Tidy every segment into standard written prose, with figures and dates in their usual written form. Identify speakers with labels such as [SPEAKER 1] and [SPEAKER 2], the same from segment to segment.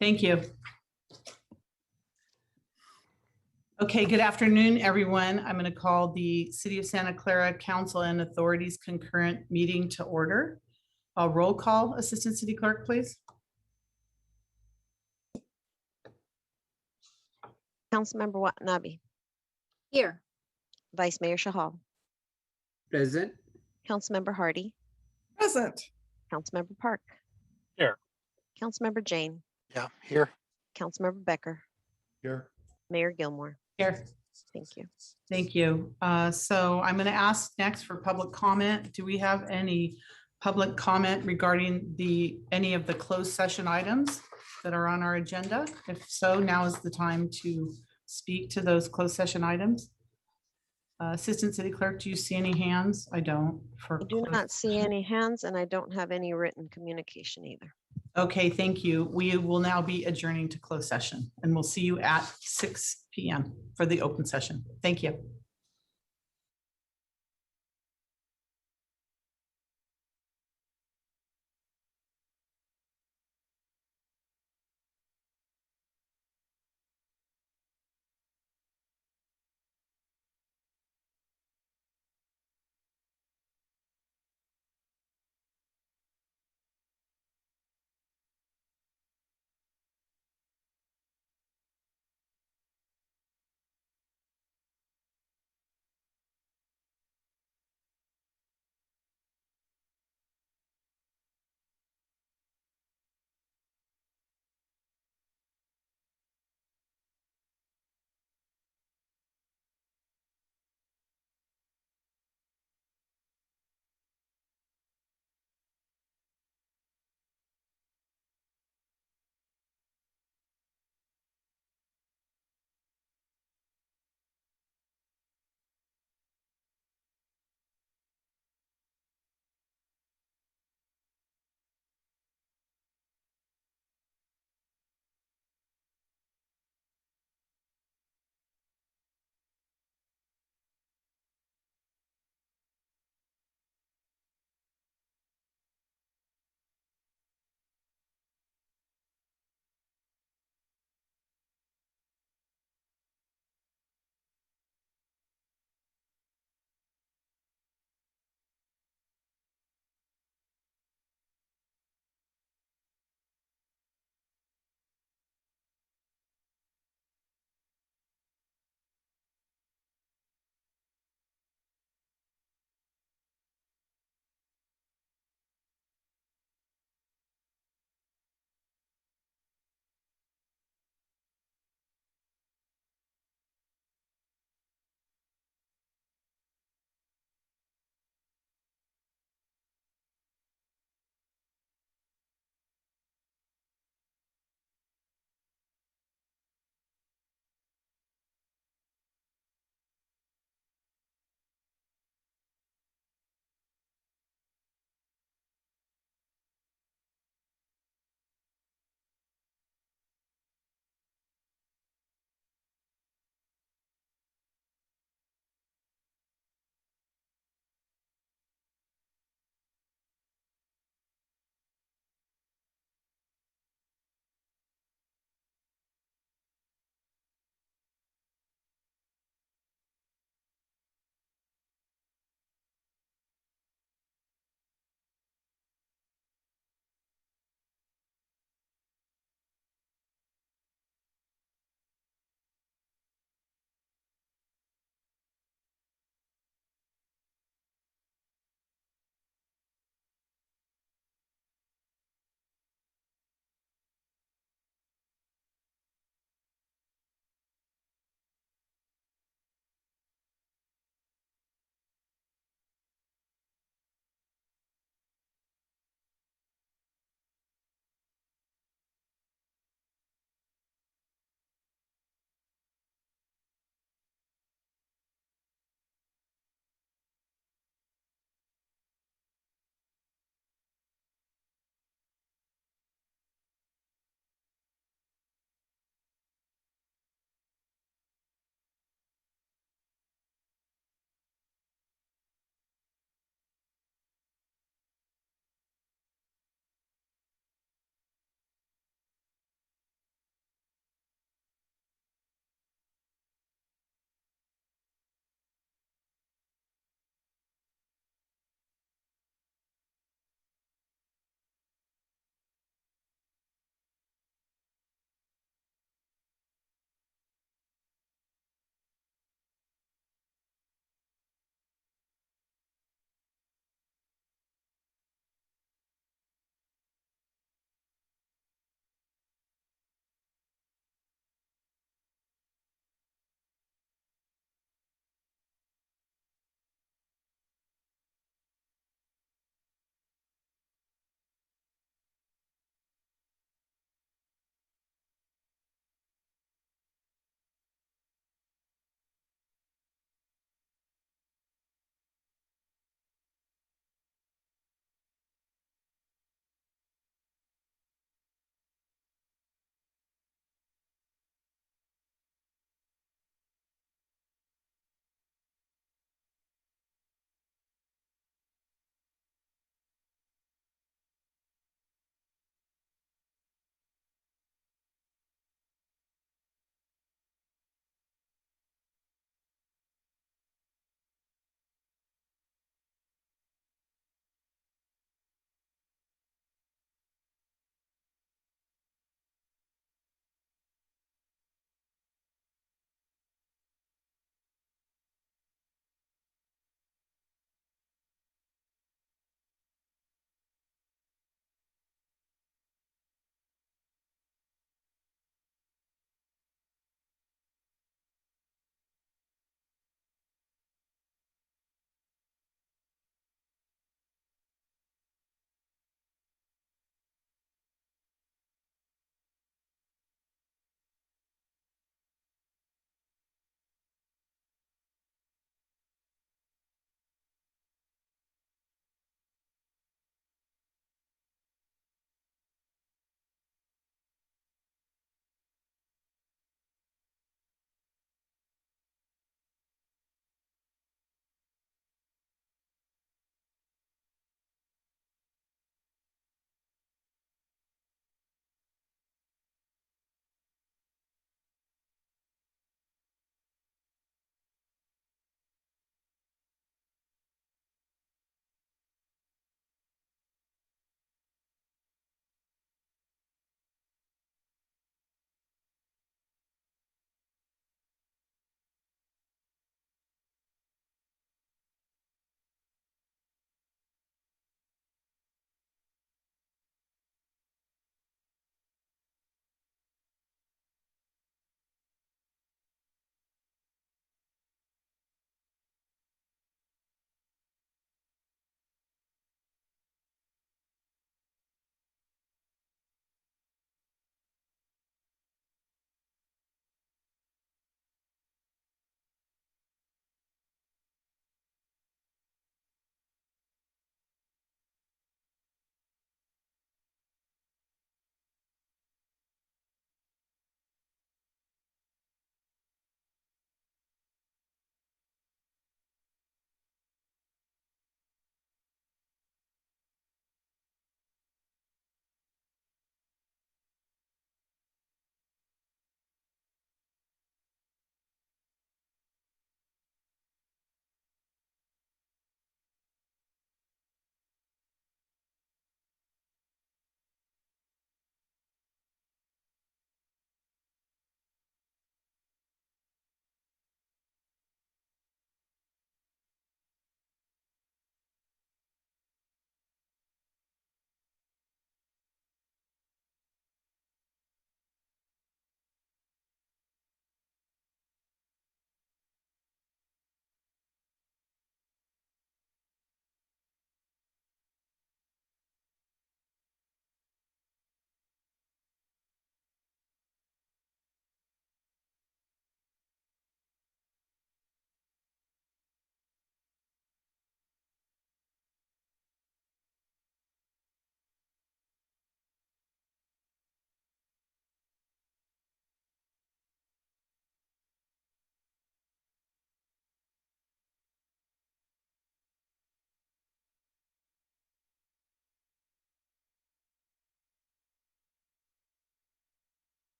[SPEAKER 1] Thank you. Okay, good afternoon, everyone. I'm going to call the City of Santa Clara Council and Authorities Concurrent Meeting to order. A roll call, Assistant City Clerk, please.
[SPEAKER 2] Councilmember Watanabe.
[SPEAKER 3] Here.
[SPEAKER 2] Vice Mayor Shahal.
[SPEAKER 4] Present.
[SPEAKER 2] Councilmember Hardy.
[SPEAKER 1] Present.
[SPEAKER 2] Councilmember Park.
[SPEAKER 5] Here.
[SPEAKER 2] Councilmember Jane.
[SPEAKER 5] Yeah, here.
[SPEAKER 2] Councilmember Becker.
[SPEAKER 4] Here.
[SPEAKER 2] Mayor Gilmore.
[SPEAKER 1] Here.
[SPEAKER 2] Thank you.
[SPEAKER 1] Thank you. So I'm going to ask next for public comment. Do we have any public comment regarding any of the closed session items that are on our agenda? If so, now is the time to speak to those closed session items. Assistant City Clerk, do you see any hands? I don't.
[SPEAKER 2] I do not see any hands, and I don't have any written communication either.
[SPEAKER 1] Okay, thank you. We will now be adjourning to closed session, and we'll see you at 6 p.m. for the open session. Thank you.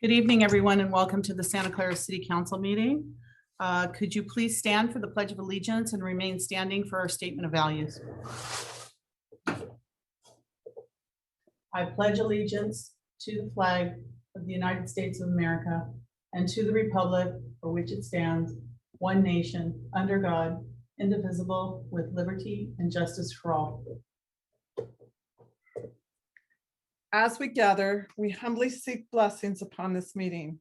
[SPEAKER 1] Good evening, everyone, and welcome to the Santa Clara City Council meeting. Could you please stand for the Pledge of Allegiance and remain standing for our statement of values? I pledge allegiance to the flag of the United States of America and to the republic for which it stands, one nation, under God, indivisible, with liberty and justice for all.
[SPEAKER 3] As we gather, we humbly seek blessings upon this meeting.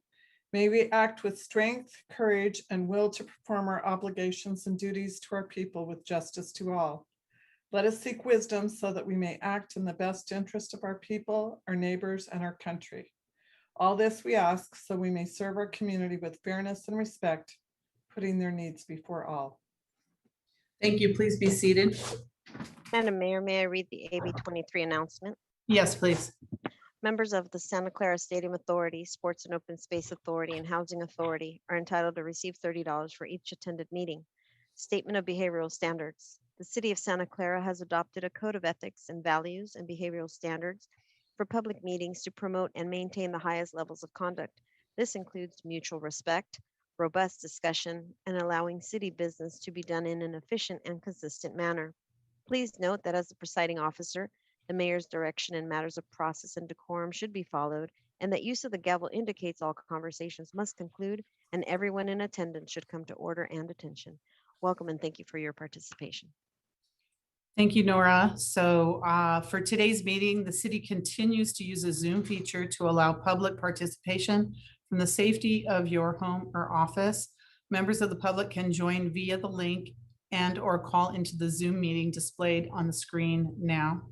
[SPEAKER 3] May we act with strength, courage, and will to perform our obligations and duties to our people with justice to all. Let us seek wisdom so that we may act in the best interest of our people, our neighbors, and our country. All this we ask so we may serve our community with fairness and respect, putting their needs before all.
[SPEAKER 1] Thank you. Please be seated.
[SPEAKER 2] Madam Mayor, may I read the AB 23 announcement?
[SPEAKER 1] Yes, please.
[SPEAKER 2] Members of the Santa Clara Stadium Authority, Sports and Open Space Authority, and Housing Authority are entitled to receive $30 for each attended meeting. Statement of behavioral standards. The City of Santa Clara has adopted a code of ethics and values and behavioral standards for public meetings to promote and maintain the highest levels of conduct. This includes mutual respect, robust discussion, and allowing city business to be done in an efficient and consistent manner. Please note that as the presiding officer, the mayor's direction in matters of process and decorum should be followed, and that use of the gavel indicates all conversations must conclude and everyone in attendance should come to order and attention. Welcome and thank you for your participation.
[SPEAKER 1] Thank you, Nora. So for today's meeting, the city continues to use a Zoom feature to allow public participation from the safety of your home or office. Members of the public can join via the link and/or call into the Zoom meeting displayed on the screen now.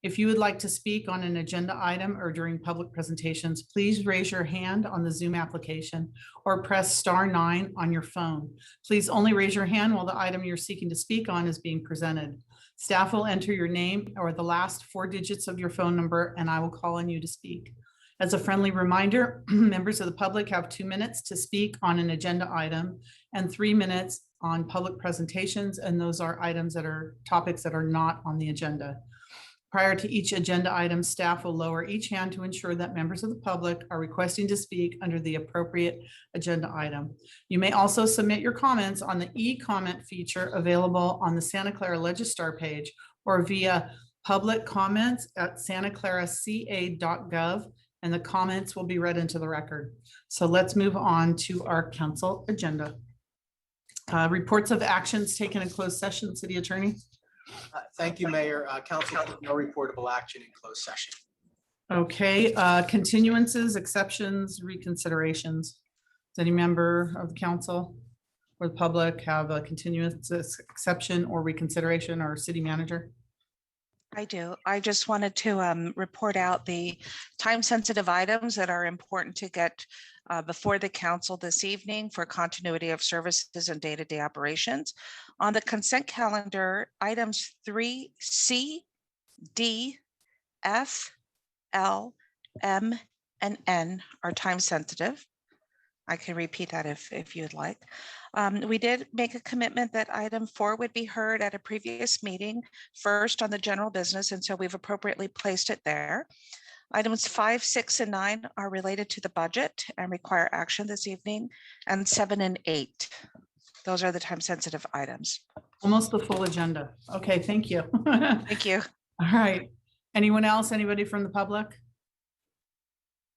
[SPEAKER 1] If you would like to speak on an agenda item or during public presentations, please raise your hand on the Zoom application or press *9 on your phone. Please only raise your hand while the item you're seeking to speak on is being presented. Staff will enter your name or the last 4 digits of your phone number, and I will call on you to speak. As a friendly reminder, members of the public have 2 minutes to speak on an agenda item and 3 minutes on public presentations, and those are items that are topics that are not on the agenda. Prior to each agenda item, staff will lower each hand to ensure that members of the public are requesting to speak under the appropriate agenda item. You may also submit your comments on the e-comment feature available on the Santa Clara Legistar page or via public comments at santaclaraca.gov, and the comments will be read into the record. So let's move on to our council agenda. Reports of actions taken in closed session, City Attorney.
[SPEAKER 5] Thank you, Mayor. Council, no reportable action in closed session.
[SPEAKER 1] Okay, continuances, exceptions, reconsiderations. Does any member of the council or the public have a continuance, exception, or reconsideration, or city manager?
[SPEAKER 6] I do. I just wanted to report out the time-sensitive items that are important to get before the council this evening for continuity of services and day-to-day operations. On the consent calendar, items 3C, D, F, L, M, and N are time-sensitive. I can repeat that if you'd like. We did make a commitment that item 4 would be heard at a previous meeting, first on the general business, and so we've appropriately placed it there. Items 5, 6, and 9 are related to the budget and require action this evening, and 7 and 8. Those are the time-sensitive items.
[SPEAKER 1] Almost the full agenda. Okay, thank you.
[SPEAKER 6] Thank you.
[SPEAKER 1] All right. Anyone else? Anybody from the public?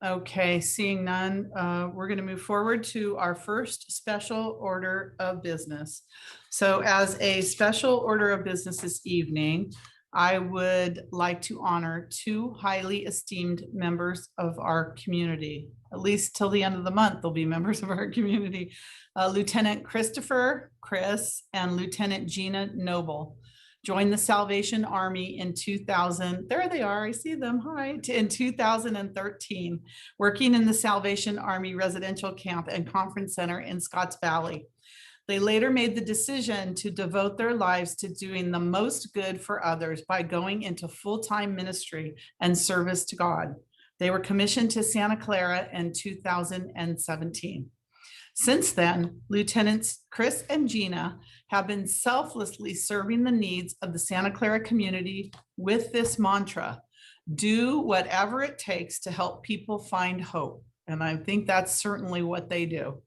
[SPEAKER 1] Okay, seeing none, we're going to move forward to our first special order of business. So as a special order of business this evening, I would like to honor 2 highly esteemed members of our community. At least till the end of the month, they'll be members of our community. Lieutenant Christopher Chris and Lieutenant Gina Noble joined the Salvation Army in 2000. There they are, I see them, hi, in 2013, working in the Salvation Army Residential Camp and Conference Center in Scotts Valley. They later made the decision to devote their lives to doing the most good for others by going into full-time ministry and service to God. They were commissioned to Santa Clara in 2017. Since then, Lieutenants Chris and Gina have been selflessly serving the needs of the Santa Clara community with this mantra: do whatever it takes to help people find hope. And I think that's certainly what they do.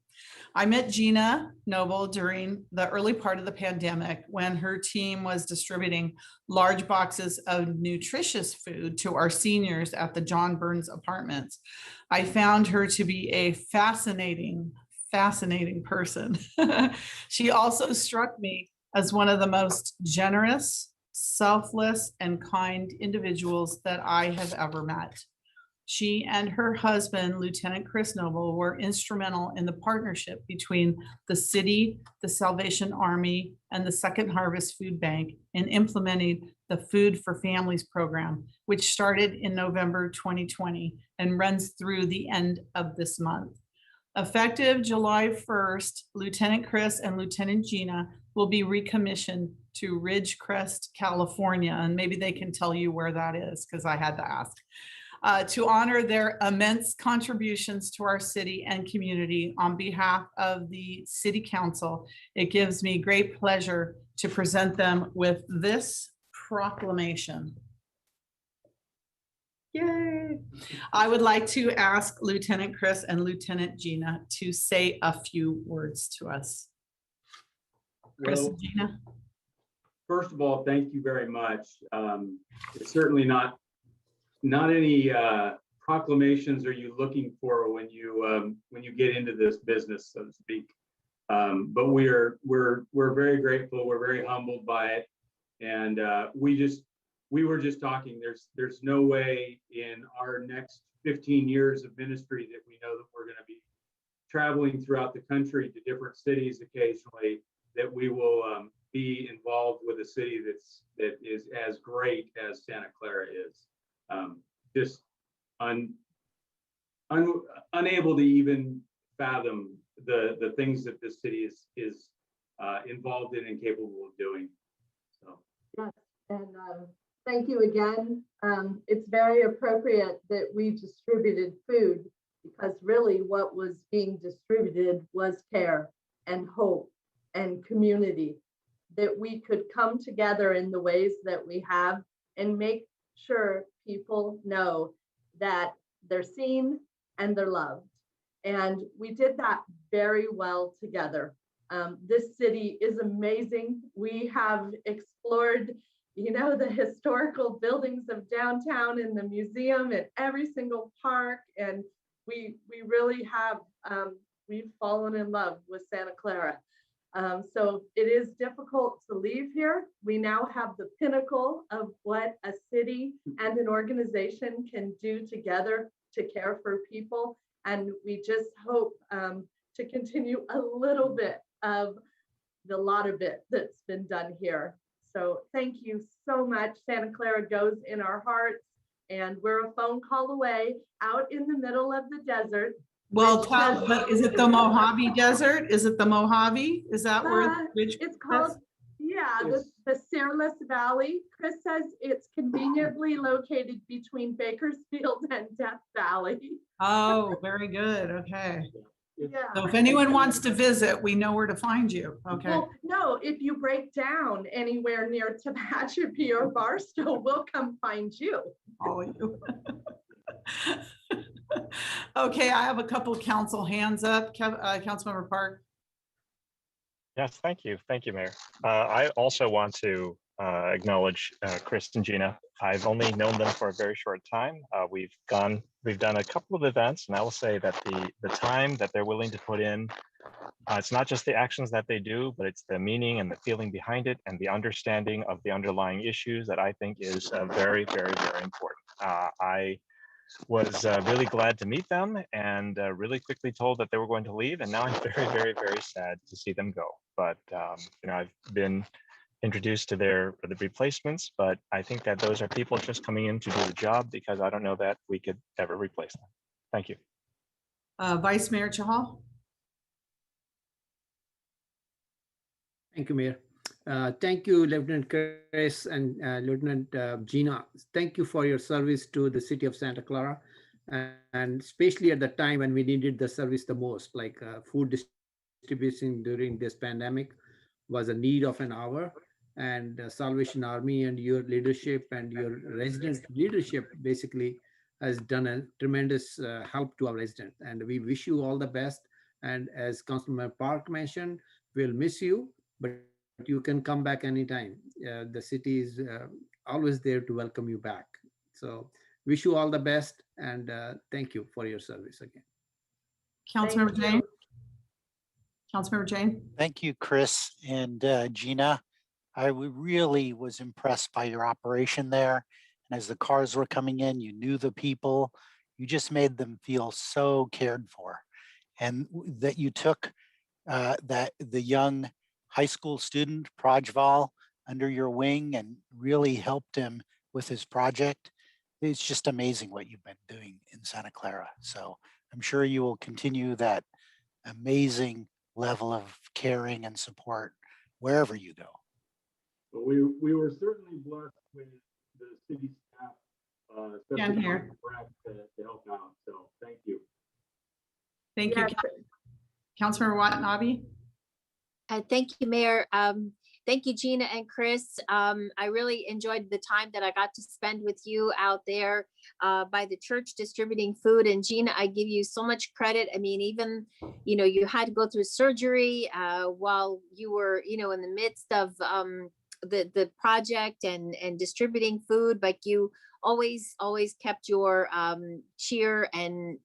[SPEAKER 1] I met Gina Noble during the early part of the pandemic when her team was distributing large boxes of nutritious food to our seniors at the John Burns Apartments. I found her to be a fascinating person. She also struck me as one of the most generous, selfless, and kind individuals that I have ever met. She and her husband, Lieutenant Chris Noble, were instrumental in the partnership between the city, the Salvation Army, and the Second Harvest Food Bank in implementing the Food for Families program, which started in November 2020 and runs through the end of this month. Effective July 1st, Lieutenant Chris and Lieutenant Gina will be recommissioned to Ridgecrest, California, and maybe they can tell you where that is because I had to ask. To honor their immense contributions to our city and community on behalf of the City Council, it gives me great pleasure to present them with this proclamation. Yay! I would like to ask Lieutenant Chris and Lieutenant Gina to say a few words to us. Chris
[SPEAKER 4] Well,
[SPEAKER 1] and Gina.
[SPEAKER 4] first of all, thank you very much. It's certainly not any proclamations are you looking for when you get into this business, so to speak. But we're very grateful. We're very humbled by it, and we were just talking. There's no way in our next 15 years of ministry that we know that we're going to be traveling throughout the country to different cities occasionally, that we will be involved with a city that is as great as Santa Clara is. Just unable to even fathom the things that this city is involved in and capable of doing. So.
[SPEAKER 7] Yes, and thank you again. It's very appropriate that we distributed food, because really what was being distributed was care and hope and community, that we could come together in the ways that we have and make sure people know that they're seen and they're loved. And we did that very well together. This city is amazing. We have explored, the historical buildings of downtown and the museum and every single park. And we really have, we've fallen in love with Santa Clara. So it is difficult to leave here. We now have the pinnacle of what a city and an organization can do together to care for people. And we just hope to continue a little bit of the lot of it that's been done here. So thank you so much. Santa Clara goes in our hearts, and we're a phone call away out in the middle of the desert.
[SPEAKER 1] Well, but is it the Mojave Desert? Is it the Mojave? Is that where?
[SPEAKER 7] It's called, yeah, the Searless Valley. Chris says it's conveniently located between Bakersfield and Death Valley.
[SPEAKER 1] Oh, very good. Okay.
[SPEAKER 7] Yeah.
[SPEAKER 1] So if anyone wants to visit, we know where to find you. Okay.
[SPEAKER 7] Well, no, if you break down anywhere near Tehachapi or Barstow, we'll come find you.
[SPEAKER 1] Oh, you. Okay, I have a couple council hands up. Councilmember Park.
[SPEAKER 8] Yes, thank you. Thank you, Mayor. I also want to acknowledge Chris and Gina. I've only known them for a very short time. We've done a couple of events, and I will say that the time that they're willing to put in, it's not just the actions that they do, but it's the meaning and the feeling behind it and the understanding of the underlying issues that I think is very, very, very important. I was really glad to meet them, and really quickly told that they were going to leave, and now I'm very, very, very sad to see them go. But I've been introduced to the replacements, but I think that those are people just coming in to do the job, because I don't know that we could ever replace them. Thank you.
[SPEAKER 1] Vice Mayor Chahal.
[SPEAKER 9] Thank you, Mayor. Thank you, Lieutenant Chris and Lieutenant Gina. Thank you for your service to the city of Santa Clara, and especially at the time when we needed the service the most, like food distribution during this pandemic was a need of an hour. And Salvation Army and your leadership and your resident leadership basically has done a tremendous help to our residents. And we wish you all the best. And as Councilman Park mentioned, we'll miss you, but you can come back anytime. The city is always there to welcome you back. So wish you all the best, and thank you for your service again.
[SPEAKER 1] Councilmember
[SPEAKER 7] Thank
[SPEAKER 1] Jane?
[SPEAKER 7] you.
[SPEAKER 1] Councilmember Jane?
[SPEAKER 10] Thank you, Chris and Gina. I really was impressed by your operation there. And as the cars were coming in, you knew the people. You just made them feel so cared for. And that you took that the young high school student, Prajval, under your wing and really helped him with his project. It's just amazing what you've been doing in Santa Clara. So I'm sure you will continue that amazing level of caring and support wherever you go.
[SPEAKER 4] But we were certainly blessed with the city staff, especially
[SPEAKER 1] here.
[SPEAKER 4] Brad, to help out. So thank you.
[SPEAKER 1] Thank you.
[SPEAKER 7] Yes.
[SPEAKER 1] Councilmember Watanabe?
[SPEAKER 11] Thank you, Mayor. Thank you, Gina and Chris. I really enjoyed the time that I got to spend with you out there by the church distributing food. And Gina, I give you so much credit. I mean, even, you had to go through surgery while you were, in the midst of the project and distributing food, but you always kept your cheer and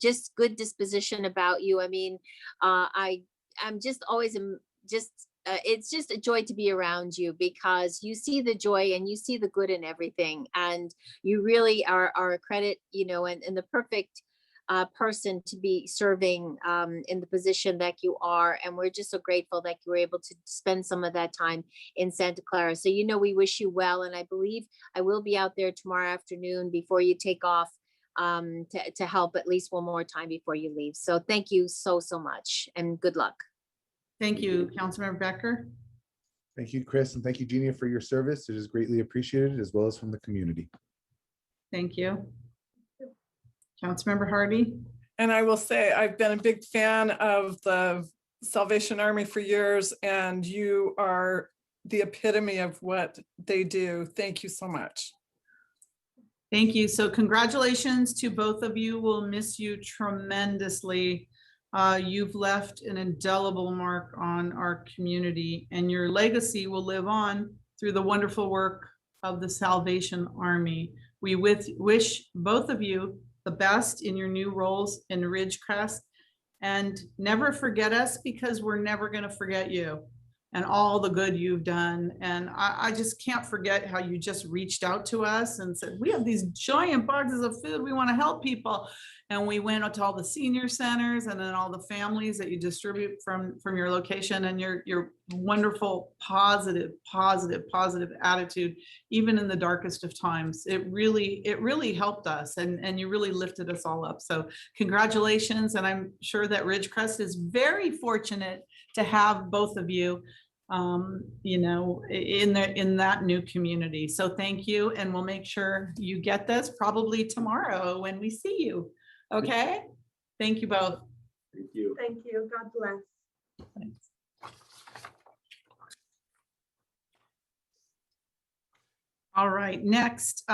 [SPEAKER 11] just good disposition about you. I mean, I'm just always it's just a joy to be around you because you see the joy and you see the good in everything, and you really are a credit, and the perfect person to be serving in the position that you are. And we're just so grateful that you were able to spend some of that time in Santa Clara. So, we wish you well. And I believe I will be out there tomorrow afternoon before you take off to help at least one more time before you leave. So thank you so much and good luck.
[SPEAKER 1] Thank you, Councilmember Becker.
[SPEAKER 12] Thank you, Chris, and thank you, Gina, for your service. It is greatly appreciated, as well as from the community.
[SPEAKER 1] Thank you. Councilmember Hardy?
[SPEAKER 3] And I will say, I've been a big fan of the Salvation Army for years, and you are the epitome of what they do. Thank you so much.
[SPEAKER 1] Thank you. So congratulations to both of you. We'll miss you tremendously. You've left an indelible mark on our community, and your legacy will live on through the wonderful work of the Salvation Army. We wish both of you the best in your new roles in Ridgecrest, and never forget us, because we're never going to forget you and all the good you've done. And I just can't forget how you just reached out to us and said, we have these giant boxes of food, we want to help people. And we went out to all the senior centers and then all the families that you distribute from your location, and your wonderful, positive attitude, even in the darkest of times. It really helped us, and you really lifted us all up. So congratulations. And I'm sure that Ridgecrest is very fortunate to have both of you in that new community. So thank you, and we'll make sure you get this probably tomorrow when we see you. Okay, thank you both.
[SPEAKER 4] Thank you.
[SPEAKER 7] Thank you. God bless.
[SPEAKER 1] Thanks. All right, next,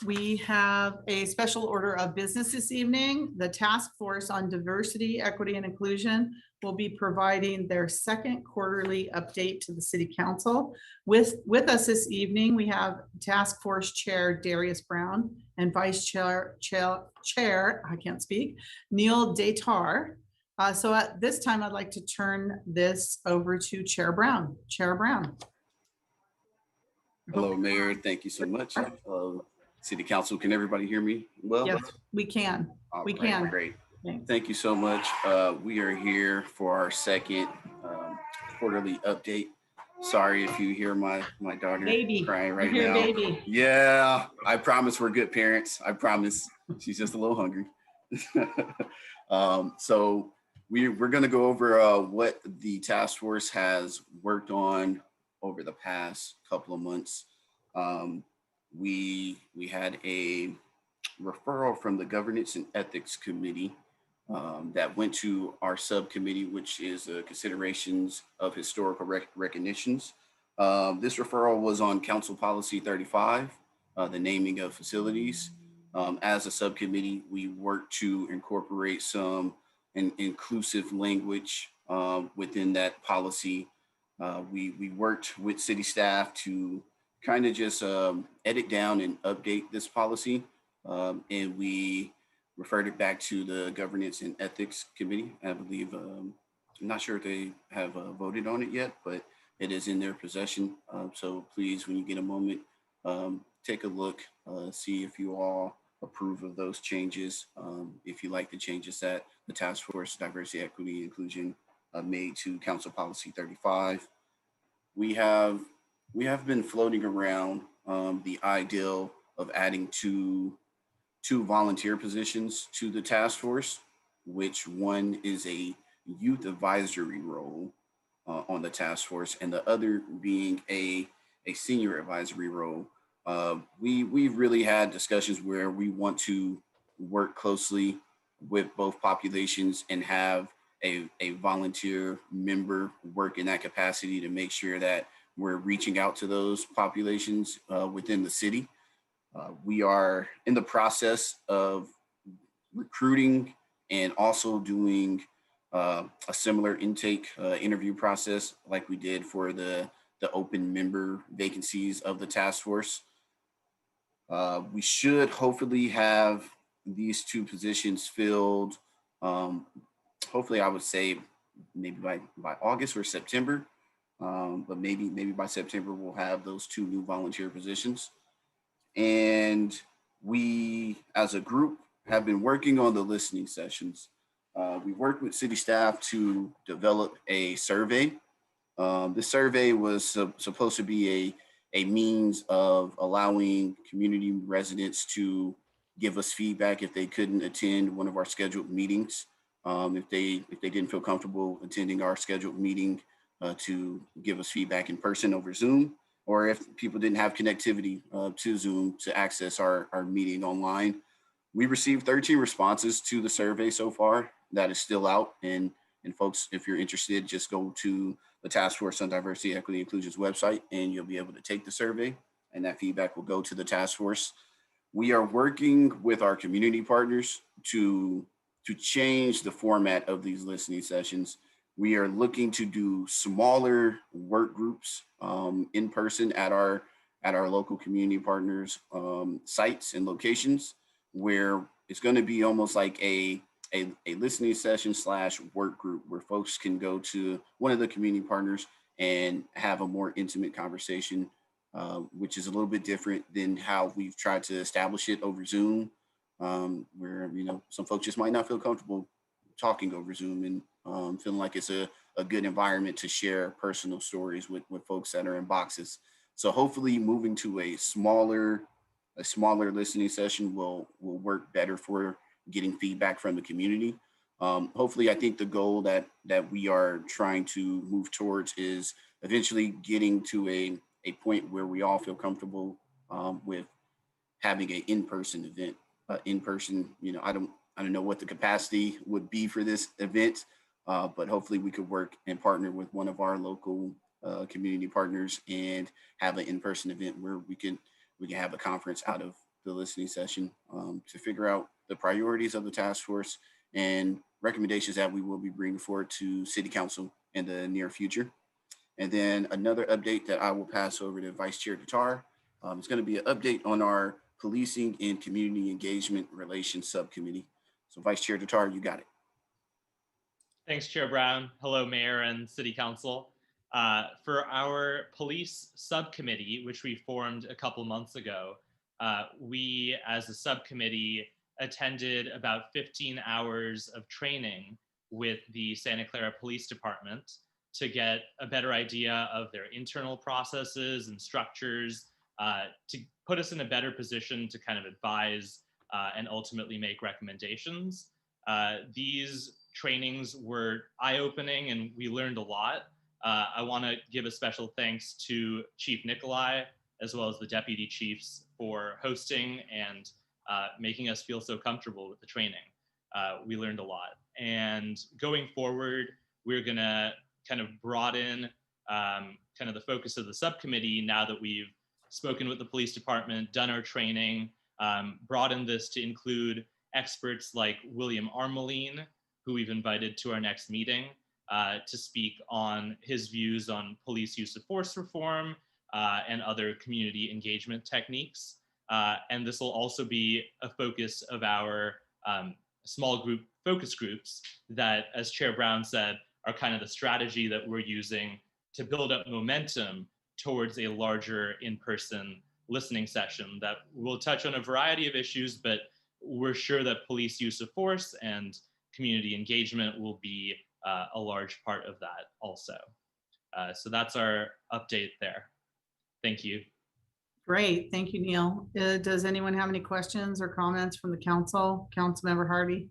[SPEAKER 1] we have a special order of business this evening. The Task Force on Diversity, Equity, and Inclusion will be providing their second quarterly update to the City Council. With us this evening, we have Task Force Chair Darius Brown and Vice Chair, I can't speak, Neil Datar. So at this time, I'd like to turn this over to Chair Brown. Chair Brown.
[SPEAKER 13] Hello, Mayor. Thank you so much. City Council, can everybody hear me well?
[SPEAKER 1] Yes, we can. We can.
[SPEAKER 13] Great.
[SPEAKER 1] Thanks.
[SPEAKER 13] Thank you so much. We are here for our second quarterly update. Sorry if you hear my daughter crying right now.
[SPEAKER 1] Baby.
[SPEAKER 13] Yeah, I promise we're good parents. I promise. She's just a little hungry. So we're going to go over what the task force has worked on over the past couple of months. We had a referral from the Governance and Ethics Committee that went to our subcommittee, which is considerations of historical recognitions. This referral was on Council Policy 35, the naming of facilities. As a subcommittee, we work to incorporate some inclusive language within that policy. We worked with city staff to kind of just edit down and update this policy. And we referred it back to the Governance and Ethics Committee. I believe, I'm not sure if they have voted on it yet, but it is in their possession. So please, when you get a moment, take a look, see if you all approve of those changes. If you like the changes that the Task Force Diversity, Equity, Inclusion made to Council Policy 35. We have been floating around the ideal of adding two volunteer positions to the task force, which one is a youth advisory role on the task force, and the other being a senior advisory role. We've really had discussions where we want to work closely with both populations and have a volunteer member work in that capacity to make sure that we're reaching out to those populations within the city. We are in the process of recruiting and also doing a similar intake interview process like we did for the open member vacancies of the task force. We should hopefully have these two positions filled. Hopefully, I would say maybe by August or September, but maybe by September we'll have those two new volunteer positions. And we, as a group, have been working on the listening sessions. We worked with city staff to develop a survey. The survey was supposed to be a means of allowing community residents to give us feedback if they couldn't attend one of our scheduled meetings, if they didn't feel comfortable attending our scheduled meeting, to give us feedback in person over Zoom, or if people didn't have connectivity to Zoom to access our meeting online. We received 13 responses to the survey so far. That is still out. And folks, if you're interested, just go to the Task Force on Diversity, Equity, Inclusion's website, and you'll be able to take the survey, and that feedback will go to the task force. We are working with our community partners to change the format of these listening sessions. We are looking to do smaller work groups in person at our local community partners sites and locations, where it's going to be almost like a listening session / work group where folks can go to one of the community partners and have a more intimate conversation, which is a little bit different than how we've tried to establish it over Zoom, where, some folks just might not feel comfortable talking over Zoom and feeling like it's a good environment to share personal stories with folks that are in boxes. So hopefully moving to a smaller listening session will work better for getting feedback from the community. Hopefully, I think the goal that we are trying to move towards is eventually getting to a point where we all feel comfortable with having an in-person event. I don't know what the capacity would be for this event, but hopefully we could work and partner with one of our local community partners and have an in-person event where we can have a conference out of the listening session to figure out the priorities of the task force and recommendations that we will be bringing forward to City Council in the near future. And then another update that I will pass over to Vice Chair Tatar. It's going to be an update on our Policing and Community Engagement Relations Subcommittee. So Vice Chair Tatar, you got it.
[SPEAKER 14] Thanks, Chair Brown. Hello, Mayor and City Council. For our police subcommittee, which we formed a couple months ago, we as a subcommittee attended about 15 hours of training with the Santa Clara Police Department to get a better idea of their internal processes and structures, to put us in a better position to kind of advise and ultimately make recommendations. These trainings were eye-opening and we learned a lot. I want to give a special thanks to Chief Nikolai, as well as the deputy chiefs, for hosting and making us feel so comfortable with the training. We learned a lot. And going forward, we're going to kind of broaden kind of the focus of the subcommittee now that we've spoken with the police department, done our training, broaden this to include experts like William Armeline, who we've invited to our next meeting to speak on his views on police use of force reform and other community engagement techniques. And this will also be a focus of our small group focus groups that, as Chair Brown said, are kind of the strategy that we're using to build up momentum towards a larger in-person listening session that will touch on a variety of issues, but we're sure that police use of force and community engagement will be a large part of that also. So that's our update there. Thank you.
[SPEAKER 1] Great, thank you, Neil. Does anyone have any questions or comments from the council? Councilmember Hardy?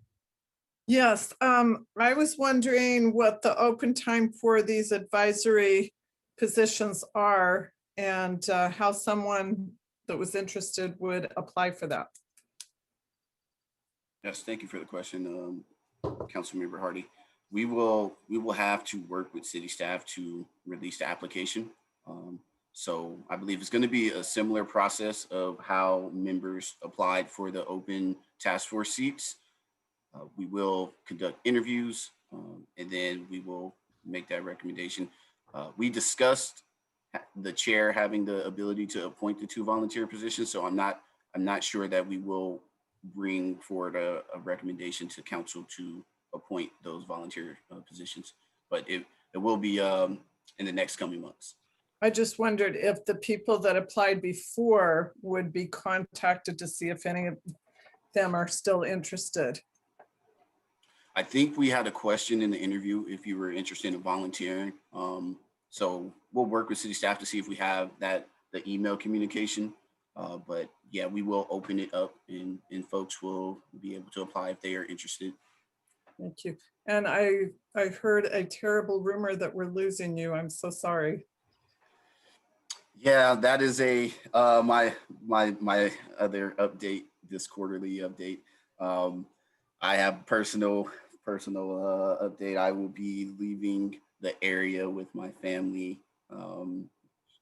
[SPEAKER 3] Yes, I was wondering what the open time for these advisory positions are and how someone that was interested would apply for that.
[SPEAKER 13] Yes, thank you for the question, Councilmember Hardy. We will have to work with city staff to release the application. So I believe it's going to be a similar process of how members applied for the open task force seats. We will conduct interviews and then we will make that recommendation. We discussed the chair having the ability to appoint the 2 volunteer positions. So I'm not sure that we will bring forward a recommendation to council to appoint those volunteer positions, but it will be in the next coming months.
[SPEAKER 3] I just wondered if the people that applied before would be contacted to see if any of them are still interested.
[SPEAKER 13] I think we had a question in the interview if you were interested in volunteering. So we'll work with city staff to see if we have the email communication. But yeah, we will open it up and folks will be able to apply if they are interested.
[SPEAKER 3] Thank you. And I heard a terrible rumor that we're losing you. I'm so sorry.
[SPEAKER 13] Yeah, that is my other update, this quarterly update. I have personal update. I will be leaving the area with my family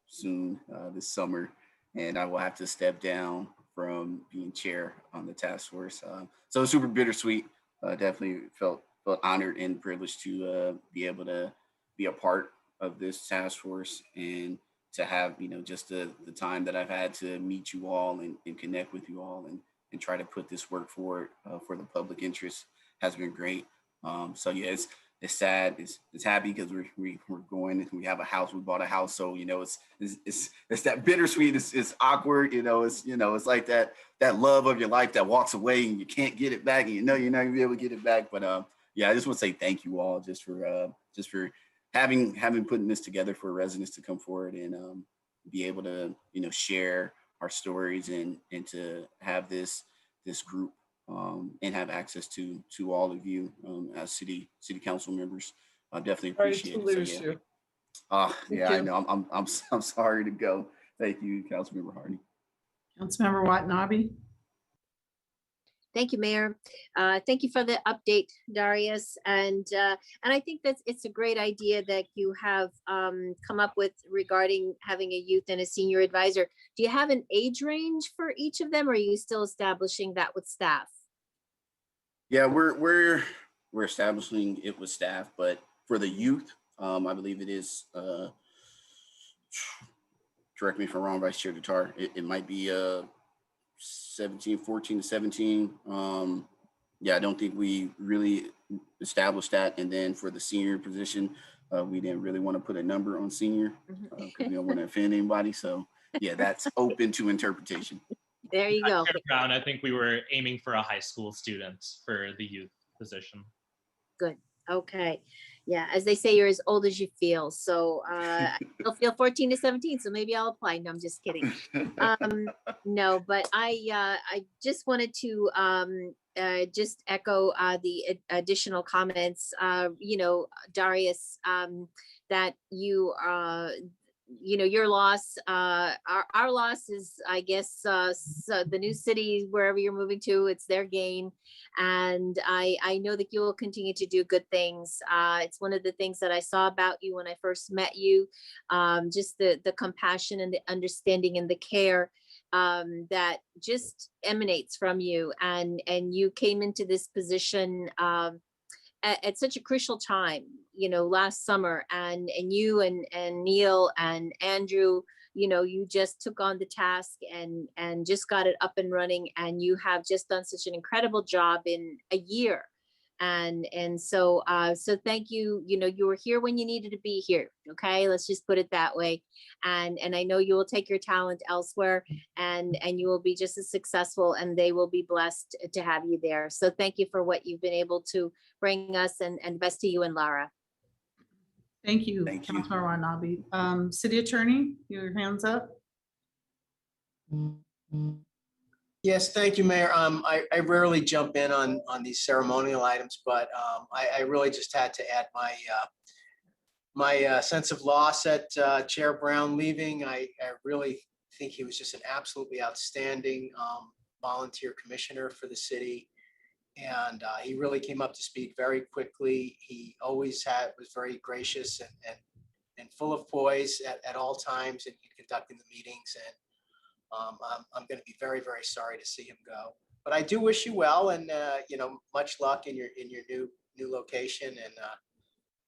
[SPEAKER 13] soon this summer, and I will have to step down from being chair on the task force. So it's super bittersweet. Definitely felt honored and privileged to be able to be a part of this task force and to have, just the time that I've had to meet you all and connect with you all and try to put this work forward for the public interest has been great. So yeah, it's sad. It's happy because we're going. We have a house. We bought a house. So it's that bittersweet. It's awkward. It's like that love of your life that walks away and you can't get it back. And you're not gonna be able to get it back. But yeah, I just want to say thank you all just for having putting this together for residents to come forward and be able to share our stories and to have this group and have access to all of you as city council members. I definitely appreciate it.
[SPEAKER 3] Sorry to lose you.
[SPEAKER 13] Yeah, I know. I'm sorry to go. Thank you, Councilmember Hardy.
[SPEAKER 1] Councilmember Watanabe?
[SPEAKER 11] Thank you, Mayor. Thank you for the update, Darius. And I think that it's a great idea that you have come up with regarding having a youth and a senior advisor. Do you have an age range for each of them, or are you still establishing that with staff?
[SPEAKER 13] Yeah, we're establishing it with staff, but for the youth, I believe it is. Correct me if I'm wrong, Vice Chair Tatar. It might be 14 to 17. Yeah, I don't think we really established that. And then for the senior position, we didn't really want to put a number on senior because we don't want to offend anybody. So yeah, that's open to interpretation.
[SPEAKER 11] There you go.
[SPEAKER 14] Chair Brown, I think we were aiming for a high school student for the youth position.
[SPEAKER 11] Good. Okay. Yeah, as they say, you're as old as you feel. So I still feel 14 to 17, so maybe I'll apply. No, I'm just kidding. No, but I just wanted to just echo the additional comments. Darius, that your loss, our loss is, I guess, so the new city, wherever you're moving to, it's their gain. And I know that you will continue to do good things. It's one of the things that I saw about you when I first met you, just the compassion and the understanding and the care that just emanates from you, and you came into this position at such a crucial time, last summer, and you and Neil and Andrew, you just took on the task and just got it up and running, and you have just done such an incredible job in a year. And so thank you. You were here when you needed to be here. Okay, let's just put it that way. And I know you will take your talent elsewhere, and you will be just as successful, and they will be blessed to have you there. So thank you for what you've been able to bring us, and best to you and Lara.
[SPEAKER 1] Thank you,
[SPEAKER 13] Thank you.
[SPEAKER 1] Councilor Wanabe. City Attorney, your hands up.
[SPEAKER 5] Yes, thank you, Mayor. I rarely jump in on these ceremonial items, but I really just had to add my sense of loss at Chair Brown leaving. I really think he was just an absolutely outstanding volunteer commissioner for the city. And he really came up to speed very quickly. He always was very gracious and full of poise at all times in conducting the meetings. And I'm going to be very, very sorry to see him go. But I do wish you well, and much luck in your new location. And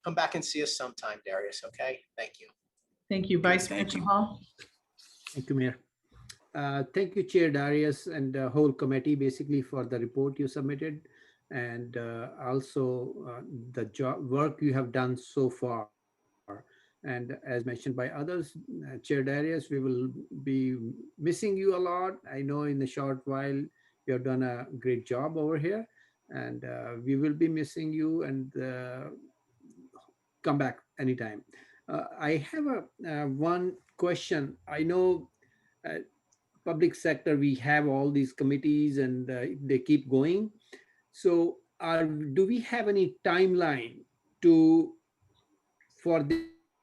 [SPEAKER 5] come back and see us sometime, Darius. Okay, thank you.
[SPEAKER 1] Thank you, Vice Mayor
[SPEAKER 13] Thank you.
[SPEAKER 1] Hall.
[SPEAKER 9] Thank you, Mayor. Thank you, Chair Darius, and the whole committee basically for the report you submitted, and also the work you have done so far. And as mentioned by others, Chair Darius, we will be missing you a lot. I know in a short while you have done a great job over here, and we will be missing you, and come back anytime. I have one question. I know public sector, we have all these committees and they keep going. So do we have any timeline for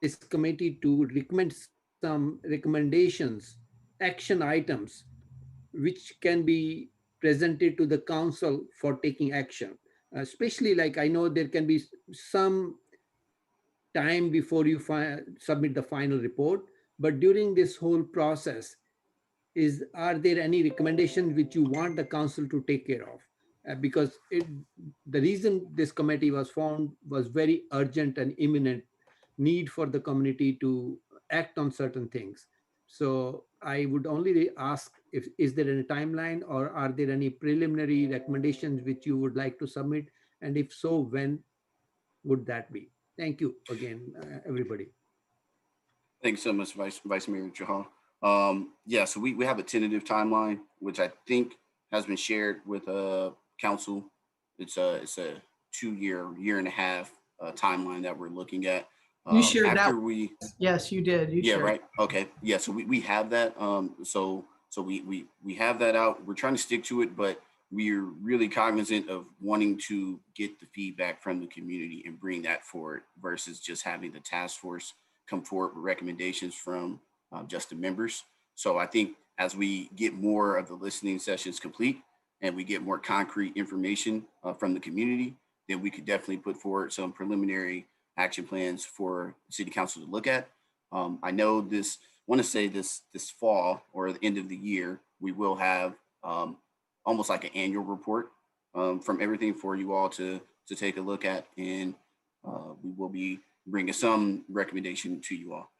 [SPEAKER 9] this committee to recommend some recommendations, action items, which can be presented to the council for taking action? Especially, like, I know there can be some time before you submit the final report, but during this whole process, are there any recommendations which you want the council to take care of? Because the reason this committee was formed was very urgent and imminent need for the community to act on certain things. So I would only ask, is there any timeline, or are there any preliminary recommendations which you would like to submit? And if so, when would that be? Thank you again, everybody.
[SPEAKER 13] Thanks so much, Vice Mayor Jahal. Yeah, so we have a tentative timeline, which I think has been shared with council. It's a 2-year and a half timeline that we're looking at.
[SPEAKER 1] You shared
[SPEAKER 13] after
[SPEAKER 1] that. Yes, you did. You
[SPEAKER 13] yeah,
[SPEAKER 1] shared.
[SPEAKER 13] right. Okay. Yeah. So we have that. So we have that out. We're trying to stick to it, but we're really cognizant of wanting to get the feedback from the community and bring that forward versus just having the task force come forward with recommendations from just the members. So I think as we get more of the listening sessions complete and we get more concrete information from the community, then we could definitely put forward some preliminary action plans for city council to look at. I know want to say this fall or the end of the year, we will have almost like an annual report from everything for you all to take a look at, and we will be bringing some recommendation to you all.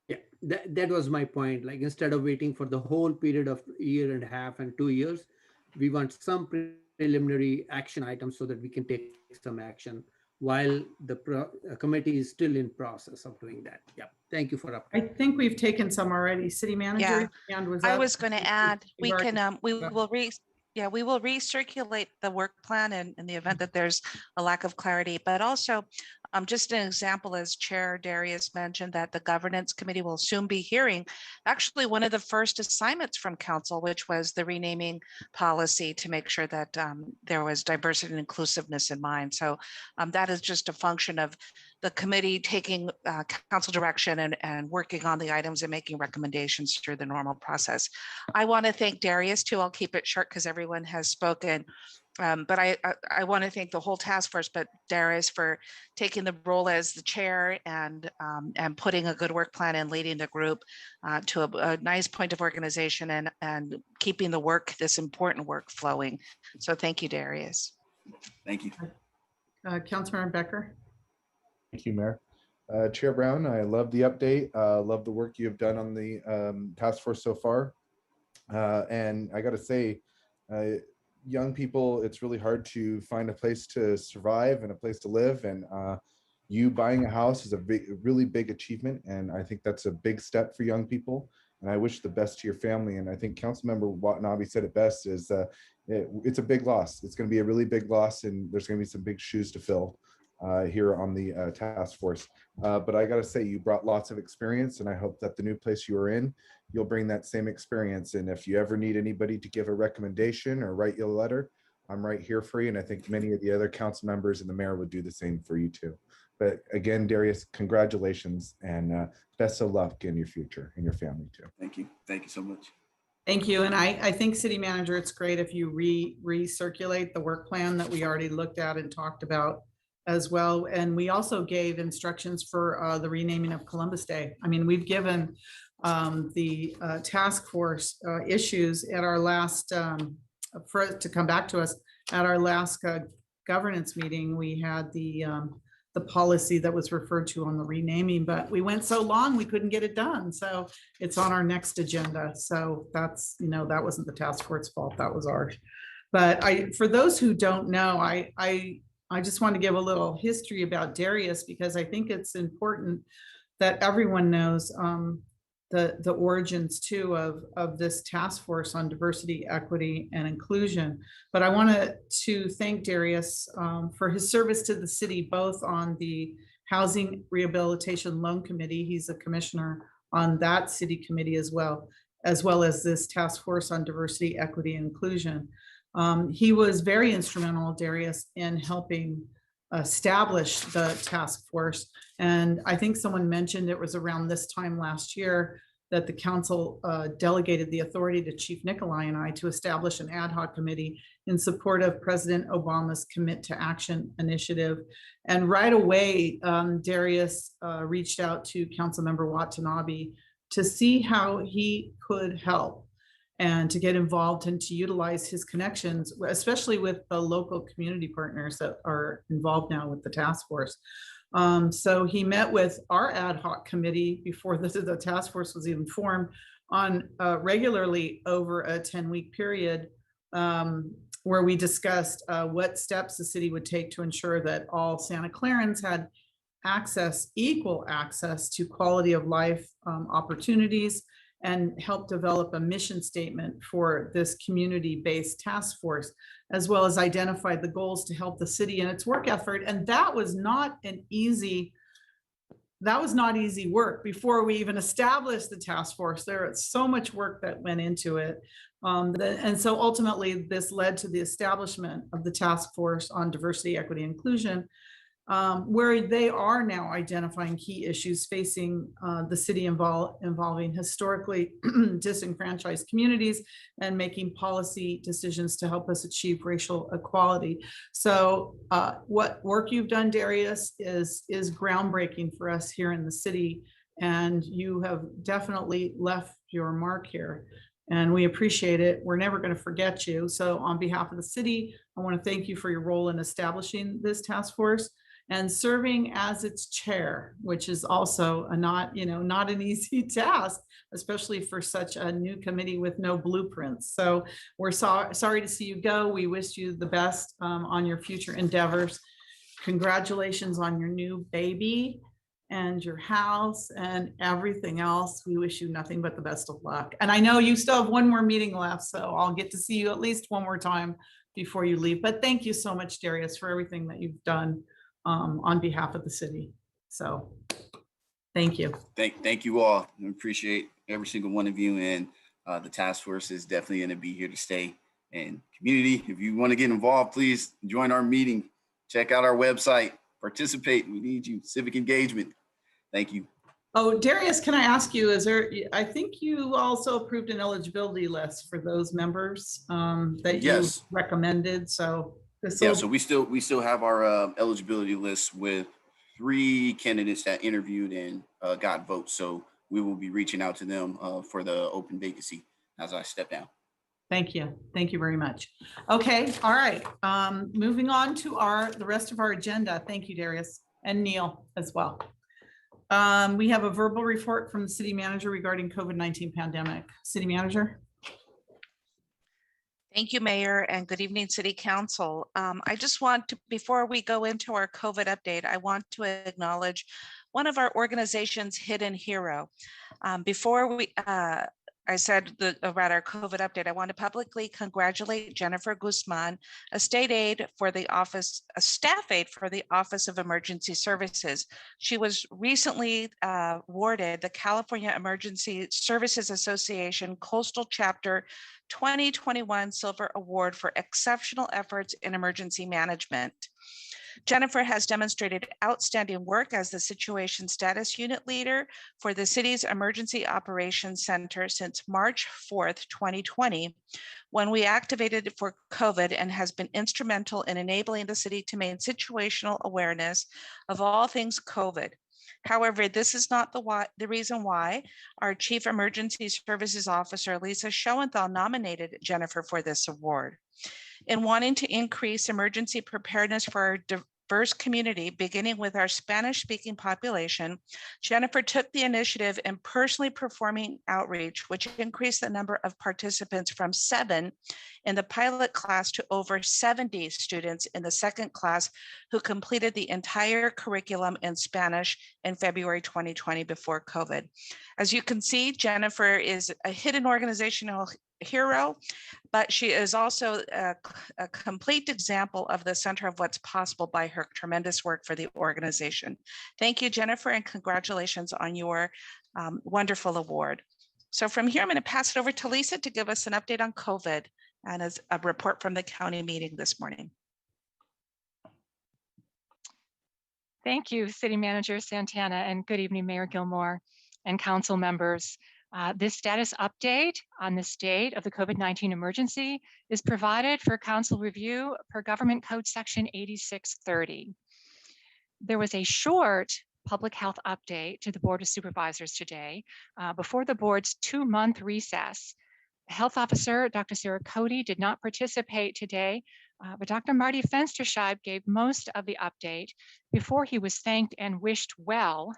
[SPEAKER 9] Yeah, that was my point. Like, instead of waiting for the whole period of 1.5 and 2 years, we want some preliminary action items so that we can take some action while the committee is still in process of doing that. Yeah, thank you for
[SPEAKER 1] I think we've taken some already. City Manager.
[SPEAKER 6] Yeah,
[SPEAKER 1] hand was
[SPEAKER 6] I
[SPEAKER 1] up.
[SPEAKER 6] was going to add, we
[SPEAKER 1] You've
[SPEAKER 6] can,
[SPEAKER 1] already-
[SPEAKER 6] we will recirculate the work plan in the event that there's a lack of clarity, but also just an example, as Chair Darius mentioned, that the governance committee will soon be hearing actually one of the first assignments from council, which was the renaming policy to make sure that there was diversity and inclusiveness in mind. So that is just a function of the committee taking council direction and working on the items and making recommendations through the normal process. I want to thank Darius too. I'll keep it short because everyone has spoken. But I want to thank the whole task force, but Darius for taking the role as the chair and putting a good work plan and leading the group to a nice point of organization and keeping the work, this important work flowing. So thank you, Darius.
[SPEAKER 13] Thank you.
[SPEAKER 1] Councilmember Becker.
[SPEAKER 12] Thank you, Mayor. Chair Brown, I love the update. Love the work you have done on the task force so far. And I got to say, young people, it's really hard to find a place to survive and a place to live. And you buying a house is a really big achievement. And I think that's a big step for young people. And I wish the best to your family. And I think Councilmember Watanabe said it best, is it's a big loss. It's going to be a really big loss, and there's going to be some big shoes to fill here on the task force. But I got to say, you brought lots of experience, and I hope that the new place you are in, you'll bring that same experience. And if you ever need anybody to give a recommendation or write you a letter, I'm right here for you. And I think many of the other council members and the mayor would do the same for you too. But again, Darius, congratulations and best of luck in your future and your family too.
[SPEAKER 13] Thank you. Thank you so much.
[SPEAKER 1] Thank you. And I think City Manager, it's great if you recirculate the work plan that we already looked at and talked about as well. And we also gave instructions for the renaming of Columbus Day. I mean, we've given the task force issues at our last, for it to come back to us at our last governance meeting. We had the policy that was referred to on the renaming, but we went so long we couldn't get it done. So it's on our next agenda. So that's, that wasn't the task force fault, that was ours. But for those who don't know, I just want to give a little history about Darius, because I think it's important that everyone knows the origins too of this task force on diversity, equity, and inclusion. But I wanted to thank Darius for his service to the city, both on the Housing Rehabilitation Loan Committee. He's a commissioner on that city committee as well as this task force on diversity, equity, and inclusion. He was very instrumental, Darius, in helping establish the task force. And I think someone mentioned it was around this time last year that the council delegated the authority to Chief Nikolai and I to establish an ad hoc committee in support of President Obama's Commit to Action initiative. And right away, Darius reached out to Councilmember Watanabe to see how he could help and to get involved and to utilize his connections, especially with the local community partners that are involved now with the task force. So he met with our ad hoc committee before the task force was even formed on regularly over a 10-week period, where we discussed what steps the city would take to ensure that all Santa Clarans had equal access to quality of life opportunities, and help develop a mission statement for this community-based task force, as well as identify the goals to help the city in its work effort. And that was not easy work before we even established the task force. There was so much work that went into it. And so ultimately this led to the establishment of the task force on diversity, equity, and inclusion, where they are now identifying key issues facing the city involving historically disenfranchised communities and making policy decisions to help us achieve racial equality. So what work you've done, Darius, is groundbreaking for us here in the city, and you have definitely left your mark here. And we appreciate it. We're never going to forget you. So on behalf of the city, I want to thank you for your role in establishing this task force and serving as its chair, which is also not an easy task, especially for such a new committee with no blueprints. So we're sorry to see you go. We wish you the best on your future endeavors. Congratulations on your new baby and your house and everything else. We wish you nothing but the best of luck. And I know you still have one more meeting left, so I'll get to see you at least one more time before you leave. But thank you so much, Darius, for everything that you've done on behalf of the city. So thank you.
[SPEAKER 13] Thank you all. I appreciate every single one of you. And the task force is definitely going to be here to stay. And community, if you want to get involved, please join our meeting. Check out our website. Participate. We need you. Civic engagement. Thank you.
[SPEAKER 1] Oh, Darius, can I ask you, is there, I think you also approved an eligibility list for those members that you
[SPEAKER 13] Yes.
[SPEAKER 1] recommended, so this
[SPEAKER 13] Yeah,
[SPEAKER 1] will.
[SPEAKER 13] so we still have our eligibility list with 3 candidates that interviewed and got votes. So we will be reaching out to them for the open vacancy as I step down.
[SPEAKER 1] Thank you. Thank you very much. Okay, all right. Moving on to the rest of our agenda. Thank you, Darius, and Neil as well. We have a verbal report from the city manager regarding COVID-19 pandemic. City manager.
[SPEAKER 6] Thank you, Mayor, and good evening, City Council. I just want to, before we go into our COVID update, I want to acknowledge one of our organization's hidden hero. Before I said about our COVID update, I want to publicly congratulate Jennifer Guzman, a staff aide for the Office of Emergency Services. She was recently awarded the California Emergency Services Association Coastal Chapter 2021 Silver Award for exceptional efforts in emergency management. Jennifer has demonstrated outstanding work as the Situation Status Unit Leader for the city's Emergency Operations Center since March 4th, 2020, when we activated for COVID, and has been instrumental in enabling the city to maintain situational awareness of all things COVID. However, this is not the reason why our Chief Emergency Services Officer, Lisa Schoenthal, nominated Jennifer for this award. In wanting to increase emergency preparedness for our diverse community, beginning with our Spanish-speaking population, Jennifer took the initiative in personally performing outreach, which increased the number of participants from 7 in the pilot class to over 70 students in the second class who completed the entire curriculum in Spanish in February 2020 before COVID. As you can see, Jennifer is a hidden organizational hero, but she is also a complete example of the center of what's possible by her tremendous work for the organization. Thank you, Jennifer, and congratulations on your wonderful award. So from here, I'm going to pass it over to Lisa to give us an update on COVID and as a report from the county meeting this morning.
[SPEAKER 15] Thank you, City Manager Santana, and good evening, Mayor Gilmore and council members. This status update on the state of the COVID-19 emergency is provided for council review per Government Code Section 8630. There was a short public health update to the Board of Supervisors today before the board's 2-month recess. Health Officer Dr. Sarah Cody did not participate today, but Dr. Marty Fensterscheib gave most of the update before he was thanked and wished well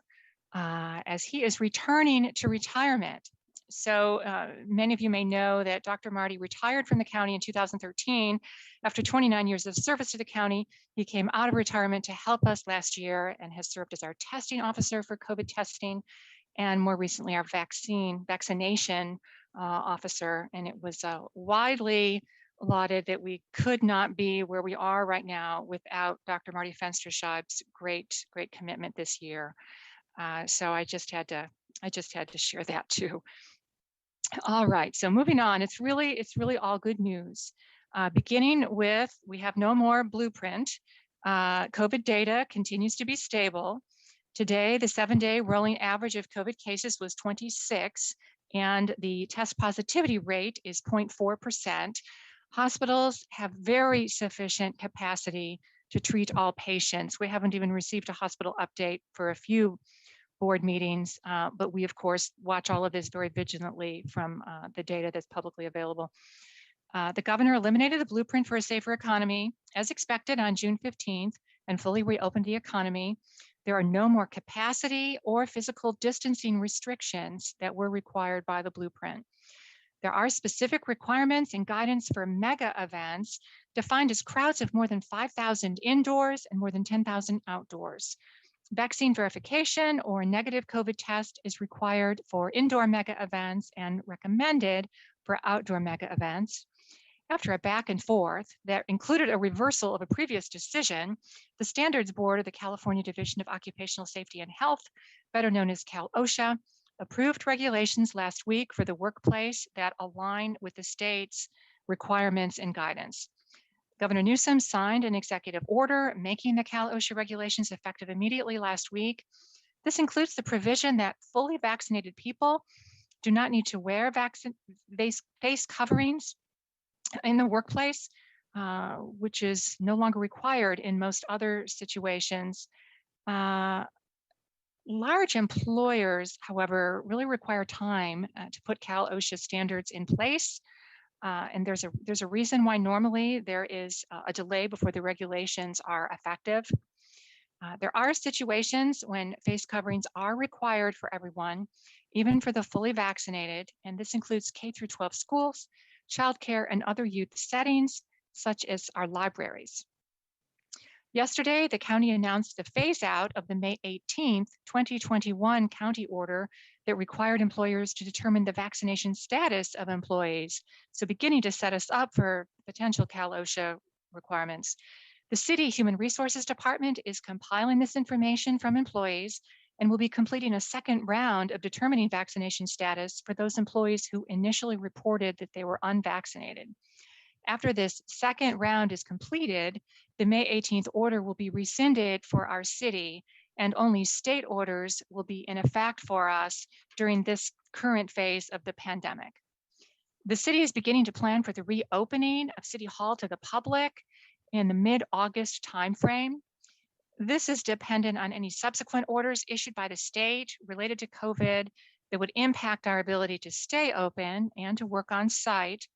[SPEAKER 15] as he is returning to retirement. So many of you may know that Dr. Marty retired from the county in 2013. After 29 years of service to the county, he came out of retirement to help us last year and has served as our testing officer for COVID testing, and more recently our vaccination officer. And it was widely lauded that we could not be where we are right now without Dr. Marty Fensterscheib's great commitment this year. So I just had to share that too. All right, so moving on, it's really all good news. Beginning with, we have no more blueprint. COVID data continues to be stable. Today, the 7-day rolling average of COVID cases was 26, and the test positivity rate is 0.4%. Hospitals have very sufficient capacity to treat all patients. We haven't even received a hospital update for a few board meetings, but we of course watch all of this very vigilantly from the data that's publicly available. The governor eliminated the blueprint for a safer economy as expected on June 15th and fully reopened the economy. There are no more capacity or physical distancing restrictions that were required by the blueprint. There are specific requirements and guidance for mega events defined as crowds of more than 5,000 indoors and more than 10,000 outdoors. Vaccine verification or a negative COVID test is required for indoor mega events and recommended for outdoor mega events. After a back and forth that included a reversal of a previous decision, the Standards Board of the California Division of Occupational Safety and Health, better known as Cal-OSHA, approved regulations last week for the workplace that align with the state's requirements and guidance. Governor Newsom signed an executive order making the Cal-OSHA regulations effective immediately last week. This includes the provision that fully vaccinated people do not need to wear face coverings in the workplace, which is no longer required in most other situations. Large employers, however, really require time to put Cal OSHA standards in place. And there's a reason why normally there is a delay before the regulations are effective. There are situations when face coverings are required for everyone, even for the fully vaccinated, and this includes K through 12 schools, childcare, and other youth settings, such as our libraries. Yesterday, the county announced the phase out of the May 18th, 2021 county order that required employers to determine the vaccination status of employees. So beginning to set us up for potential Cal OSHA requirements. The City Human Resources Department is compiling this information from employees and will be completing a second round of determining vaccination status for those employees who initially reported that they were unvaccinated. After this second round is completed, the May 18th order will be rescinded for our city, and only state orders will be in effect for us during this current phase of the pandemic. The city is beginning to plan for the reopening of City Hall to the public in the mid-August timeframe. This is dependent on any subsequent orders issued by the state related to COVID that would impact our ability to stay open and to work on site.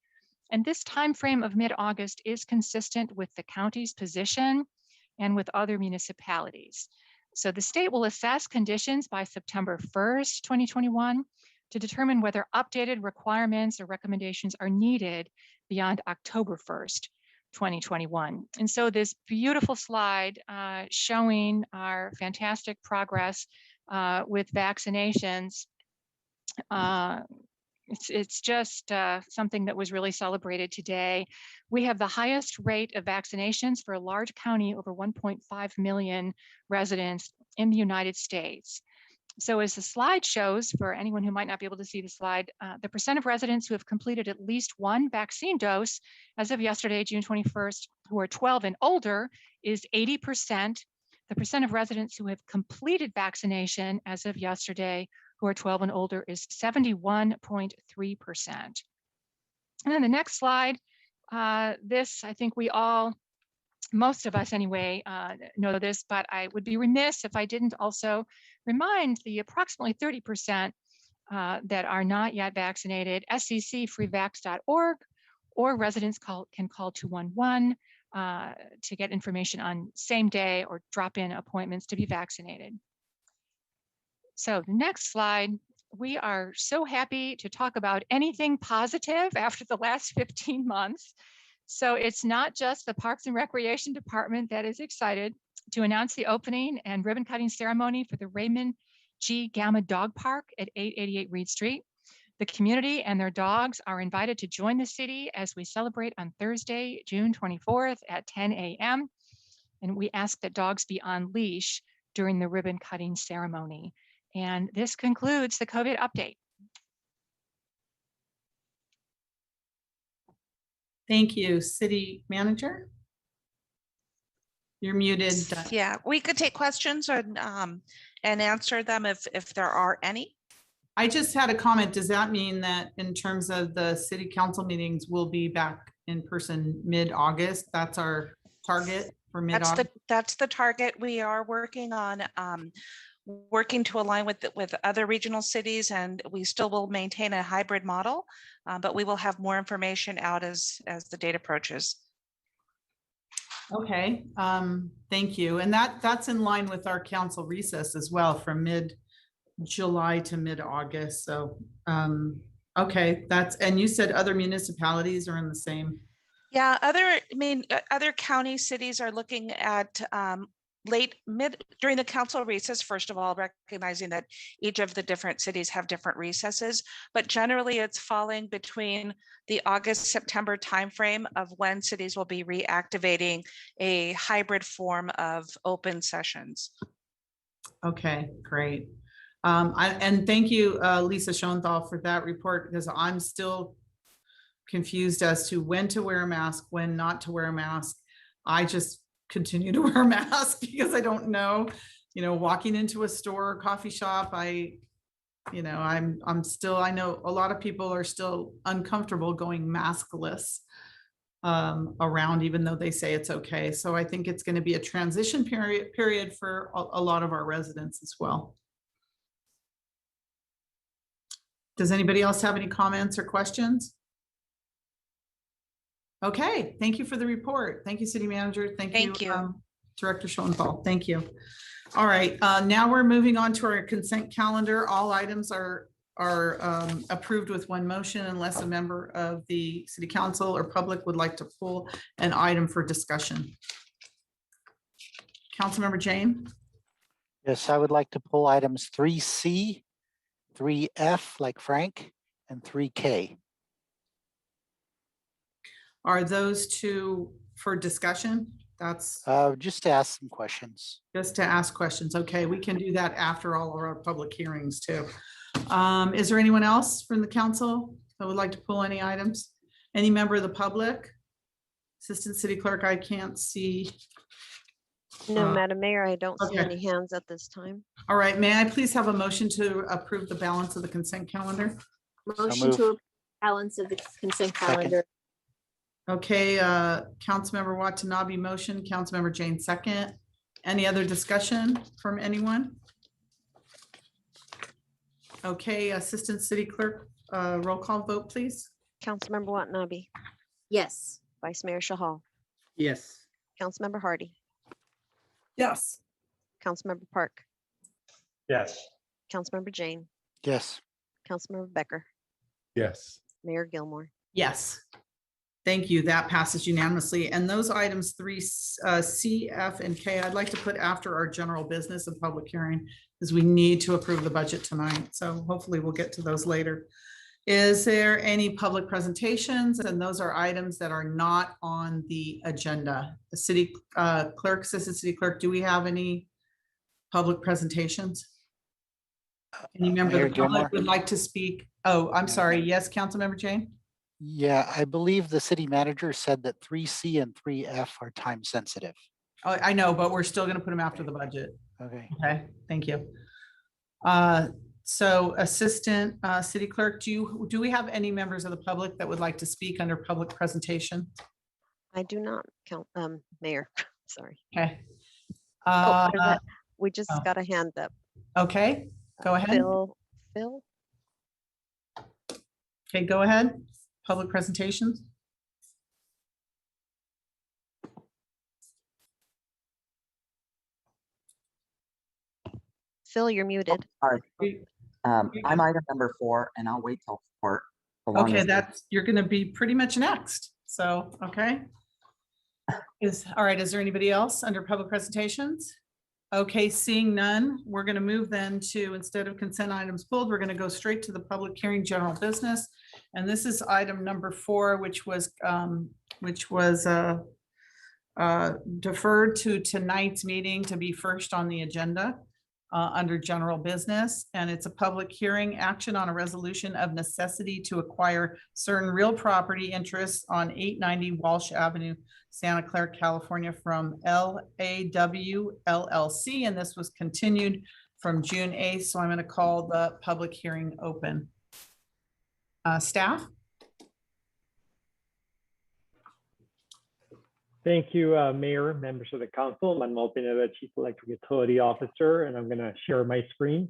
[SPEAKER 15] And this timeframe of mid-August is consistent with the county's position and with other municipalities. So the state will assess conditions by September 1st, 2021 to determine whether updated requirements or recommendations are needed beyond October 1st, 2021. And so this beautiful slide showing our fantastic progress with vaccinations, it's just something that was really celebrated today. We have the highest rate of vaccinations for a large county, over 1.5 million residents in the United States. So as the slide shows, for anyone who might not be able to see the slide, the percent of residents who have completed at least one vaccine dose as of yesterday, June 21st, who are 12 and older is 80%. The percent of residents who have completed vaccination as of yesterday who are 12 and older is 71.3%. And then the next slide, this I think we all, most of us anyway, know this, but I would be remiss if I didn't also remind the approximately 30% that are not yet vaccinated, sccfreevax.org, or residents can call 211 to get information on same day or drop-in appointments to be vaccinated. So the next slide, we are so happy to talk about anything positive after the last 15 months. So it's not just the Parks and Recreation Department that is excited to announce the opening and ribbon cutting ceremony for the Raymond G. Gamma Dog Park at 888 Reed Street. The community and their dogs are invited to join the city as we celebrate on Thursday, June 24th at 10 a.m. And we ask that dogs be on leash during the ribbon cutting ceremony. And this concludes the COVID update.
[SPEAKER 1] Thank you, City Manager. You're muted.
[SPEAKER 6] Yeah, we could take questions and answer them if there are any.
[SPEAKER 1] I just had a comment. Does that mean that in terms of the city council meetings, we'll be back in person mid-August? That's our target for mid-August?
[SPEAKER 6] That's the target. We are working on working to align with other regional cities, and we still will maintain a hybrid model, but we will have more information out as the date approaches.
[SPEAKER 1] Okay, thank you. And that's in line with our council recess as well, from mid-July to mid-August. So, okay, and you said other municipalities are in the same.
[SPEAKER 6] Yeah, other county cities are looking at during the council recess, first of all, recognizing that each of the different cities have different recesses, but generally it's falling between the August-September timeframe of when cities will be reactivating a hybrid form of open sessions.
[SPEAKER 1] Okay, great. And thank you, Lisa Schoenthal, for that report, because I'm still confused as to when to wear a mask, when not to wear a mask. I just continue to wear a mask because I don't know. walking into a store or coffee shop, I'm still, I know a lot of people are still uncomfortable going maskless around, even though they say it's okay. So I think it's going to be a transition period for a lot of our residents as well. Does anybody else have any comments or questions? Okay, thank you for the report. Thank you, City Manager.
[SPEAKER 6] Thank you.
[SPEAKER 1] Director Schoenthal. Thank you. All right, now we're moving on to our consent calendar. All items are approved with one motion unless a member of the City Council or public would like to pull an item for discussion. Councilmember Jane?
[SPEAKER 10] Yes, I would like to pull items 3C, 3F like Frank, and 3K.
[SPEAKER 1] Are those two for discussion? That's
[SPEAKER 10] Just to ask some questions.
[SPEAKER 1] just to ask questions. Okay, we can do that after all of our public hearings too. Is there anyone else from the council that would like to pull any items? Any member of the public? Assistant City Clerk, I can't see.
[SPEAKER 2] No, Madam Mayor, I don't see
[SPEAKER 1] okay.
[SPEAKER 2] any hands at this time.
[SPEAKER 1] All right, may I please have a motion to approve the balance of the consent calendar?
[SPEAKER 11] Motion to approve balance of the consent calendar.
[SPEAKER 1] Okay, Councilmember Watanabe motion, Councilmember Jane second. Any other discussion from anyone? Okay, Assistant City Clerk, roll call vote, please.
[SPEAKER 2] Councilmember Watanabe,
[SPEAKER 11] Yes.
[SPEAKER 2] Vice Mayor Shahal,
[SPEAKER 9] Yes.
[SPEAKER 2] Councilmember Hardy,
[SPEAKER 3] Yes.
[SPEAKER 2] Councilmember Park,
[SPEAKER 8] Yes.
[SPEAKER 2] Councilmember Jane,
[SPEAKER 10] Yes.
[SPEAKER 2] Councilmember Becker,
[SPEAKER 12] Yes.
[SPEAKER 2] Mayor Gilmore.
[SPEAKER 1] Yes. Thank you. That passes unanimously. And those items 3C, F, and K, I'd like to put after our general business and public hearing because we need to approve the budget tonight. So hopefully we'll get to those later. Is there any public presentations? And those are items that are not on the agenda. The city clerk, assistant city clerk, do we have any public presentations? Any member
[SPEAKER 10] Mayor
[SPEAKER 1] of the public
[SPEAKER 10] Gilmore?
[SPEAKER 1] would like to speak? Oh, I'm sorry. Yes, Councilmember Jane?
[SPEAKER 10] Yeah, I believe the city manager said that 3C and 3F are time sensitive.
[SPEAKER 1] Oh, I know, but we're still going to put them after the budget.
[SPEAKER 10] Okay.
[SPEAKER 1] Okay, thank you. So Assistant City Clerk, do we have any members of the public that would like to speak under public presentation?
[SPEAKER 2] I do not Mayor, sorry.
[SPEAKER 1] Okay.
[SPEAKER 2] We just got a hand up.
[SPEAKER 1] Okay, go ahead.
[SPEAKER 2] Phil?
[SPEAKER 1] Okay, go ahead. Public presentations.
[SPEAKER 2] Phil, you're muted.
[SPEAKER 16] Sorry. I'm item number 4 and I'll wait till support.
[SPEAKER 1] Okay, you're going to be pretty much next. So, okay. All right, is there anybody else under public presentations? Okay, seeing none, we're going to move then to, instead of consent items pulled, we're going to go straight to the public hearing general business. And this is item number 4, which was deferred to tonight's meeting to be first on the agenda under general business. And it's a public hearing action on a resolution of necessity to acquire certain real property interests on 890 Walsh Avenue, Santa Clara, California from LAW LLC. And this was continued from June 8th. So I'm going to call the public hearing open. Staff?
[SPEAKER 17] Thank you, Mayor, members of the council. I'm Pineda, Chief Electric Utility Officer, and I'm going to share my screen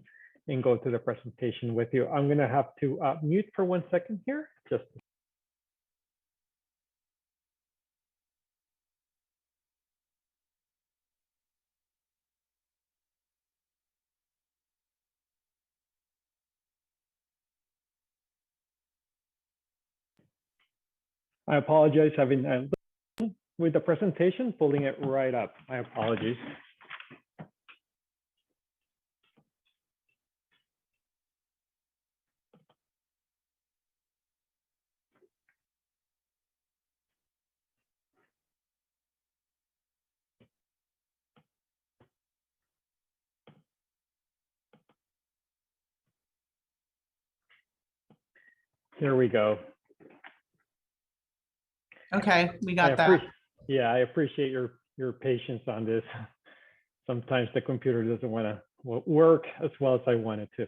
[SPEAKER 17] and go through the presentation with you. I'm going to have to mute for 1 second here. I apologize, having with the presentation, pulling it right up. My apologies. There we go.
[SPEAKER 1] Okay, we got that.
[SPEAKER 17] Yeah, I appreciate your patience on this. Sometimes the computer doesn't want to work as well as I want it to.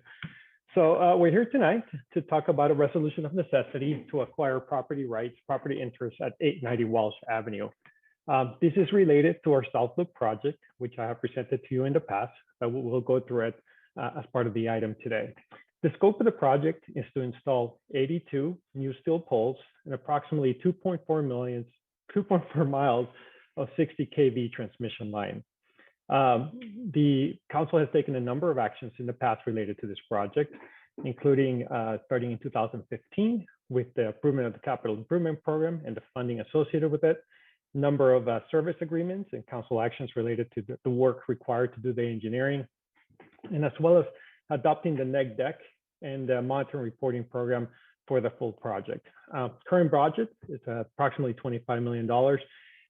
[SPEAKER 17] So we're here tonight to talk about a resolution of necessity to acquire property rights, property interests at 890 Walsh Avenue. This is related to our South Loop project, which I have presented to you in the past, but we'll go through it as part of the item today. The scope of the project is to install 82 new steel poles and approximately 2.4 miles of 60 kV transmission line. The council has taken a number of actions in the past related to this project, including starting in 2015 with the improvement of the capital improvement program and the funding associated with it, number of service agreements and council actions related to the work required to do the engineering, and as well as adopting the neg deck and the monitoring reporting program for the full project. Current budget is approximately $25 million,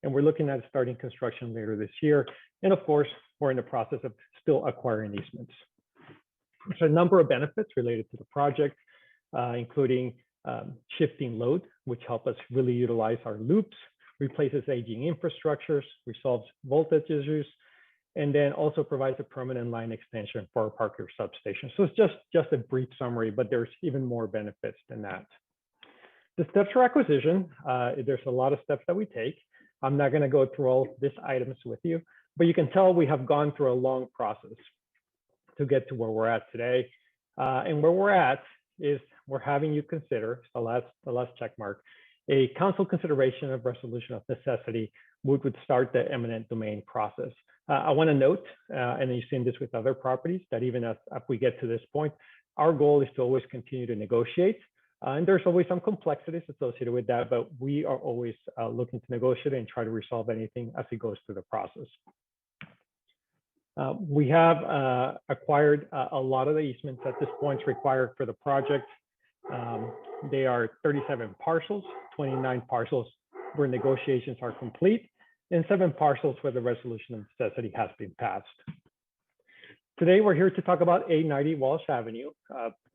[SPEAKER 17] and we're looking at starting construction later this year. And of course, we're in the process of still acquiring easements. There's a number of benefits related to the project, including shifting load, which help us really utilize our loops, replaces aging infrastructures, resolves voltage issues, and then also provides a permanent line extension for our Parker substation. So it's just a brief summary, but there's even more benefits than that. The steps for acquisition, there's a lot of steps that we take. I'm not going to go through all these items with you, but you can tell we have gone through a long process to get to where we're at today. And where we're at is we're having you consider, the last check mark, a council consideration of resolution of necessity would start the eminent domain process. I want to note, and you've seen this with other properties, that even if we get to this point, our goal is to always continue to negotiate. And there's always some complexities associated with that, but we are always looking to negotiate and try to resolve anything as it goes through the process. We have acquired a lot of the easements at this point required for the project. They are 37 parcels, 29 parcels where negotiations are complete, and 7 parcels where the resolution of necessity has been passed. Today, we're here to talk about 890 Walsh Avenue.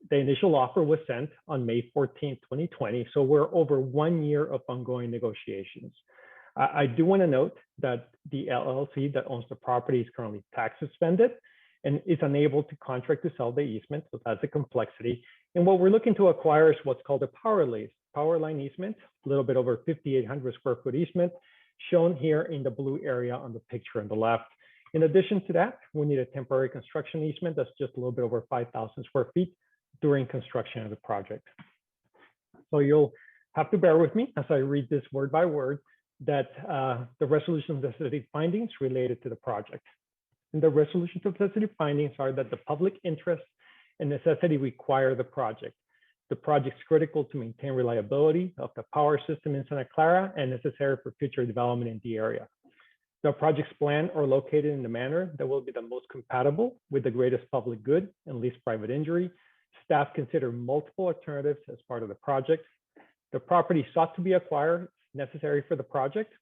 [SPEAKER 17] The initial offer was sent on May 14, 2020, so we're over 1 year of ongoing negotiations. I do want to note that the LLC that owns the property is currently tax suspended and is unable to contract to sell the easement, so that's a complexity. And what we're looking to acquire is what's called a power line easement, a little bit over 5,800 square foot easement, shown here in the blue area on the picture on the left. In addition to that, we need a temporary construction easement that's just a little bit over 5,000 square feet during construction of the project. So you'll have to bear with me as I read this word by word, that the resolution of necessity findings related to the project. And the resolution of necessity findings are that the public interest and necessity require the project. The project is critical to maintain reliability of the power system in Santa Clara and necessary for future development in the area. The project's planned or located in the manner that will be the most compatible with the greatest public good and least private injury. Staff consider multiple alternatives as part of the project. The property sought to be acquired necessary for the project.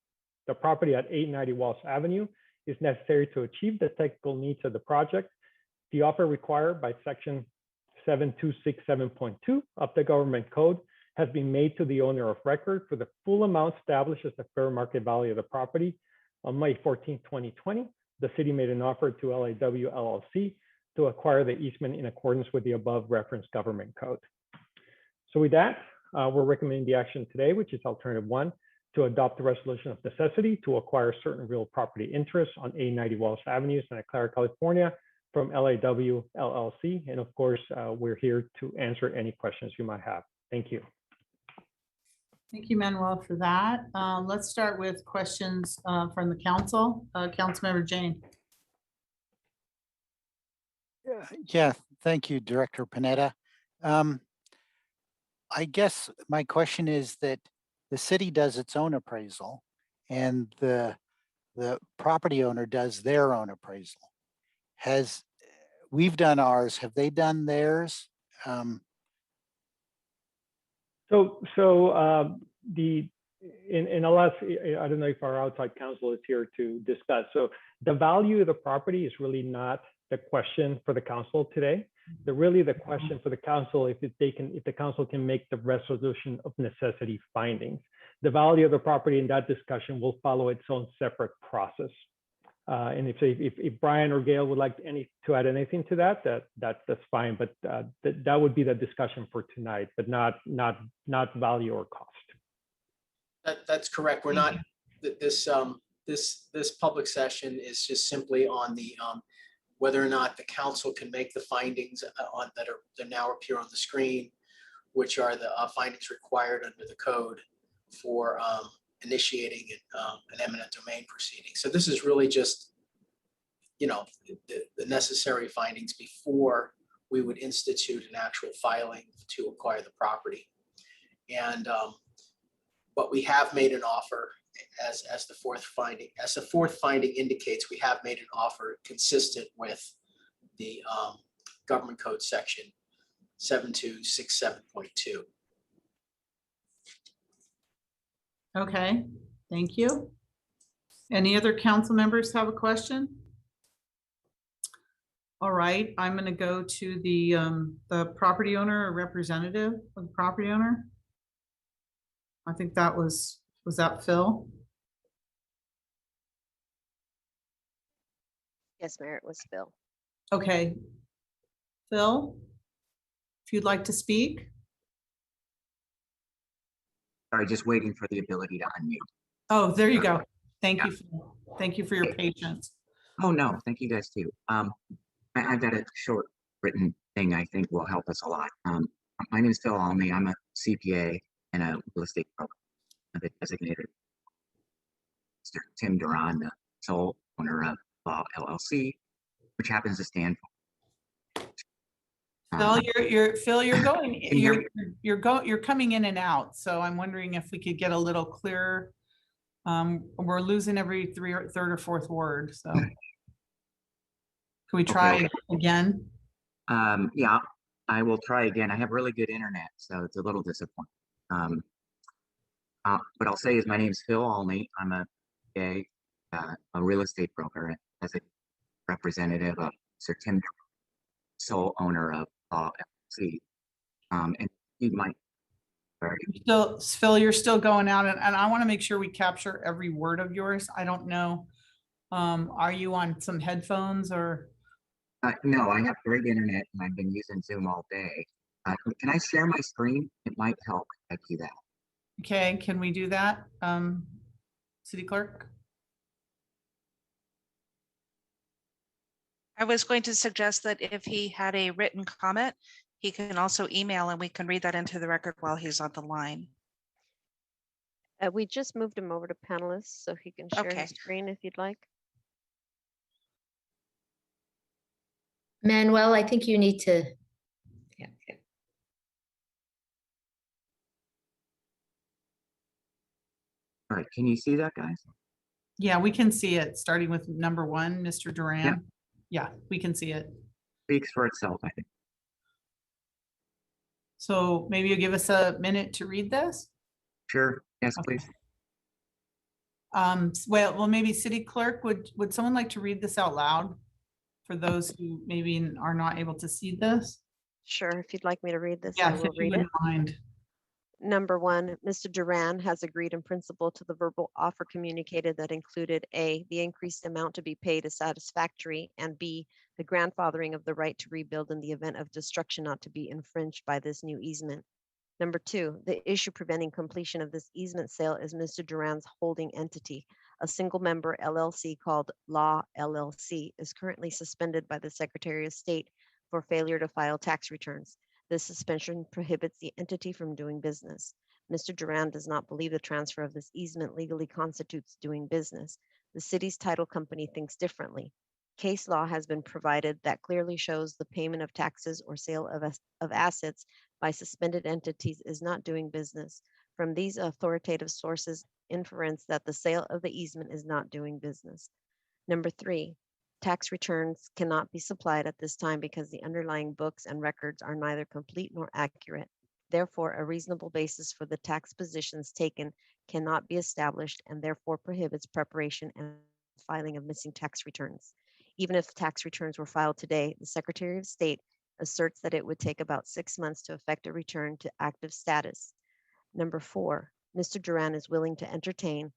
[SPEAKER 17] The property at 890 Walsh Avenue is necessary to achieve the technical needs of the project. The offer required by section 7267.2 of the government code has been made to the owner of record for the full amount established as the fair market value of the property. On May 14, 2020, the city made an offer to LAW LLC to acquire the easement in accordance with the above referenced government code. So with that, we're recommending the action today, which is alternative 1, to adopt the resolution of necessity to acquire certain real property interests on 890 Walsh Avenue, Santa Clara, California, from LAW LLC. And of course, we're here to answer any questions you might have. Thank you.
[SPEAKER 1] Thank you, Manuel, for that. Let's start with questions from the council. Councilmember Jane.
[SPEAKER 10] Yeah, thank you, Director Panetta. I guess my question is that the city does its own appraisal and the property owner does their own appraisal. We've done ours, have they done theirs?
[SPEAKER 17] In I'll ask, I don't know if our outside counsel is here to discuss. So the value of the property is really not the question for the council today. The question for the council, if the council can make the resolution of necessity findings. The value of the property in that discussion will follow its own separate process. And if Brian or Gail would like to add anything to that, that's fine. But that would be the discussion for tonight, but not value or cost.
[SPEAKER 5] That's correct. We're not, this public session is just simply on the whether or not the council can make the findings that now appear on the screen, which are the findings required under the code for initiating an eminent domain proceeding. So this is really just, you know, the necessary findings before we would institute an actual filing to acquire the property. And but we have made an offer, as the fourth finding indicates, we have made an offer consistent with the government code section 7267.2.
[SPEAKER 1] Okay, thank you. Any other council members have a question? All right, I'm going to go to the property owner or representative of the property owner. I think that was that Phil?
[SPEAKER 2] Yes, Mayor, it was Phil.
[SPEAKER 1] Okay. Phil, if you'd like to speak.
[SPEAKER 16] Sorry, just waiting for the ability to unmute.
[SPEAKER 1] Oh, there you go. Thank you. Phil. Thank you for your patience.
[SPEAKER 16] Oh, no, thank you guys too. I've got a short written thing I think will help us a lot. My name is Phil Alney. I'm a CPA and a real estate broker. I'm the designated Mr. Tim Duran, the sole owner of Law LLC, which happens to stand for.
[SPEAKER 1] Phil, you're going,
[SPEAKER 16] Can you hear
[SPEAKER 1] you're coming in and out. So I'm wondering if we could get a little clearer. We're losing every third or fourth word. So can we try
[SPEAKER 16] Okay.
[SPEAKER 1] again?
[SPEAKER 16] Yeah, I will try again. I have really good internet, so it's a little disappointing. What I'll say is my name is Phil Alney. I'm a real estate broker as a representative of Sir Tim, sole owner of Law LLC. And he might.
[SPEAKER 1] Phil, you're still going out, and I want to make sure we capture every word of yours. I don't know. Are you on some headphones or?
[SPEAKER 16] No, I have great internet and I've been using Zoom all day. Can I share my screen? It might help if I do that.
[SPEAKER 1] Okay, can we do that? City Clerk?
[SPEAKER 6] I was going to suggest that if he had a written comment, he can also email and we can read that into the record while he's on the line.
[SPEAKER 2] We just moved him over to panelists, so he can share
[SPEAKER 6] Okay.
[SPEAKER 2] his screen if you'd like.
[SPEAKER 18] Manuel, I think you need to. Yeah.
[SPEAKER 16] All right, can you see that, guys?
[SPEAKER 1] Yeah, we can see it, starting with number 1, Mr. Duran.
[SPEAKER 16] Yeah.
[SPEAKER 1] Yeah, we can see it.
[SPEAKER 16] Speaks for itself, I think.
[SPEAKER 1] So maybe you give us a minute to read this?
[SPEAKER 16] Sure, yes,
[SPEAKER 1] Okay.
[SPEAKER 16] please.
[SPEAKER 1] Well, maybe City Clerk, would someone like to read this out loud for those who maybe are not able to see this?
[SPEAKER 2] Sure, if you'd like me to read this,
[SPEAKER 1] Yeah,
[SPEAKER 2] I
[SPEAKER 1] if
[SPEAKER 2] will
[SPEAKER 1] you
[SPEAKER 2] read it.
[SPEAKER 1] wouldn't mind.
[SPEAKER 2] Number 1, Mr. Duran has agreed in principle to the verbal offer communicated that included A, the increased amount to be paid is satisfactory, and B, the grandfathering of the right to rebuild in the event of destruction not to be infringed by this new easement. Number 2, the issue preventing completion of this easement sale is Mr. Duran's holding entity. A single member LLC called Law LLC is currently suspended by the Secretary of State for failure to file tax returns. This suspension prohibits the entity from doing business. Mr. Duran does not believe the transfer of this easement legally constitutes doing business. The city's title company thinks differently. Case law has been provided that clearly shows the payment of taxes or sale of assets by suspended entities is not doing business. From these authoritative sources, inference that the sale of the easement is not doing business. Number 3, tax returns cannot be supplied at this time because the underlying books and records are neither complete nor accurate. Therefore, a reasonable basis for the tax positions taken cannot be established and therefore prohibits preparation and filing of missing tax returns. Even if tax returns were filed today, the Secretary of State asserts that it would take about 6 months to effect a return to active status. Number 4, Mr. Duran is willing to entertain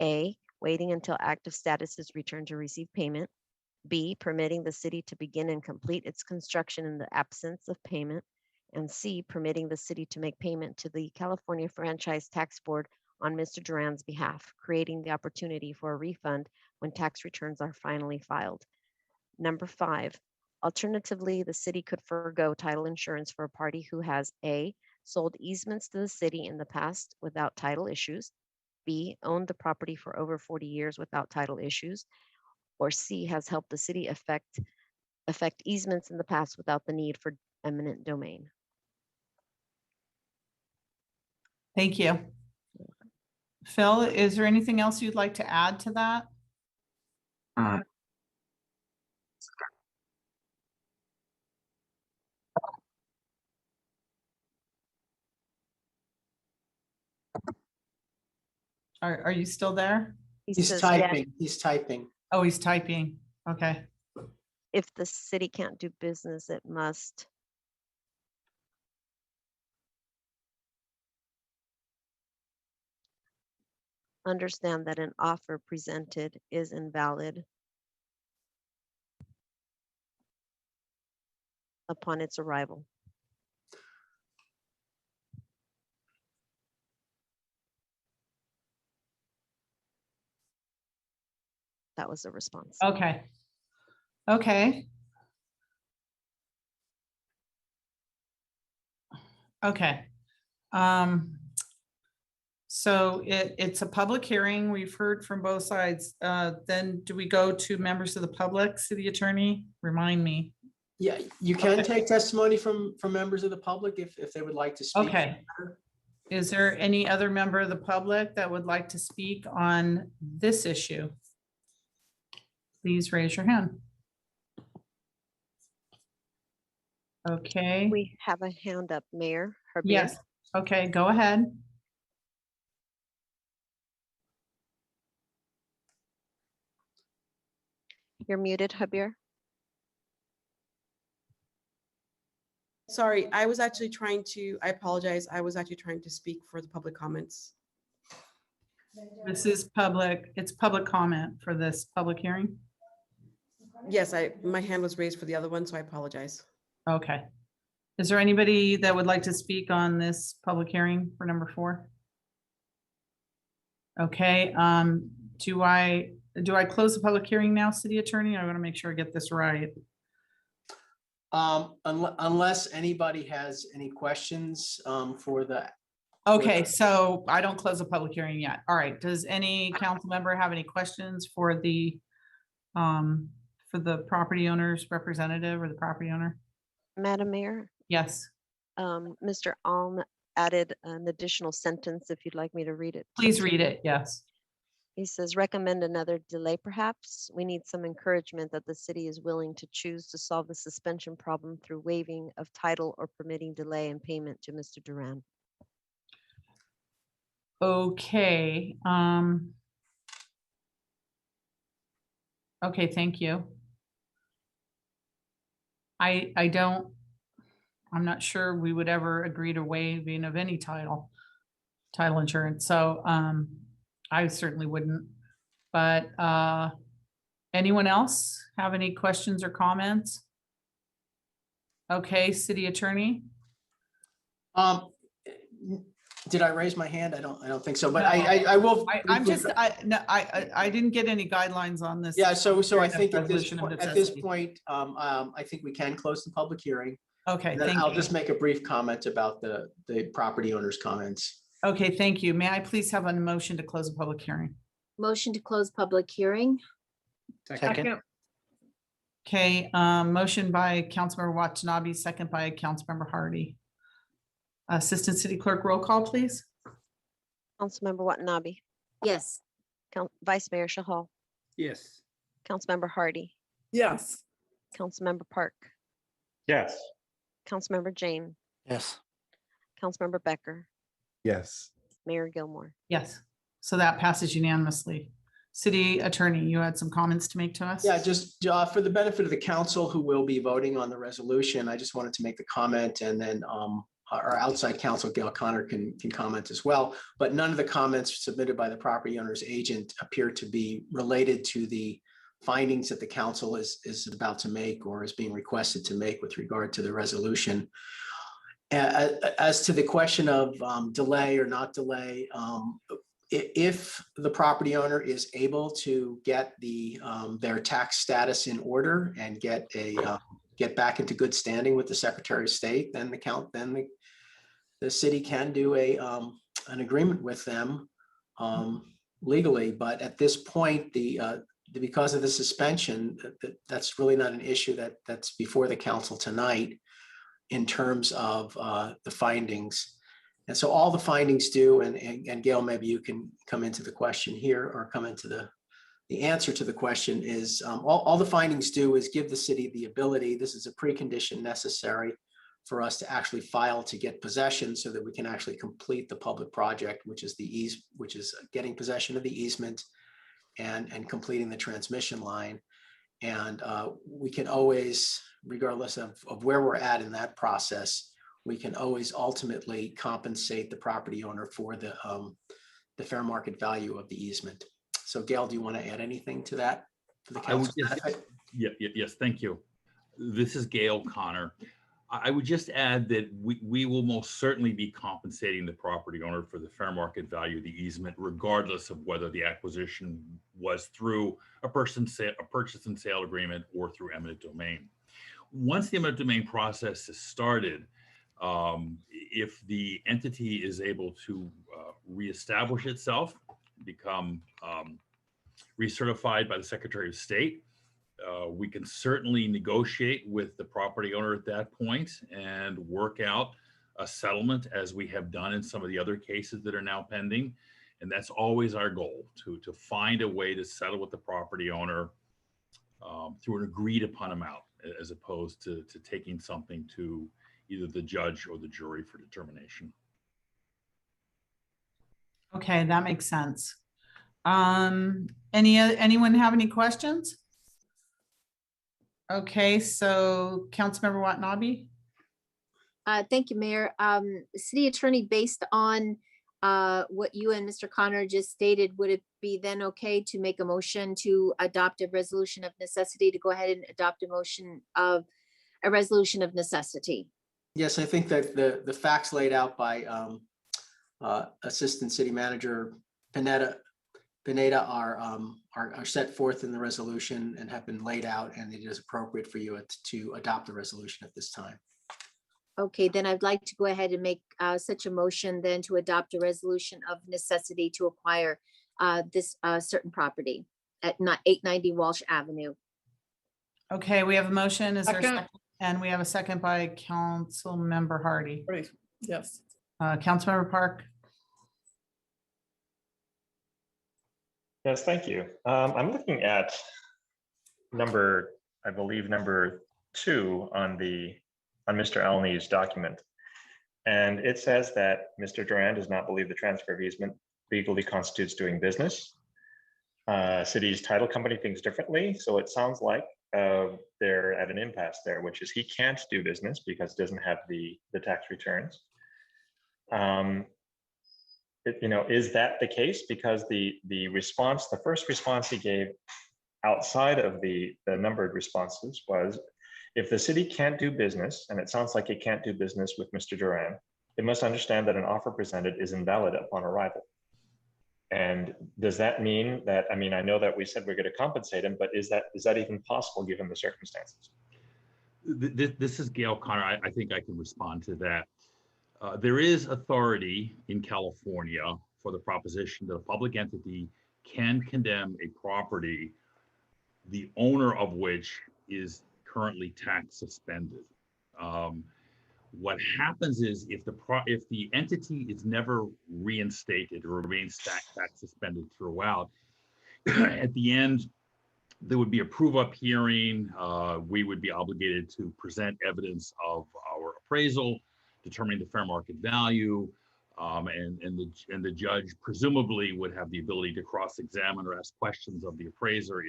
[SPEAKER 2] A, waiting until active status is returned to receive payment. B, permitting the city to begin and complete its construction in the absence of payment. And C, permitting the city to make payment to the California Franchise Tax Board on Mr. Duran's behalf, creating the opportunity for a refund when tax returns are finally filed. Number 5, alternatively, the city could forego title insurance for a party who has A, sold easements to the city in the past without title issues, B, owned the property for over 40 years without title issues, or C, has helped the city affect easements in the past without the need for eminent domain.
[SPEAKER 1] Thank you. Phil, is there anything else you'd like to add to that? Are you still there?
[SPEAKER 5] He's
[SPEAKER 2] says
[SPEAKER 5] typing, he's typing.
[SPEAKER 1] Oh, he's typing. Okay.
[SPEAKER 2] If the city can't do business, it must understand that an offer presented is invalid upon its arrival. That was the response.
[SPEAKER 1] Okay. Okay. Okay. So it's a public hearing. We've heard from both sides. Then do we go to members of the public? City attorney, remind me.
[SPEAKER 5] Yeah, you can
[SPEAKER 1] Okay.
[SPEAKER 5] take testimony from members of the public if they would like to speak.
[SPEAKER 1] Okay. Is there any other member of the public that would like to speak on this issue? Please raise your hand. Okay.
[SPEAKER 2] We have a hand up, Mayor Herbier.
[SPEAKER 1] Yes. Okay, go ahead.
[SPEAKER 2] You're muted, Herbier.
[SPEAKER 19] Sorry, I was actually trying to, I apologize. I was actually trying to speak for the public comments.
[SPEAKER 1] This is public, it's public comment for this public hearing.
[SPEAKER 19] Yes, my hand was raised for the other one, so I apologize.
[SPEAKER 1] Okay. Is there anybody that would like to speak on this public hearing for number 4? Okay, do I close the public hearing now, city attorney? I want to make sure I get this right.
[SPEAKER 5] Unless anybody has any questions for the.
[SPEAKER 1] Okay, so I don't close the public hearing yet. All right, does any council member have any questions for the property owner's representative or the property owner?
[SPEAKER 2] Madam Mayor,
[SPEAKER 1] Yes,
[SPEAKER 2] Mr. Alm added an additional sentence if you'd like me to read it.
[SPEAKER 1] please read it. Yes.
[SPEAKER 2] He says, recommend another delay perhaps. We need some encouragement that the city is willing to choose to solve the suspension problem through waiving of title or permitting delay in payment to Mr. Duran.
[SPEAKER 1] Okay. Okay, thank you. I'm not sure we would ever agree to waiving of any title insurance. So I certainly wouldn't. But anyone else have any questions or comments? Okay, city attorney.
[SPEAKER 5] Did I raise my hand? I don't think so, but
[SPEAKER 1] No.
[SPEAKER 5] I will.
[SPEAKER 1] I didn't get any guidelines on this.
[SPEAKER 5] Yeah, so I
[SPEAKER 1] during the
[SPEAKER 5] think at this
[SPEAKER 1] resolution of
[SPEAKER 5] point,
[SPEAKER 1] necessity.
[SPEAKER 5] I think we can close the public hearing.
[SPEAKER 1] Okay,
[SPEAKER 5] Then
[SPEAKER 1] thank
[SPEAKER 5] I'll
[SPEAKER 1] you.
[SPEAKER 5] just make a brief comment about the property owner's comments.
[SPEAKER 1] Okay, thank you. May I please have a motion to close the public hearing?
[SPEAKER 11] Motion to close public hearing.
[SPEAKER 10] Second.
[SPEAKER 1] Okay, motion by Councilmember Watanabe, second by Councilmember Hardy. Assistant City Clerk, roll call, please.
[SPEAKER 2] Councilmember Watanabe,
[SPEAKER 11] Yes.
[SPEAKER 2] Vice Mayor Shahal,
[SPEAKER 9] Yes.
[SPEAKER 2] Councilmember Hardy,
[SPEAKER 3] Yes.
[SPEAKER 2] Councilmember Park,
[SPEAKER 8] Yes.
[SPEAKER 2] Councilmember Jane,
[SPEAKER 10] Yes.
[SPEAKER 2] Councilmember Becker,
[SPEAKER 12] Yes.
[SPEAKER 2] Mayor Gilmore.
[SPEAKER 1] Yes, so that passes unanimously. City Attorney, you had some comments to make to us?
[SPEAKER 5] Yeah, just for the benefit of the council who will be voting on the resolution, I just wanted to make the comment and then our outside counsel, Gail Connor, can comment as well. But none of the comments submitted by the property owner's agent appear to be related to the findings that the council is about to make or is being requested to make with regard to the resolution. As to the question of delay or not delay, if the property owner is able to get their tax status in order and get back into good standing with the Secretary of State, then the city can do an agreement with them legally. But at this point, because of the suspension, that's really not an issue that's before the council tonight in terms of the findings. And so all the findings do, and Gail, maybe you can come into the question here or come into the answer to the question is all the findings do is give the city the ability, this is a precondition necessary for us to actually file to get possession so that we can actually complete the public project, which is getting possession of the easement and completing the transmission line. And we can always, regardless of where we're at in that process, we can always ultimately compensate the property owner for the fair market value of the easement. So Gail, do you want to add anything to that for the council?
[SPEAKER 20] Yes, thank you. This is Gail Connor. I would just add that we will most certainly be compensating the property owner for the fair market value of the easement, regardless of whether the acquisition was through a purchase and sale agreement or through eminent domain. Once the eminent domain process is started, if the entity is able to reestablish itself, become recertified by the Secretary of State, we can certainly negotiate with the property owner at that point and work out a settlement as we have done in some of the other cases that are now pending. And that's always our goal, to find a way to settle with the property owner through an agreed upon amount, as opposed to taking something to either the judge or the jury for determination.
[SPEAKER 1] Okay, that makes sense. Anyone have any questions? Okay, so Councilmember Watanabe.
[SPEAKER 11] Thank you, Mayor. City Attorney, based on what you and Mr. Connor just stated, would it be then okay to make a motion to adopt a resolution of necessity, to go ahead and adopt a resolution of necessity?
[SPEAKER 5] Yes, I think that the facts laid out by Assistant City Manager Pineda are set forth in the resolution and have been laid out, and it is appropriate for you to adopt the resolution at this time.
[SPEAKER 11] Okay, then I'd like to go ahead and make such a motion then to adopt a resolution of necessity to acquire this certain property at 890 Walsh Avenue.
[SPEAKER 1] Okay, we have a motion. Is there a second? And we have a second by Councilmember Hardy.
[SPEAKER 3] Right. Yes.
[SPEAKER 1] Councilmember Park.
[SPEAKER 8] Yes, thank you. I'm looking at number 2 on Mr. Alney's document. And it says that Mr. Duran does not believe the transfer of easement legally constitutes doing business. City's title company thinks differently. So it sounds like they're at an impasse there, which is he can't do business because it doesn't have the tax returns. Is that the case? Because the first response he gave outside of the numbered responses was, if the city can't do business, and it sounds like it can't do business with Mr. Duran, it must understand that an offer presented is invalid upon arrival. And does that mean that, I know that we said we're going to compensate him, but is that even possible given the circumstances?
[SPEAKER 20] This is Gail Connor. I think I can respond to that. There is authority in California for the proposition that a public entity can condemn a property, the owner of which is currently tax suspended. What happens is if the entity is never reinstated or remains tax suspended throughout, at the end, there would be a prove-up hearing. We would be obligated to present evidence of our appraisal, determining the fair market value, and the judge presumably would have the ability to cross-examine or ask questions of the appraiser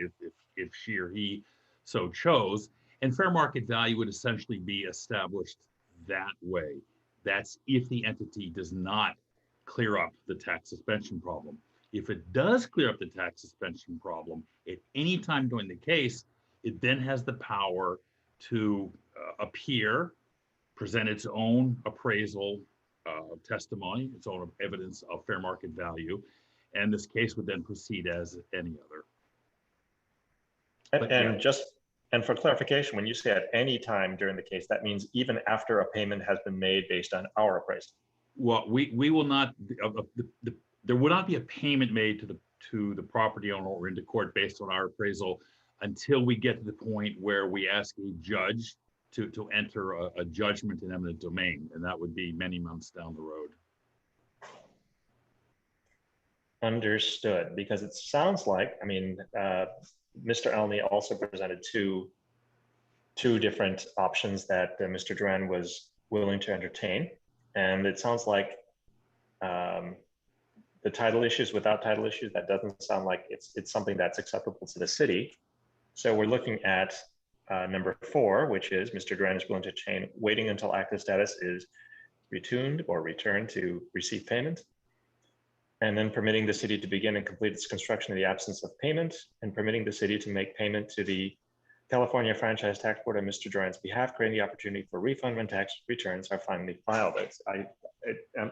[SPEAKER 20] if she or he so chose. And fair market value would essentially be established that way. That's if the entity does not clear up the tax suspension problem. If it does clear up the tax suspension problem at any time during the case, it then has the power to appear, present its own appraisal testimony, its own evidence of fair market value, and this case would then proceed as any other.
[SPEAKER 19] And for clarification, when you say at any time during the case, that means even after a payment has been made based on our appraisal.
[SPEAKER 20] Well, we will not. There will not be a payment made to the property owner or into court based on our appraisal until we get to the point where we ask a judge to enter a judgment in eminent domain, and that would be many months down the road.
[SPEAKER 19] Understood, because it sounds like, I mean, Mr. Elney also presented two different options that Mr. Duran was willing to entertain. And it sounds like the title issues without title issues, that doesn't sound like it's something that's acceptable to the city. So we're looking at number 4, which is Mr. Duran is willing to entertain waiting until active status is retuned or returned to receive payment, and then permitting the city to begin and complete its construction in the absence of payment, and permitting the city to make payment to the California Franchise Tax Board on Mr. Duran's behalf, creating the opportunity for refund when tax returns are finally filed.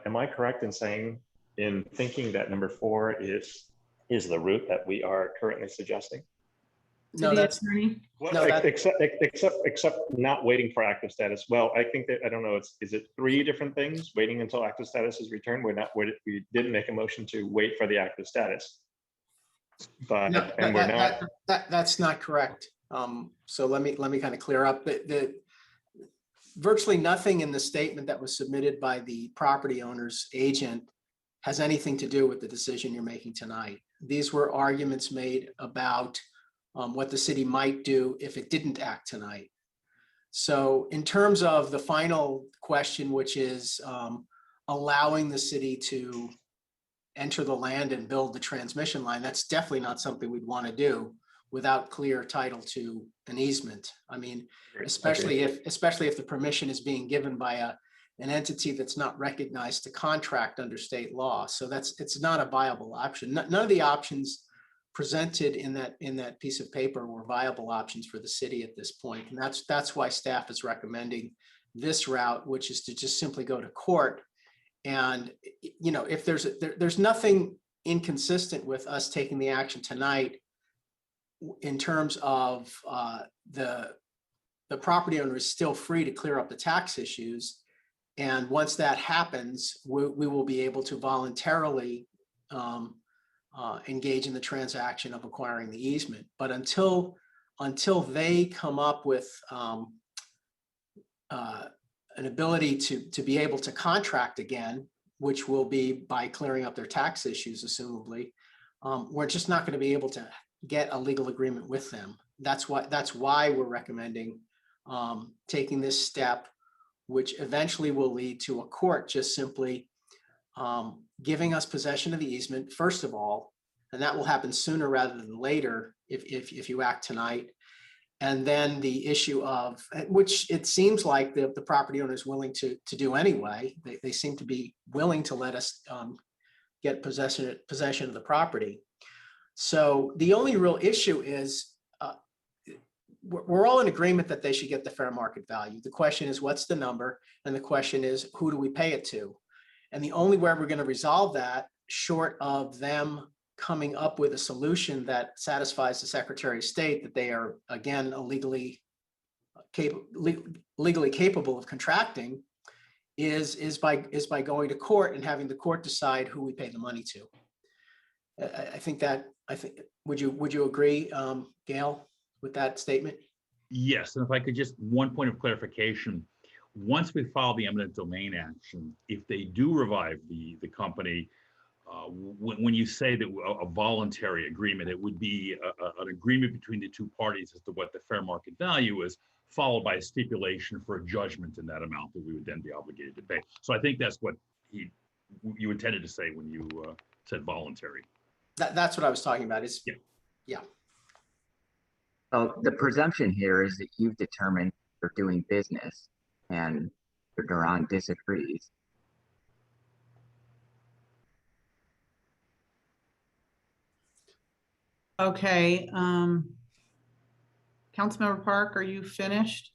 [SPEAKER 19] Am I correct in thinking that number 4 is the route that we are currently suggesting?
[SPEAKER 5] No, that's
[SPEAKER 19] except not waiting for active status. Well, I think that, I don't know, is it 3 different things? Waiting until active status is returned. We didn't make a motion to wait for the active status. But
[SPEAKER 5] no,
[SPEAKER 19] and we're not.
[SPEAKER 5] That's not correct. So let me kind of clear up virtually nothing in the statement that was submitted by the property owner's agent has anything to do with the decision you're making tonight. These were arguments made about what the city might do if it didn't act tonight. So in terms of the final question, which is allowing the city to enter the land and build the transmission line, that's definitely not something we'd want to do without clear title to an easement. I mean, especially if the permission is being given by an entity that's not recognized to contract under state law. So it's not a viable option. None of the options presented in that piece of paper were viable options for the city at this point. And that's why staff is recommending this route, which is to just simply go to court. And, you know, if there's nothing inconsistent with us taking the action tonight in terms of the property owner is still free to clear up the tax issues. And once that happens, we will be able to voluntarily engage in the transaction of acquiring the easement. But until they come up with an ability to be able to contract again, which will be by clearing up their tax issues, assumably, we're just not going to be able to get a legal agreement with them. That's why we're recommending taking this step, which eventually will lead to a court just simply giving us possession of the easement, first of all, and that will happen sooner rather than later if you act tonight. And then the issue of, which it seems like the property owner is willing to do anyway. They seem to be willing to let us get possession of the property. So the only real issue is we're all in agreement that they should get the fair market value. The question is, what's the number? And the question is, who do we pay it to? And the only way we're going to resolve that, short of them coming up with a solution that satisfies the Secretary of State that they are, again, legally capable of contracting, is by going to court and having the court decide who we pay the money to. I think would you agree, Gail, with that statement?
[SPEAKER 20] Yes, and if I could just, one point of clarification. Once we file the eminent domain action, if they do revive the company, when you say that a voluntary agreement, it would be an agreement between the two parties as to what the fair market value is, followed by a stipulation for a judgment in that amount that we would then be obligated to pay. So I think that's what you intended to say when you said voluntary.
[SPEAKER 5] That's what I was talking about. Yeah.
[SPEAKER 16] Well, the presumption here is that you've determined you're doing business, and Duran disagrees.
[SPEAKER 1] Okay, Councilmember Park, are you finished?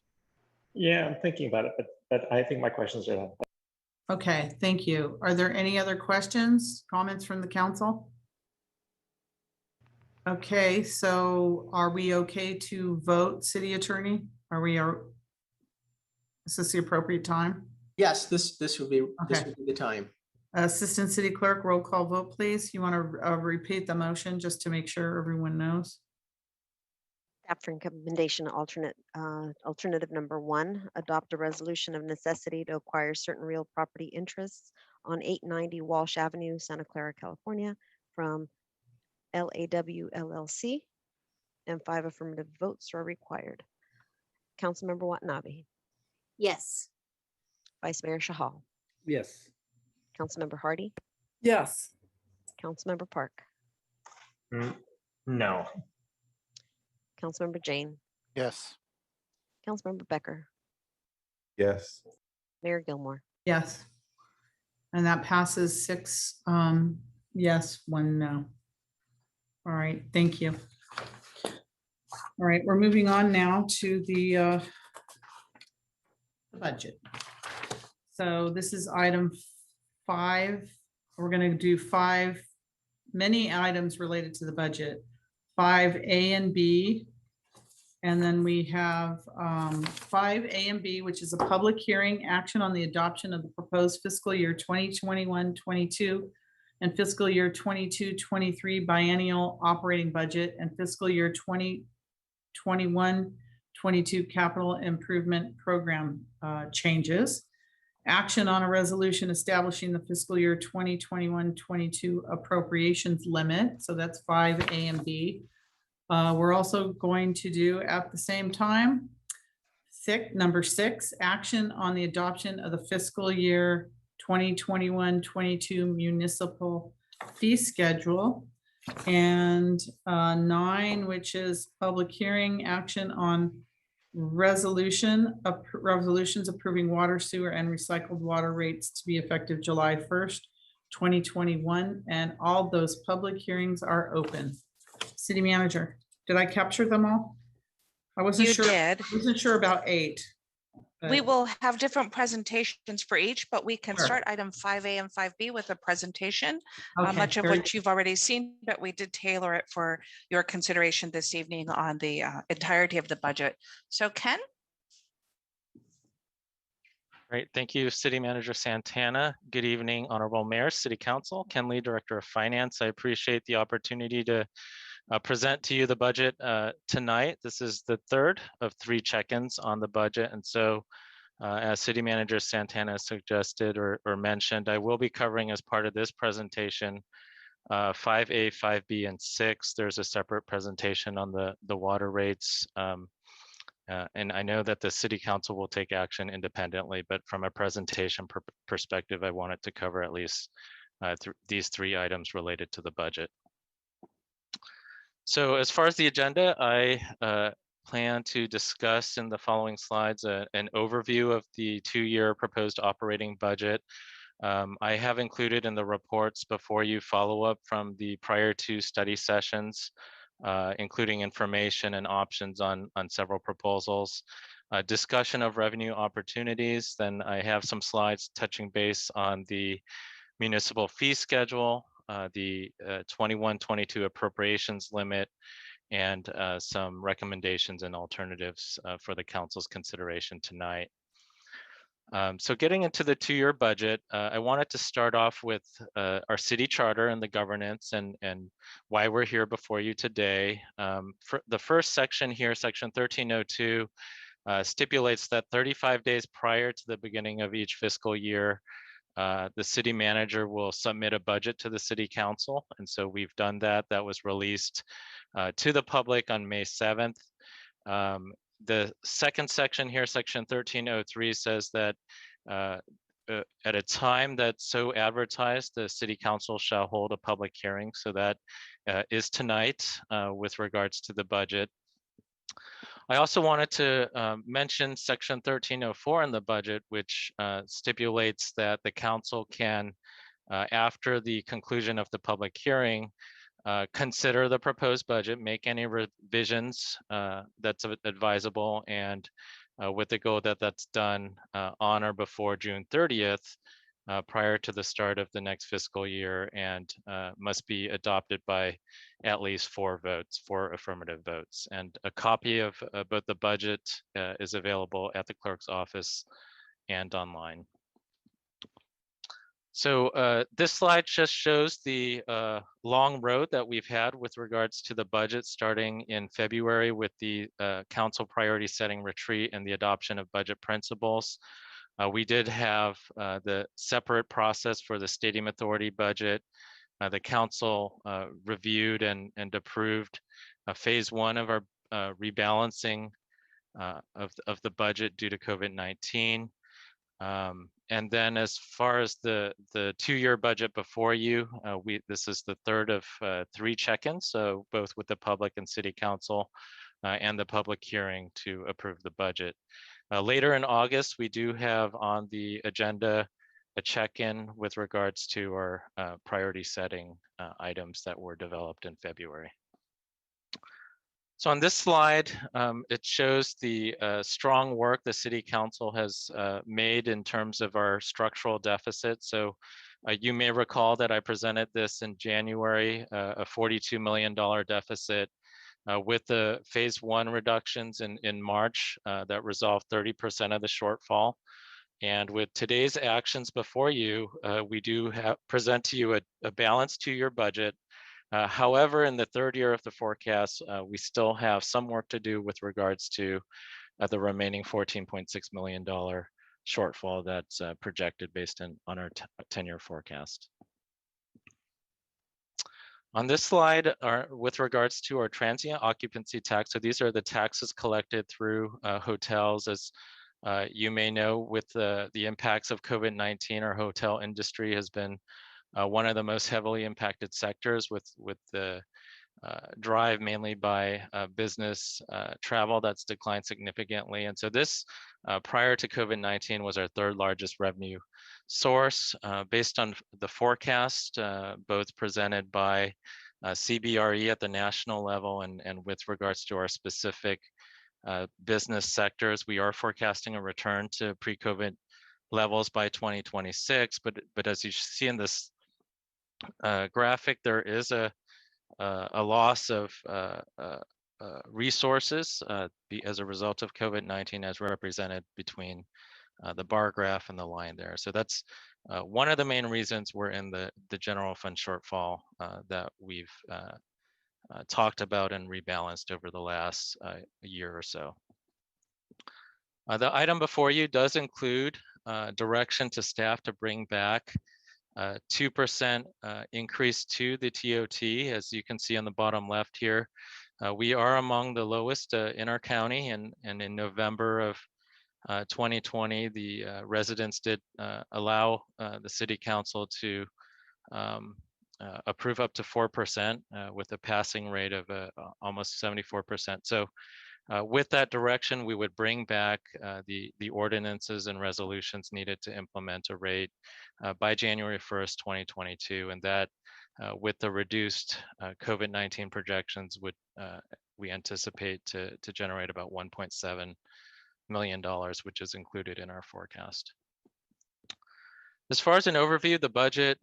[SPEAKER 8] Yeah, I'm thinking about it, but I think my questions are done.
[SPEAKER 1] Okay, thank you. Are there any other questions, comments from the council? Okay, so are we okay to vote, city attorney? Is this the appropriate time?
[SPEAKER 5] Yes, this would be
[SPEAKER 1] Okay.
[SPEAKER 5] the time.
[SPEAKER 1] Assistant City Clerk, roll call vote, please. You want to repeat the motion just to make sure everyone knows?
[SPEAKER 2] Staff recommendation alternative number 1, adopt a resolution of necessity to acquire certain real property interests on 890 Walsh Avenue, Santa Clara, California from LAW LLC, and 5 affirmative votes are required. Councilmember Watanabe,
[SPEAKER 11] Yes.
[SPEAKER 2] Vice Mayor Shahal,
[SPEAKER 9] Yes.
[SPEAKER 2] Councilmember Hardy,
[SPEAKER 3] Yes.
[SPEAKER 2] Councilmember Park,
[SPEAKER 8] No.
[SPEAKER 2] Councilmember Jane,
[SPEAKER 10] Yes.
[SPEAKER 2] Councilmember Becker,
[SPEAKER 12] Yes.
[SPEAKER 2] Mayor Gilmore.
[SPEAKER 1] Yes. And that passes 6 yes, 1 no. All right, thank you. All right, we're moving on now to the budget. So this is item 5. We're going to do 5, many items related to the budget, 5A and B. And then we have 5A and B, which is a public hearing action on the adoption of the proposed fiscal year 2021-22 and fiscal year 22-23 biennial operating budget and fiscal year 2021-22 capital improvement program changes. Action on a resolution establishing the fiscal year 2021-22 appropriations limit. So that's 5A and B. We're also going to do at the same time, number 6, action on the adoption of the fiscal year 2021-22 municipal fee schedule. And 9, which is public hearing action on resolutions approving water, sewer, and recycled water rates to be effective July 1st, 2021. And all those public hearings are open. City Manager, did I capture them all? I wasn't sure.
[SPEAKER 6] did.
[SPEAKER 1] I wasn't sure about 8.
[SPEAKER 6] We will have different presentations for each, but we can
[SPEAKER 1] Sure.
[SPEAKER 6] start item 5A and 5B with a presentation,
[SPEAKER 1] Okay,
[SPEAKER 6] much of
[SPEAKER 1] very
[SPEAKER 6] which you've already seen, but we did tailor it for your consideration this evening on the entirety of the budget. So Ken?
[SPEAKER 19] Great, thank you, City Manager Santana. Good evening, Honorable Mayor, City Council, Ken Lee, Director of Finance. I appreciate the opportunity to present to you the budget tonight. This is the 3rd of 3 check-ins on the budget. And so as City Manager Santana suggested or mentioned, I will be covering as part of this presentation 5A, 5B, and 6. There's a separate presentation on the water rates. And I know that the City Council will take action independently, but from a presentation perspective, I wanted to cover at least these 3 items related to the budget. So as far as the agenda, I plan to discuss in the following slides an overview of the 2-year proposed operating budget. I have included in the reports before you follow-up from the prior 2 study sessions, including information and options on several proposals, discussion of revenue opportunities. Then I have some slides touching base on the municipal fee schedule, the 21-22 appropriations limit, and some recommendations and alternatives for the council's consideration tonight. So getting into the 2-year budget, I wanted to start off with our city charter and the governance and why we're here before you today. For the first section here, section 1302, stipulates that 35 days prior to the beginning of each fiscal year, the city manager will submit a budget to the city council. And so we've done that. That was released to the public on May 7th. The second section here, section 1303, says that at a time that's so advertised, the city council shall hold a public hearing. So that is tonight with regards to the budget. I also wanted to mention section 1304 in the budget, which stipulates that the council can, after the conclusion of the public hearing, consider the proposed budget, make any revisions that's advisable, and with the goal that that's done on or before June 30th, prior to the start of the next fiscal year, and must be adopted by at least 4 votes, 4 affirmative votes. And a copy of both the budget is available at the clerk's office and online. So this slide just shows the long road that we've had with regards to the budget, starting in February with the council priority setting retreat and the adoption of budget principles. We did have the separate process for the Stadium Authority budget. The council reviewed and approved phase 1 of our rebalancing of the budget due to COVID-19. And then as far as the 2-year budget before you, this is the third of 3 check-ins, so both with the public and city council and the public hearing to approve the budget. Later in August, we do have on the agenda a check-in with regards to our priority setting items that were developed in February. So on this slide, it shows the strong work the City Council has made in terms of our structural deficit. So you may recall that I presented this in January, a $42 million deficit with the phase 1 reductions in March that resolved 30% of the shortfall. And with today's actions before you, we do present to you a balanced 2-year budget. However, in the 3rd year of the forecast, we still have some work to do with regards to the remaining $14.6 million shortfall that's projected based on our 10-year forecast. On this slide, with regards to our transient occupancy tax, so these are the taxes collected through hotels. As you may know, with the impacts of COVID-19, our hotel industry has been one of the most heavily impacted sectors, with the drive mainly by business travel that's declined significantly. And so this, prior to COVID-19, was our 3rd largest revenue source. Based on the forecast, both presented by CBRE at the national level and with regards to our specific business sectors, we are forecasting a return to pre-COVID levels by 2026. But as you see in this graphic, there is a loss of resources as a result of COVID-19, as represented between the bar graph and the line there. So that's one of the main reasons we're in the general fund shortfall that we've talked about and rebalanced over the last year or so. The item before you does include direction to staff to bring back 2% increase to the TOT, as you can see on the bottom left here. We are among the lowest in our county, and in November of 2020, the residents did allow the City Council to approve up to 4% with a passing rate of almost 74%. So with that direction, we would bring back the ordinances and resolutions needed to implement a rate by January 1st, 2022. And that with the reduced COVID-19 projections would we anticipate to generate about $1.7 million, which is included in our forecast. As far as an overview, the budget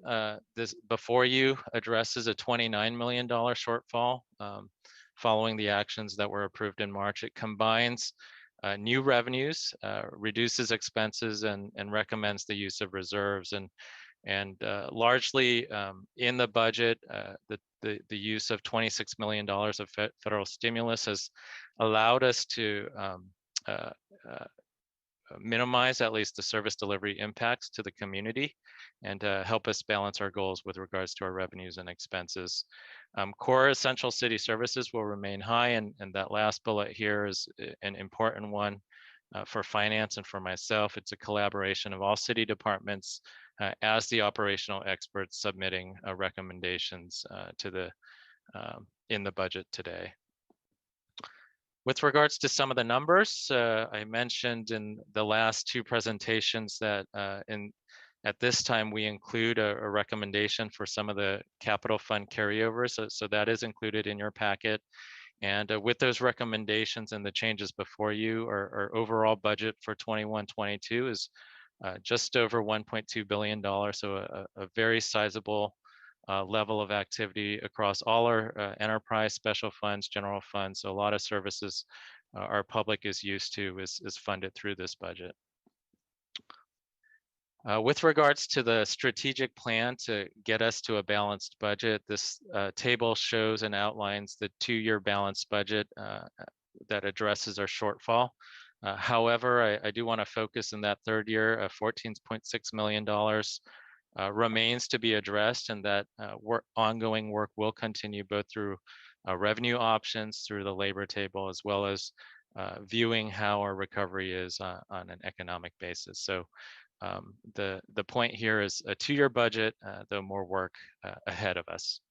[SPEAKER 19] this before you addresses a $29 million shortfall. Following the actions that were approved in March, it combines new revenues, reduces expenses, and recommends the use of reserves. And largely in the budget, the use of $26 million of federal stimulus has allowed us to minimize at least the service delivery impacts to the community and help us balance our goals with regards to our revenues and expenses. Core essential city services will remain high, and that last bullet here is an important one for finance and for myself. It's a collaboration of all city departments as the operational experts submitting recommendations to the in the budget today. With regards to some of the numbers, I mentioned in the last two presentations that at this time we include a recommendation for some of the capital fund carryovers. So that is included in your packet. And with those recommendations and the changes before you, our overall budget for 21-22 is just over $1.2 billion. So a very sizable level of activity across all our enterprise, special funds, general funds. So a lot of services our public is used to is funded through this budget. With regards to the strategic plan to get us to a balanced budget, this table shows and outlines the 2-year balanced budget that addresses our shortfall. However, I do want to focus in that 3rd year, $14.6 million remains to be addressed, and that ongoing work will continue both through revenue options, through the labor table, as well as viewing how our recovery is on an economic basis. So the point here is a 2-year budget, though more work ahead of us.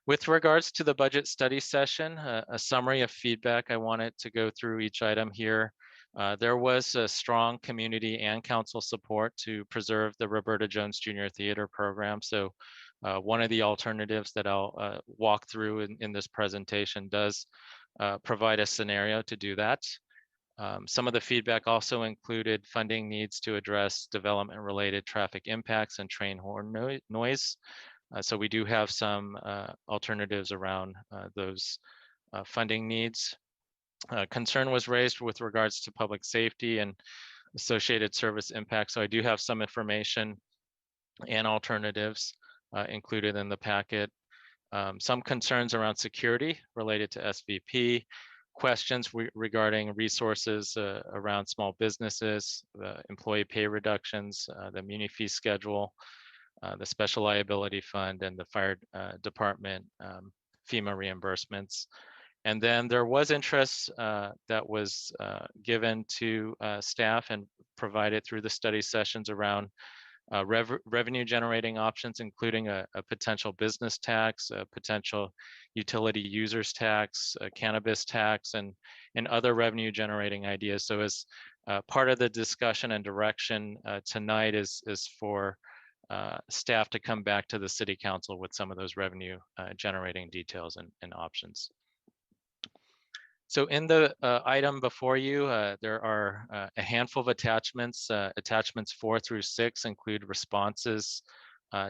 [SPEAKER 19] With regards to the budget study session, a summary of feedback, I wanted to go through each item here. There was a strong community and council support to preserve the Roberta Jones Jr. Theater program. So one of the alternatives that I'll walk through in this presentation does provide a scenario to do that. Some of the feedback also included funding needs to address development-related traffic impacts and train horn noise. So we do have some alternatives around those funding needs. Concern was raised with regards to public safety and associated service impacts. So I do have some information and alternatives included in the packet. Some concerns around security related to SVP, questions regarding resources around small businesses, employee pay reductions, the muni fee schedule, the special liability fund, and the fire department FEMA reimbursements. And then there was interest that was given to staff and provided through the study sessions around revenue generating options, including a potential business tax, a potential utility users tax, a cannabis tax, and other revenue generating ideas. So as part of the discussion and direction tonight is for staff to come back to the city council with some of those revenue generating details and options. So in the item before you, there are a handful of attachments. Attachments 4 through 6 include responses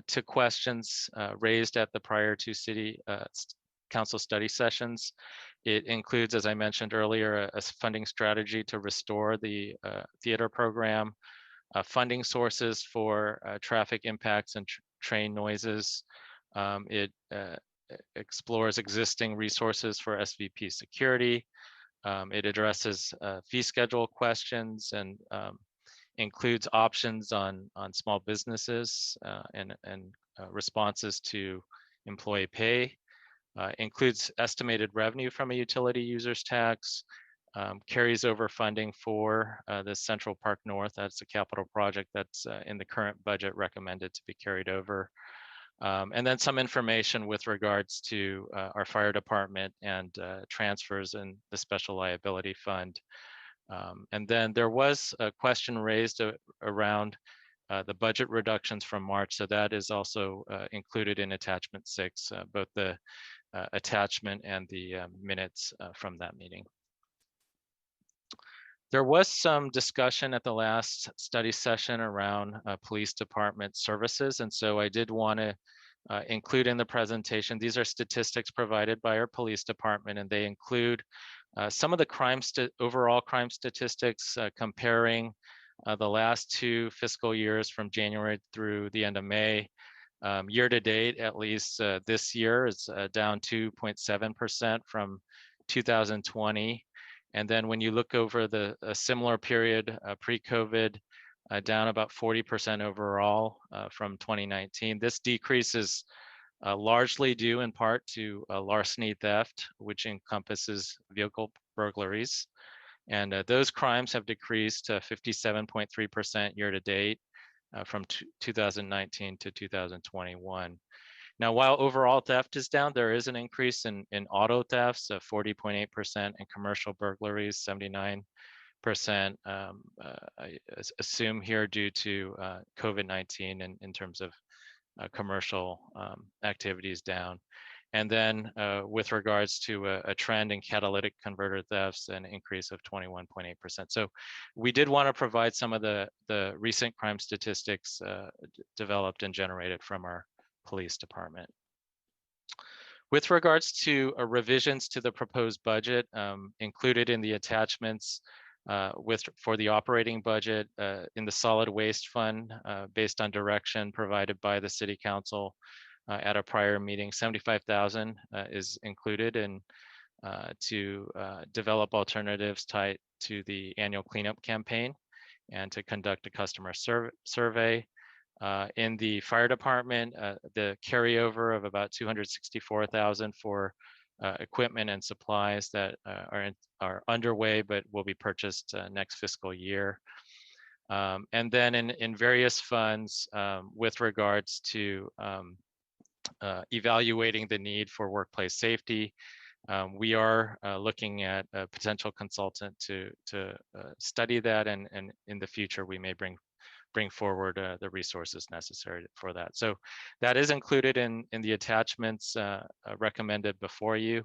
[SPEAKER 19] to questions raised at the prior two city council study sessions. It includes, as I mentioned earlier, a funding strategy to restore the theater program, funding sources for traffic impacts and train noises. It explores existing resources for SVP security. It addresses fee schedule questions and includes options on small businesses and responses to employee pay. Includes estimated revenue from a utility users tax, carries over funding for the Central Park North. That's a capital project that's in the current budget recommended to be carried over. And then some information with regards to our fire department and transfers in the special liability fund. And then there was a question raised around the budget reductions from March. So that is also included in attachment 6, both the attachment and the minutes from that meeting. There was some discussion at the last study session around police department services. And so I did want to include in the presentation, these are statistics provided by our police department, and they include some of the overall crime statistics comparing the last 2 fiscal years from January through the end of May. Year to date, at least this year, is down 2.7% from 2020. And then when you look over a similar period pre-COVID, down about 40% overall from 2019. This decrease is largely due in part to larceny theft, which encompasses vehicle burglaries. And those crimes have decreased to 57.3% year to date from 2019 to 2021. Now, while overall theft is down, there is an increase in auto thefts of 40.8% and commercial burglaries, 79%. I assume here due to COVID-19 in terms of commercial activities down. And then with regards to a trend in catalytic converter thefts, an increase of 21.8%. So we did want to provide some of the recent crime statistics developed and generated from our police department. With regards to revisions to the proposed budget included in the attachments for the operating budget in the solid waste fund based on direction provided by the city council at a prior meeting, 75,000 is included in to develop alternatives tied to the annual cleanup campaign and to conduct a customer survey. In the fire department, the carryover of about 264,000 for equipment and supplies that are underway but will be purchased next fiscal year. And then in various funds with regards to evaluating the need for workplace safety, we are looking at a potential consultant to study that, and in the future we may bring forward the resources necessary for that. So that is included in the attachments recommended before you.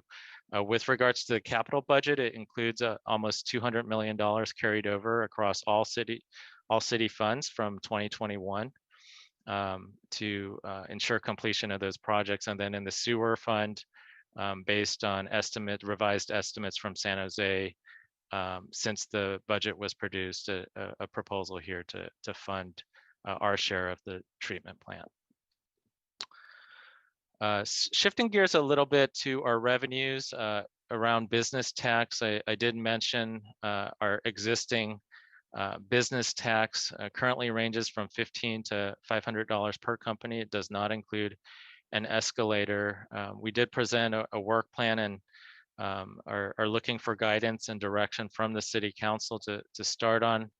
[SPEAKER 19] With regards to the capital budget, it includes almost $200 million carried over across all city funds from 2021 to ensure completion of those projects. And then in the sewer fund, based on revised estimates from San Jose, since the budget was produced, a proposal here to fund our share of the treatment plant. Shifting gears a little bit to our revenues around business tax, I did mention our existing business tax currently ranges from $15 to $500 per company. It does not include an escalator. We did present a work plan and are looking for guidance and direction from the city council to start on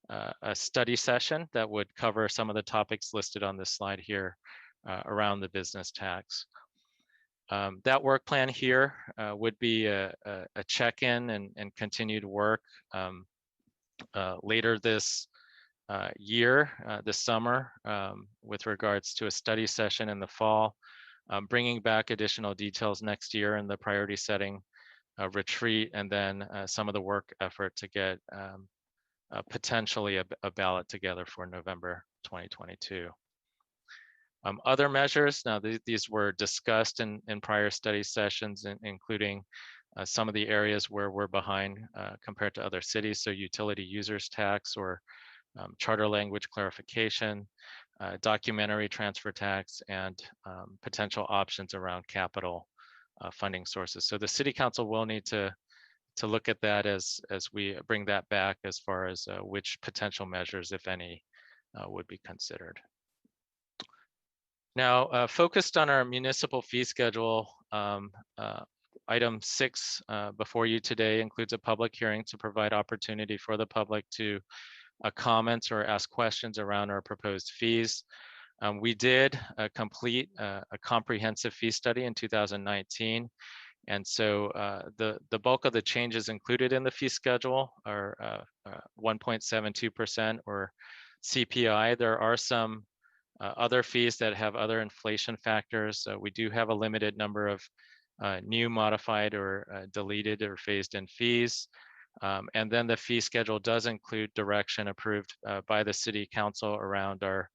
[SPEAKER 19] a study session that would cover some of the topics listed on this slide here around the business tax. That work plan here would be a check-in and continued work later this year, this summer, with regards to a study session in the fall, bringing back additional details next year in the priority setting retreat, and then some of the work effort to get potentially a ballot together for November 2022. Other measures, now these were discussed in prior study sessions, including some of the areas where we're behind compared to other cities, so utility users tax or charter language clarification, documentary transfer tax, and potential options around capital funding sources. So the city council will need to look at that as we bring that back as far as which potential measures, if any, would be considered. Now, focused on our municipal fee schedule, item 6 before you today includes a public hearing to provide opportunity for the public to comment or ask questions around our proposed fees. We did complete a comprehensive fee study in 2019. And so the bulk of the changes included in the fee schedule are 1.72% or CPI. There are some other fees that have other inflation factors. We do have a limited number of new, modified, or deleted or phased in fees. And then the fee schedule does include direction approved by the city council around our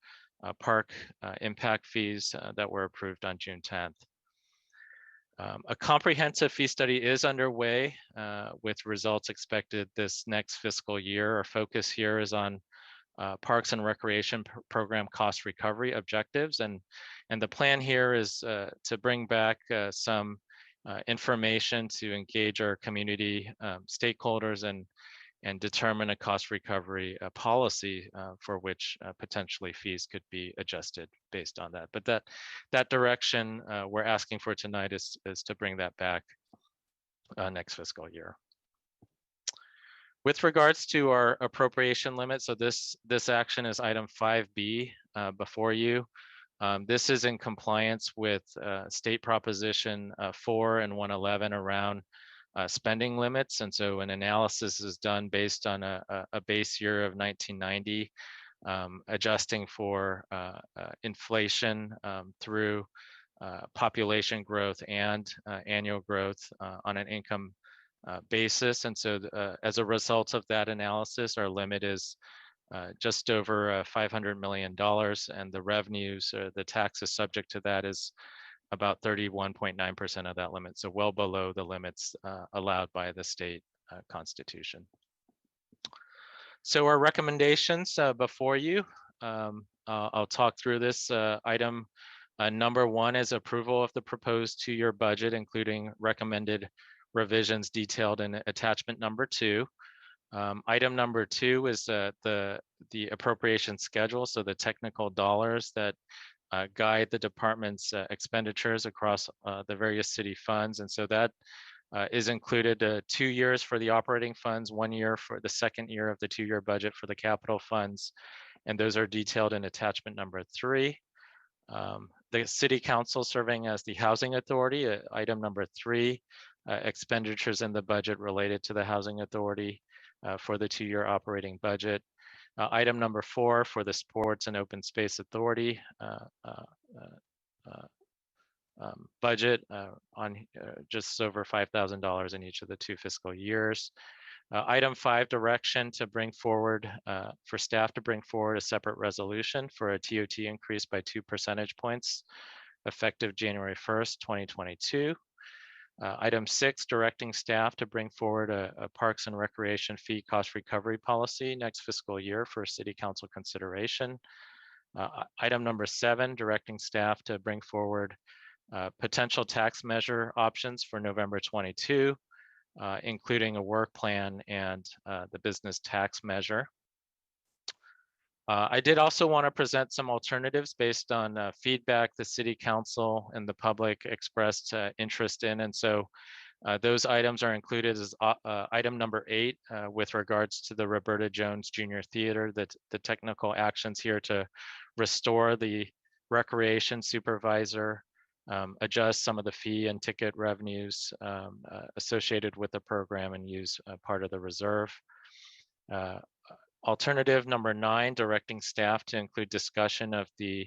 [SPEAKER 19] park impact fees that were approved on June 10th. A comprehensive fee study is underway with results expected this next fiscal year. Our focus here is on Parks and Recreation Program cost recovery objectives. And the plan here is to bring back some information to engage our community stakeholders and determine a cost recovery policy for which potentially fees could be adjusted based on that. But that direction we're asking for tonight is to bring that back next fiscal year. With regards to our appropriation limit, so this action is item 5B before you. This is in compliance with State Proposition 4 and 111 around spending limits. And so an analysis is done based on a base year of 1990, adjusting for inflation through population growth and annual growth on an income basis. And so as a result of that analysis, our limit is just over $500 million, and the revenues, the taxes subject to that is about 31.9% of that limit, so well below the limits allowed by the state constitution. So our recommendations before you, I'll talk through this. Item number 1 is approval of the proposed 2-year budget, including recommended revisions detailed in attachment number 2. Item number 2 is the appropriation schedule, so the technical dollars that guide the department's expenditures across the various city funds. And so that is included 2 years for the operating funds, 1 year for the second year of the 2-year budget for the capital funds. And those are detailed in attachment number 3. The city council serving as the housing authority, item number 3, expenditures in the budget related to the housing authority for the 2-year operating budget. Item number 4 for the Sports and Open Space Authority budget on just over $5,000 in each of the 2 fiscal years. Item 5, direction to bring forward, for staff to bring forward a separate resolution for a TOT increase by 2 percentage points effective January 1st, 2022. Item 6, directing staff to bring forward a Parks and Recreation fee cost recovery policy next fiscal year for City Council consideration. Item number 7, directing staff to bring forward potential tax measure options for November 22, including a work plan and the business tax measure. I did also want to present some alternatives based on feedback the City Council and the public expressed interest in. And so those items are included as item number 8 with regards to the Roberta Jones Jr. Theater, the technical actions here to restore the recreation supervisor, adjust some of the fee and ticket revenues associated with the program and use part of the reserve. Alternative number 9, directing staff to include discussion of the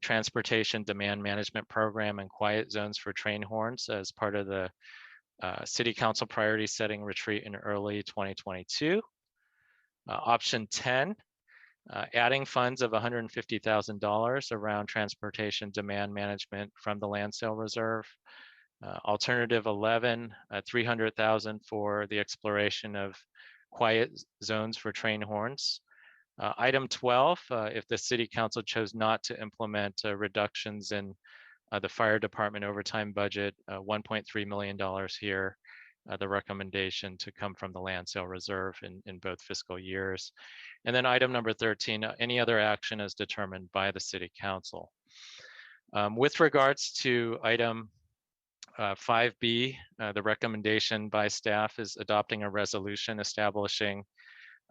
[SPEAKER 19] transportation demand management program and quiet zones for train horns as part of the City Council priority setting retreat in early 2022. Option 10, adding funds of $150,000 around transportation demand management from the land sale reserve. Alternative 11, $300,000 for the exploration of quiet zones for train horns. Item 12, if the City Council chose not to implement reductions in the fire department overtime budget, $1.3 million here, the recommendation to come from the land sale reserve in both fiscal years. And then item number 13, any other action as determined by the City Council. With regards to item 5B, the recommendation by staff is adopting a resolution establishing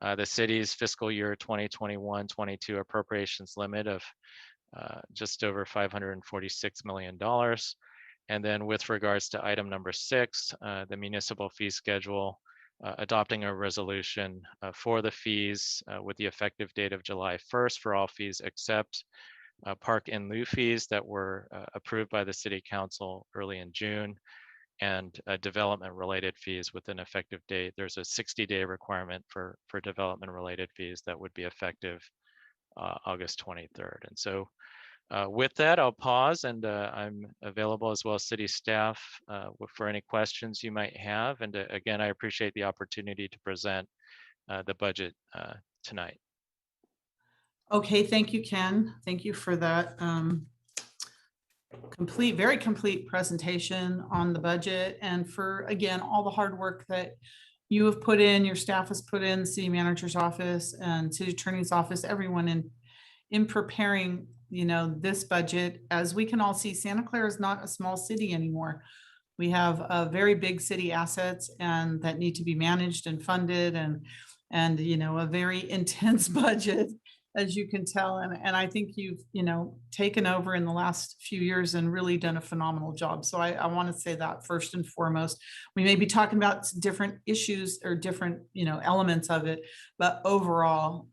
[SPEAKER 19] the city's fiscal year 2021-22 appropriations limit of just over $546 million. And then with regards to item number 6, the municipal fee schedule, adopting a resolution for the fees with the effective date of July 1st for all fees except park in lieu fees that were approved by the City Council early in June, and development related fees with an effective date. There's a 60-day requirement for development related fees that would be effective August 23rd. And so with that, I'll pause, and I'm available as well as city staff for any questions you might have. And again, I appreciate the opportunity to present the budget tonight.
[SPEAKER 1] Okay, thank you, Ken. Thank you for that very complete presentation on the budget, and for, again, all the hard work that you have put in, your staff has put in, the city manager's office and city attorney's office, everyone in preparing, this budget. As we can all see, Santa Clara is not a small city anymore. We have very big city assets and that need to be managed and funded, and a very intense budget as you can tell. And I think you've, taken over in the last few years and really done a phenomenal job. So I want to say that first and foremost. We may be talking about different issues or different, elements of it, but overall,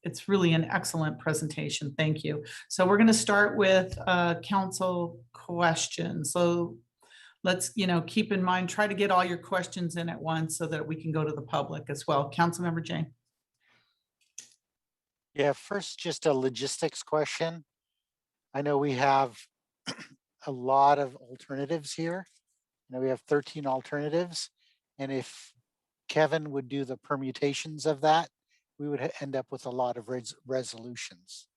[SPEAKER 1] it's really an excellent presentation. Thank you. So we're going to start with council questions. So let's, keep in mind, try to get all your questions in at once so that we can go to the public as well. Councilmember Jane.
[SPEAKER 10] Yeah, first, just a logistics question. I know we have a lot of alternatives here. We have 13 alternatives. And if Kevin would do the permutations of that, we would end up with a lot of resolutions.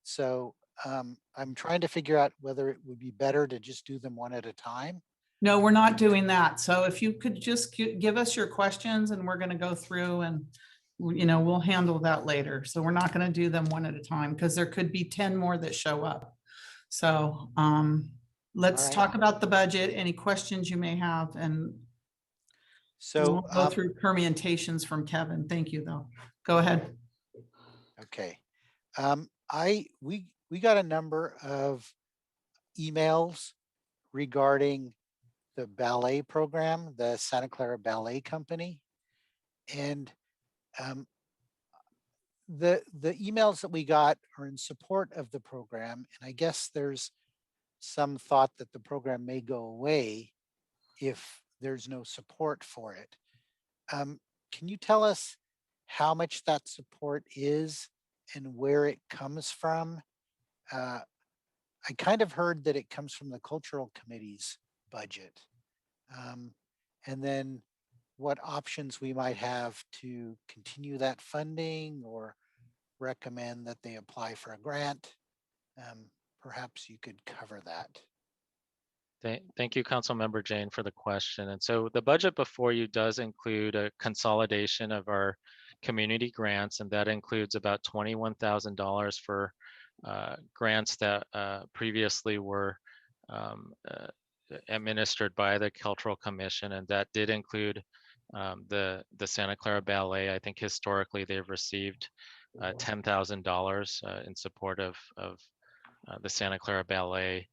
[SPEAKER 10] So I'm trying to figure out whether it would be better to just do them one at a time.
[SPEAKER 1] No, we're not doing that. So if you could just give us your questions and we're going to go through and, we'll handle that later. So we're not going to do them one at a time because there could be 10 more that show up. So let's talk about the budget, any questions you may have, and
[SPEAKER 10] so
[SPEAKER 1] we'll go through permutations from Kevin. Thank you, though. Go ahead.
[SPEAKER 10] Okay. We got a number of emails regarding the ballet program, the Santa Clara Ballet Company. And the emails that we got are in support of the program. And I guess there's some thought that the program may go away if there's no support for it. Can you tell us how much that support is and where it comes from? I kind of heard that it comes from the Cultural Committee's budget. And then what options we might have to continue that funding or recommend that they apply for a grant. Perhaps you could cover that.
[SPEAKER 19] Thank you, Councilmember Jane, for the question. And so the budget before you does include a consolidation of our community grants, and that includes about $21,000 for grants that previously were administered by the Cultural Commission, and that did include the Santa Clara Ballet. I think historically they've received $10,000 in support of the Santa Clara Ballet.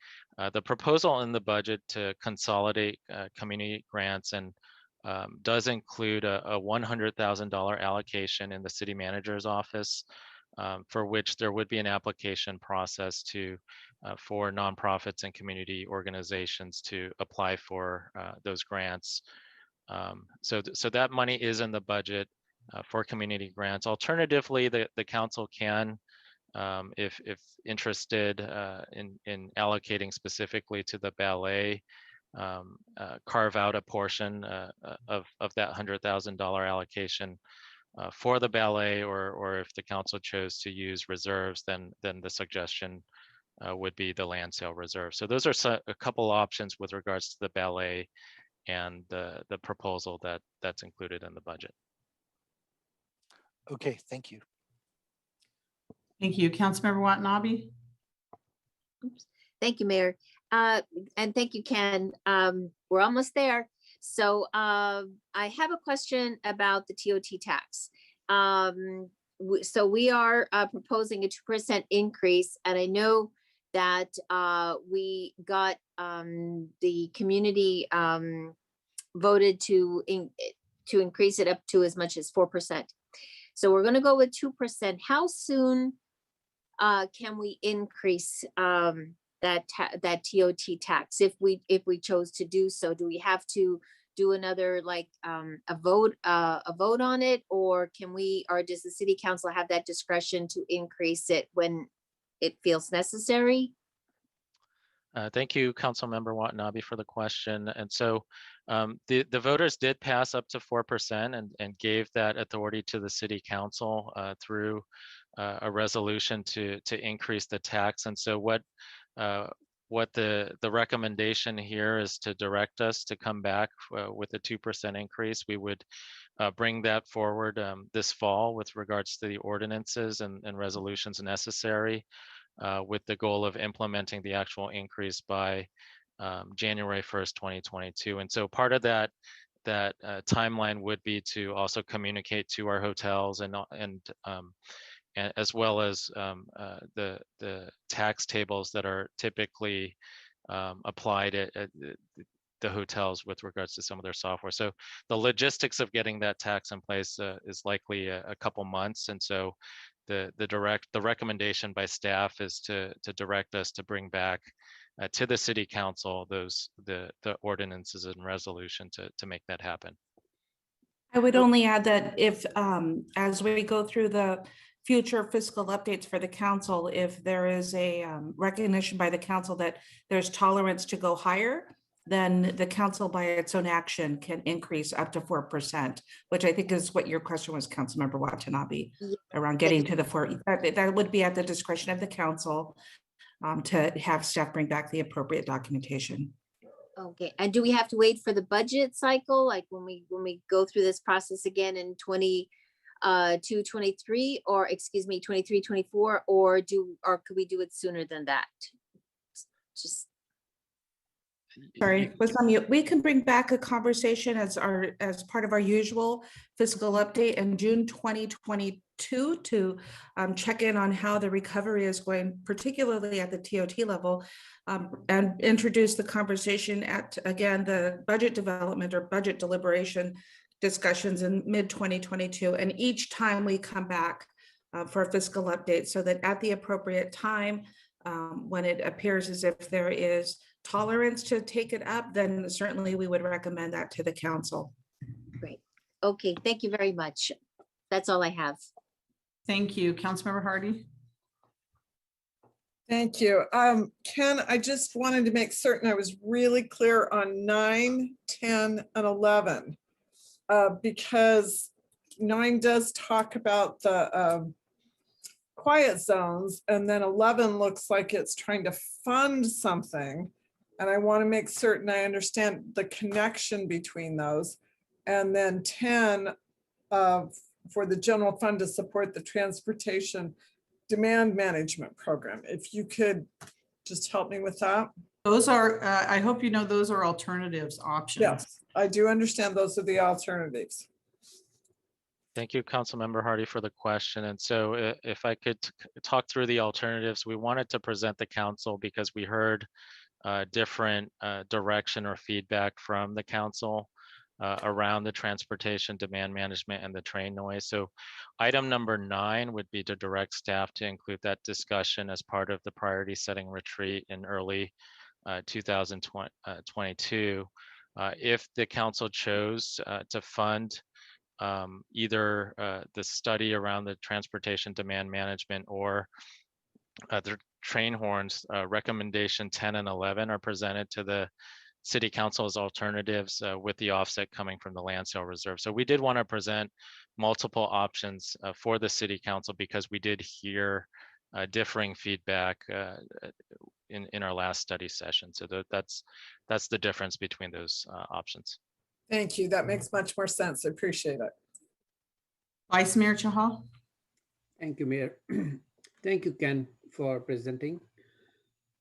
[SPEAKER 19] The proposal in the budget to consolidate community grants and does include a $100,000 allocation in the city manager's office, for which there would be an application process for nonprofits and community organizations to apply for those grants. So that money is in the budget for community grants. Alternatively, the council can, if interested in allocating specifically to the ballet, carve out a portion of that $100,000 allocation for the ballet, or if the council chose to use reserves, then the suggestion would be the land sale reserve. So those are a couple options with regards to the ballet and the proposal that's included in the budget.
[SPEAKER 10] Okay, thank you.
[SPEAKER 1] Thank you. Councilmember Watanabe.
[SPEAKER 11] Oops. Thank you, Mayor. And thank you, Ken. We're almost there. So I have a question about the TOT tax. So we are proposing a 2% increase, and I know that we got the community voted to increase it up to as much as 4%. So we're going to go with 2%. How soon can we increase that TOT tax if we chose to do so? Do we have to do another a vote on it, or does the city council have that discretion to increase it when it feels necessary?
[SPEAKER 19] Thank you, Councilmember Watanabe, for the question. And so the voters did pass up to 4% and gave that authority to the city council through a resolution to increase the tax. And so what the recommendation here is to direct us to come back with a 2% increase. We would bring that forward this fall with regards to the ordinances and resolutions necessary, with the goal of implementing the actual increase by January 1st, 2022. And so part of that timeline would be to also communicate to our hotels and as well as the tax tables that are typically applied at the hotels with regards to some of their software. So the logistics of getting that tax in place is likely a couple months. And so the recommendation by staff is to direct us to bring back to the city council the ordinances and resolution to make that happen.
[SPEAKER 21] I would only add that if, as we go through the future fiscal updates for the council, if there is a recognition by the council that there's tolerance to go higher, then the council by its own action can increase up to 4%, which I think is what your question was, Councilmember Watanabe, around getting to the 4. That would be at the discretion of the council to have staff bring back the appropriate documentation.
[SPEAKER 11] Okay, and do we have to wait for the budget cycle, like when we go through this process again in 23, or excuse me, 23, 24, or could we do it sooner than that? Just
[SPEAKER 21] Sorry, was on mute. We can bring back a conversation as part of our usual fiscal update in June 2022 to check in on how the recovery is going, particularly at the TOT level, and introduce the conversation at, again, the budget development or budget deliberation discussions in mid-2022. And each time we come back for a fiscal update, so that at the appropriate time, when it appears as if there is tolerance to take it up, then certainly we would recommend that to the council.
[SPEAKER 11] great. Okay, thank you very much. That's all I have.
[SPEAKER 1] Thank you. Councilmember Hardy.
[SPEAKER 3] Thank you. Ken, I just wanted to make certain I was really clear on 9, 10, and 11, because 9 does talk about the quiet zones, and then 11 looks like it's trying to fund something. And I want to make certain I understand the connection between those. And then 10, for the general fund to support the transportation demand management program. If you could just help me with that.
[SPEAKER 1] Those are, I hope you know, those are alternatives, options.
[SPEAKER 3] Yes, I do understand those are the alternatives.
[SPEAKER 19] Thank you, Councilmember Hardy, for the question. And so if I could talk through the alternatives, we wanted to present the council because we heard different direction or feedback from the council around the transportation demand management and the train noise. So item number 9 would be to direct staff to include that discussion as part of the priority setting retreat in early 2022. If the council chose to fund either the study around the transportation demand management or the train horns, recommendation 10 and 11 are presented to the city council as alternatives with the offset coming from the land sale reserve. So we did want to present multiple options for the city council because we did hear differing feedback in our last study session. So that's the difference between those options.
[SPEAKER 3] Thank you. That makes much more sense. I appreciate it.
[SPEAKER 1] Vice Mayor Chahal.
[SPEAKER 9] Thank you, Mayor. Thank you, Ken, for presenting.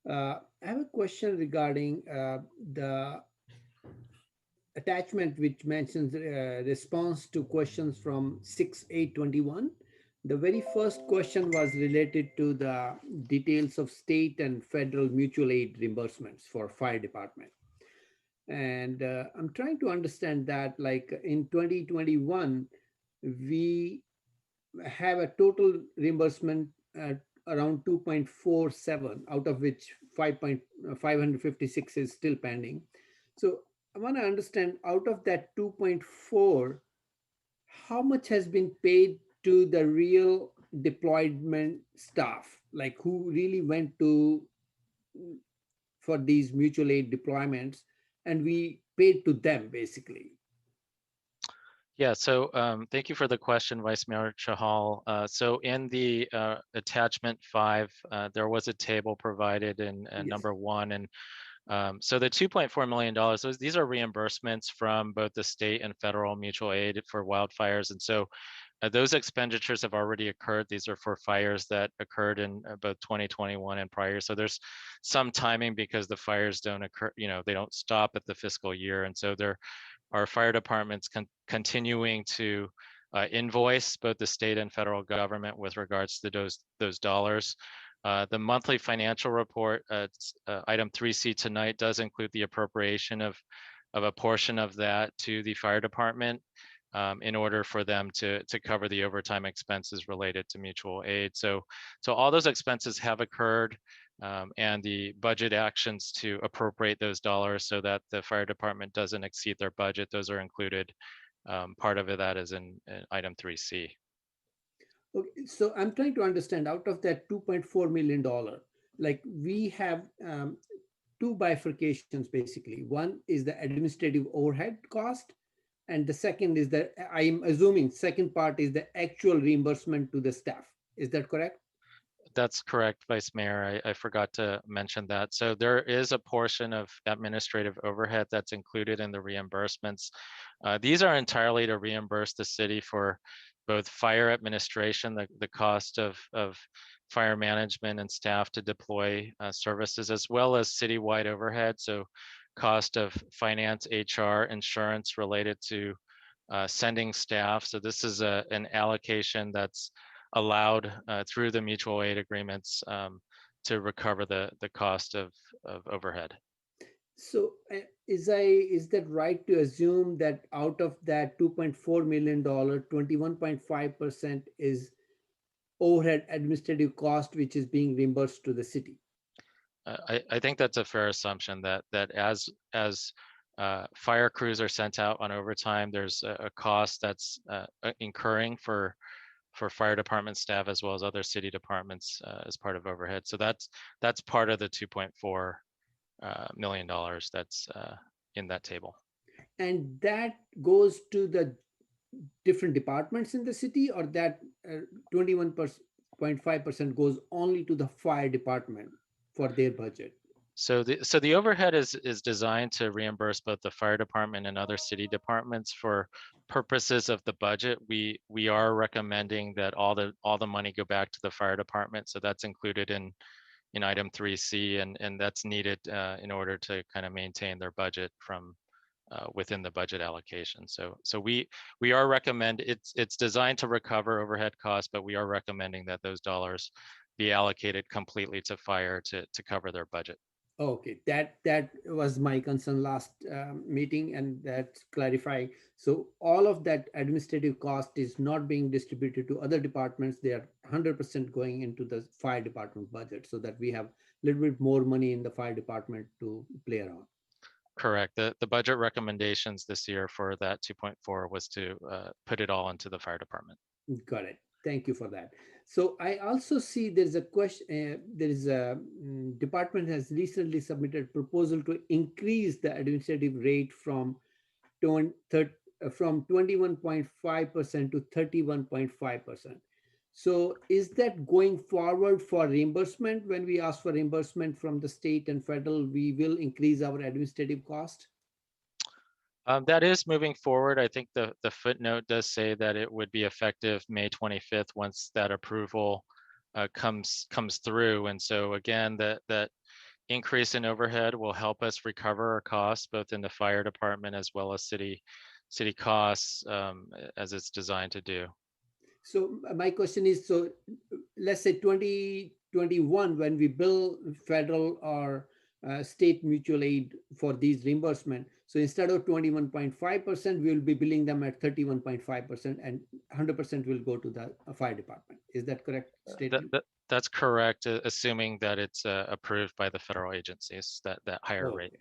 [SPEAKER 9] I have a question regarding the attachment which mentions response to questions from 6/8/21. The very first question was related to the details of state and federal mutual aid reimbursements for fire department. And I'm trying to understand that, like in 2021, we have a total reimbursement at around 2.47, out of which 556 is still pending. So I want to understand, out of that 2.4, how much has been paid to the real deployment staff, like who really went to for these mutual aid deployments, and we paid to them basically?
[SPEAKER 19] Yeah, so thank you for the question, Vice Mayor Chahal. So in the attachment 5, there was a table provided in number 1. And so the $2.4 million, these are reimbursements from both the state and federal mutual aid for wildfires. And so those expenditures have already occurred. These are for fires that occurred in both 2021 and prior. So there's some timing because the fires don't occur, they don't stop at the fiscal year. And so there are fire departments continuing to invoice both the state and federal government with regards to those dollars. The monthly financial report, item 3C tonight, does include the appropriation of a portion of that to the fire department in order for them to cover the overtime expenses related to mutual aid. So all those expenses have occurred, and the budget actions to appropriate those dollars so that the fire department doesn't exceed their budget, those are included. Part of that is in item 3C.
[SPEAKER 9] Okay, so I'm trying to understand, out of that $2.4 million, like we have two bifurcations basically. One is the administrative overhead cost, and the second is the, I'm assuming second part is the actual reimbursement to the staff. Is that correct?
[SPEAKER 19] That's correct, Vice Mayor. I forgot to mention that. So there is a portion of administrative overhead that's included in the reimbursements. These are entirely to reimburse the city for both fire administration, the cost of fire management and staff to deploy services, as well as citywide overhead. So cost of finance, HR, insurance related to sending staff. So this is an allocation that's allowed through the mutual aid agreements to recover the cost of overhead.
[SPEAKER 9] So is that right to assume that out of that $2.4 million, 21.5% is overhead administrative cost, which is being reimbursed to the city?
[SPEAKER 19] I think that's a fair assumption that as fire crews are sent out on overtime, there's a cost that's incurring for fire department staff as well as other city departments as part of overhead. So that's part of the $2.4 million that's in that table.
[SPEAKER 9] And that goes to the different departments in the city, or that 21.5% goes only to the fire department for their budget?
[SPEAKER 19] So the overhead is designed to reimburse both the fire department and other city departments. For purposes of the budget, we are recommending that all the money go back to the fire department. So that's included in item 3C, and that's needed in order to kind of maintain their budget from within the budget allocation. So we are it's designed to recover overhead costs, but we are recommending that those dollars be allocated completely to fire to cover their budget.
[SPEAKER 9] Okay, that was my concern last meeting, and that's clarifying. So all of that administrative cost is not being distributed to other departments. They are 100% going into the fire department budget, so that we have a little bit more money in the fire department to play around.
[SPEAKER 19] Correct. The budget recommendations this year for that 2.4 was to put it all into the fire department.
[SPEAKER 9] Got it. Thank you for that. So I also see there's a question, there is a department has recently submitted proposal to increase the administrative rate from 21.5% to 31.5%. So is that going forward for reimbursement? When we ask for reimbursement from the state and federal, we will increase our administrative cost?
[SPEAKER 19] That is moving forward. I think the footnote does say that it would be effective May 25th once that approval comes through. And so again, that increase in overhead will help us recover our costs, both in the fire department as well as city costs, as it's designed to do.
[SPEAKER 9] So my question is, so let's say 2021, when we bill federal or state mutual aid for these reimbursement, so instead of 21.5%, we will be billing them at 31.5%, and 100% will go to the fire department. Is that correct statement?
[SPEAKER 19] That's correct, assuming that it's approved by the federal agencies, that higher rate.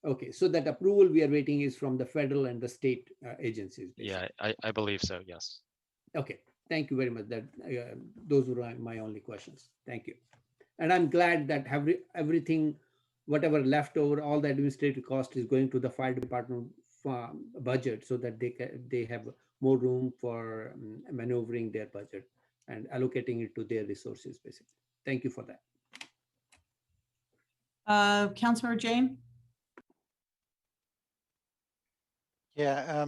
[SPEAKER 9] Okay, so that approval we are waiting is from the federal and the state agencies. Basically.
[SPEAKER 19] Yeah, I believe so, yes.
[SPEAKER 9] Okay, thank you very much. That those were my only questions. Thank you. And I'm glad that everything, whatever left over, all the administrative cost is going to the fire department budget, so that they have more room for maneuvering their budget and allocating it to their resources, basically. Thank you for that.
[SPEAKER 1] Councilmember Jane?
[SPEAKER 10] Yeah,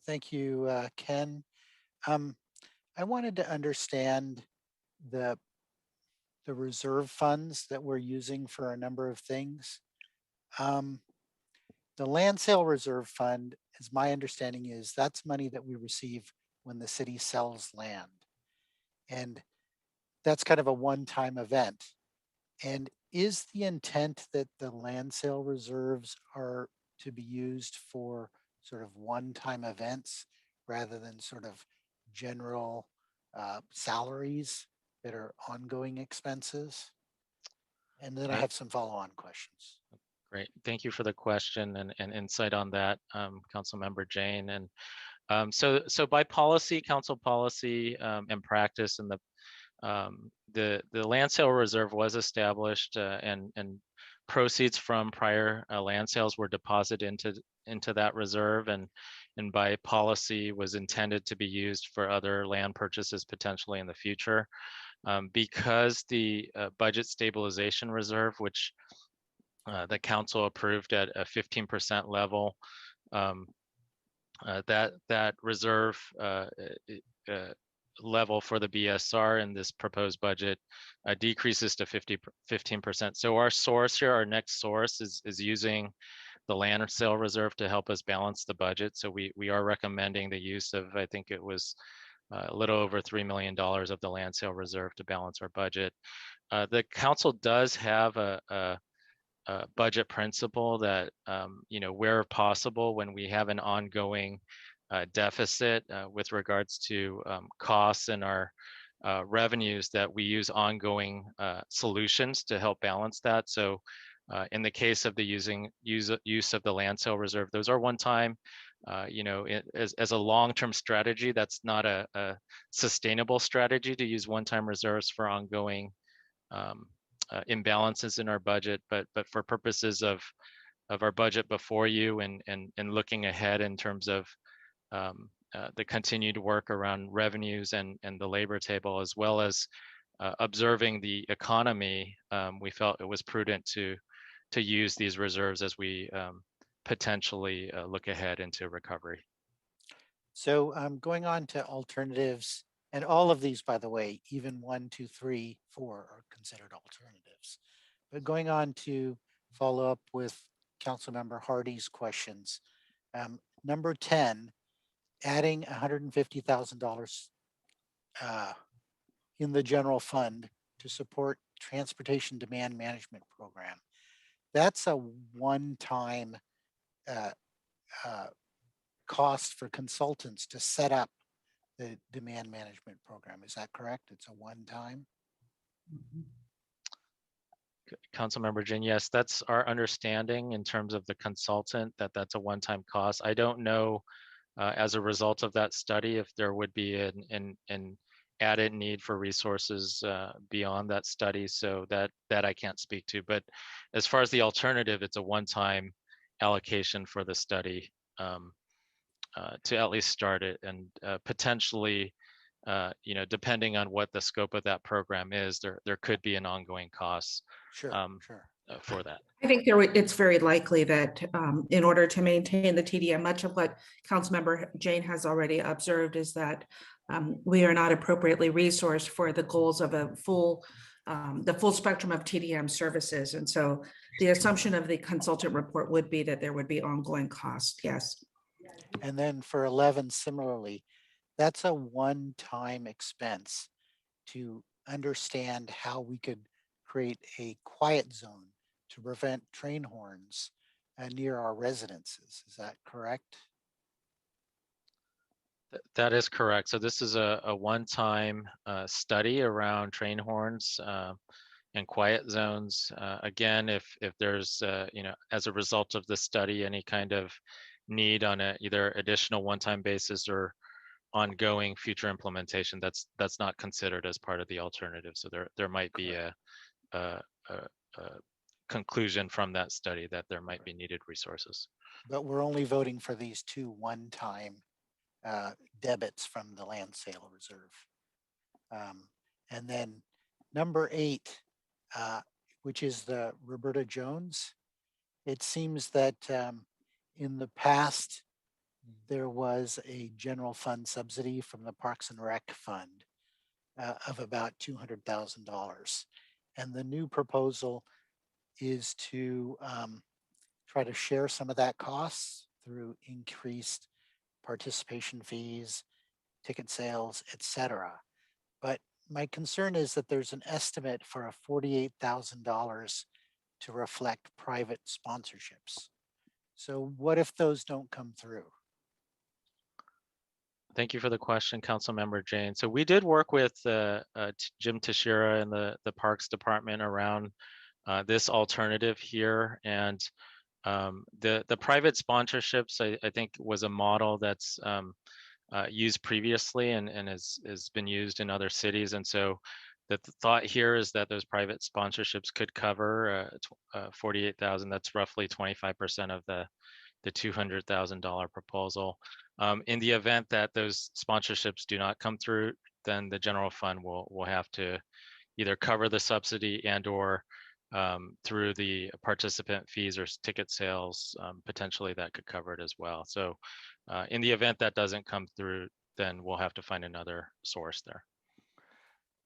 [SPEAKER 10] thank you, Ken. I wanted to understand the reserve funds that we're using for a number of things. The land sale reserve fund, as my understanding is, that's money that we receive when the city sells land. And that's kind of a one-time event. And is the intent that the land sale reserves are to be used for sort of one-time events rather than sort of general salaries that are ongoing expenses? And then I have some follow-on questions.
[SPEAKER 19] Great. Thank you for the question and insight on that, Councilmember Jane. And so by policy, council policy and practice, and the land sale reserve was established, and proceeds from prior land sales were deposited into that reserve, and by policy was intended to be used for other land purchases potentially in the future. Because the budget stabilization reserve, which the council approved at a 15% level, that reserve level for the BSR in this proposed budget decreases to 15%. So our source here, our next source is using the land sale reserve to help us balance the budget. So we are recommending the use of, I think it was a little over $3 million of the land sale reserve to balance our budget. The council does have a budget principle that, where possible, when we have an ongoing deficit with regards to costs and our revenues, that we use ongoing solutions to help balance that. So in the case of the use of the land sale reserve, those are one time. As a long-term strategy, that's not a sustainable strategy to use one-time reserves for ongoing imbalances in our budget, but for purposes of our budget before you, and looking ahead in terms of the continued work around revenues and the labor table, as well as observing the economy, we felt it was prudent to use these reserves as we potentially look ahead into recovery.
[SPEAKER 10] So going on to alternatives, and all of these, by the way, even 1, 2, 3, 4 are considered alternatives. But going on to follow up with Councilmember Hardy's questions. Number 10, adding $150,000 in the general fund to support transportation demand management program. That's a one-time cost for consultants to set up the demand management program. Is that correct? It's a one-time?
[SPEAKER 19] Councilmember Jin, yes, that's our understanding in terms of the consultant, that's a one-time cost. I don't know as a result of that study if there would be an added need for resources beyond that study, so that I can't speak to. But as far as the alternative, it's a one-time allocation for the study to at least start it, and potentially, depending on what the scope of that program is, there could be an ongoing cost for that.
[SPEAKER 21] I think it's very likely that in order to maintain the TDM, much of what Councilmember Jane has already observed is that we are not appropriately resourced for the goals of the full spectrum of TDM services. And so the assumption of the consultant report would be that there would be ongoing costs, yes.
[SPEAKER 10] And then for 11, similarly, that's a one-time expense to understand how we could create a quiet zone to prevent train horns near our residences. Is that correct?
[SPEAKER 19] That is correct. So this is a one-time study around train horns and quiet zones. Again, if there's, as a result of the study, any kind of need on a either additional one-time basis or ongoing future implementation, that's not considered as part of the alternative. So there might be a conclusion from that study that there might be needed resources.
[SPEAKER 10] But we're only voting for these two one-time debits from the land sale reserve. And then number 8, which is the Roberta Jones. It seems that in the past, there was a general fund subsidy from the Parks and Rec Fund of about $200,000. And the new proposal is to try to share some of that costs through increased participation fees, ticket sales, etc. But my concern is that there's an estimate for a $48,000 to reflect private sponsorships. So what if those don't come through?
[SPEAKER 4] Thank you for the question, Councilmember Jane. So we did work with Jim Teixeira and the Parks Department around this alternative here, and the private sponsorships, I think, was a model that's used previously and has been used in other cities. And so the thought here is that those private sponsorships could cover 48,000. That's roughly 25% of the $200,000 proposal. In the event that those sponsorships do not come through, then the general fund will have to either cover the subsidy and or through the participant fees or ticket sales, potentially that could cover it as well. So in the event that doesn't come through, then we'll have to find another source there.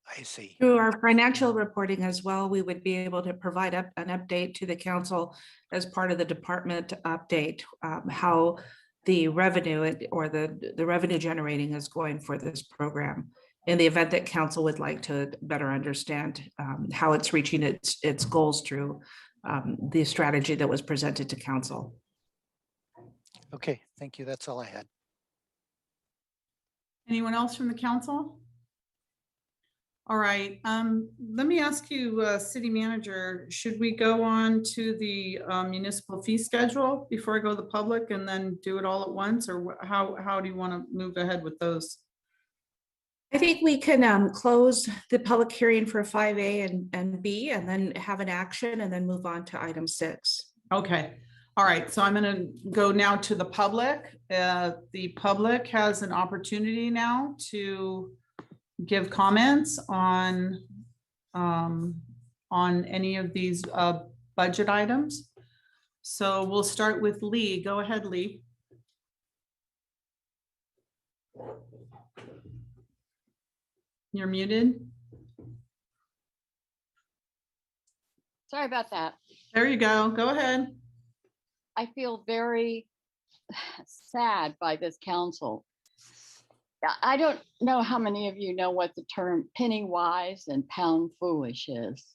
[SPEAKER 10] I see.
[SPEAKER 21] Through our financial reporting as well, we would be able to provide an update to the council as part of the department update, how the revenue or the revenue generating is going for this program, in the event that council would like to better understand how it's reaching its goals through the strategy that was presented to council.
[SPEAKER 10] Okay, thank you. That's all I had.
[SPEAKER 1] Anyone else from the council? All right, let me ask you, City Manager, should we go on to the municipal fee schedule before I go to the public and then do it all at once, or how do you want to move ahead with those?
[SPEAKER 21] I think we can close the public hearing for 5A and B, and then have an action and then move on to item 6.
[SPEAKER 1] Okay, all right, so I'm going to go now to the public. The public has an opportunity now to give comments on any of these budget items. So we'll start with Lee. Go ahead, Lee. You're muted.
[SPEAKER 22] Sorry about that.
[SPEAKER 1] There you go. Go ahead.
[SPEAKER 22] I feel very sad by this council. I don't know how many of you know what the term penny wise and pound foolish is,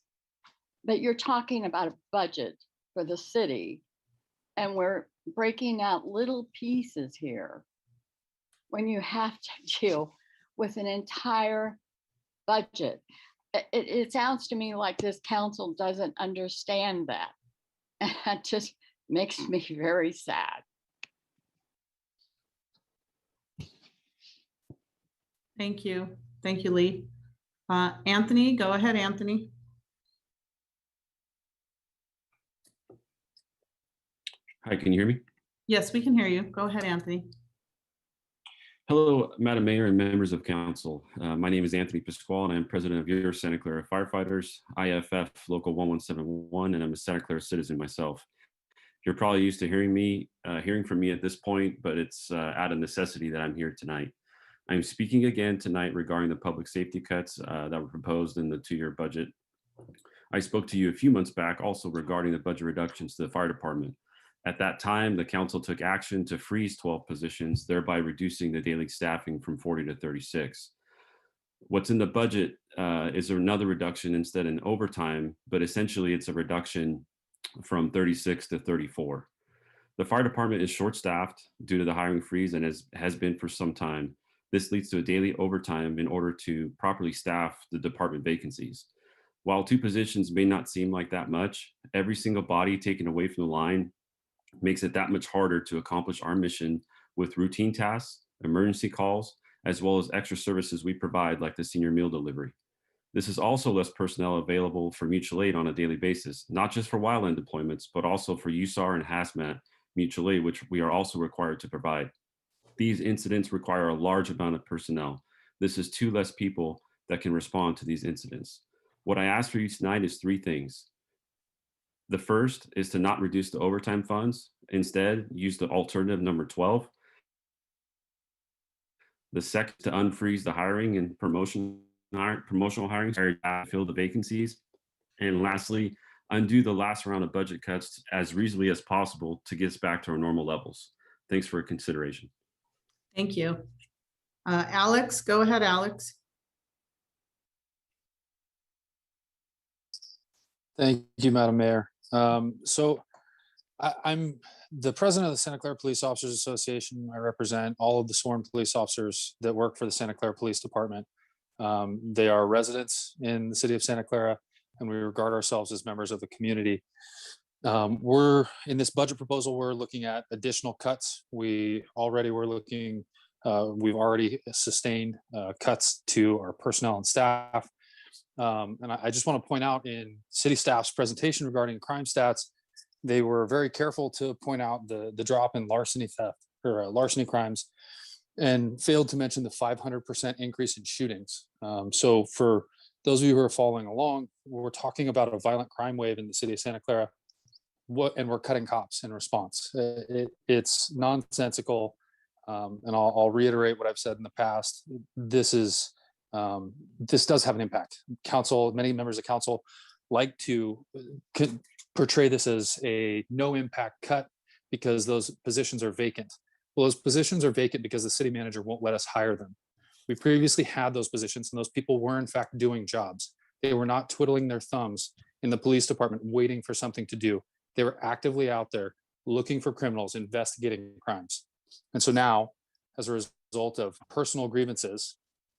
[SPEAKER 22] but you're talking about a budget for the city, and we're breaking out little pieces here when you have to deal with an entire budget. It sounds to me like this council doesn't understand that. And that just makes me very sad.
[SPEAKER 1] Thank you. Thank you, Lee. Anthony, go ahead, Anthony.
[SPEAKER 23] Hi, can you hear me?
[SPEAKER 1] Yes, we can hear you. Go ahead, Anthony.
[SPEAKER 23] Hello, Madam Mayor and members of council. My name is Anthony Pasquale, and I'm president of your Santa Clara Firefighters, IFF Local 1171, and I'm a Santa Clara citizen myself. You're probably used to hearing from me at this point, but it's out of necessity that I'm here tonight. I'm speaking again tonight regarding the public safety cuts that were proposed in the 2-year budget. I spoke to you a few months back also regarding the budget reductions to the fire department. At that time, the council took action to freeze 12 positions, thereby reducing the daily staffing from 40 to 36. What's in the budget is another reduction instead in overtime, but essentially it's a reduction from 36 to 34. The fire department is short-staffed due to the hiring freeze and has been for some time. This leads to a daily overtime in order to properly staff the department vacancies. While 2 positions may not seem like that much, every single body taken away from the line makes it that much harder to accomplish our mission with routine tasks, emergency calls, as well as extra services we provide like the senior meal delivery. This is also less personnel available for mutual aid on a daily basis, not just for wildland deployments, but also for USAR and hazmat mutual aid, which we are also required to provide. These incidents require a large amount of personnel. This is 2 less people that can respond to these incidents. What I ask for you tonight is 3 things. The first is to not reduce the overtime funds. Instead, use the alternative number 12. The second, to unfreeze the hiring and promotional hiring to fill the vacancies. And lastly, undo the last round of budget cuts as reasonably as possible to get us back to our normal levels. Thanks for consideration.
[SPEAKER 1] Thank you. Alex, go ahead, Alex.
[SPEAKER 7] Thank you, Madam Mayor. So I'm the president of the Santa Clara Police Officers Association. I represent all of the sworn police officers that work for the Santa Clara Police Department. They are residents in the city of Santa Clara, and we regard ourselves as members of the community. We're in this budget proposal, we're looking at additional cuts. We've already sustained cuts to our personnel and staff. And I just want to point out in city staff's presentation regarding crime stats, they were very careful to point out the drop in larceny theft or larceny crimes, and failed to mention the 500% increase in shootings. So for those of you who are following along, we're talking about a violent crime wave in the city of Santa Clara. And we're cutting cops in response. It's nonsensical. And I'll reiterate what I've said in the past. This does have an impact. Council, many members of council like to portray this as a no impact cut because those positions are vacant. Well, those positions are vacant because the city manager won't let us hire them. We previously had those positions, and those people were in fact doing jobs. They were not twiddling their thumbs in the police department waiting for something to do. They were actively out there looking for criminals, investigating crimes. And so now, as a result of personal grievances,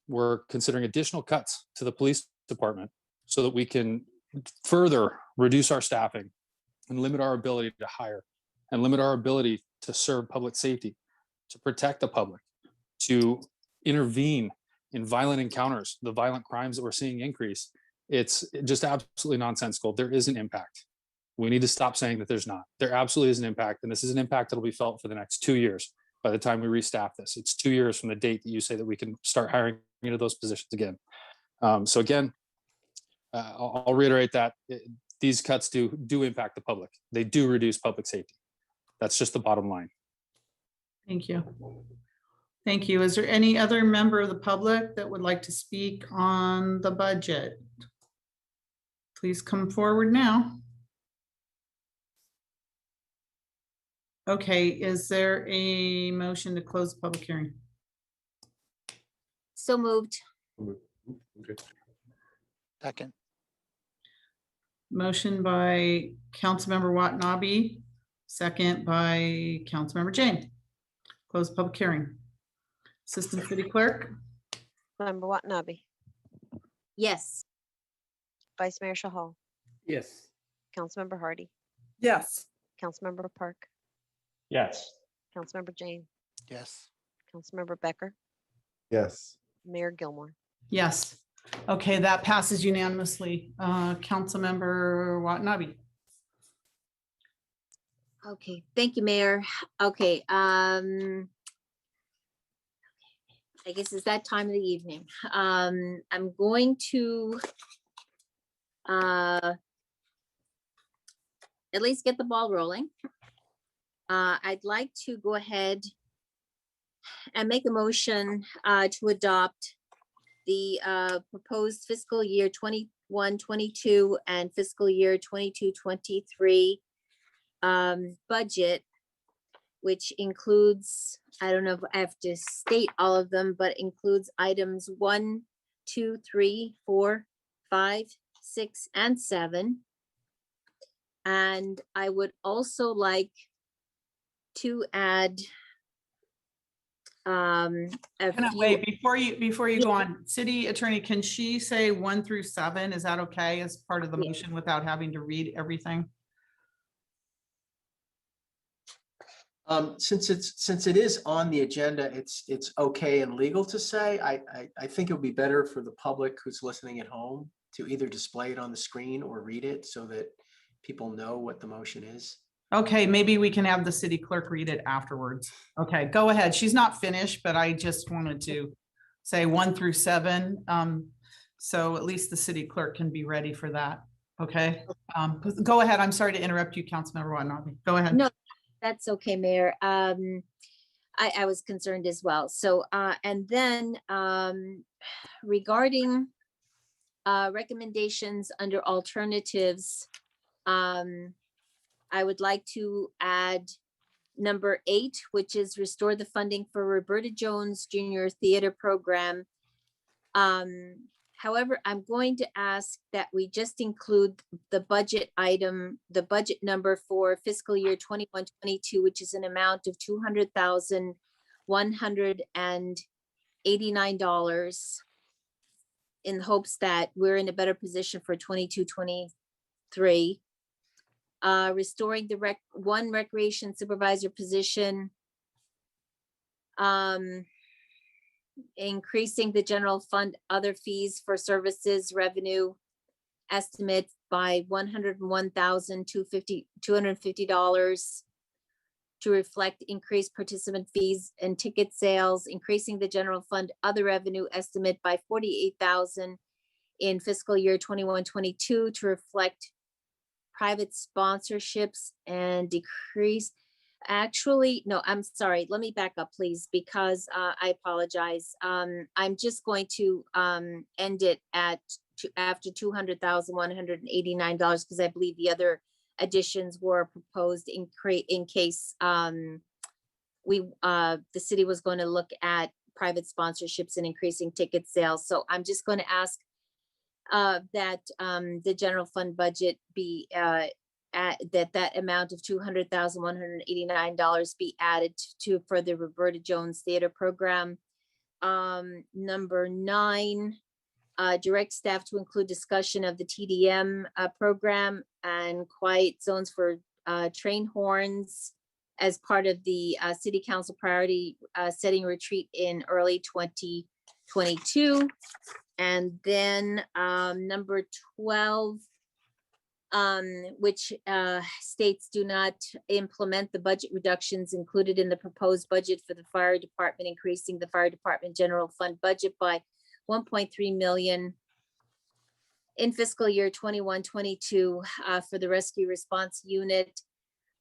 [SPEAKER 7] we're considering additional cuts to the police department so that we can further reduce our staffing and limit our ability to hire and limit our ability to serve public safety, to protect the public, to intervene in violent encounters, the violent crimes that we're seeing increase. It's just absolutely nonsensical. There is an impact. We need to stop saying that there's not. There absolutely is an impact, and this is an impact that will be felt for the next 2 years. By the time we restaff this, it's 2 years from the date that you say that we can start hiring into those positions again. So again, I'll reiterate that these cuts do impact the public. They do reduce public safety. That's just the bottom line.
[SPEAKER 1] Thank you. Thank you. Is there any other member of the public that would like to speak on the budget? Please come forward now. Okay, is there a motion to close the public hearing?
[SPEAKER 11] So moved.
[SPEAKER 12] Okay.
[SPEAKER 10] Second.
[SPEAKER 1] Motion by Councilmember Watanabe, second by Councilmember Jane. Close the public hearing. Assistant City Clerk?
[SPEAKER 2] Member Watanabe,
[SPEAKER 11] Yes.
[SPEAKER 2] Vice Mayor Shahal,
[SPEAKER 9] Yes.
[SPEAKER 2] Councilmember Hardy,
[SPEAKER 3] Yes.
[SPEAKER 2] Councilmember Park,
[SPEAKER 19] Yes.
[SPEAKER 2] Councilmember Jane,
[SPEAKER 10] Yes.
[SPEAKER 2] Councilmember Becker,
[SPEAKER 12] Yes.
[SPEAKER 2] Mayor Gilmore.
[SPEAKER 1] Yes. Okay, that passes unanimously. Councilmember Watanabe.
[SPEAKER 11] Okay, thank you, Mayor. Okay, I guess it's that time of the evening. I'm going to at least get the ball rolling. I'd like to go ahead and make a motion to adopt the proposed fiscal year 21-22 and fiscal year 22-23 budget, which includes, I don't know if I have to state all of them, but includes items 1, 2, 3, 4, 5, 6, and 7. And I would also like to add
[SPEAKER 1] Wait, before you go on, City Attorney, can she say 1 through 7? Is that okay as part of the motion without having to read everything?
[SPEAKER 5] Since it is on the agenda, it's okay and legal to say. I think it would be better for the public who's listening at home to either display it on the screen or read it so that people know what the motion is.
[SPEAKER 1] Okay, maybe we can have the city clerk read it afterwards. Okay, go ahead. She's not finished, but I just wanted to say 1 through 7. So at least the city clerk can be ready for that. Okay, go ahead. I'm sorry to interrupt you, Councilmember Watanabe. Go ahead.
[SPEAKER 11] No, that's okay, Mayor. I was concerned as well. So, and then regarding recommendations under alternatives, I would like to add number 8, which is restore the funding for Roberta Jones Junior Theater Program. However, I'm going to ask that we just include the budget item, the budget number for fiscal year 21-22, which is an amount of $200,189, in hopes that we're in a better position for 22-23. Restoring the one recreation supervisor position. Increasing the general fund other fees for services revenue estimate by $101,250 to reflect increased participant fees and ticket sales, increasing the general fund other revenue estimate by $48,000 in fiscal year 21-22 to reflect private sponsorships and decrease. Actually, no, I'm sorry. Let me back up, please, because I apologize. I'm just going to end it at after $200,189 because I believe the other additions were proposed in case the city was going to look at private sponsorships and increasing ticket sales. So I'm just going to ask that the general fund budget be that amount of $200,189 be added to for the Roberta Jones Theater Program. Number 9, direct staff to include discussion of the TDM program and quiet zones for train horns as part of the city council priority setting retreat in early 2022. And then number 12, which states do not implement the budget reductions included in the proposed budget for the fire department, increasing the fire department general fund budget by 1.3 million in fiscal year 21-22 for the rescue response unit,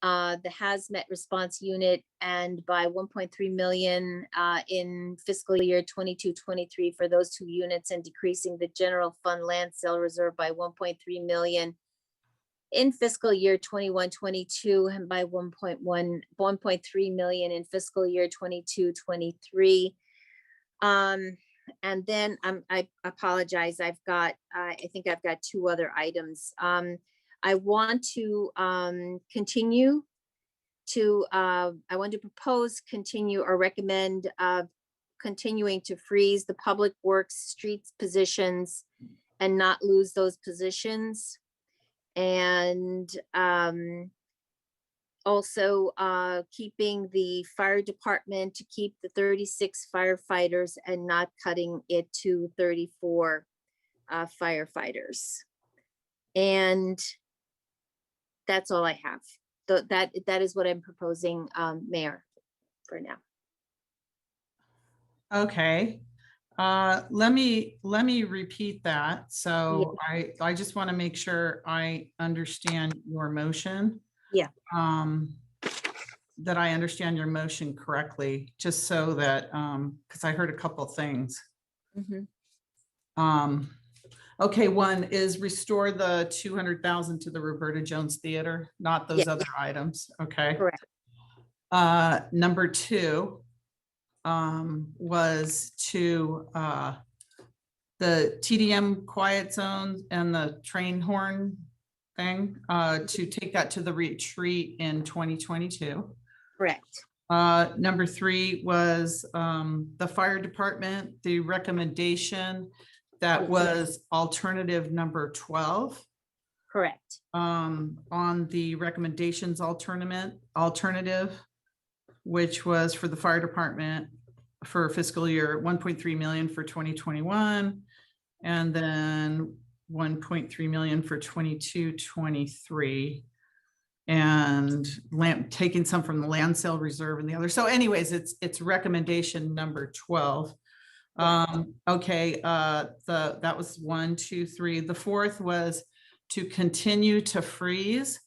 [SPEAKER 11] the hazmat response unit, and by 1.3 million in fiscal year 22-23 for those 2 units, and decreasing the general fund land sale reserve by 1.3 million in fiscal year 21-22 and by 1.3 million in fiscal year 22-23. And then I apologize. I think I've got 2 other items. I want to continue to, I want to propose, continue, or recommend continuing to freeze the public works streets positions and not lose those positions. And also keeping the fire department to keep the 36 firefighters and not cutting it to 34 firefighters. And that's all I have. That is what I'm proposing, Mayor, for now.
[SPEAKER 1] Okay. Let me repeat that. So I just want to make sure I understand your motion.
[SPEAKER 11] Yeah.
[SPEAKER 1] That I understand your motion correctly, just so that, because I heard a couple things. Okay, one is restore the 200,000 to the Roberta Jones Theater, not those other items. Okay.
[SPEAKER 11] Correct.
[SPEAKER 1] Number 2 was to the TDM quiet zones and the train horn thing, to take that to the retreat in 2022.
[SPEAKER 11] Correct.
[SPEAKER 1] Number 3 was the fire department, the recommendation that was alternative number 12.
[SPEAKER 11] Correct.
[SPEAKER 1] On the recommendations alternative, which was for the fire department for fiscal year 1.3 million for 2021, and then 1.3 million for 22-23, and taking some from the land sale reserve and the other. So anyways, it's recommendation number 12. Okay, that was 1, 2, 3. The 4th was to continue to freeze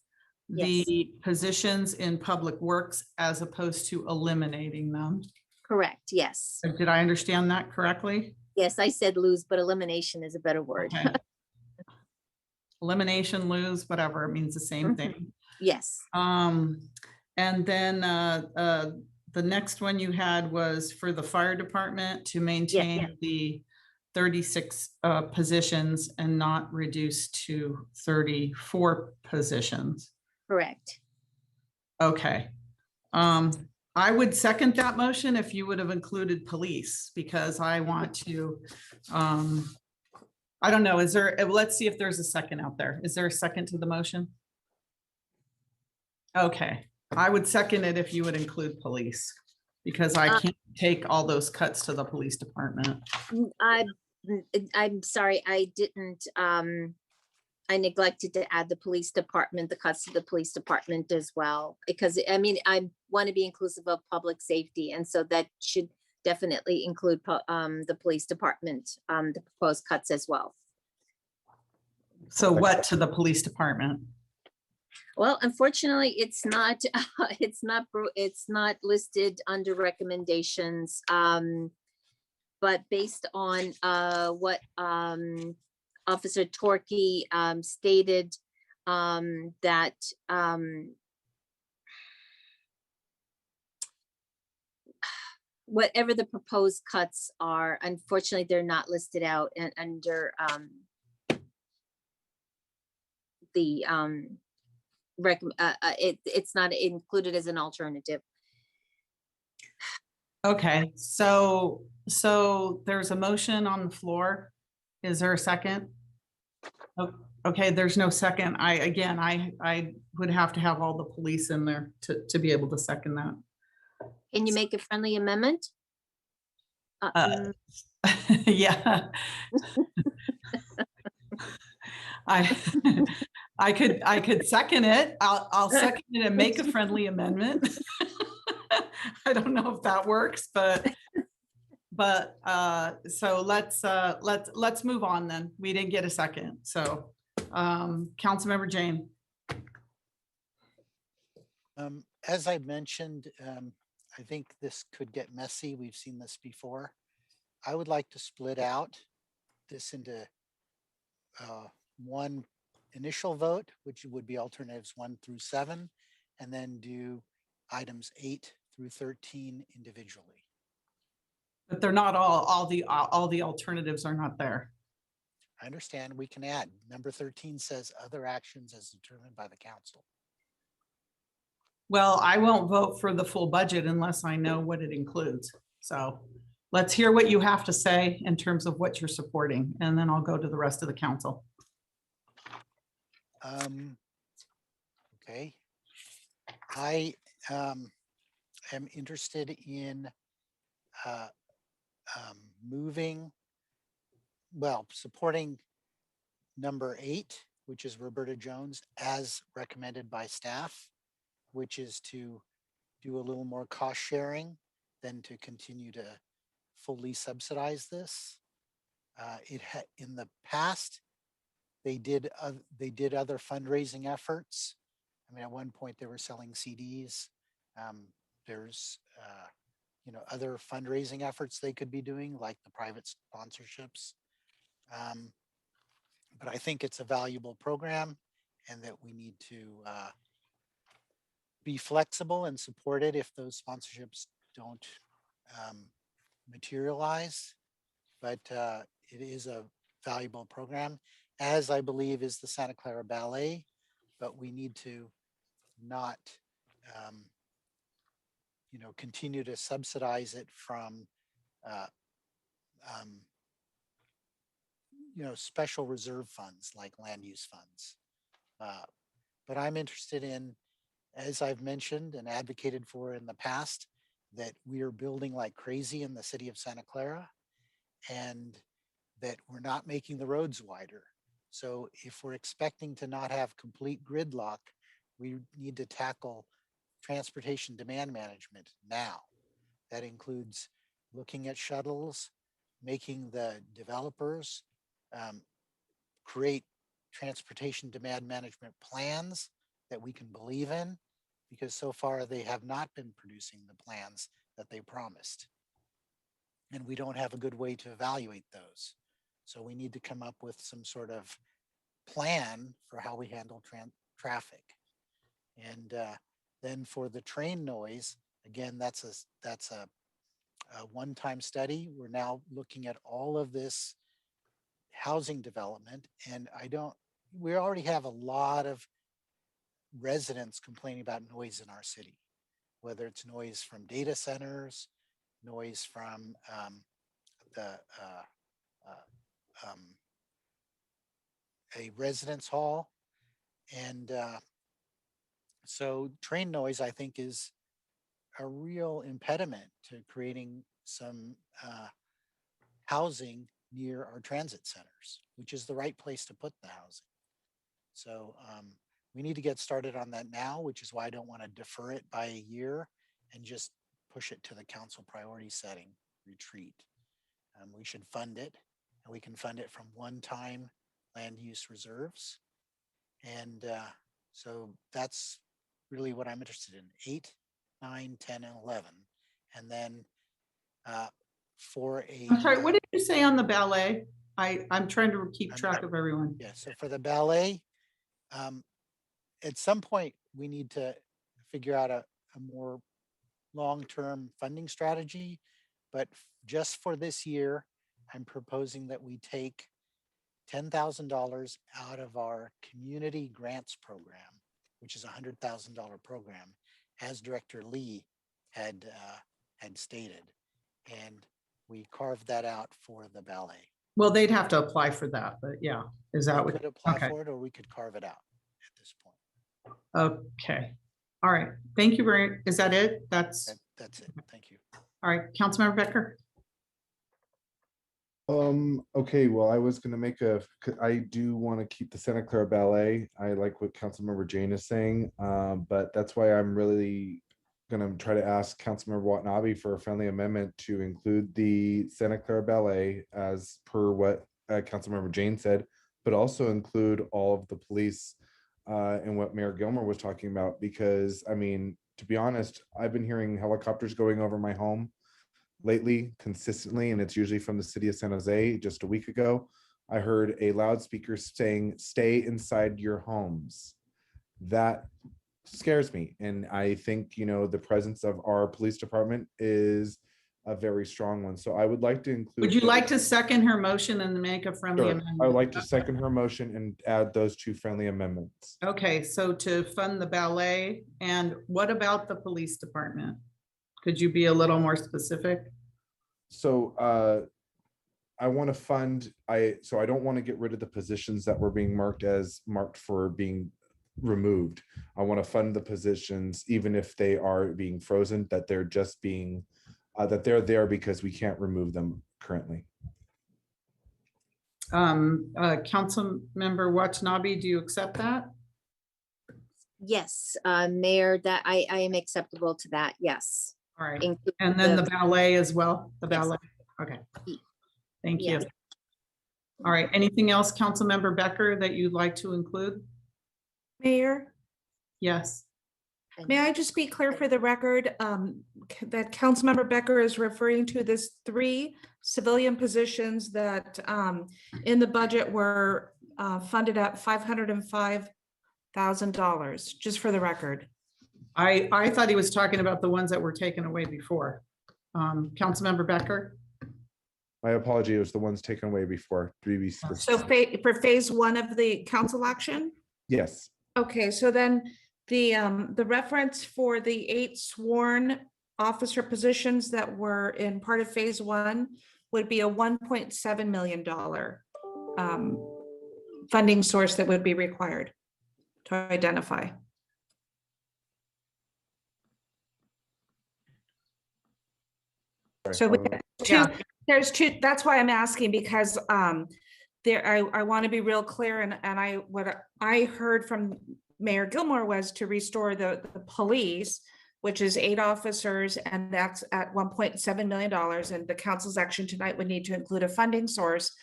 [SPEAKER 1] the positions in public works as opposed to eliminating them.
[SPEAKER 11] Correct. Yes.
[SPEAKER 1] Did I understand that correctly?
[SPEAKER 11] Yes, I said lose, but elimination is a better word.
[SPEAKER 1] Okay. Elimination, lose, whatever, it means the same thing.
[SPEAKER 11] Yes.
[SPEAKER 1] And then the next one you had was for the fire department to maintain the 36 positions and not reduce to 34 positions.
[SPEAKER 11] Correct.
[SPEAKER 1] Okay. I would second that motion if you would have included police, because I want to, I don't know, is there, let's see if there's a second out there. Is there a second to the motion? Okay, I would second it if you would include police, because I can't take all those cuts to the police department.
[SPEAKER 11] I'm sorry, I didn't, I neglected to add the police department, the cuts to the police department as well, because I mean, I want to be inclusive of public safety. And so that should definitely include the police department, the proposed cuts as well.
[SPEAKER 1] So what to the police department?
[SPEAKER 11] Well, unfortunately, it's not, it's not listed under recommendations. But based on what Officer Torkey stated, that whatever the proposed cuts are, unfortunately, they're not listed out and under the it's not included as an alternative.
[SPEAKER 1] Okay, so there's a motion on the floor. Is there a second? Okay, there's no second. I would have to have all the police in there to be able to second that.
[SPEAKER 11] Can you make a friendly amendment?
[SPEAKER 1] Yeah. I could second it. I'll second it and make a friendly amendment. I don't know if that works, but so let's move on then. We didn't get a second. So Councilmember Jane.
[SPEAKER 10] As I mentioned, I think this could get messy. We've seen this before. I would like to split out this into one initial vote, which would be alternatives 1 through 7, and then do items 8 through 13 individually.
[SPEAKER 1] But they're not all the alternatives are not there.
[SPEAKER 10] I understand we can add. Number 13 says other actions as determined by the council.
[SPEAKER 1] Well, I won't vote for the full budget unless I know what it includes. So let's hear what you have to say in terms of what you're supporting, and then I'll go to the rest of the council.
[SPEAKER 10] Okay. I am interested in supporting number 8, which is Roberta Jones, as recommended by staff, which is to do a little more cost sharing than to continue to fully subsidize this. In the past, they did other fundraising efforts. I mean, at one point they were selling CDs. There's other fundraising efforts they could be doing, like the private sponsorships. But I think it's a valuable program, and that we need to be flexible and support it if those sponsorships don't materialize. But it is a valuable program, as I believe is the Santa Clara Ballet, but we need to not continue to subsidize it from special reserve funds like land use funds. But I'm interested in, as I've mentioned and advocated for in the past, that we are building like crazy in the city of Santa Clara, and that we're not making the roads wider. So if we're expecting to not have complete gridlock, we need to tackle transportation demand management now. That includes looking at shuttles, making the developers create transportation demand management plans that we can believe in, because so far they have not been producing the plans that they promised. And we don't have a good way to evaluate those. So we need to come up with some sort of plan for how we handle traffic. And Then for the train noise, again, that's a one-time study. We're now looking at all of this housing development, and we already have a lot of residents complaining about noise in our city, whether it's noise from data centers, noise from a residence hall. And so train noise, I think, is a real impediment to creating some housing near our transit centers, which is the right place to put the housing. So we need to get started on that now, which is why I don't want to defer it by a year and just push it to the council priority setting retreat. We should fund it, and we can fund it from one-time land use reserves. And so that's really what I'm interested in, 8, 9, 10, and 11. And then for a—
[SPEAKER 1] I'm sorry, what did you say on the ballet? I'm trying to keep track of everyone.
[SPEAKER 10] Yeah, so for the ballet, at some point we need to figure out a more long-term funding strategy, but just for this year, I'm proposing that we take $10,000 out of our community grants program, which is a $100,000 program, as Director Lee had stated, and we carved that out for the ballet.
[SPEAKER 1] Well, they'd have to apply for that, but yeah, is that
[SPEAKER 10] We
[SPEAKER 1] what?
[SPEAKER 10] could apply
[SPEAKER 1] Okay.
[SPEAKER 10] for it, or we could carve it out at this point.
[SPEAKER 1] Okay. All right. Thank you very, is that it? That's
[SPEAKER 10] it. Thank you.
[SPEAKER 1] All right. Councilmember Becker.
[SPEAKER 12] Okay, well, I was gonna I do want to keep the Santa Clara Ballet. I like what Councilmember Jane is saying, but that's why I'm really gonna try to ask Councilmember Watanabe for a friendly amendment to include the Santa Clara Ballet as per what Councilmember Jane said, but also include all of the police and what Mayor Gilmore was talking about, because I mean, to be honest, I've been hearing helicopters going over my home lately consistently, and it's usually from the city of San Jose. Just a week ago, I heard a loudspeaker saying, "Stay inside your homes." That scares me, and I think, you know, the presence of our police department is a very strong one. So I would like to include—
[SPEAKER 1] Would you like to second her motion and make a friendly
[SPEAKER 12] Sure.
[SPEAKER 1] amendment?
[SPEAKER 12] I would like to second her motion and add those 2 friendly amendments.
[SPEAKER 1] Okay, so to fund the ballet, and what about the police department? Could you be a little more specific?
[SPEAKER 12] So I want to fund, so I don't want to get rid of the positions that were being marked for being removed. I want to fund the positions, even if they are being frozen, that they're just being, that they're there because we can't remove them currently.
[SPEAKER 1] Councilmember Watanabe, do you accept that?
[SPEAKER 11] Yes, Mayor, that I am acceptable to that. Yes.
[SPEAKER 1] All right.
[SPEAKER 11] Include
[SPEAKER 1] And then the ballet as well, the ballet. Okay. Thank you.
[SPEAKER 11] Yes.
[SPEAKER 1] All right. Anything else, Councilmember Becker, that you'd like to include?
[SPEAKER 21] Mayor,
[SPEAKER 1] Yes.
[SPEAKER 21] may I just be clear for the record that Councilmember Becker is referring to this 3 civilian positions that in the budget were funded at $505,000, just for the record.
[SPEAKER 1] I thought he was talking about the ones that were taken away before. Councilmember Becker?
[SPEAKER 12] My apology, it was the ones taken away before.
[SPEAKER 21] So for phase 1 of the council action?
[SPEAKER 12] Yes.
[SPEAKER 21] Okay, so then the reference for the 8 sworn officer positions that were in part of phase 1 would be a $1.7 million funding source that would be required to identify. So there's two, that's why I'm asking, because I want to be real clear, and what I heard from Mayor Gilmore was to restore the police, which is 8 officers, and that's at $1.7 million. And the council's action tonight would need to include a funding source,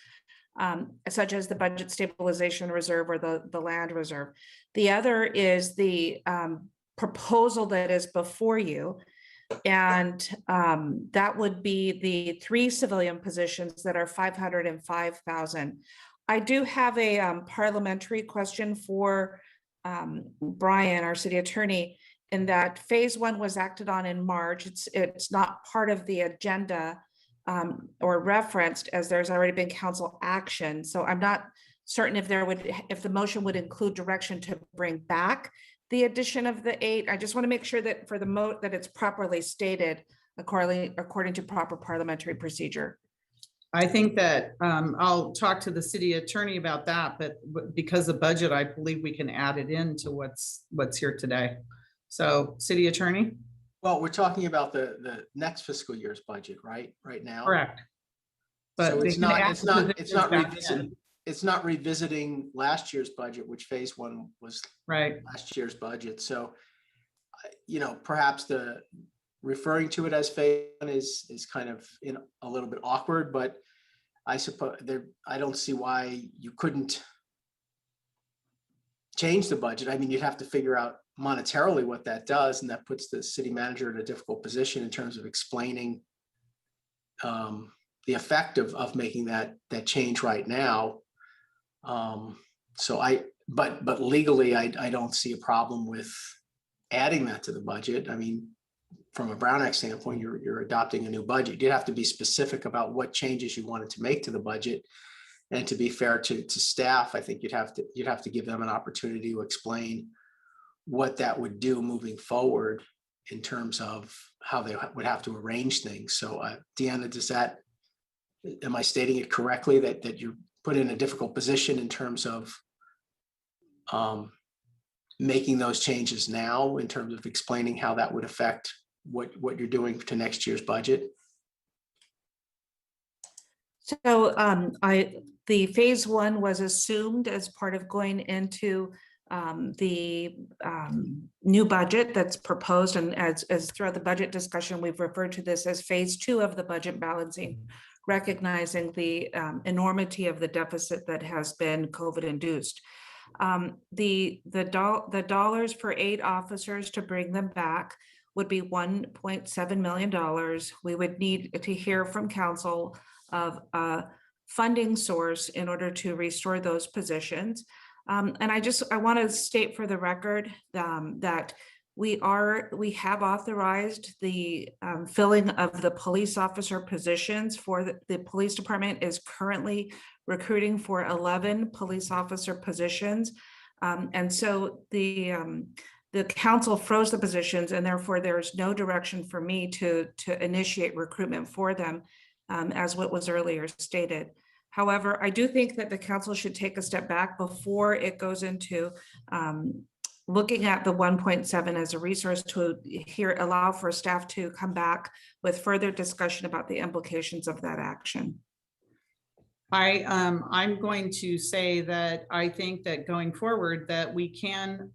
[SPEAKER 21] such as the budget stabilization reserve or the land reserve. The other is the proposal that is before you. And that would be the 3 civilian positions that are $505,000. I do have a parliamentary question for Brian, our city attorney. in that phase one was acted on in March. It's not part of the agenda or referenced, as there's already been council action. So I'm not certain if the motion would include direction to bring back the addition of the 8. I just want to make sure that for the that it's properly stated according to proper parliamentary procedure.
[SPEAKER 1] I think that I'll talk to the city attorney about that, but because of budget, I believe we can add it into what's here today. So, city attorney?
[SPEAKER 5] Well, we're talking about the next fiscal year's budget, right? Right now.
[SPEAKER 1] Correct.
[SPEAKER 5] So
[SPEAKER 1] But
[SPEAKER 5] it's not revisiting last year's budget, which phase one was
[SPEAKER 1] right
[SPEAKER 5] last year's budget. So, perhaps the referring to it as phase one is kind of a little bit awkward, but I suppose I don't see why you couldn't change the budget. I mean, you'd have to figure out monetarily what that does, and that puts the city manager in a difficult position in terms of explaining the effect of making that change right now. But legally, I don't see a problem with adding that to the budget. I mean, from a Brown Act standpoint, you're adopting a new budget. You'd have to be specific about what changes you wanted to make to the budget. And to be fair to staff, I think you'd have to give them an opportunity to explain what that would do moving forward in terms of how they would have to arrange things. So Deanna, am I stating it correctly that you're put in a difficult position in terms of making those changes now, in terms of explaining how that would affect what you're doing to next year's budget?
[SPEAKER 21] So the phase one was assumed as part of going into the new budget that's proposed, and as throughout the budget discussion, we've referred to this as phase two of the budget balancing, recognizing the enormity of the deficit that has been COVID induced. The dollars for 8 officers to bring them back would be $1.7 million. We would need to hear from council of a funding source in order to restore those positions. And I want to state for the record that we have authorized the filling of the police officer positions for the police department is currently recruiting for 11 police officer positions. And so the council froze the positions, and therefore there's no direction for me to initiate recruitment for them, as what was earlier stated. However, I do think that the council should take a step back before it goes into looking at the 1.7 as a resource to allow for staff to come back with further discussion about the implications of that action.
[SPEAKER 1] I'm going to say that I think that going forward that we can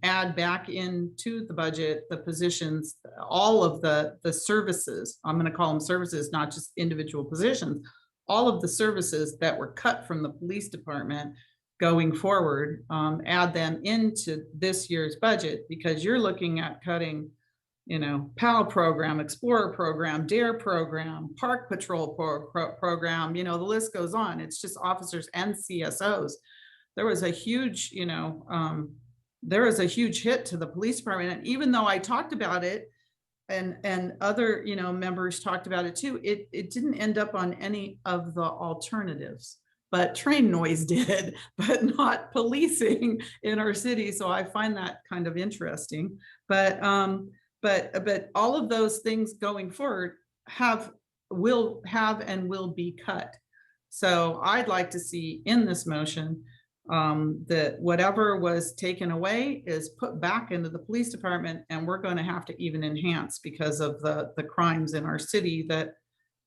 [SPEAKER 1] add back into the budget the positions, all of the services. I'm going to call them services, not just individual positions. All of the services that were cut from the police department going forward, add them into this year's budget, because you're looking at cutting, PAL program, Explorer program, DARE program, Park Patrol program, the list goes on. It's just officers and CSOs. There was a huge, hit to the police department. And even though I talked about it and other, members talked about it too, it didn't end up on any of the alternatives, but train noise did, but not policing in our city. So I find that kind of interesting. But all of those things going forward will be cut. So I'd like to see in this motion that whatever was taken away is put back into the police department, and we're going to have to even enhance because of the crimes in our city that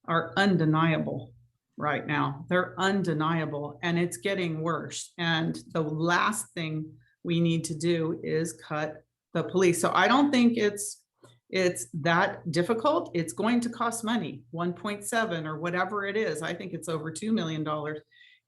[SPEAKER 1] are undeniable right now. They're undeniable, and it's getting worse. And the last thing we need to do is cut the police. So I don't think it's that difficult. It's going to cost money, 1.7 or whatever it is. I think it's over $2 million.